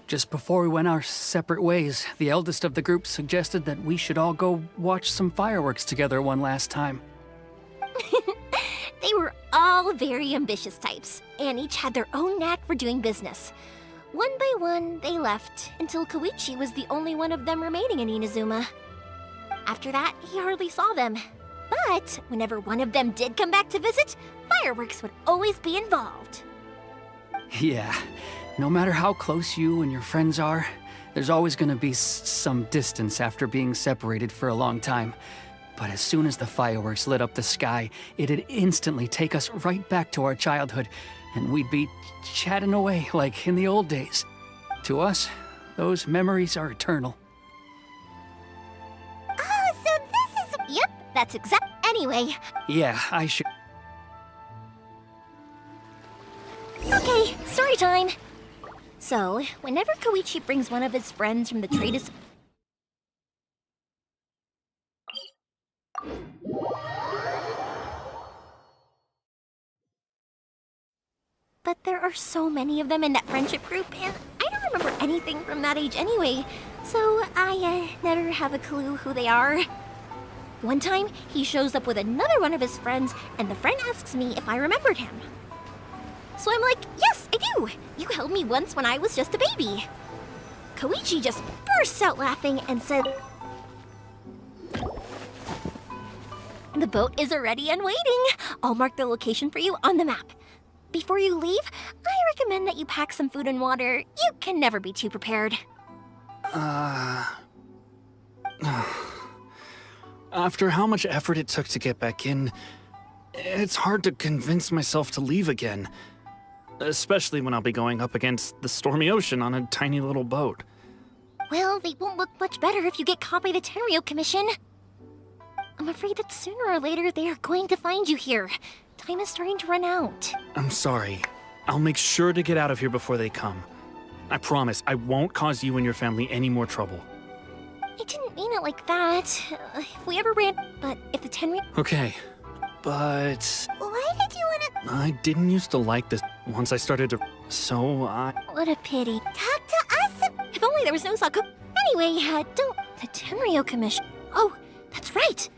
Just before we went our separate ways, the eldest of the group suggested that we should all go watch some fireworks together one last time. They were all very ambitious types, and each had their own knack for doing business. One by one, they left, until Koichi was the only one of them remaining in Inazuma. After that, he hardly saw them. But whenever one of them did come back to visit, fireworks would always be involved. Yeah, no matter how close you and your friends are, there's always gonna be some distance after being separated for a long time. But as soon as the fireworks lit up the sky, it'd instantly take us right back to our childhood, and we'd be chatting away like in the old days. To us, those memories are eternal. Oh, so this is... Yep, that's exact. Anyway. Yeah, I should... Okay, story time. So, whenever Koichi brings one of his friends from the trade as... But there are so many of them in that friendship group, and I don't remember anything from that age anyway, so I never have a clue who they are. One time, he shows up with another one of his friends, and the friend asks me if I remembered him. So I'm like, yes, I do! You held me once when I was just a baby. Koichi just bursts out laughing and said, the boat is ready and waiting. I'll mark the location for you on the map. Before you leave, I recommend that you pack some food and water. You can never be too prepared. After how much effort it took to get back in, it's hard to convince myself to leave again. Especially when I'll be going up against the stormy ocean on a tiny little boat. Well, they won't look much better if you get caught by the Tenryou Commission. I'm afraid that sooner or later they are going to find you here. Time is starting to run out. I'm sorry. I'll make sure to get out of here before they come. I promise I won't cause you and your family any more trouble. I didn't mean it like that. If we ever ran... But if the Tenryou... Okay, but... Why did you wanna... I didn't used to like this once I started to... So I... What a pity. Talk to us! If only there was no Saku... Anyway, don't... The Tenryou Commission... Oh, that's right!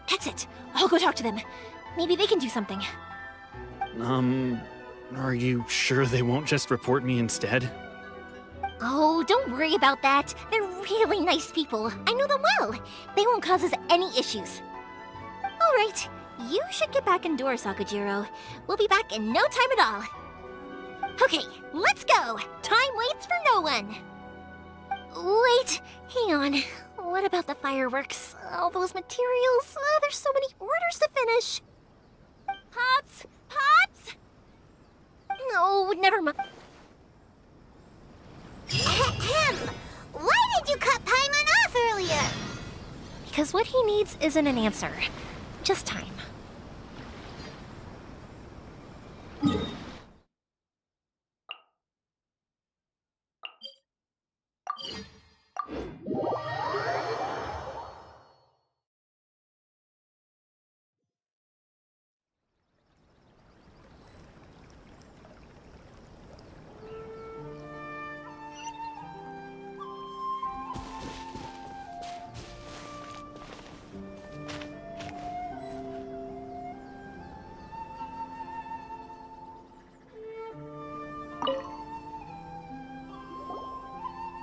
That's it. I'll go talk to them. Maybe they can do something. Are you sure they won't just report me instead? Oh, don't worry about that. They're really nice people. I know them well. They won't cause us any issues. All right, you should get back indoors, Sakujiro. We'll be back in no time at all. Okay, let's go. Time waits for no one. Wait, hang on. What about the fireworks? All those materials? There's so many orders to finish. Pops! Pops! No, never mind. Ahem! Why did you cut Paimon off earlier? Because what he needs isn't an answer, just time.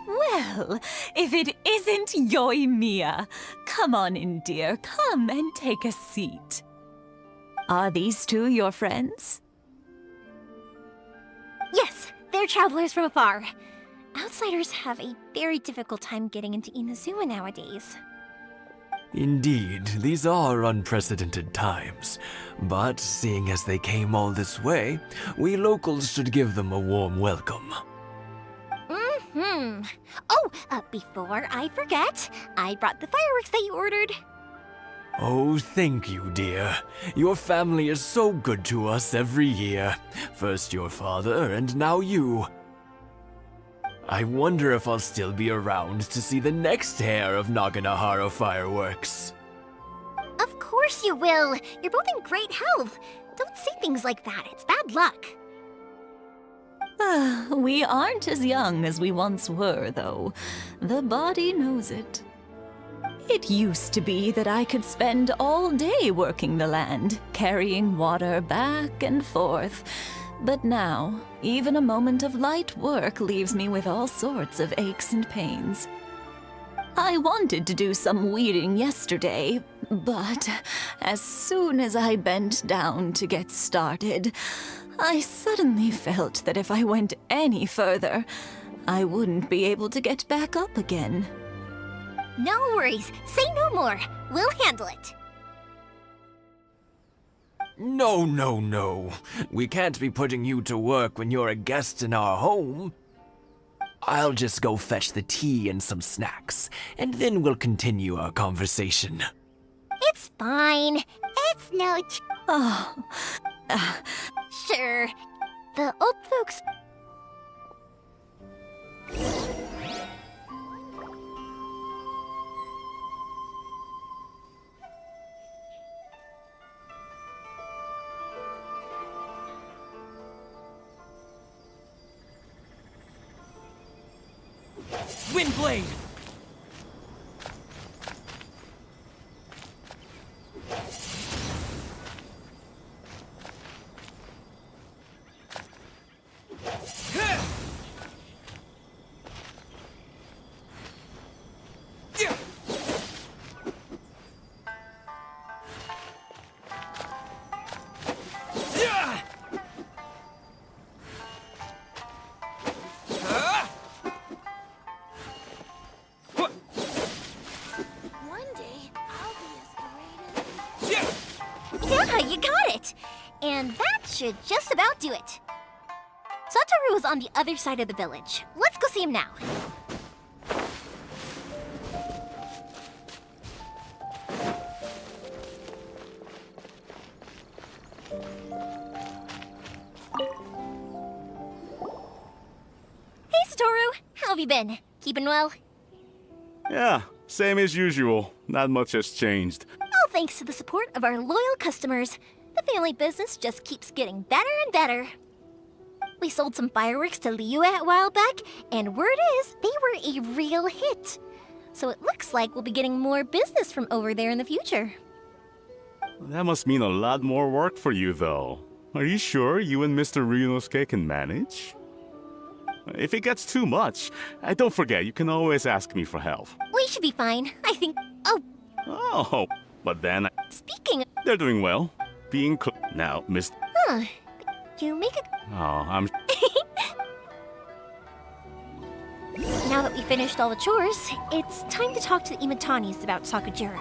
Well, if it isn't Yoimiya. Come on in, dear. Come and take a seat. Are these two your friends? Yes, they're travelers from afar. Outsiders have a very difficult time getting into Inazuma nowadays. Indeed, these are unprecedented times. But seeing as they came all this way, we locals should give them a warm welcome. Oh, before I forget, I brought the fireworks that you ordered. Oh, thank you, dear. Your family is so good to us every year. First your father, and now you. I wonder if I'll still be around to see the next hair of Naganohara fireworks. Of course you will. You're both in great health. Don't say things like that. It's bad luck. We aren't as young as we once were, though. The body knows it. It used to be that I could spend all day working the land, carrying water back and forth. But now, even a moment of light work leaves me with all sorts of aches and pains. I wanted to do some weeding yesterday, but as soon as I bent down to get started, I suddenly felt that if I went any further, I wouldn't be able to get back up again. No worries. Say no more. We'll handle it. No, no, no. We can't be putting you to work when you're a guest in our home. I'll just go fetch the tea and some snacks, and then we'll continue our conversation. It's fine. It's no Sure. The old folks... Windblade! Yeah, you got it! And that should just about do it. Satoru is on the other side of the village. Let's go see him now. Hey, Satoru! How have you been? Keeping well? Yeah, same as usual. Not much has changed. All thanks to the support of our loyal customers. The family business just keeps getting better and better. We sold some fireworks to Liyue a while back, and word is they were a real hit. So it looks like we'll be getting more business from over there in the future. That must mean a lot more work for you, though. Are you sure you and Mr. Ryunosuke can manage? If it gets too much, don't forget, you can always ask me for help. We should be fine, I think. Oh, Oh, but then speaking. they're doing well. Being now, Miss. Huh. You make a. Oh, I'm. Now that we finished all the chores, it's time to talk to the Imatanis about Sakujiro.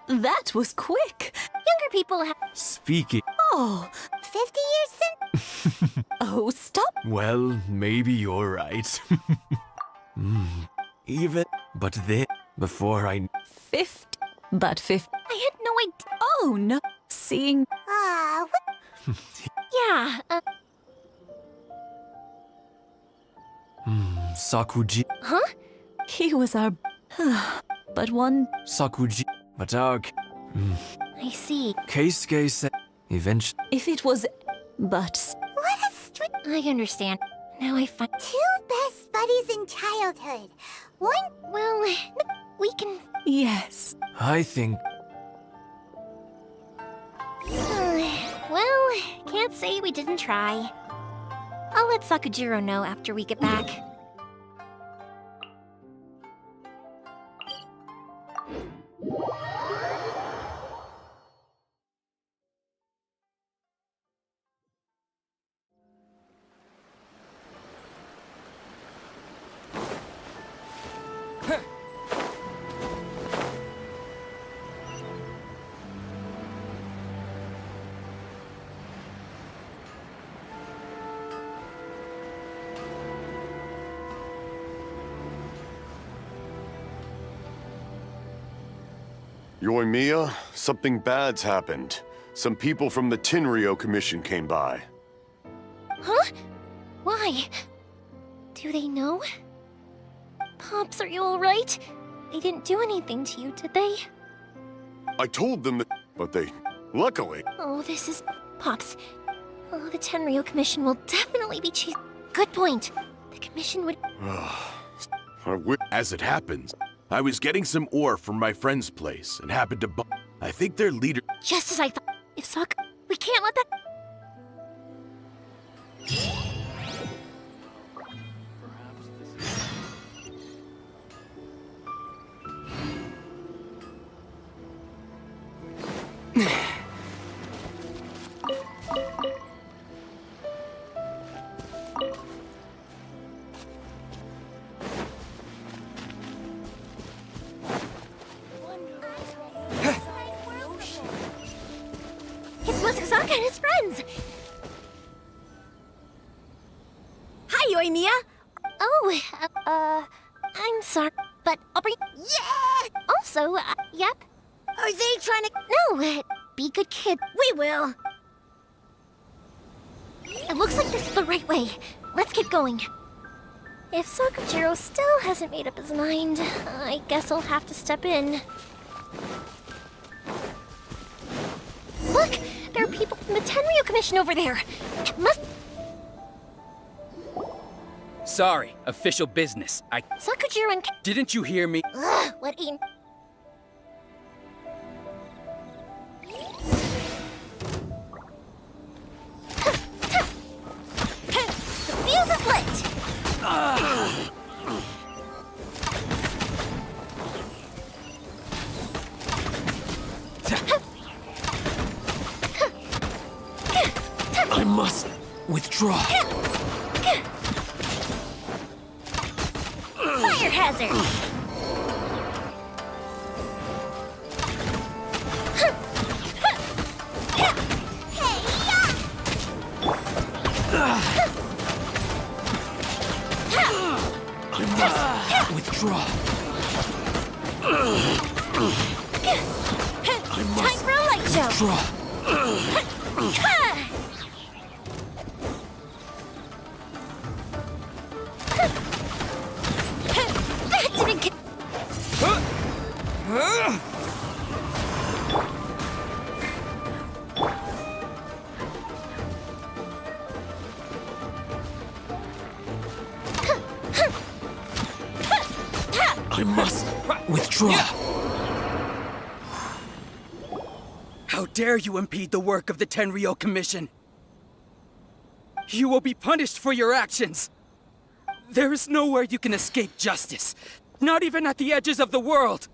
That was quick. Younger people have. Speaking. Oh, 50 years since? oh, stop. Well, maybe you're right. Even. But then, before I. 50. But 50. I had no idea. Oh, no. Seeing. Ah, what? Yeah, Sakuji. Huh? He was our. But one. Sakuji. But our. I see. Keisuke said. Eventually. If it was. But. What a string. I understand. Now I find. 2 best buddies in childhood. One. Well, we can. Yes. I think. Well, can't say we didn't try. I'll let Sakujiro know after we get back. Yoimiya, something bad's happened. Some people from the Tenryo Commission came by. Huh? Why? Do they know? Pops, are you alright? They didn't do anything to you, did they? I told them that, but they... Luckily... Oh, this is... Pops. Oh, the Tenryo Commission will definitely be chased. Good point. The Commission would... As it happens, I was getting some ore from my friend's place and happened to I think their leader... Just as I thought. If Sak... We can't let that... It's Masakazaka and his friends! Hi, Yoimiya! Oh, I'm sorry, but I'll bring... Yeah! Also, yep. Are they trying to... No, be good kid. We will! It looks like this is the right way. Let's get going. If Sakujiro still hasn't made up his mind, I guess I'll have to step in. Look! There are people from the Tenryo Commission over there! It must... Sorry, official business. Sakujiro and... Didn't you hear me? Ugh, what in... The fuse is lit! I must withdraw. Fire hazard! I must withdraw. I must Time for a light show! withdraw. That didn't... Withdraw! How dare you impede the work of the Tenryou Commission? You will be punished for your actions! There is nowhere you can escape justice, not even at the edges of the world!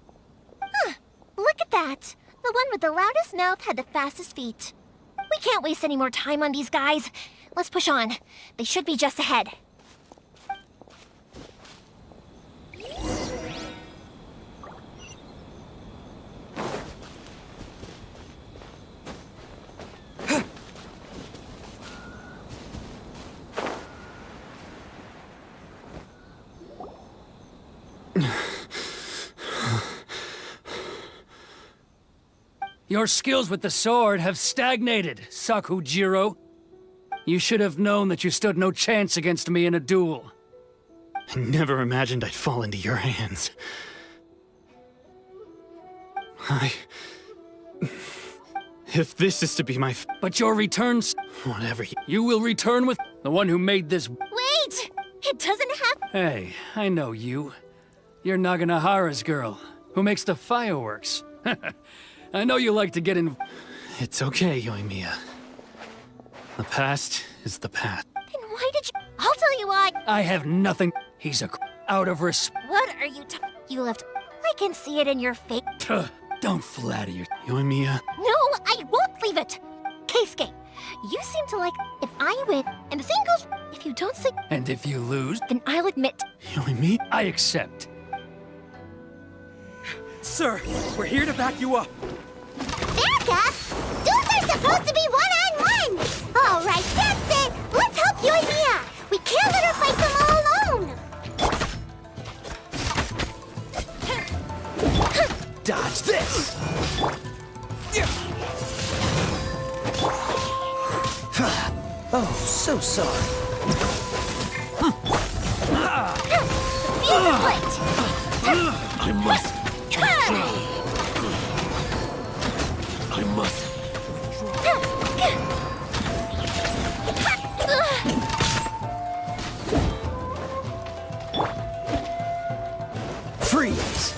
Huh, look at that! The one with the loudest mouth had the fastest feet. We can't waste any more time on these guys. Let's push on. They should be just ahead. Your skills with the sword have stagnated, Sakujiro. You should have known that you stood no chance against me in a duel. I never imagined I'd fall into your hands. If this is to be my But your returns... Whatever you will return with the one who made this... Wait! It doesn't have... Hey, I know you. You're Naganahara's girl, who makes the fireworks. I know you like to get in... It's okay, Yoimiya. The past is the past. Then why did you... I'll tell you why. I have nothing... He's a... out of respect. What are you You left... I can see it in your face. Don't flatter your... Yoimiya. No, I won't leave it. Keisuke, you seem to like... If I win, and the same goes... If you don't say... And if you lose... Then I'll admit... Yoimiya? I accept. Sir, we're here to back you up. Back up? Duels are supposed to be one-on-one! All right, that's it! Let's help Yoimiya! We can't let her fight them all alone! Dodge this! Oh, so sorry. Fuse is lit! I must... I must... Freeze!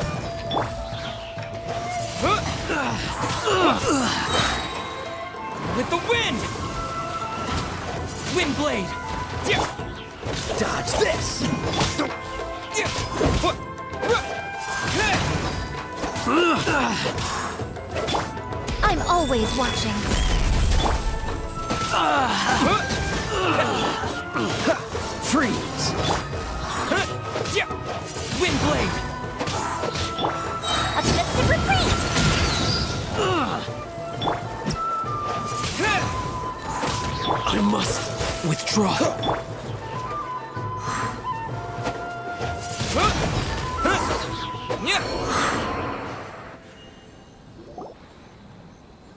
With the wind! Wind blade! Dodge this! I'm always watching. Freeze! Wind blade! A festive reprise! I must withdraw.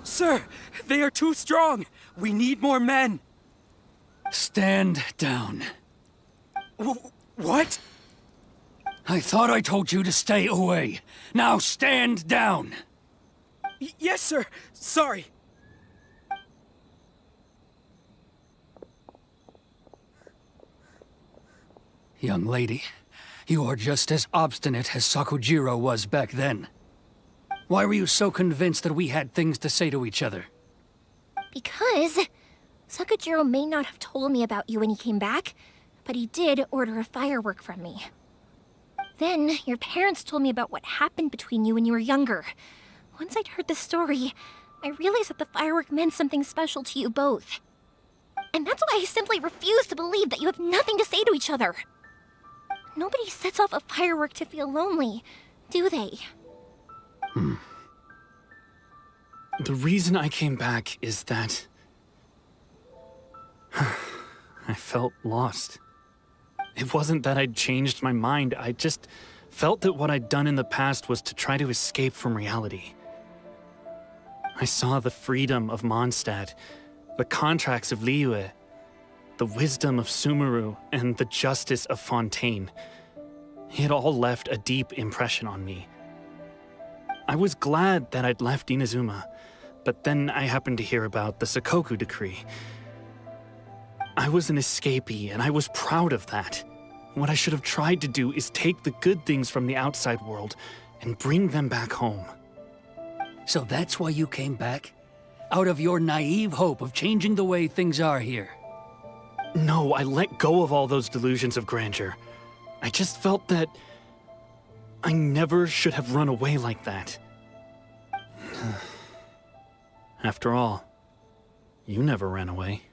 Sir, they are too strong. We need more men. Stand down. What? I thought I told you to stay away. Now stand down. Yes, sir. Sorry. Young lady, you are just as obstinate as Sakujiro was back then. Why were you so convinced that we had things to say to each other? Because Sakujiro may not have told me about you when he came back, but he did order a firework from me. Then your parents told me about what happened between you when you were younger. Once I'd heard the story, I realized that the firework meant something special to you both. And that's why I simply refuse to believe that you have nothing to say to each other. Nobody sets off a firework to feel lonely, do they? The reason I came back is that... I felt lost. It wasn't that I'd changed my mind, I just felt that what I'd done in the past was to try to escape from reality. I saw the freedom of Mondstadt, the contracts of Liyue, the wisdom of Sumeru, and the justice of Fontaine. It all left a deep impression on me. I was glad that I'd left Inazuma, but then I happened to hear about the Sakoku decree. I was an escapee, and I was proud of that. What I should have tried to do is take the good things from the outside world and bring them back home. So that's why you came back? Out of your naive hope of changing the way things are here? No, I let go of all those delusions of grandeur. I just felt that I never should have run away like that. After all, you never ran away.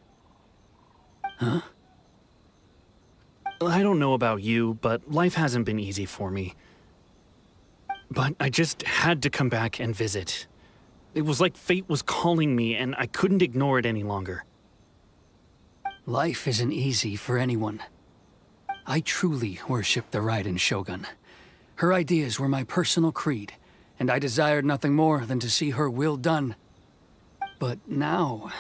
Huh? I don't know about you, but life hasn't been easy for me. But I just had to come back and visit. It was like fate was calling me, and I couldn't ignore it any longer. Life isn't easy for anyone. I truly worship the Raiden Shogun. Her ideas were my personal creed, and I desired nothing more than to see her will done. But now,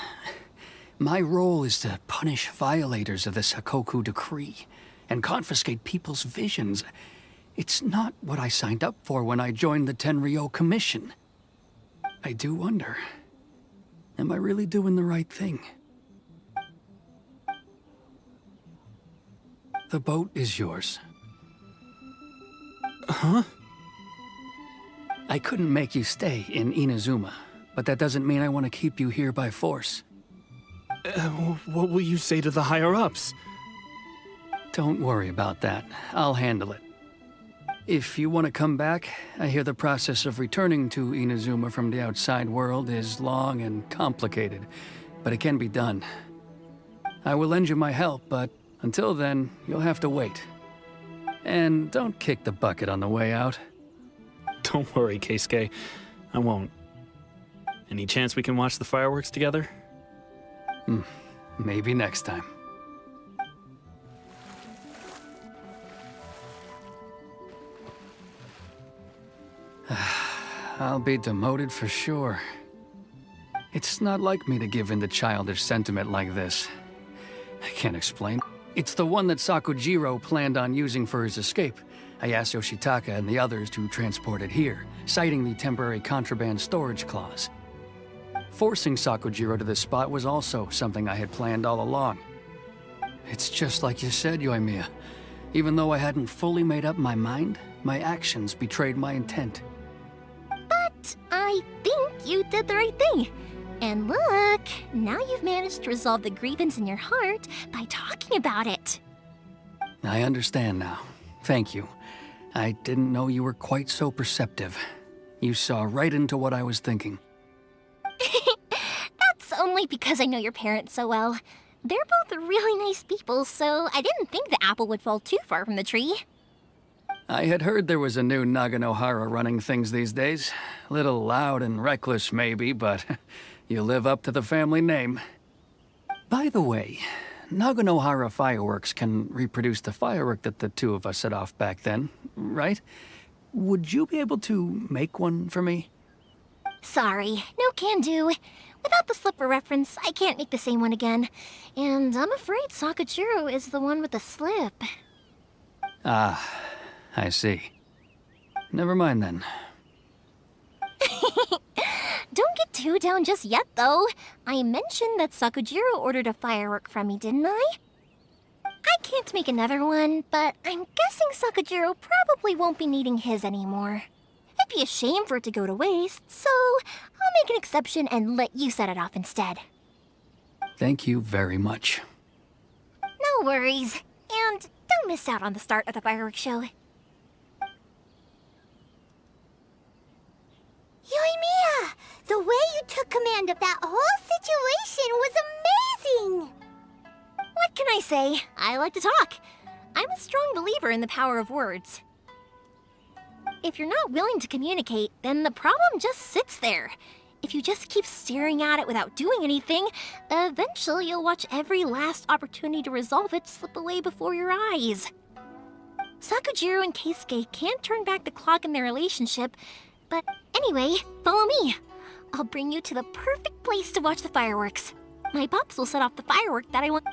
my role is to punish violators of the Sakoku decree and confiscate people's visions. It's not what I signed up for when I joined the Tenryo Commission. I do wonder, am I really doing the right thing? The boat is yours. Huh? I couldn't make you stay in Inazuma, but that doesn't mean I want to keep you here by force. What will you say to the higher-ups? Don't worry about that. I'll handle it. If you want to come back, I hear the process of returning to Inazuma from the outside world is long and complicated, but it can be done. I will lend you my help, but until then, you'll have to wait. And don't kick the bucket on the way out. Don't worry, Keisuke. I won't. Any chance we can watch the fireworks together? Maybe next time. I'll be demoted for sure. It's not like me to give in to childish sentiment like this. I can't explain. It's the one that Sakujiro planned on using for his escape. I asked Yoshitaka and the others to transport it here, citing the temporary contraband storage clause. Forcing Sakujiro to this spot was also something I had planned all along. It's just like you said, Yoimiya. Even though I hadn't fully made up my mind, my actions betrayed my intent. But I think you did the right thing. And look, now you've managed to resolve the grievance in your heart by talking about it. I understand now. Thank you. I didn't know you were quite so perceptive. You saw right into what I was thinking. That's only because I know your parents so well. They're both really nice people, so I didn't think the apple would fall too far from the tree. I had heard there was a new Naganohara running things these days. Little loud and reckless, maybe, but you live up to the family name. By the way, Naganohara fireworks can reproduce the firework that the two of us set off back then, right? Would you be able to make one for me? Sorry, no can do. Without the slipper reference, I can't make the same one again. And I'm afraid Sakujiro is the one with the slip. Ah, I see. Never mind then. Don't get too down just yet, though. I mentioned that Sakujiro ordered a firework from me, didn't I? I can't make another one, but I'm guessing Sakujiro probably won't be needing his anymore. It'd be a shame for it to go to waste, so I'll make an exception and let you set it off instead. Thank you very much. No worries. And don't miss out on the start of the fireworks show. Yoimiya! The way you took command of that whole situation was amazing! What can I say? I like to talk. I'm a strong believer in the power of words. If you're not willing to communicate, then the problem just sits there. If you just keep staring at it without doing anything, eventually you'll watch every last opportunity to resolve it slip away before your eyes. Sakujiro and Keisuke can't turn back the clock in their relationship, but anyway, follow me. I'll bring you to the perfect place to watch the fireworks. My pops will set off the firework that I want.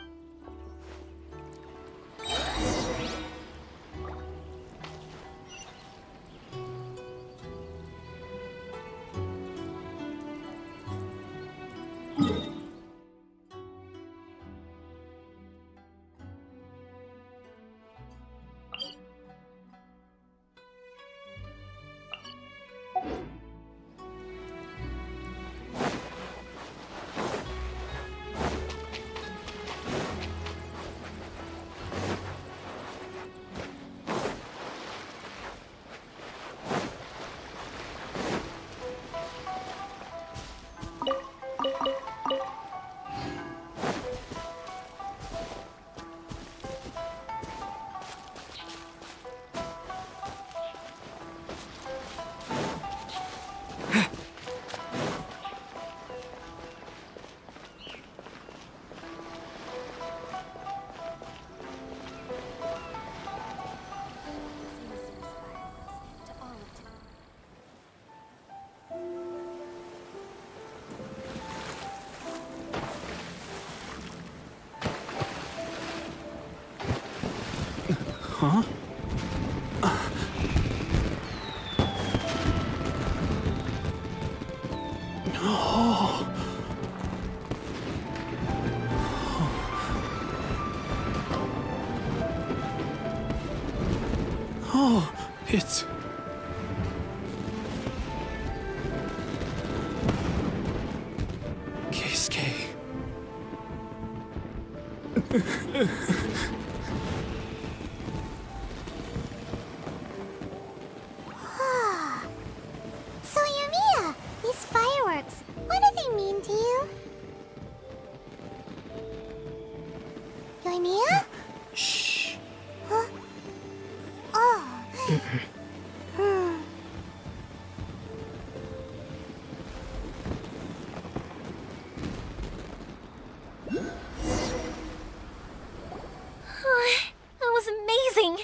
Huh? Oh. Oh, it's... Keisuke. So, Yumiya, these fireworks, what do they mean to you? Yumiya? Shh. Huh? Oh. Hmm. That was amazing.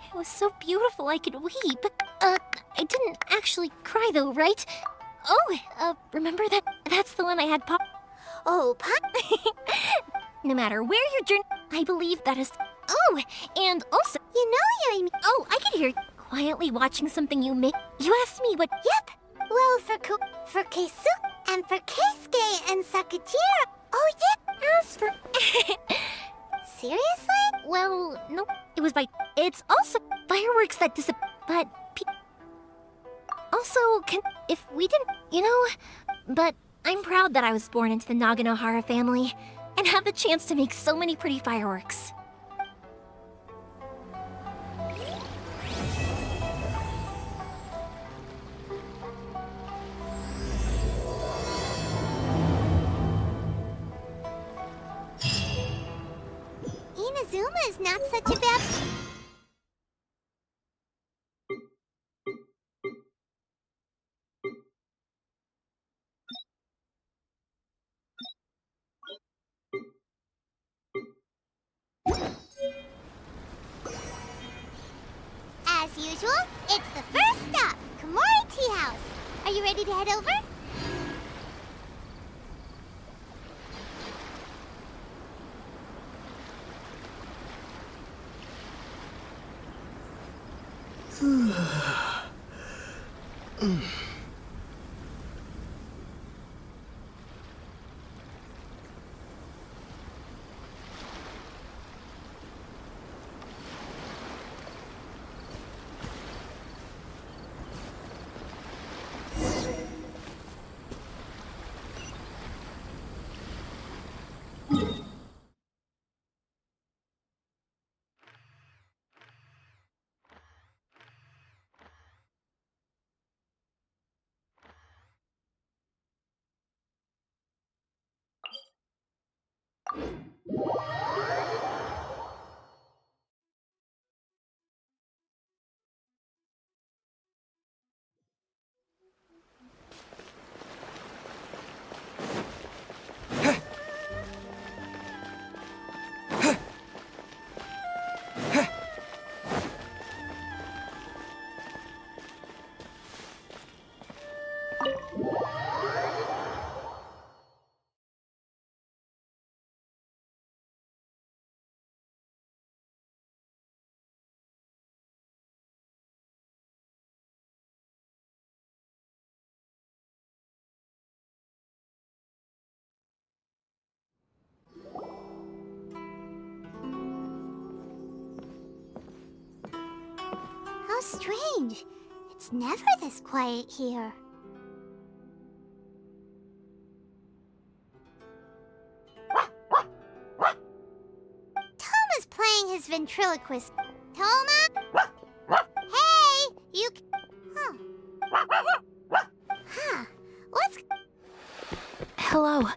It was so beautiful I could weep. I didn't actually cry though, right? Oh, remember that? That's the one I had pop. Oh, pop. No matter where your journey, I believe that is. Oh, and also, You know you're... oh, I could hear you quietly watching something you make. You asked me what. Yep. Well, for Keisu and for Keisuke and Sakajiro. Oh, yeah. As for. Seriously? Well, no, it was by. It's also fireworks that disappear. But. Also, if we didn't. You know. But I'm proud that I was born into the Naganohara family and have the chance to make so many pretty fireworks. Inazuma is not such a bad... As usual, it's the first stop, Komori Tea House. Are you ready to head over? How strange. It's never this quiet here. Toma's playing his ventriloquist. Toma? Hey! You... Huh. Huh. What's... Hello.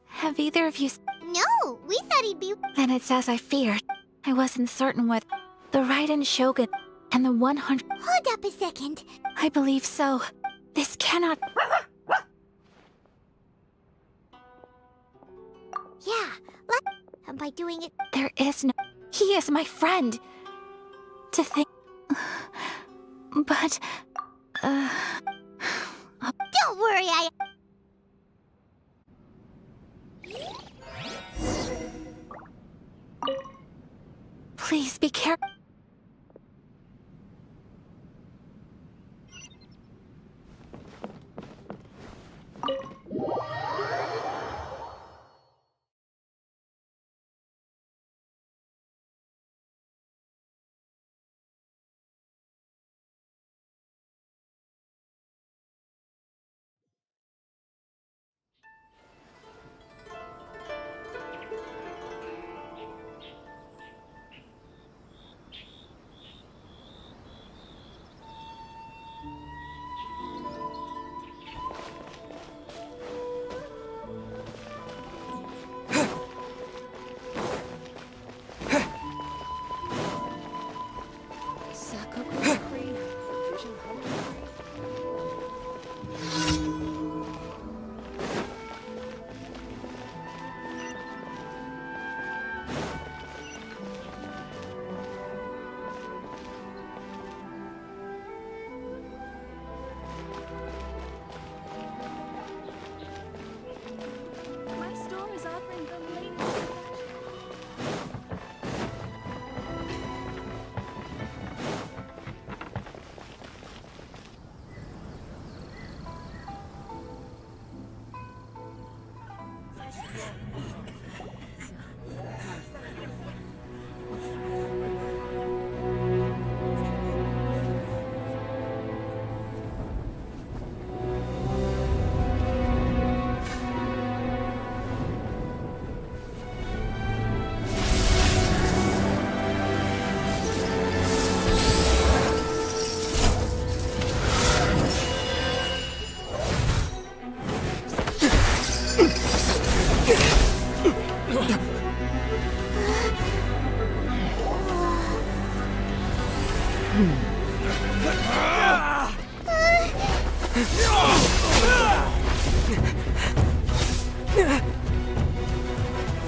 Have either of you... No! We thought he'd be... Then it's as I feared. I wasn't certain whether the Raiden Shogun and the 100... Hold up a second. I believe so. This cannot... Yeah, and by doing it... There is no... He is my friend. To think... But... Don't worry, Please be careful.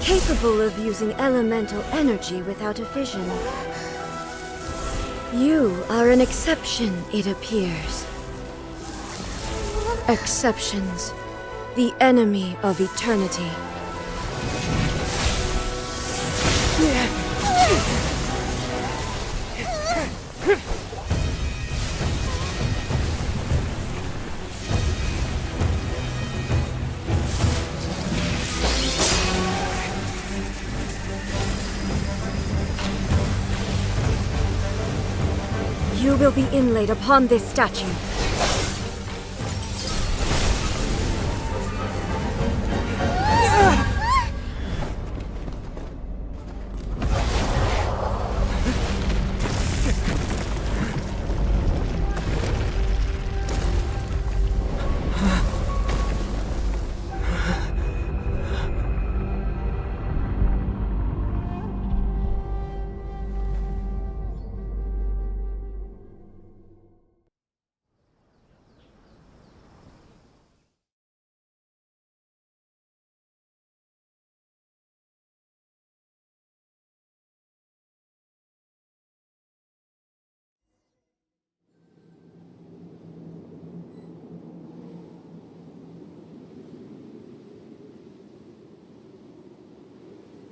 Capable of using elemental energy without a fission. You are an exception, it appears. Exceptions. The enemy of eternity. You will be inlaid upon this statue.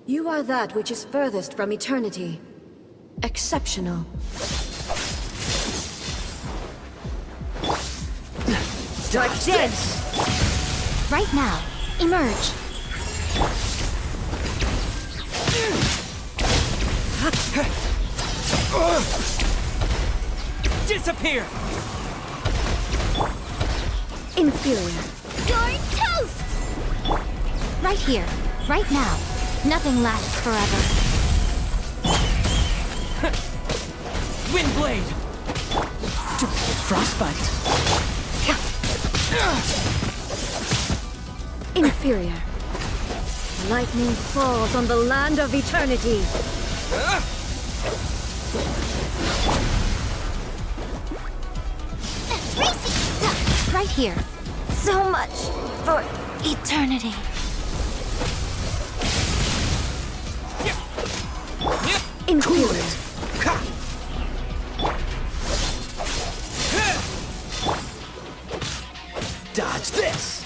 You are that which is furthest from eternity. Exceptional. Like this! Right now, emerge. Disappear! Inferior. You're toast! Right here, right now. Nothing lasts forever. Windblade! Frostbite. Inferior. Lightning falls on the land of eternity. Right here. So much for eternity. Inferior. Dodge this!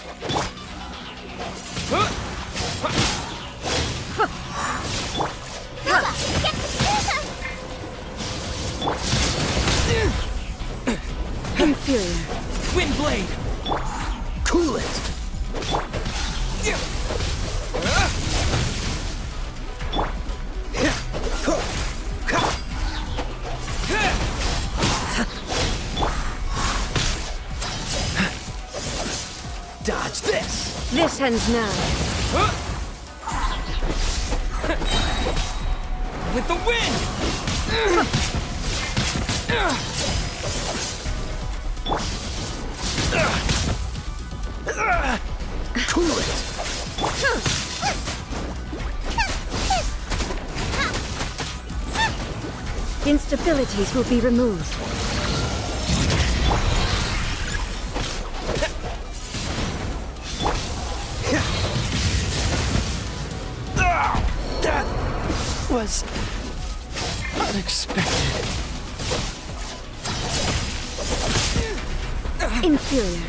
Inferior. Windblade! Cool it! Dodge this! This ends now. With the wind! Cool it! Instabilities will be removed. That was unexpected. Inferior.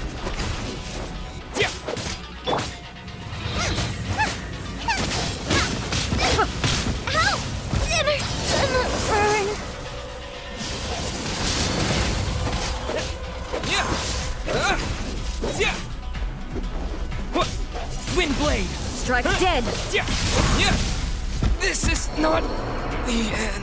Windblade! Strike dead! This is not the end.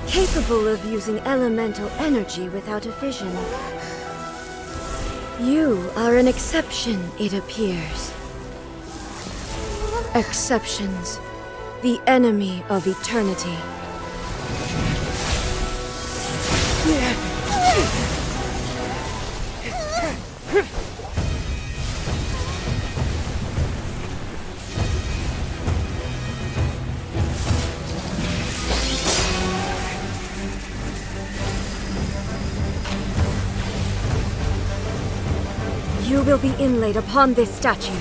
Capable of using elemental energy without a fission. You are an exception, it appears. Exceptions. The enemy of eternity. You will be inlaid upon this statue.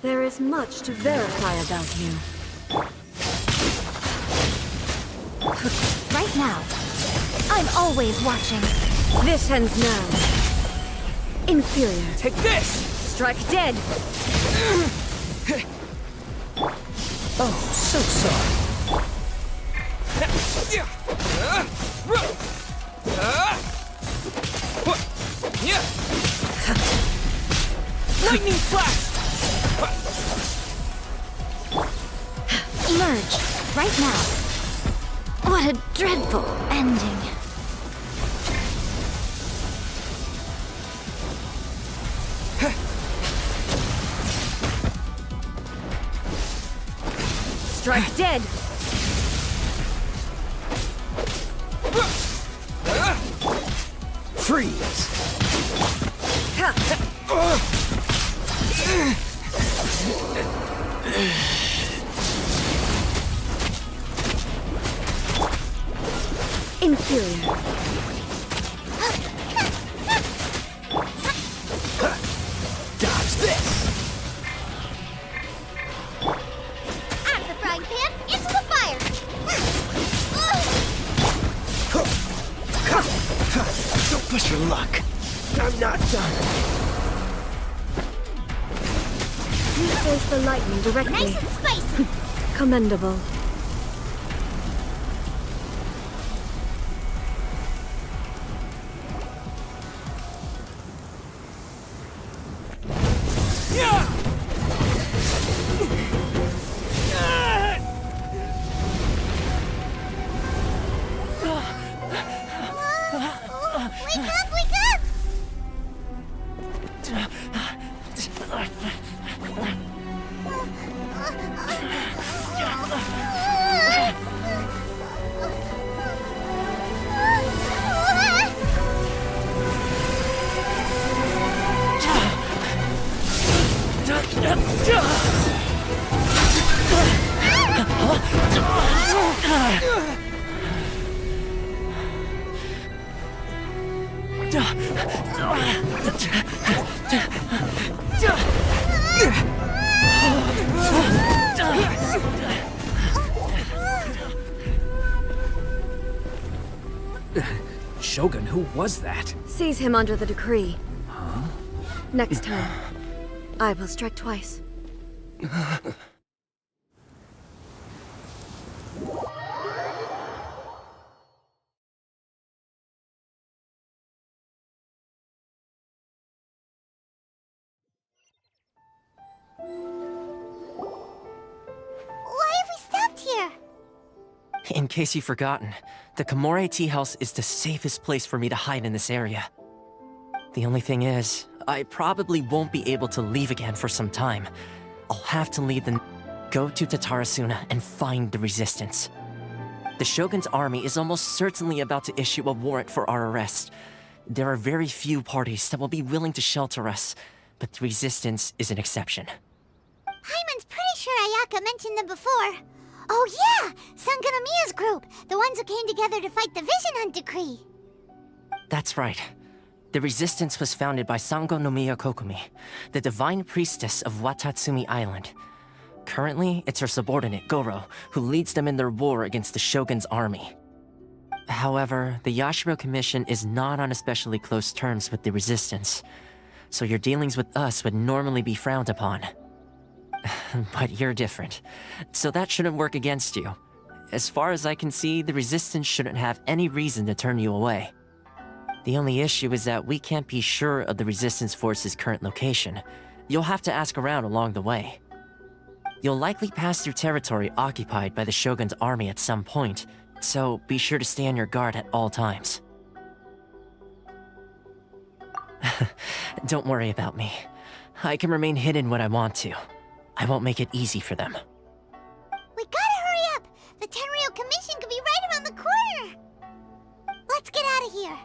There is much to verify about you. Right now. I'm always watching. This ends now. Inferior. Take this! Strike dead! Oh, so sorry. painful ending. Strike dead! Freeze! Inferior. Dodge this! Out of the frying pan, into the fire! Don't push your luck. I'm not done. You face the lightning directly. Nice and spicy! Commendable. Wake up, wake up! Shogun, who was that? Seize him under the decree. Next time, I will strike twice. Why have we stopped here? In case you've forgotten, the Komore Tea House is the safest place for me to hide in this area. The only thing is, I probably won't be able to leave again for some time. I'll have to leave the... go to Tatarasuna and find the resistance. The Shogun's army is almost certainly about to issue a warrant for our arrest. There are very few parties that will be willing to shelter us, but the resistance is an exception. Hyman's pretty sure Ayaka mentioned them before. Oh yeah! Sangonomiya's group! The ones who came together to fight the Vision Hunt Decree! That's right. The resistance was founded by Sango no Miya Kokumi, the divine priestess of Watatsumi Island. Currently, it's her subordinate, Goro, who leads them in their war against the Shogun's army. However, the Yashiro Commission is not on especially close terms with the resistance, so your dealings with us would normally be frowned upon. But you're different, so that shouldn't work against you. As far as I can see, the resistance shouldn't have any reason to turn you away. The only issue is that we can't be sure of the resistance force's current location. You'll have to ask around along the way. You'll likely pass through territory occupied by the Shogun's army at some point, so be sure to stay on your guard at all times. Don't worry about me. I can remain hidden when I want to. I won't make it easy for them. We gotta hurry up! The Tenryou Commission could be right around the corner! Let's get out of here!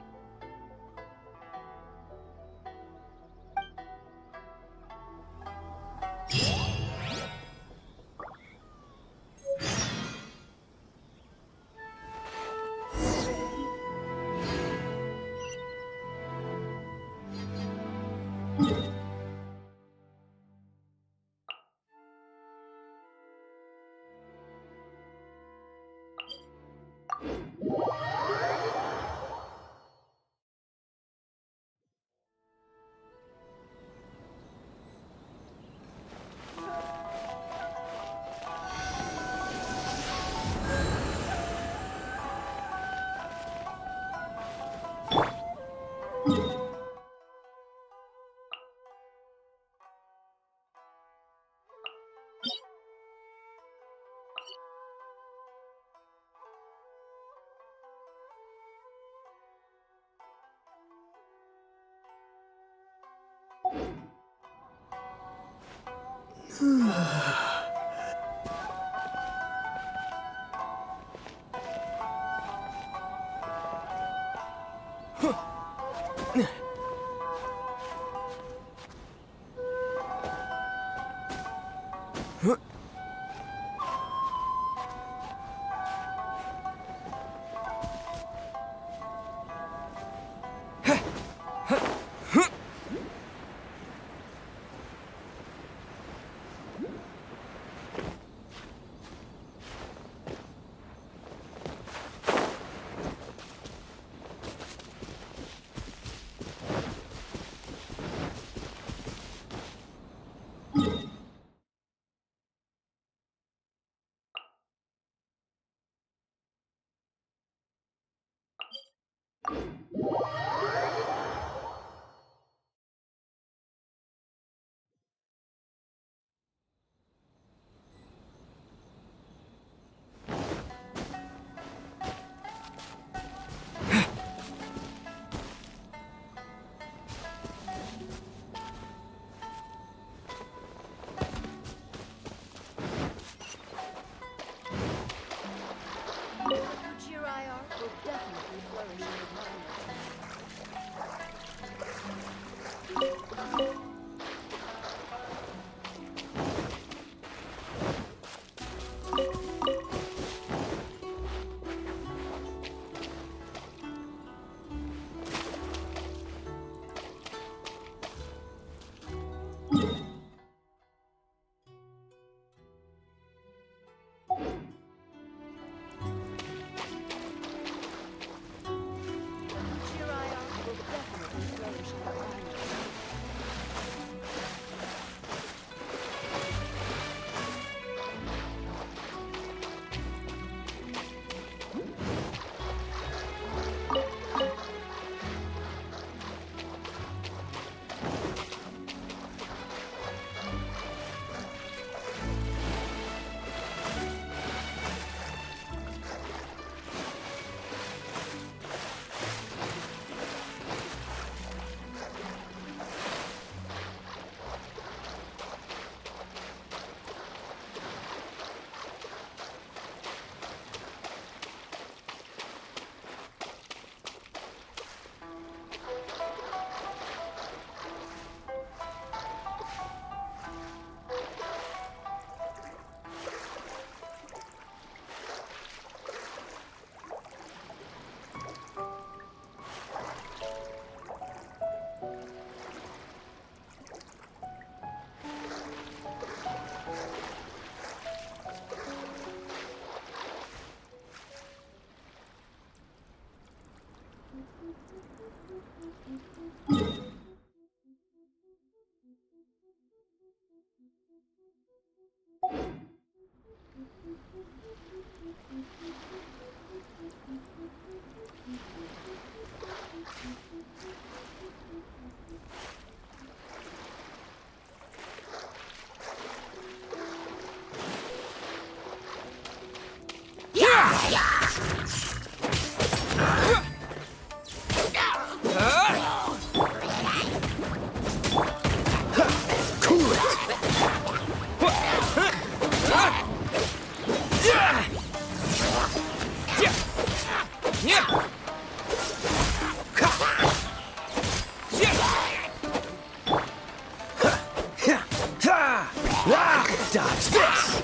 Dodge this!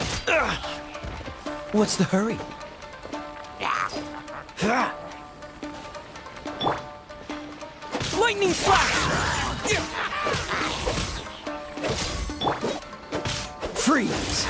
What's the hurry? Lightning flash! Freeze!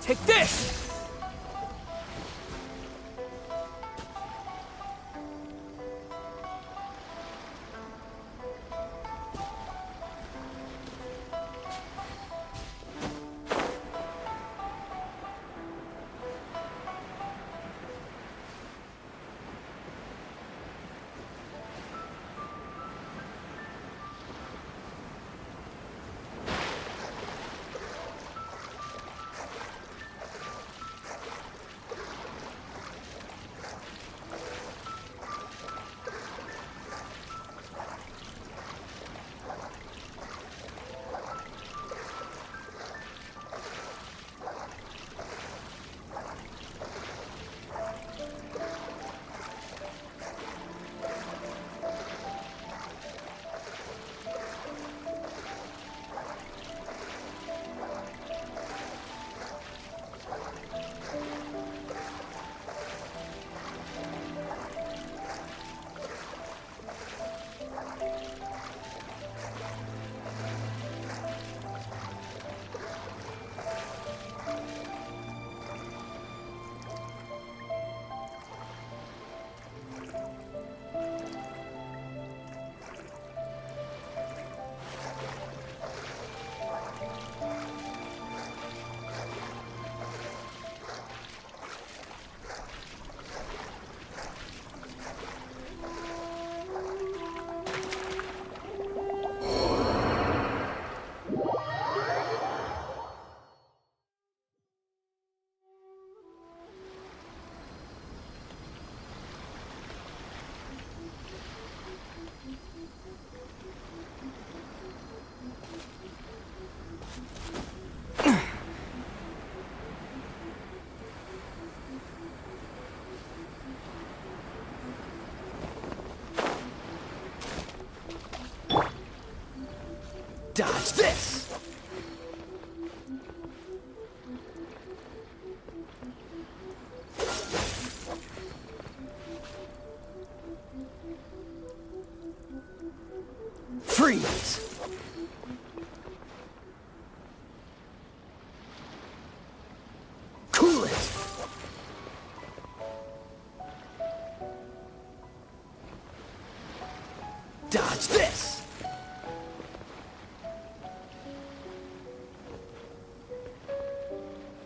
Take this! Dodge this! Freeze! Cool it! Dodge this!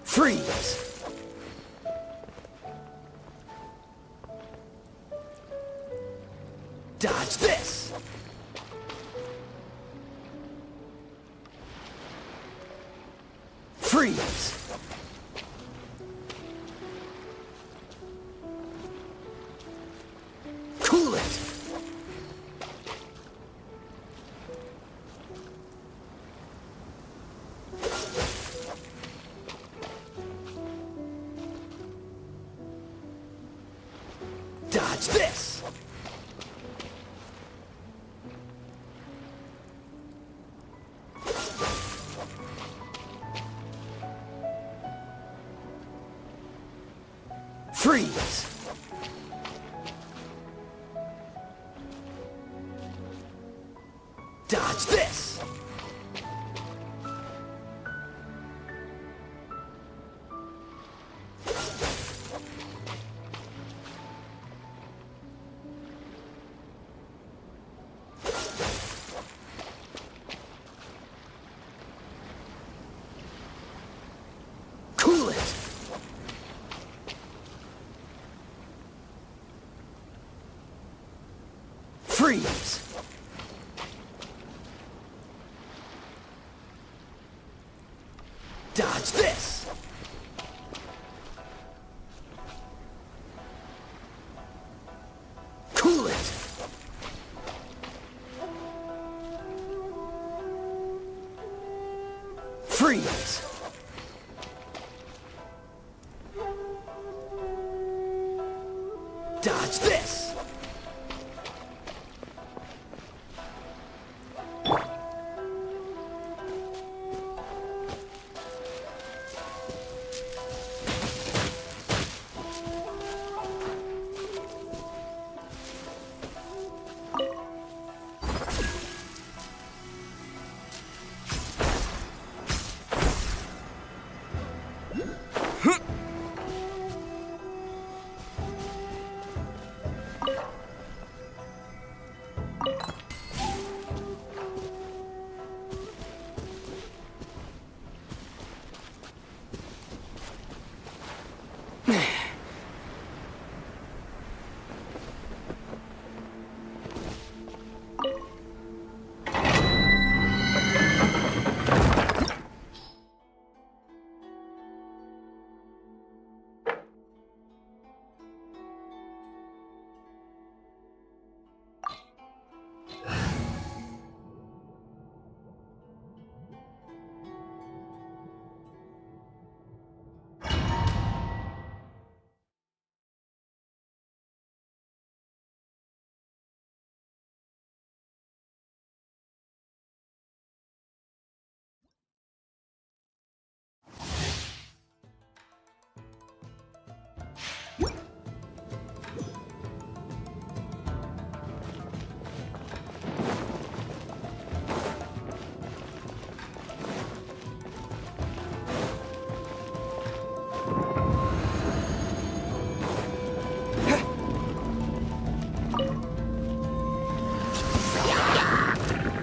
Freeze! Dodge this! Freeze! Cool it! Dodge this! Freeze! Dodge this! Cool it! Freeze! Dodge this! Cool it! Freeze! Dodge this!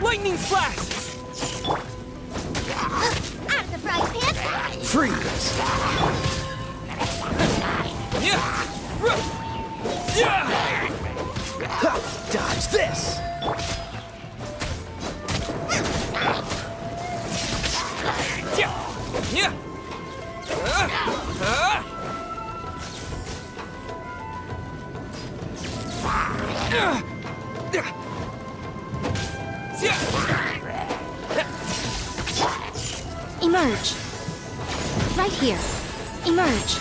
Lightning flash! Out of the frying pan! Freeze! Dodge this! Emerge. Right here. Emerge.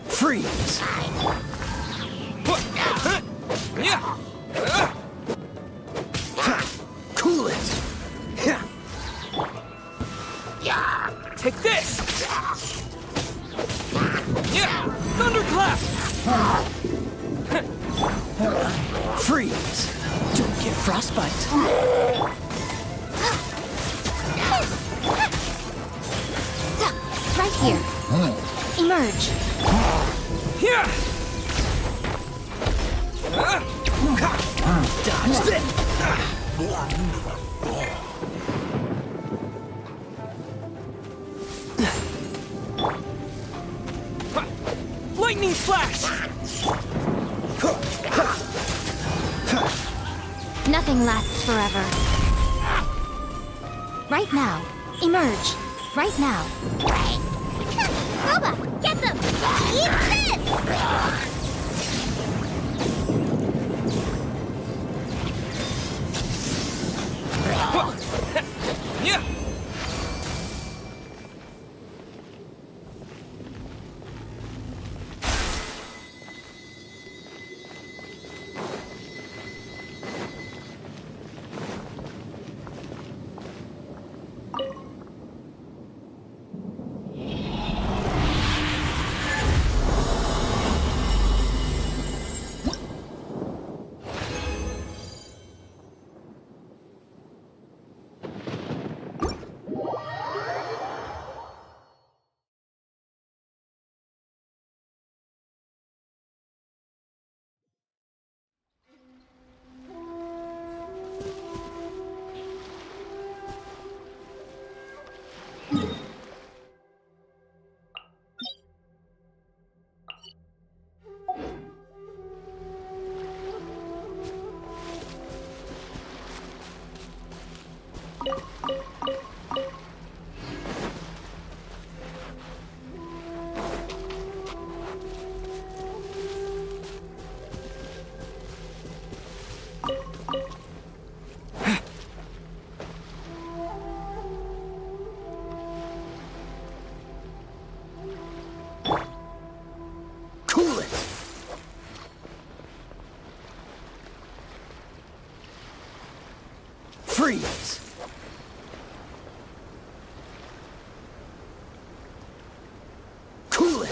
Freeze! Cool it! Take this! Thunderclap! Freeze! Don't get frostbite. Right here. Emerge. Dodge this! Lightning flash! Nothing lasts forever. Right now. Emerge. Right now. Boba, get them! Eat this! Cool it! Freeze! Cool it!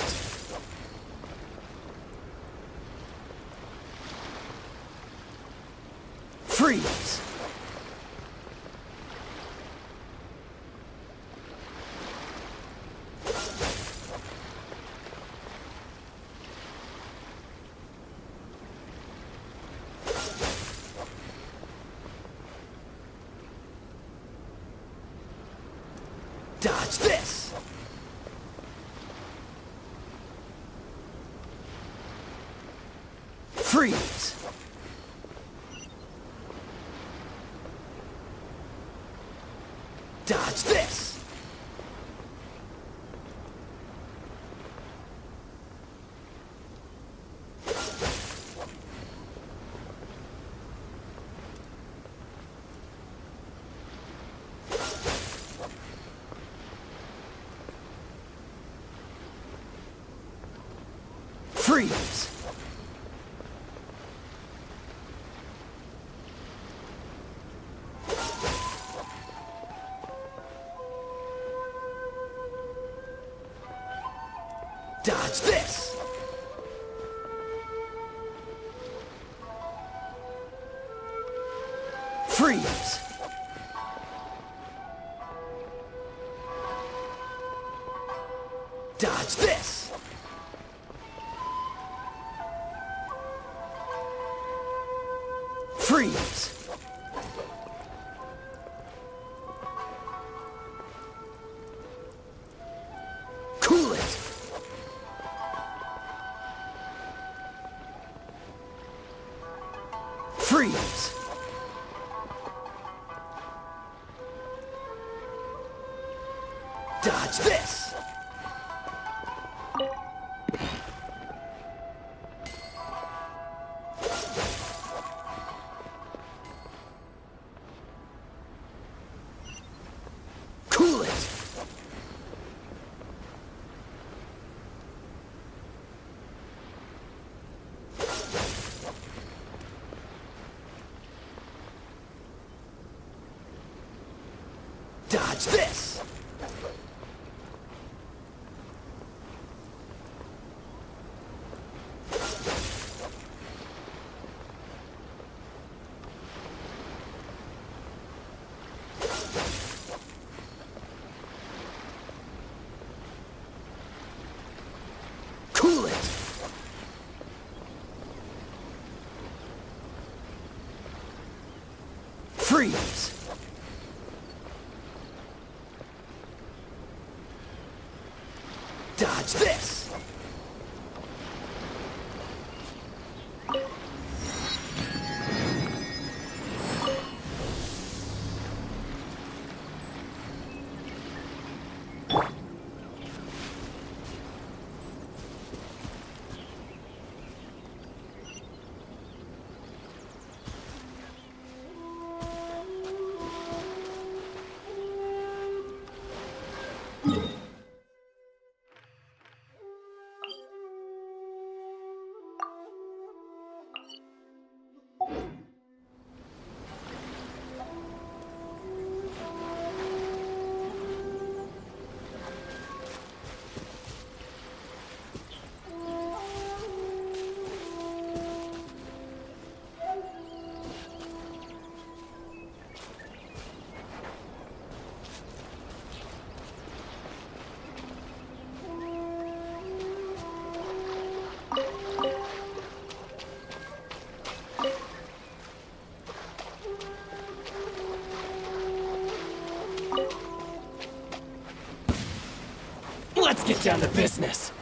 Freeze! Dodge this! Freeze! Dodge this! Freeze! Dodge this! Freeze! Dodge this! Freeze! Cool it! Freeze! Dodge this! Cool it! Dodge this! Cool it! Freeze! Dodge this! Let's get down to business.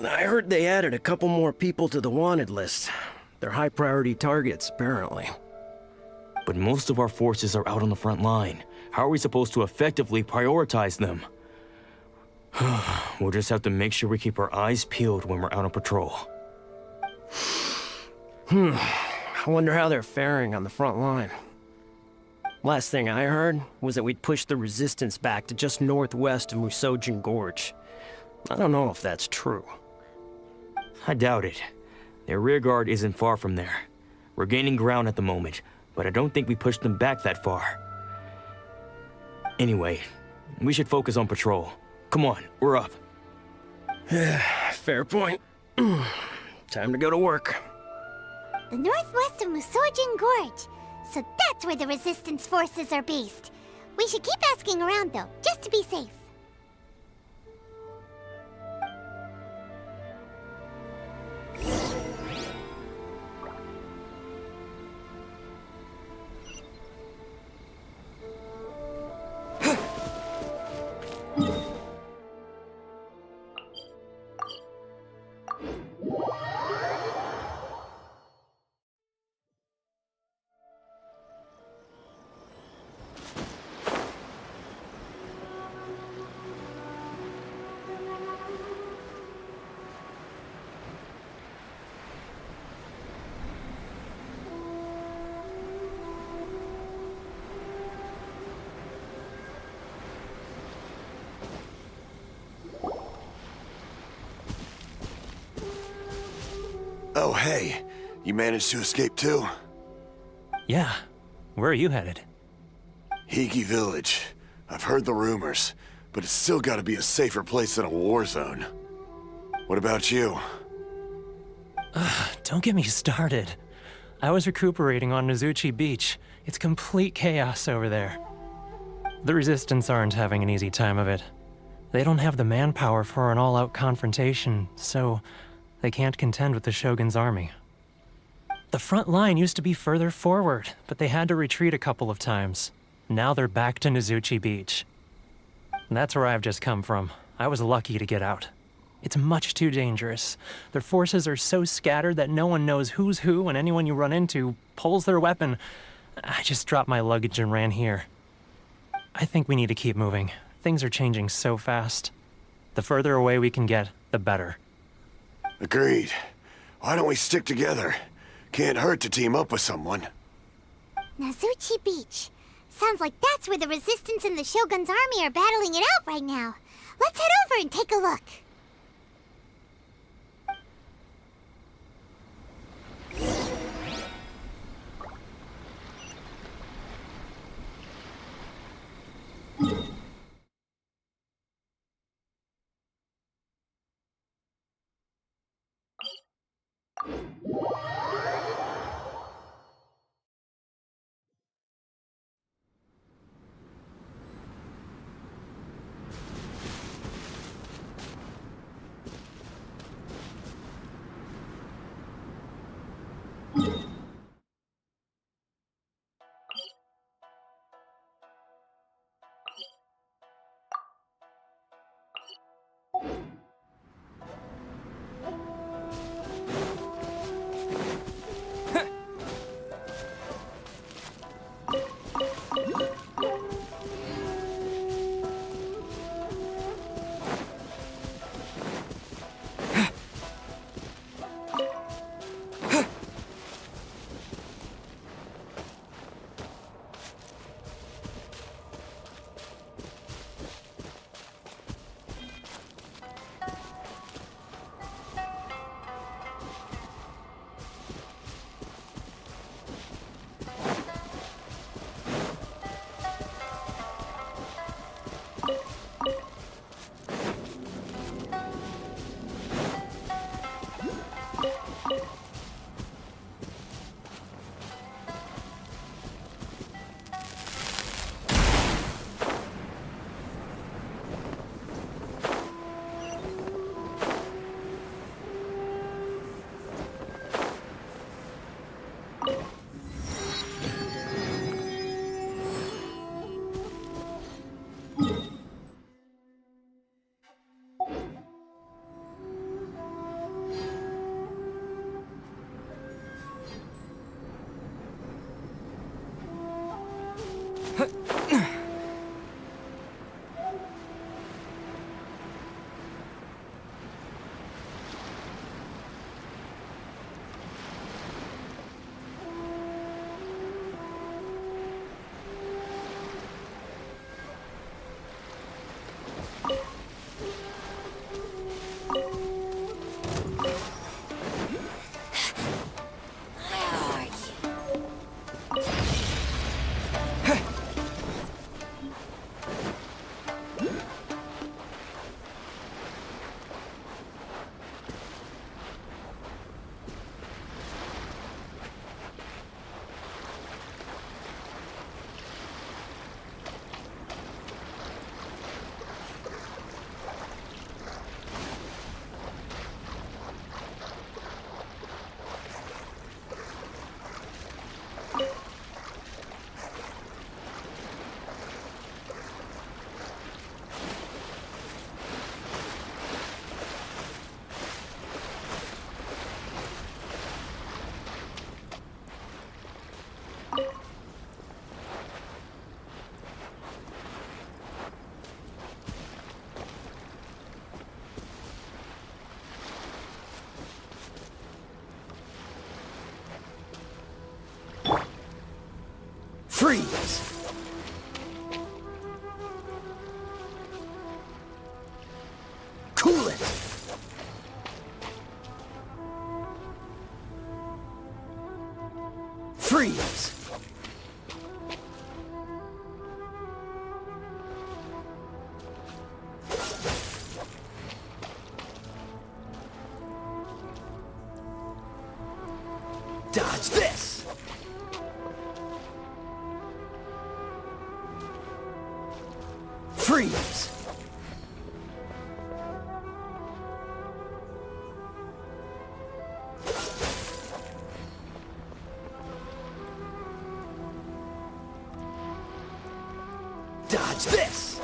I heard they added a couple more people to the wanted list. They're high priority targets, apparently. But most of our forces are out on the front line. How are we supposed to effectively prioritize them? We'll just have to make sure we keep our eyes peeled when we're out on patrol. I wonder how they're faring on the front line. Last thing I heard was that we'd pushed the resistance back to just northwest of Musojin Gorge. I don't know if that's true. I doubt it. Their rearguard isn't far from there. We're gaining ground at the moment, but I don't think we pushed them back that far. Anyway, we should focus on patrol. Come on, we're up. Fair point. Time to go to work. The northwest of Musojin Gorge. So that's where the resistance forces are based. We should keep asking around though, just to be safe. Oh, hey. You managed to escape too? Yeah. Where are you headed? Higi Village. I've heard the rumors, but it's still gotta be a safer place than a war zone. What about you? Don't get me started. I was recuperating on Nozuchi Beach. It's complete chaos over there. The Resistance aren't having an easy time of it. They don't have the manpower for an all-out confrontation, so they can't contend with the Shogun's army. The front line used to be further forward, but they had to retreat a couple of times. Now they're back to Nozuchi Beach. That's where I've just come from. I was lucky to get out. It's much too dangerous. Their forces are so scattered that no one knows who's who, and anyone you run into pulls their weapon. I just dropped my luggage and ran here. I think we need to keep moving. Things are changing so fast. The further away we can get, the better. Agreed. Why don't we stick together? Can't hurt to team up with someone. Nozuchi Beach. Sounds like that's where the Resistance and the Shogun's army are battling it out right now. Let's head over and take a look. Freeze! Cool it! Freeze! Dodge this! Freeze! Dodge this!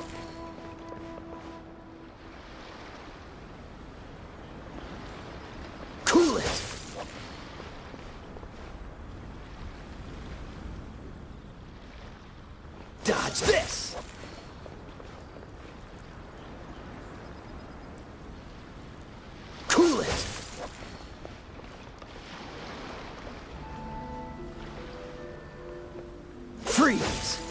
Cool it! Dodge this! Cool it! Freeze!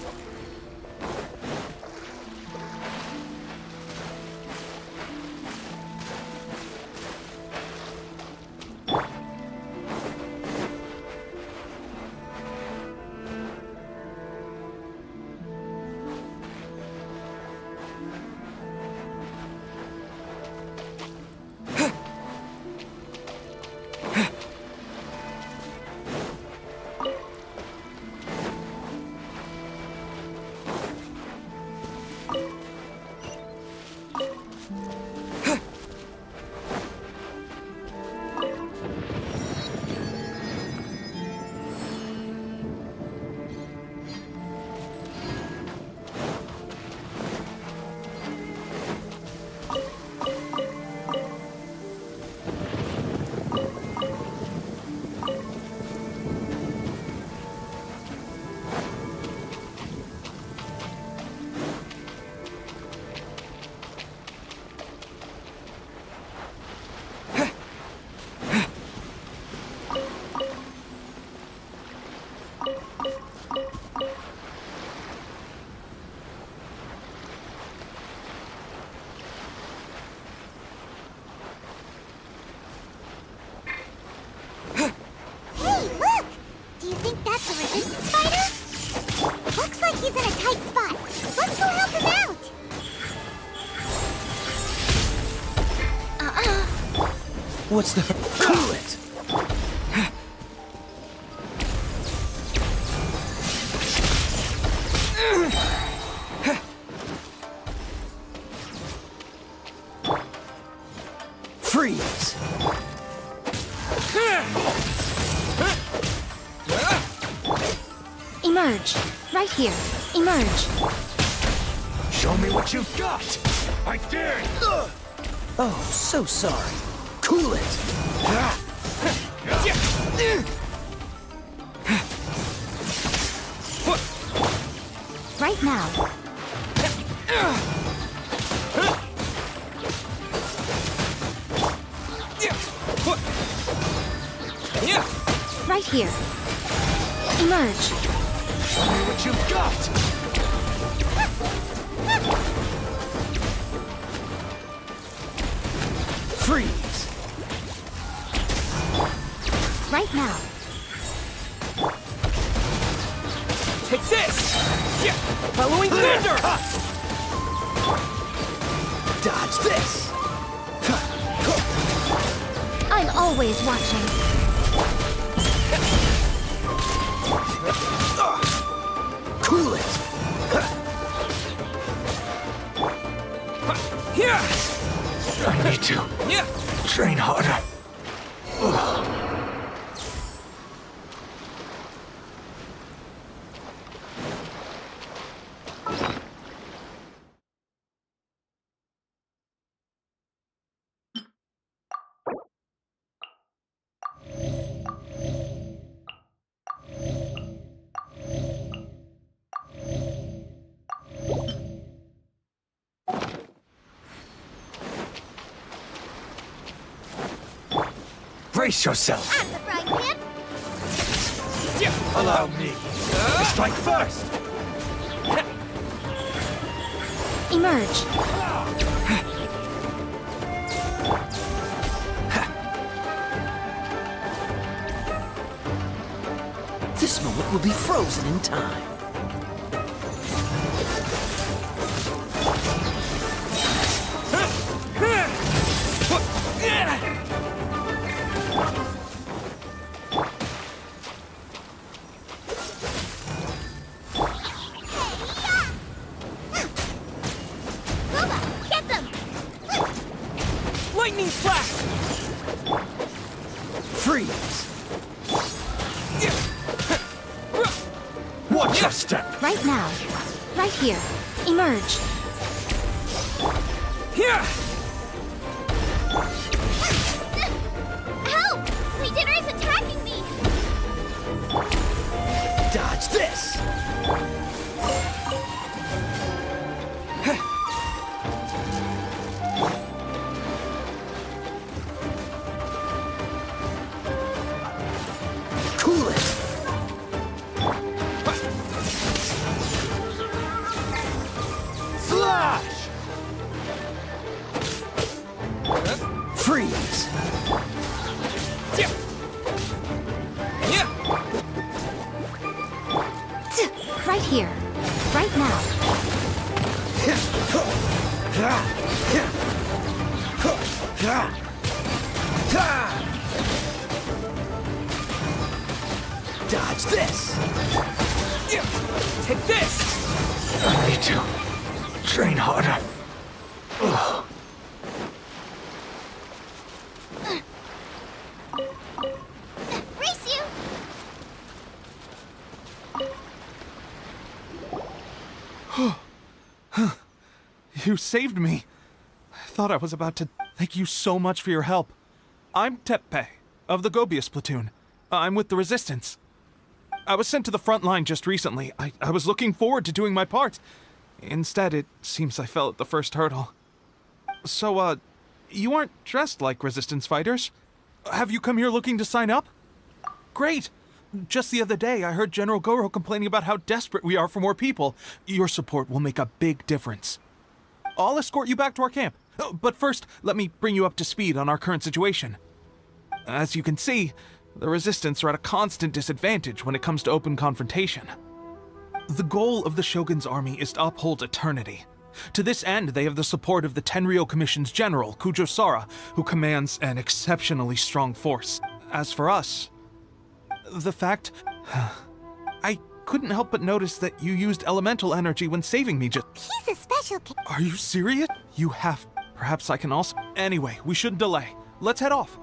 What's the... Cool it! Freeze! Emerge. Right here. Emerge. Show me what you've got! I dare you! Oh, so sorry. Cool it! Right now. Right here. Emerge. Show me what you've got! Freeze! Right now. Take this! Following thunder! Dodge this! I'm always watching. Cool it! I need to train harder. Brace yourself! I'm the frying pan. Allow me. I strike first. Emerge. This moment will be frozen in time. Get them! Lightning flash! Freeze! Watch your step! Right now. Right here. Emerge. Here! Help! My dinner is attacking me! Dodge this! Cool it! Flash! Freeze! Right here. Right now. Dodge this! Take this! I need to train harder. Ugh. Race you! You saved me. I thought I was about to. Thank you so much for your help. I'm Teppe, of the Gobius platoon. I'm with the Resistance. I was sent to the front line just recently. I was looking forward to doing my part. Instead, it seems I fell at the first hurdle. So, you aren't dressed like Resistance fighters? Have you come here looking to sign up? Great! Just the other day, I heard General Goro complaining about how desperate we are for more people. Your support will make a big difference. I'll escort you back to our camp. But first, let me bring you up to speed on our current situation. As you can see, the Resistance are at a constant disadvantage when it comes to open confrontation. The goal of the Shogun's army is to uphold eternity. To this end, they have the support of the Tenryou Commission's general, Kujosara, who commands an exceptionally strong force. As for us, the fact... I couldn't help but notice that you used elemental energy when saving me just... He's a special kid. Are you serious? You have... Perhaps I can also... Anyway, we shouldn't delay. Let's head off.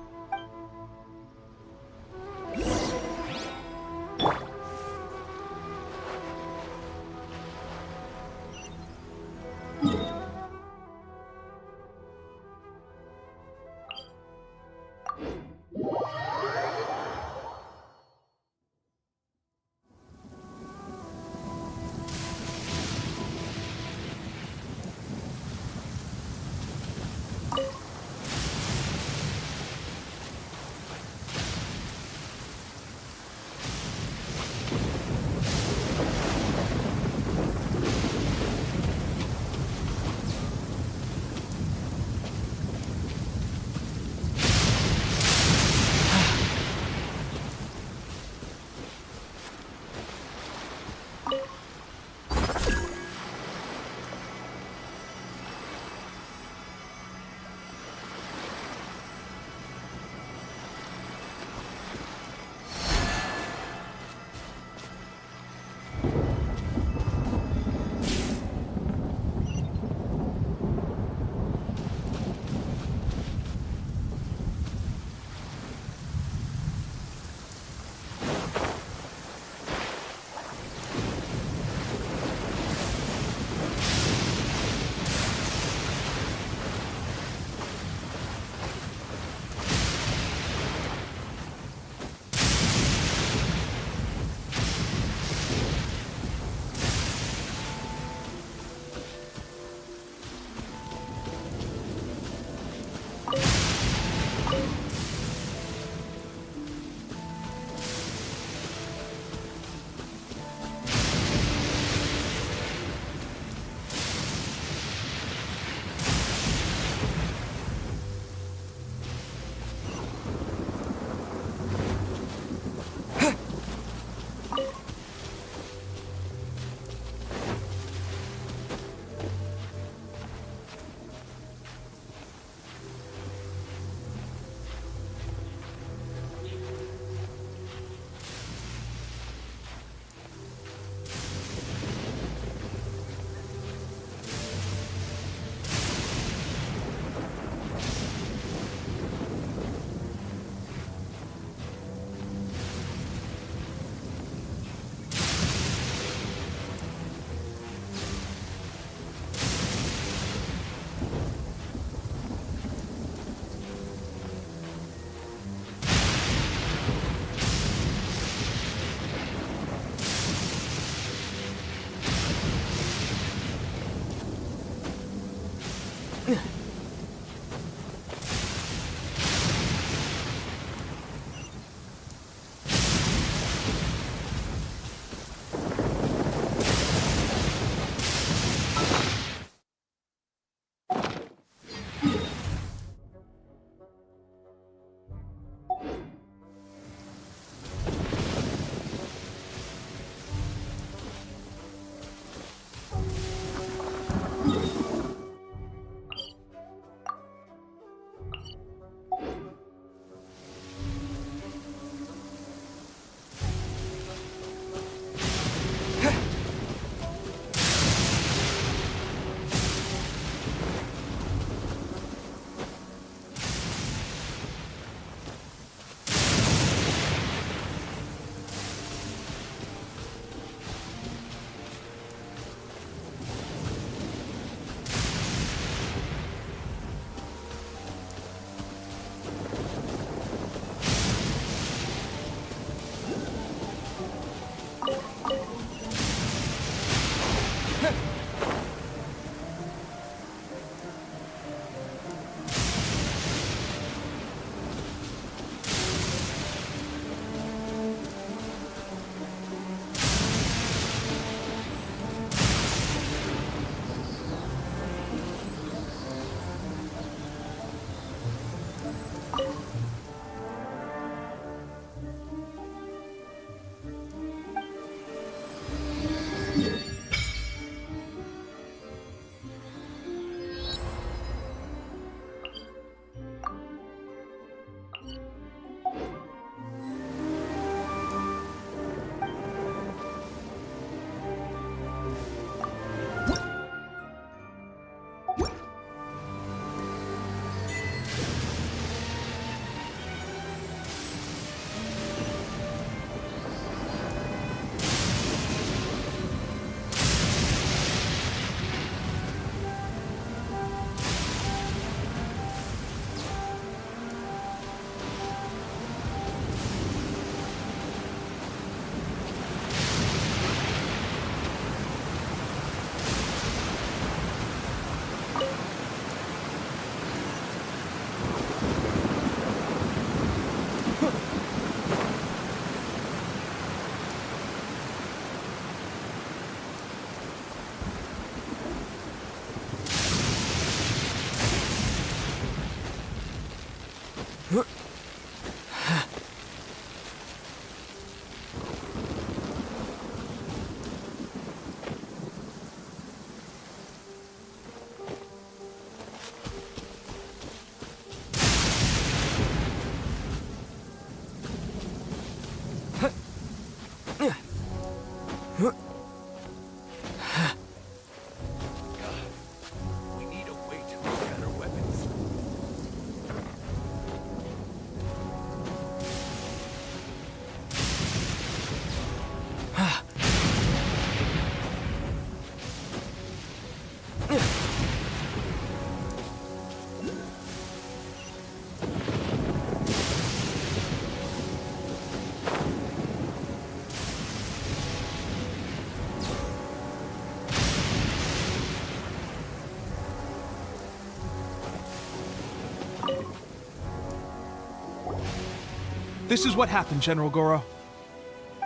This is what happened, General Goro.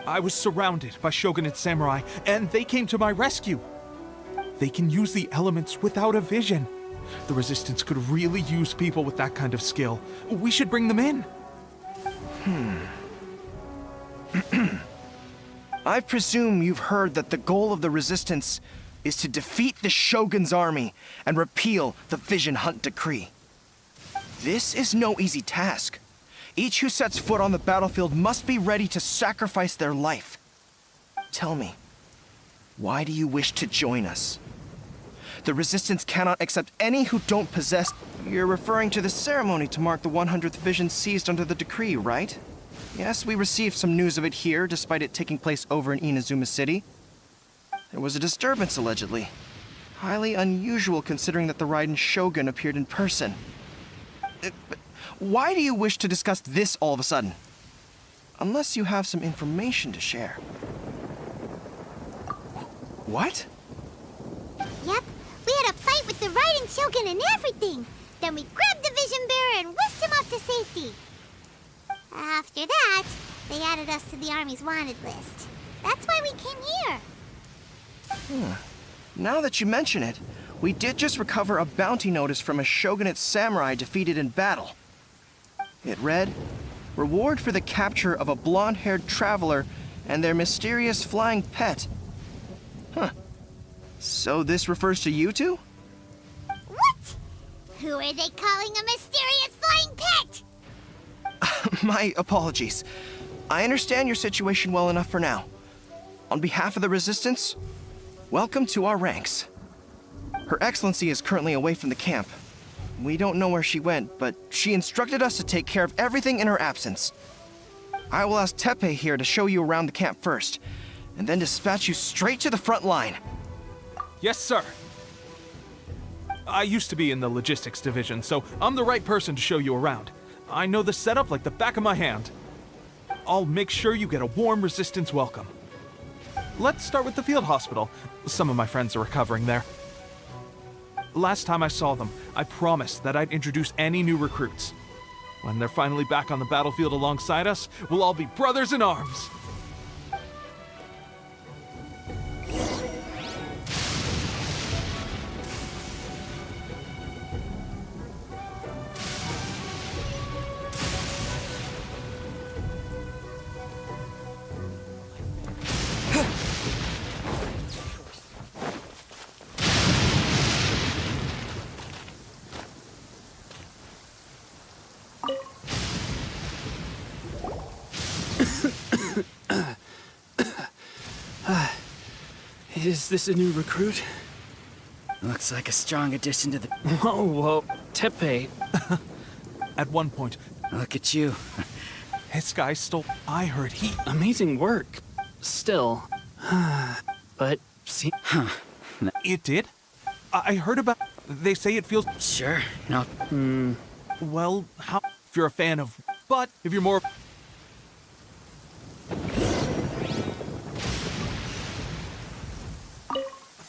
I was surrounded by shogunate samurai, and they came to my rescue. They can use the elements without a vision. The Resistance could really use people with that kind of skill. We should bring them in. I presume you've heard that the goal of the Resistance is to defeat the Shogun's army and repeal the Vision Hunt Decree. This is no easy task. Each who sets foot on the battlefield must be ready to sacrifice their life. Tell me, why do you wish to join us? The Resistance cannot accept any who don't possess... You're referring to the ceremony to mark the 100th Vision seized under the decree, right? Yes, we received some news of it here, despite it taking place over in Inazuma City. There was a disturbance, allegedly. Highly unusual considering that the Raiden Shogun appeared in person. But why do you wish to discuss this all of a sudden? Unless you have some information to share. What? Yep, we had a fight with the Raiden Shogun and everything. Then we grabbed the Vision Bearer and whisked him off to safety. After that, they added us to the Army's wanted list. That's why we came here. Now that you mention it, we did just recover a bounty notice from a shogunate samurai defeated in battle. It read, "Reward for the capture of a blonde-haired traveler and their mysterious flying pet." So this refers to you two? What? Who are they calling a mysterious flying pet? My apologies. I understand your situation well enough for now. On behalf of the Resistance, welcome to our ranks. Her Excellency is currently away from the camp. We don't know where she went, but she instructed us to take care of everything in her absence. I will ask Teppei here to show you around the camp first, and then dispatch you straight to the front line. Yes, sir. I used to be in the logistics division, so I'm the right person to show you around. I know the setup like the back of my hand. I'll make sure you get a warm Resistance welcome. Let's start with the field hospital. Some of my friends are recovering there. Last time I saw them, I promised that I'd introduce any new recruits. When they're finally back on the battlefield alongside us, we'll all be brothers in arms. Is this a new recruit? Looks like a strong addition to the... Whoa, Teppei. At one point... Look at you. This guy stole... I heard he... Amazing work. Still. But, see... It did? I heard about... They say it feels... Sure, no... Well, how... If you're a fan of... But, if you're more...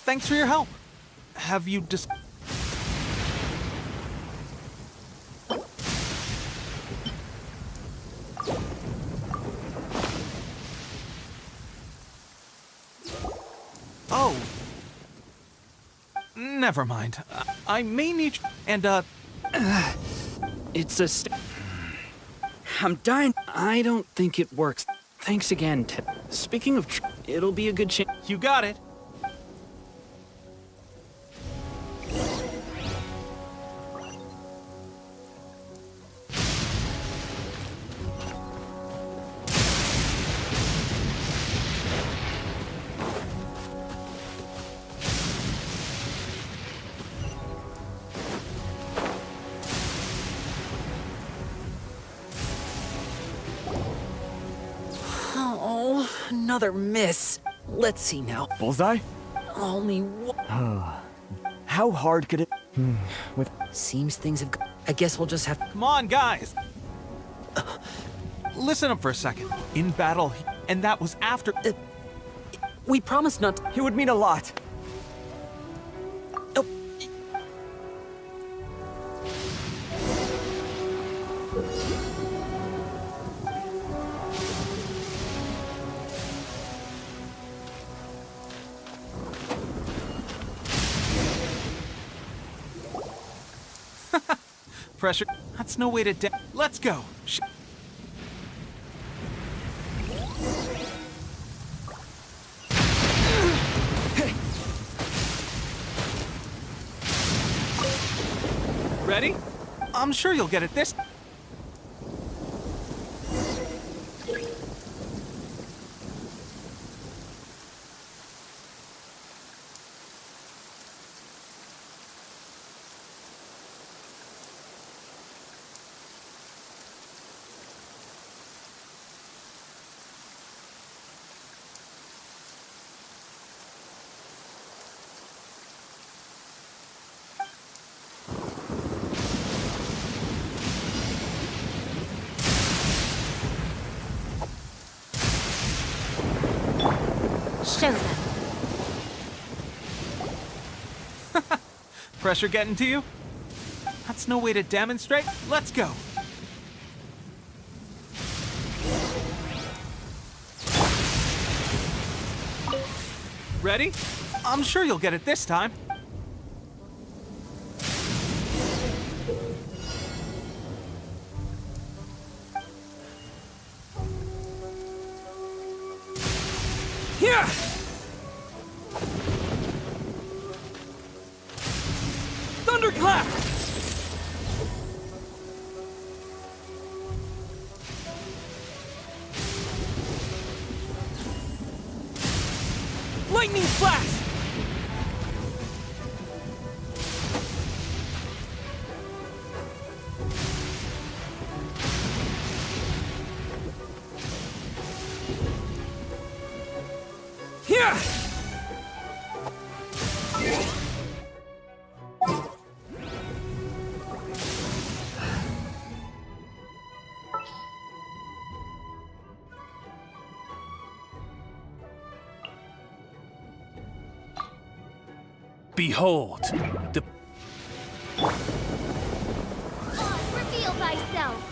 Thanks for your help. Have you just... Oh. Never mind. I may need... And, It's a... I'm dying. I don't think it works. Thanks again, Speaking of... It'll be a good chance... You got it. Oh, another miss. Let's see now. Bullseye? Only one. How hard could it... With... Seems things have... I guess we'll just have... Come on, guys! Listen up for a second. In battle, and that was after... we promised not... It would mean a lot. Pressure. That's no way to Let's go. Ready? I'm sure you'll get it this. Show them. Pressure getting to you? That's no way to demonstrate. Let's go. Ready? I'm sure you'll get it this time. Here! Thunderclap! Lightning flash! Here! Behold, the Reveal thyself.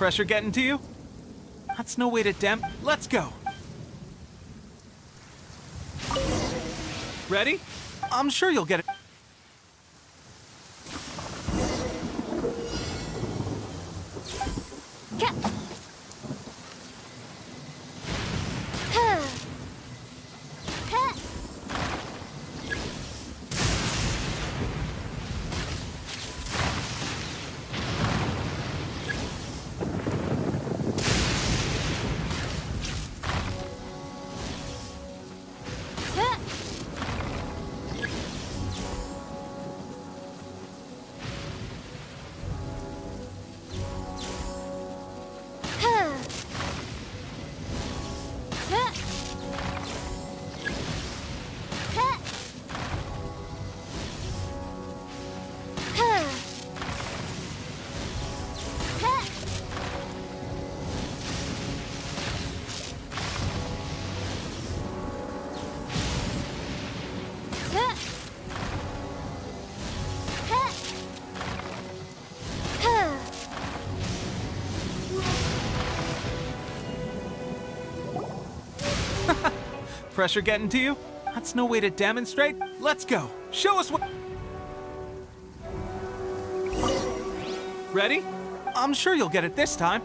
Pressure getting to you? That's no way to Let's go. Ready? I'm sure you'll get it. Pressure getting to you? That's no way to demonstrate. Let's go. Show us what. Ready? I'm sure you'll get it this time.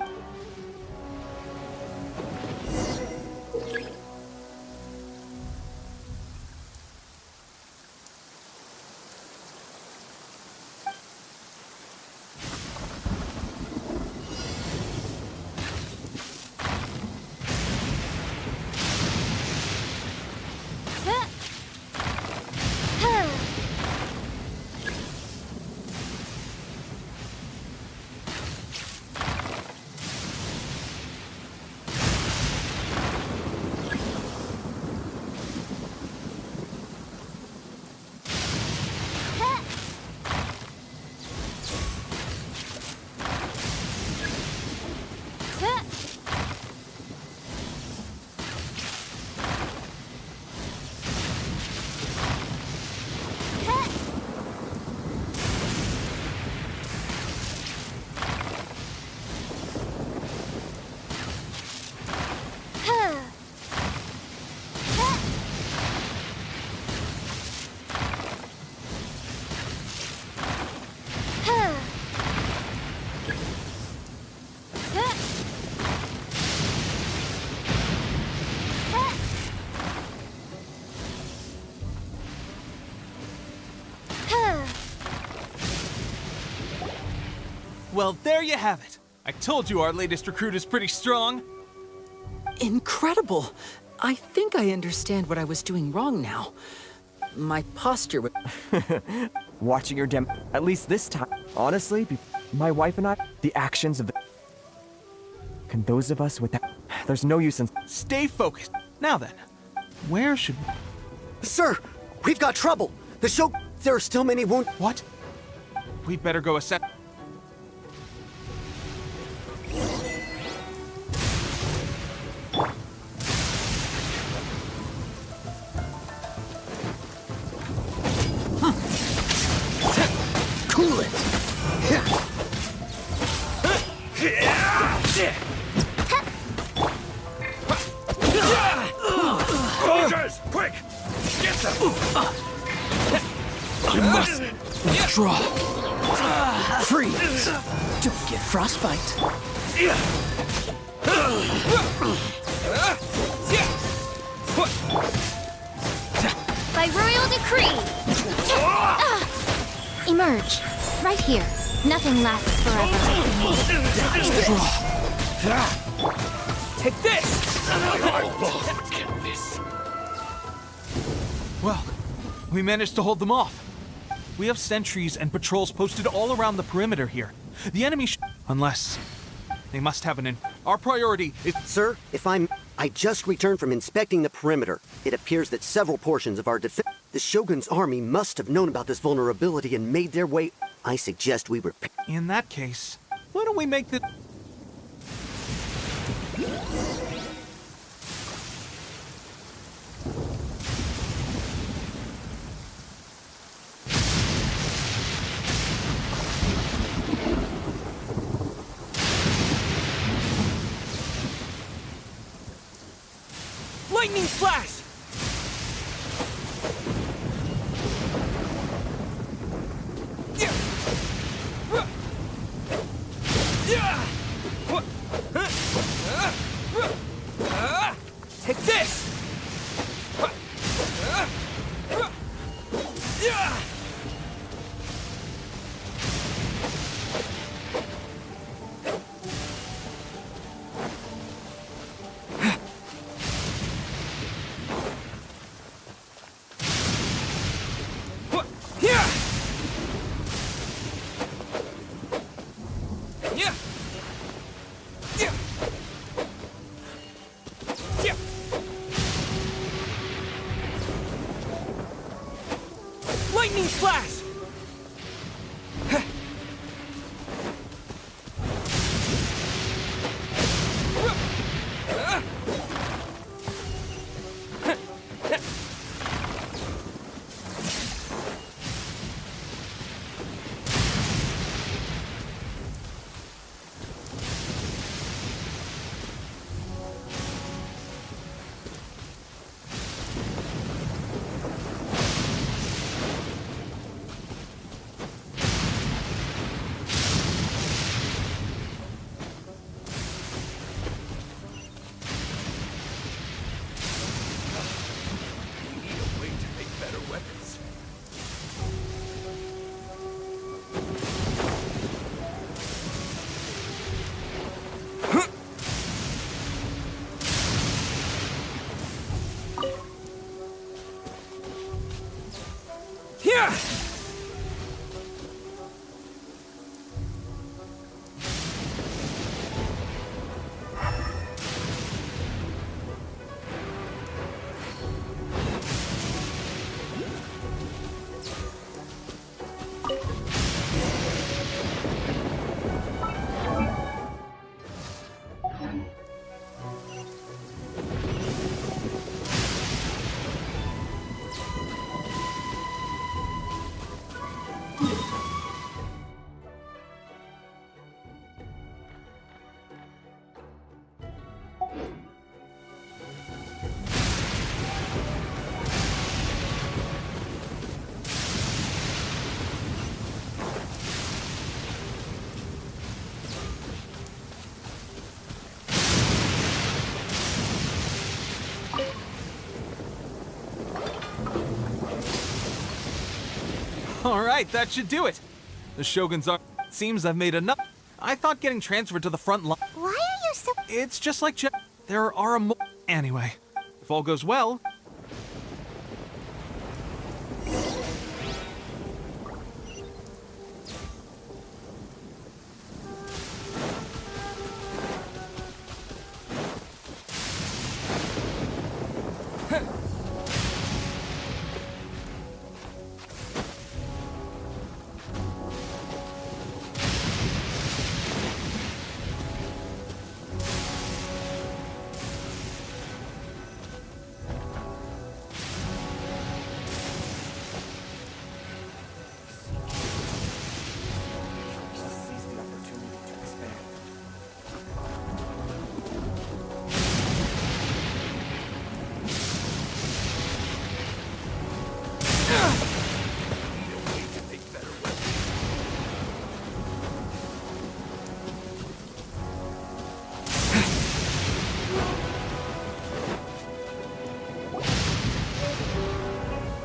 Well, there you have it. I told you our latest recruit is pretty strong. Incredible! I think I understand what I was doing wrong now. My posture was... Watching your at least this time. Honestly, my wife and I, the actions of the... Can those of us with that... There's no use in... Stay focused. Now then, where should we... Sir, we've got trouble. The show... There are still many wound... What? We'd better go assess... Cool it. Soldiers, quick! Get them! I must withdraw. Freeze! Don't get frostbite. By royal decree! Emerge. Right here. Nothing lasts forever. Take this! Well, we managed to hold them off. We have sentries and patrols posted all around the perimeter here. The enemy unless they must have Our priority is... Sir, if I just returned from inspecting the perimeter. It appears that several portions of our defense... The Shogun's army must have known about this vulnerability and made their way... I suggest we repair... In that case, why don't we make the... Lightning flash! Take this! Lightning flash! All right, that should do it. The Shogun's army... Seems I've made enough... I thought getting transferred to the front line. Why are you so... It's just like there are a Anyway, if all goes well...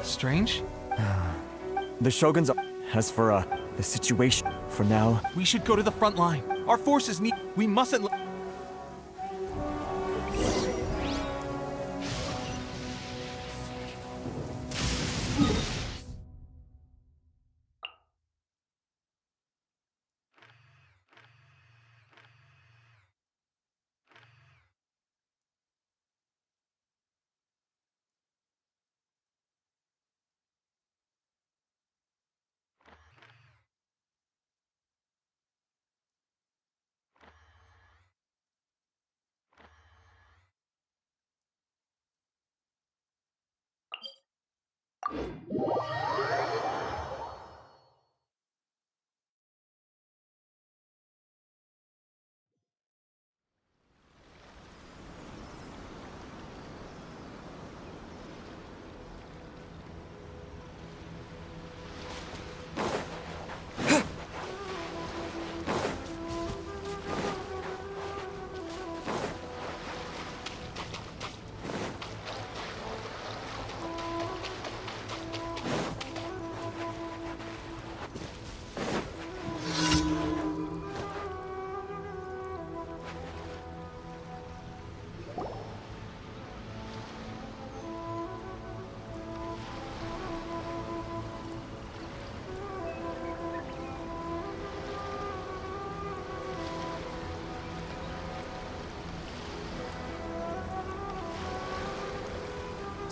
Strange? The Shogun's... As for, the situation, for now... We should go to the front line. Our forces need... We mustn't...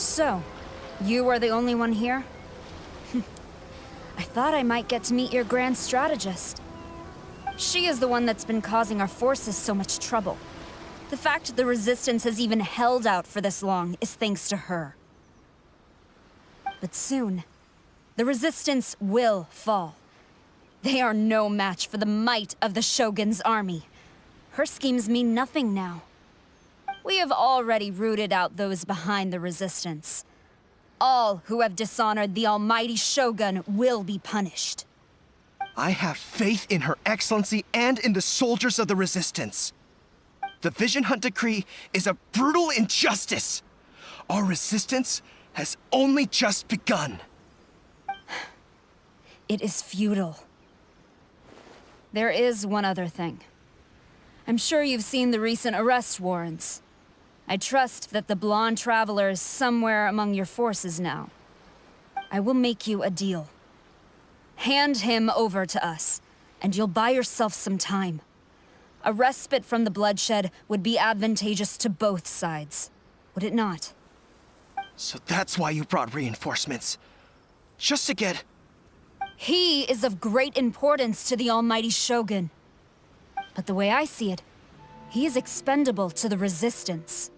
So, you are the only one here? I thought I might get to meet your grand strategist. She is the one that's been causing our forces so much trouble. The fact the Resistance has even held out for this long is thanks to her. But soon, the Resistance will fall. They are no match for the might of the Shogun's army. Her schemes mean nothing now. We have already rooted out those behind the Resistance. All who have dishonored the almighty Shogun will be punished. I have faith in Her Excellency and in the soldiers of the Resistance. The Vision Hunt Decree is a brutal injustice. Our resistance has only just begun. It is futile. There is one other thing. I'm sure you've seen the recent arrest warrants. I trust that the blonde traveler is somewhere among your forces now. I will make you a deal. Hand him over to us, and you'll buy yourself some time. A respite from the bloodshed would be advantageous to both sides, would it not? So that's why you brought reinforcements. Just to get... He is of great importance to the almighty Shogun. But the way I see it, he is expendable to the Resistance.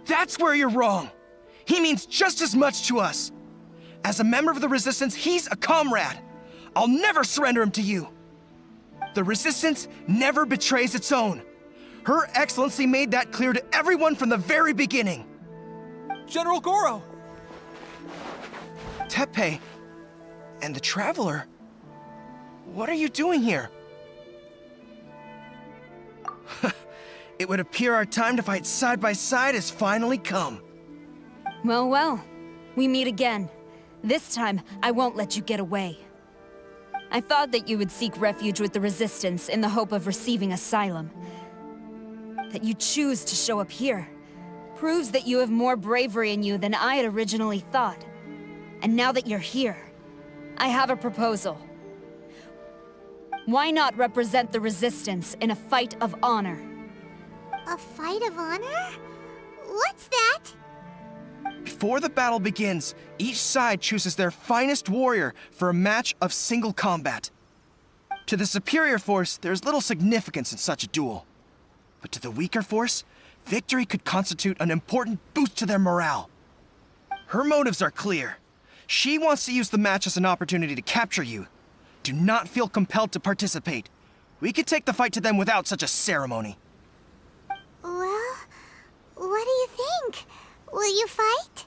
That's where you're wrong! He means just as much to us! As a member of the Resistance, he's a comrade! I'll never surrender him to you! The Resistance never betrays its own. Her Excellency made that clear to everyone from the very beginning. General Goro! Teppei and the Traveler? What are you doing here? It would appear our time to fight side by side has finally come. Well, we meet again. This time, I won't let you get away. I thought that you would seek refuge with the Resistance in the hope of receiving asylum. That you choose to show up here proves that you have more bravery in you than I had originally thought. And now that you're here, I have a proposal. Why not represent the Resistance in a fight of honor? A fight of honor? What's that? Before the battle begins, each side chooses their finest warrior for a match of single combat. To the superior force, there's little significance in such a duel. But to the weaker force, victory could constitute an important boost to their morale. Her motives are clear. She wants to use the match as an opportunity to capture you. Do not feel compelled to participate. We could take the fight to them without such a ceremony. Well, what do you think? Will you fight?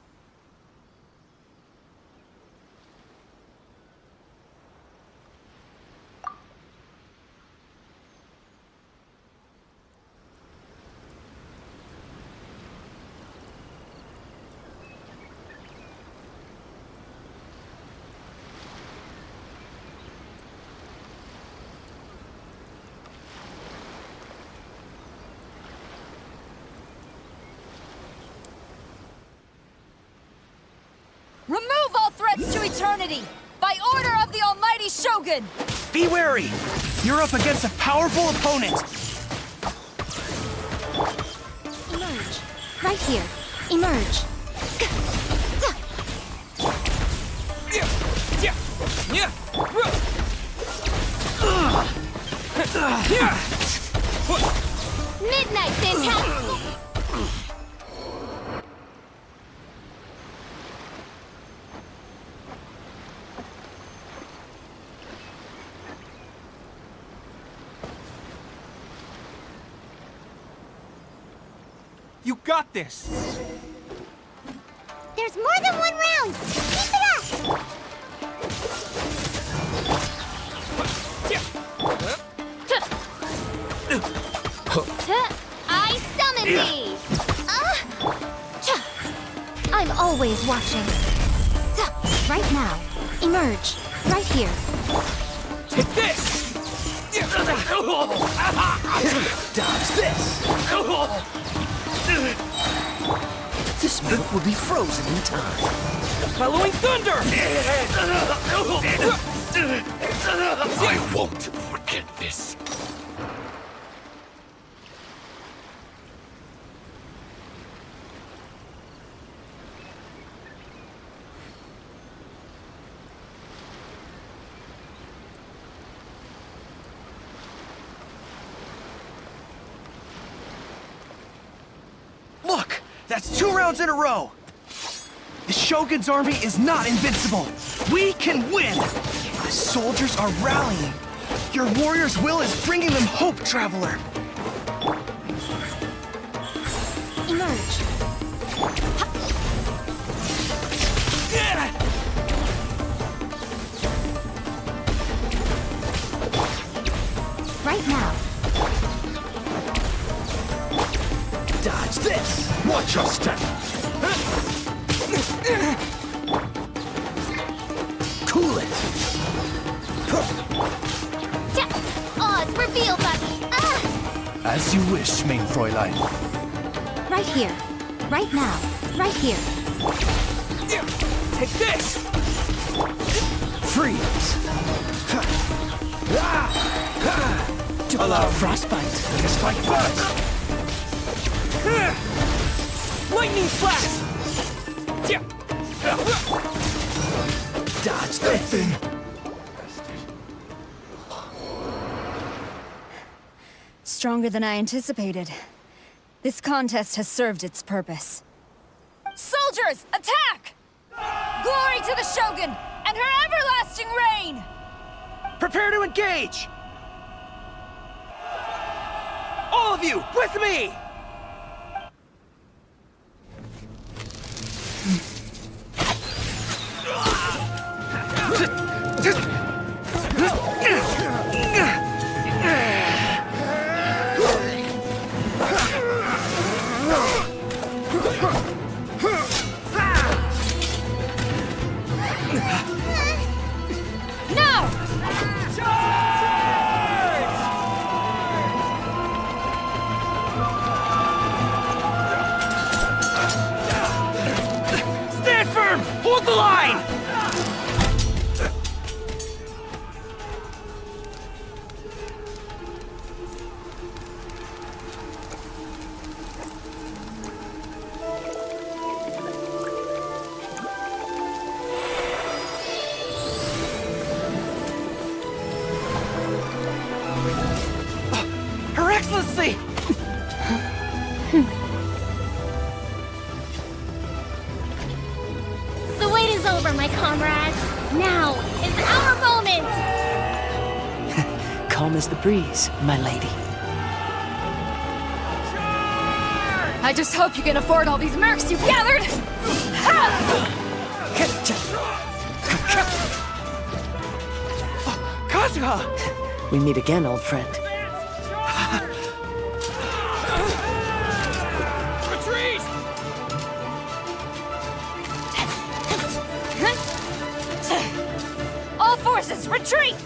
Remove all threats to eternity! By order of the Almighty Shogun! Be wary! You're up against a powerful opponent! Emerge. Right here. Emerge. Midnight, fantastic! You got this! There's more than one round! Keep it up! I summon thee! I'm always watching. Right now. Emerge. Right here. Take this! Dodge this! This move will be frozen in time. Halloween Thunder! I won't forget this. Look! That's 2 rounds in a row! The Shogun's army is not invincible! We can win! The soldiers are rallying! Your warrior's will is bringing them hope, Traveler! Emerge. Right now. Dodge this! Watch your step! Cool it! Oz, reveal button! As you wish, main Fräulein. Right here. Right now. Right here. Take this! Freeze! Allow frostbite! Just like first! Lightning flash! Dodge this! Stronger than I anticipated. This contest has served its purpose. Soldiers, attack! Glory to the Shogun and her everlasting reign! Prepare to engage! All of you, with me! Now! the line! Her Excellency! The wait is over, my comrades. Now is our moment! Calm as the breeze, my lady. I just hope you can afford all these mercs you've gathered! Kazuha! We meet again, old friend. Retreat! All forces, retreat!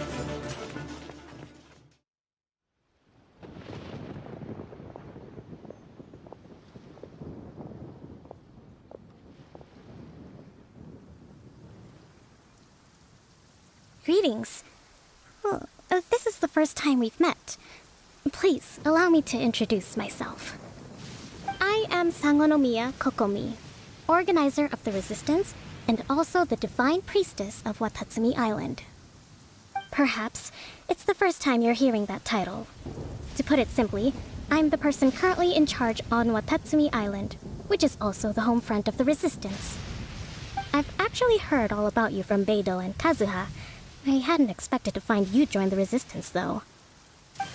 Greetings. Well, this is the first time we've met. Please, allow me to introduce myself. I am Sangonomiya Kokomi, organizer of the Resistance and also the Divine Priestess of Watatsumi Island. Perhaps it's the first time you're hearing that title. To put it simply, I'm the person currently in charge on Watatsumi Island, which is also the home front of the Resistance. I've actually heard all about you from Beidou and Kazuha. I hadn't expected to find you join the Resistance, though.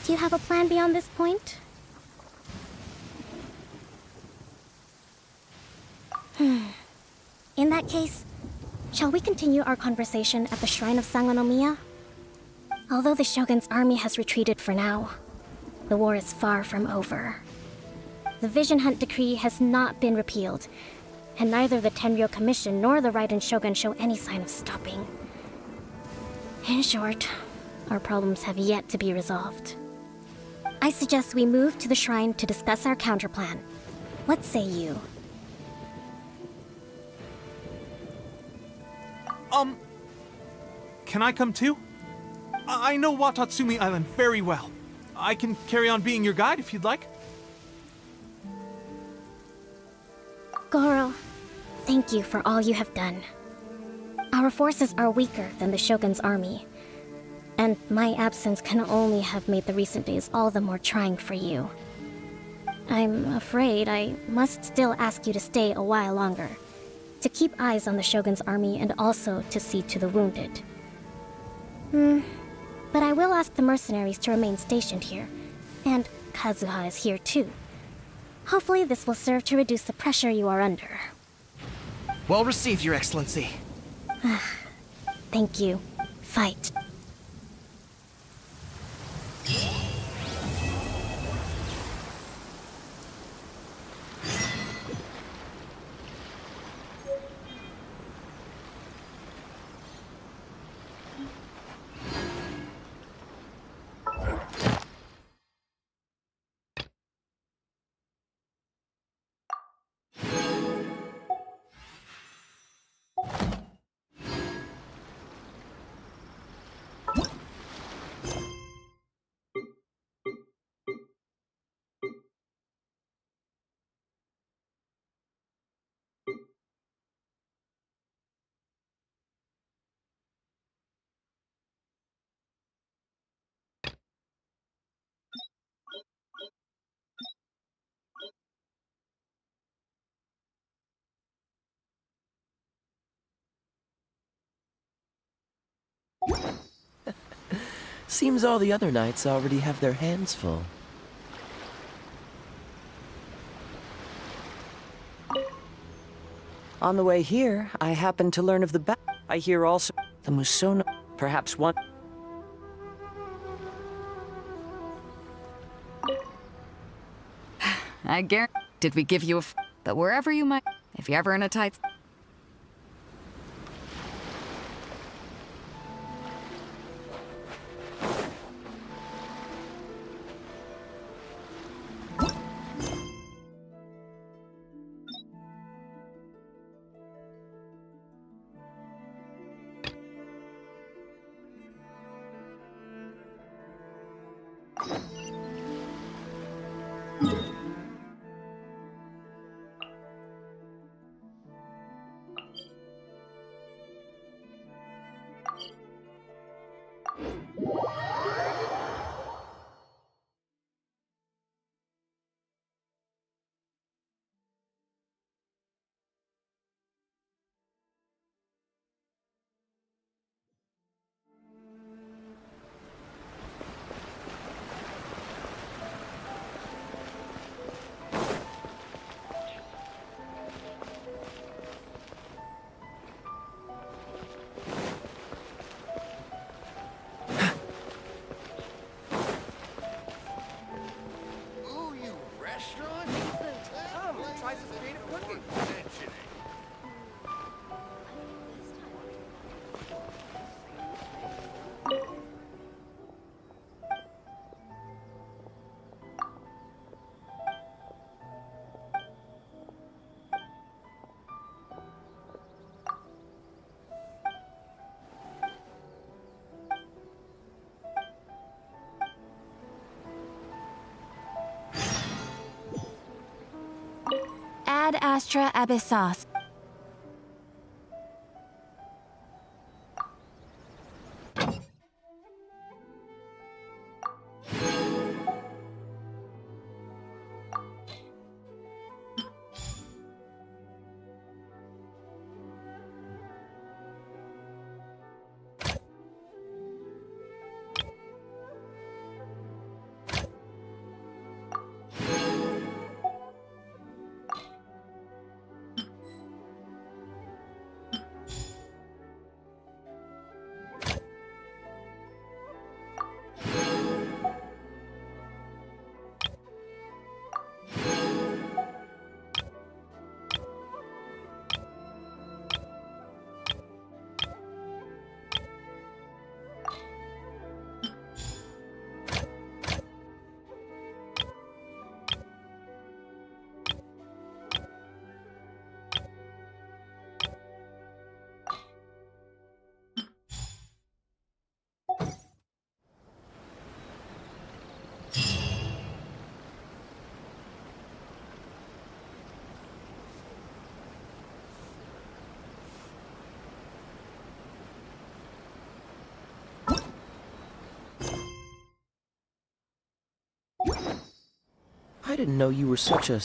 Do you have a plan beyond this point? In that case, shall we continue our conversation at the Shrine of Sangonomiya? Although the Shogun's army has retreated for now, the war is far from over. The Vision Hunt Decree has not been repealed, and neither the Tenryou Commission nor the Raiden Shogun show any sign of stopping. In short, our problems have yet to be resolved. I suggest we move to the shrine to discuss our counterplan. What say you? Can I come too? I know Watatsumi Island very well. I can carry on being your guide if you'd like. Goro, thank you for all you have done. Our forces are weaker than the Shogun's army, and my absence can only have made the recent days all the more trying for you. I'm afraid I must still ask you to stay a while longer, to keep eyes on the Shogun's army and also to see to the wounded. But I will ask the mercenaries to remain stationed here, and Kazuha is here too. Hopefully this will serve to reduce the pressure you are under. Well received, Your Excellency. Thank you. Fight. Seems all the other knights already have their hands full. On the way here, I happened to learn of the battle. I hear also the Musono, perhaps one. I guarantee. Did we give you a? But wherever you might, if you're ever in a tight. Ooh, you restaurant? Come, try some creative cooking. Ad Astra Abyssos. I didn't know you were such a...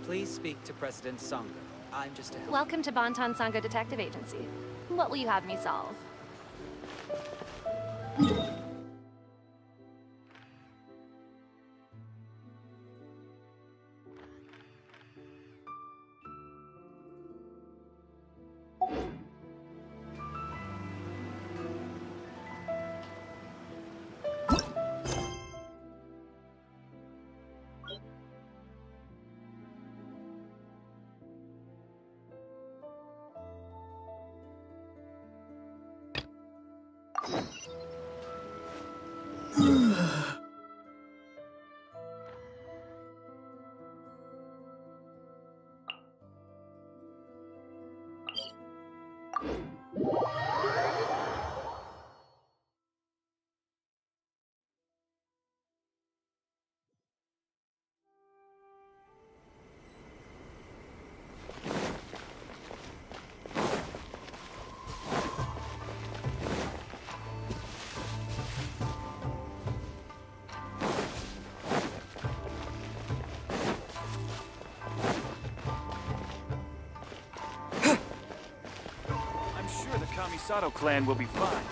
Please speak to President Sangha. I'm just a helper. Welcome to Bonton Sangha Detective Agency. What will you have me solve? Kamisato clan will be fine.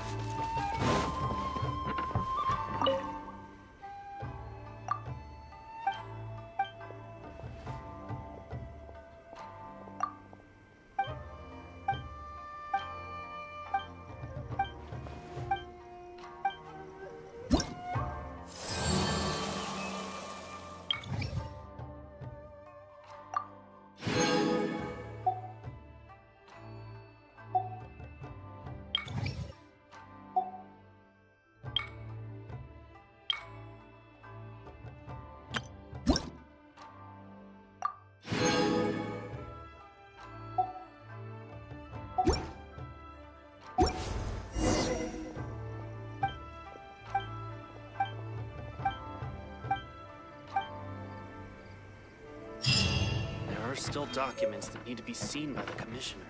still documents that need to be seen by the Commissioner.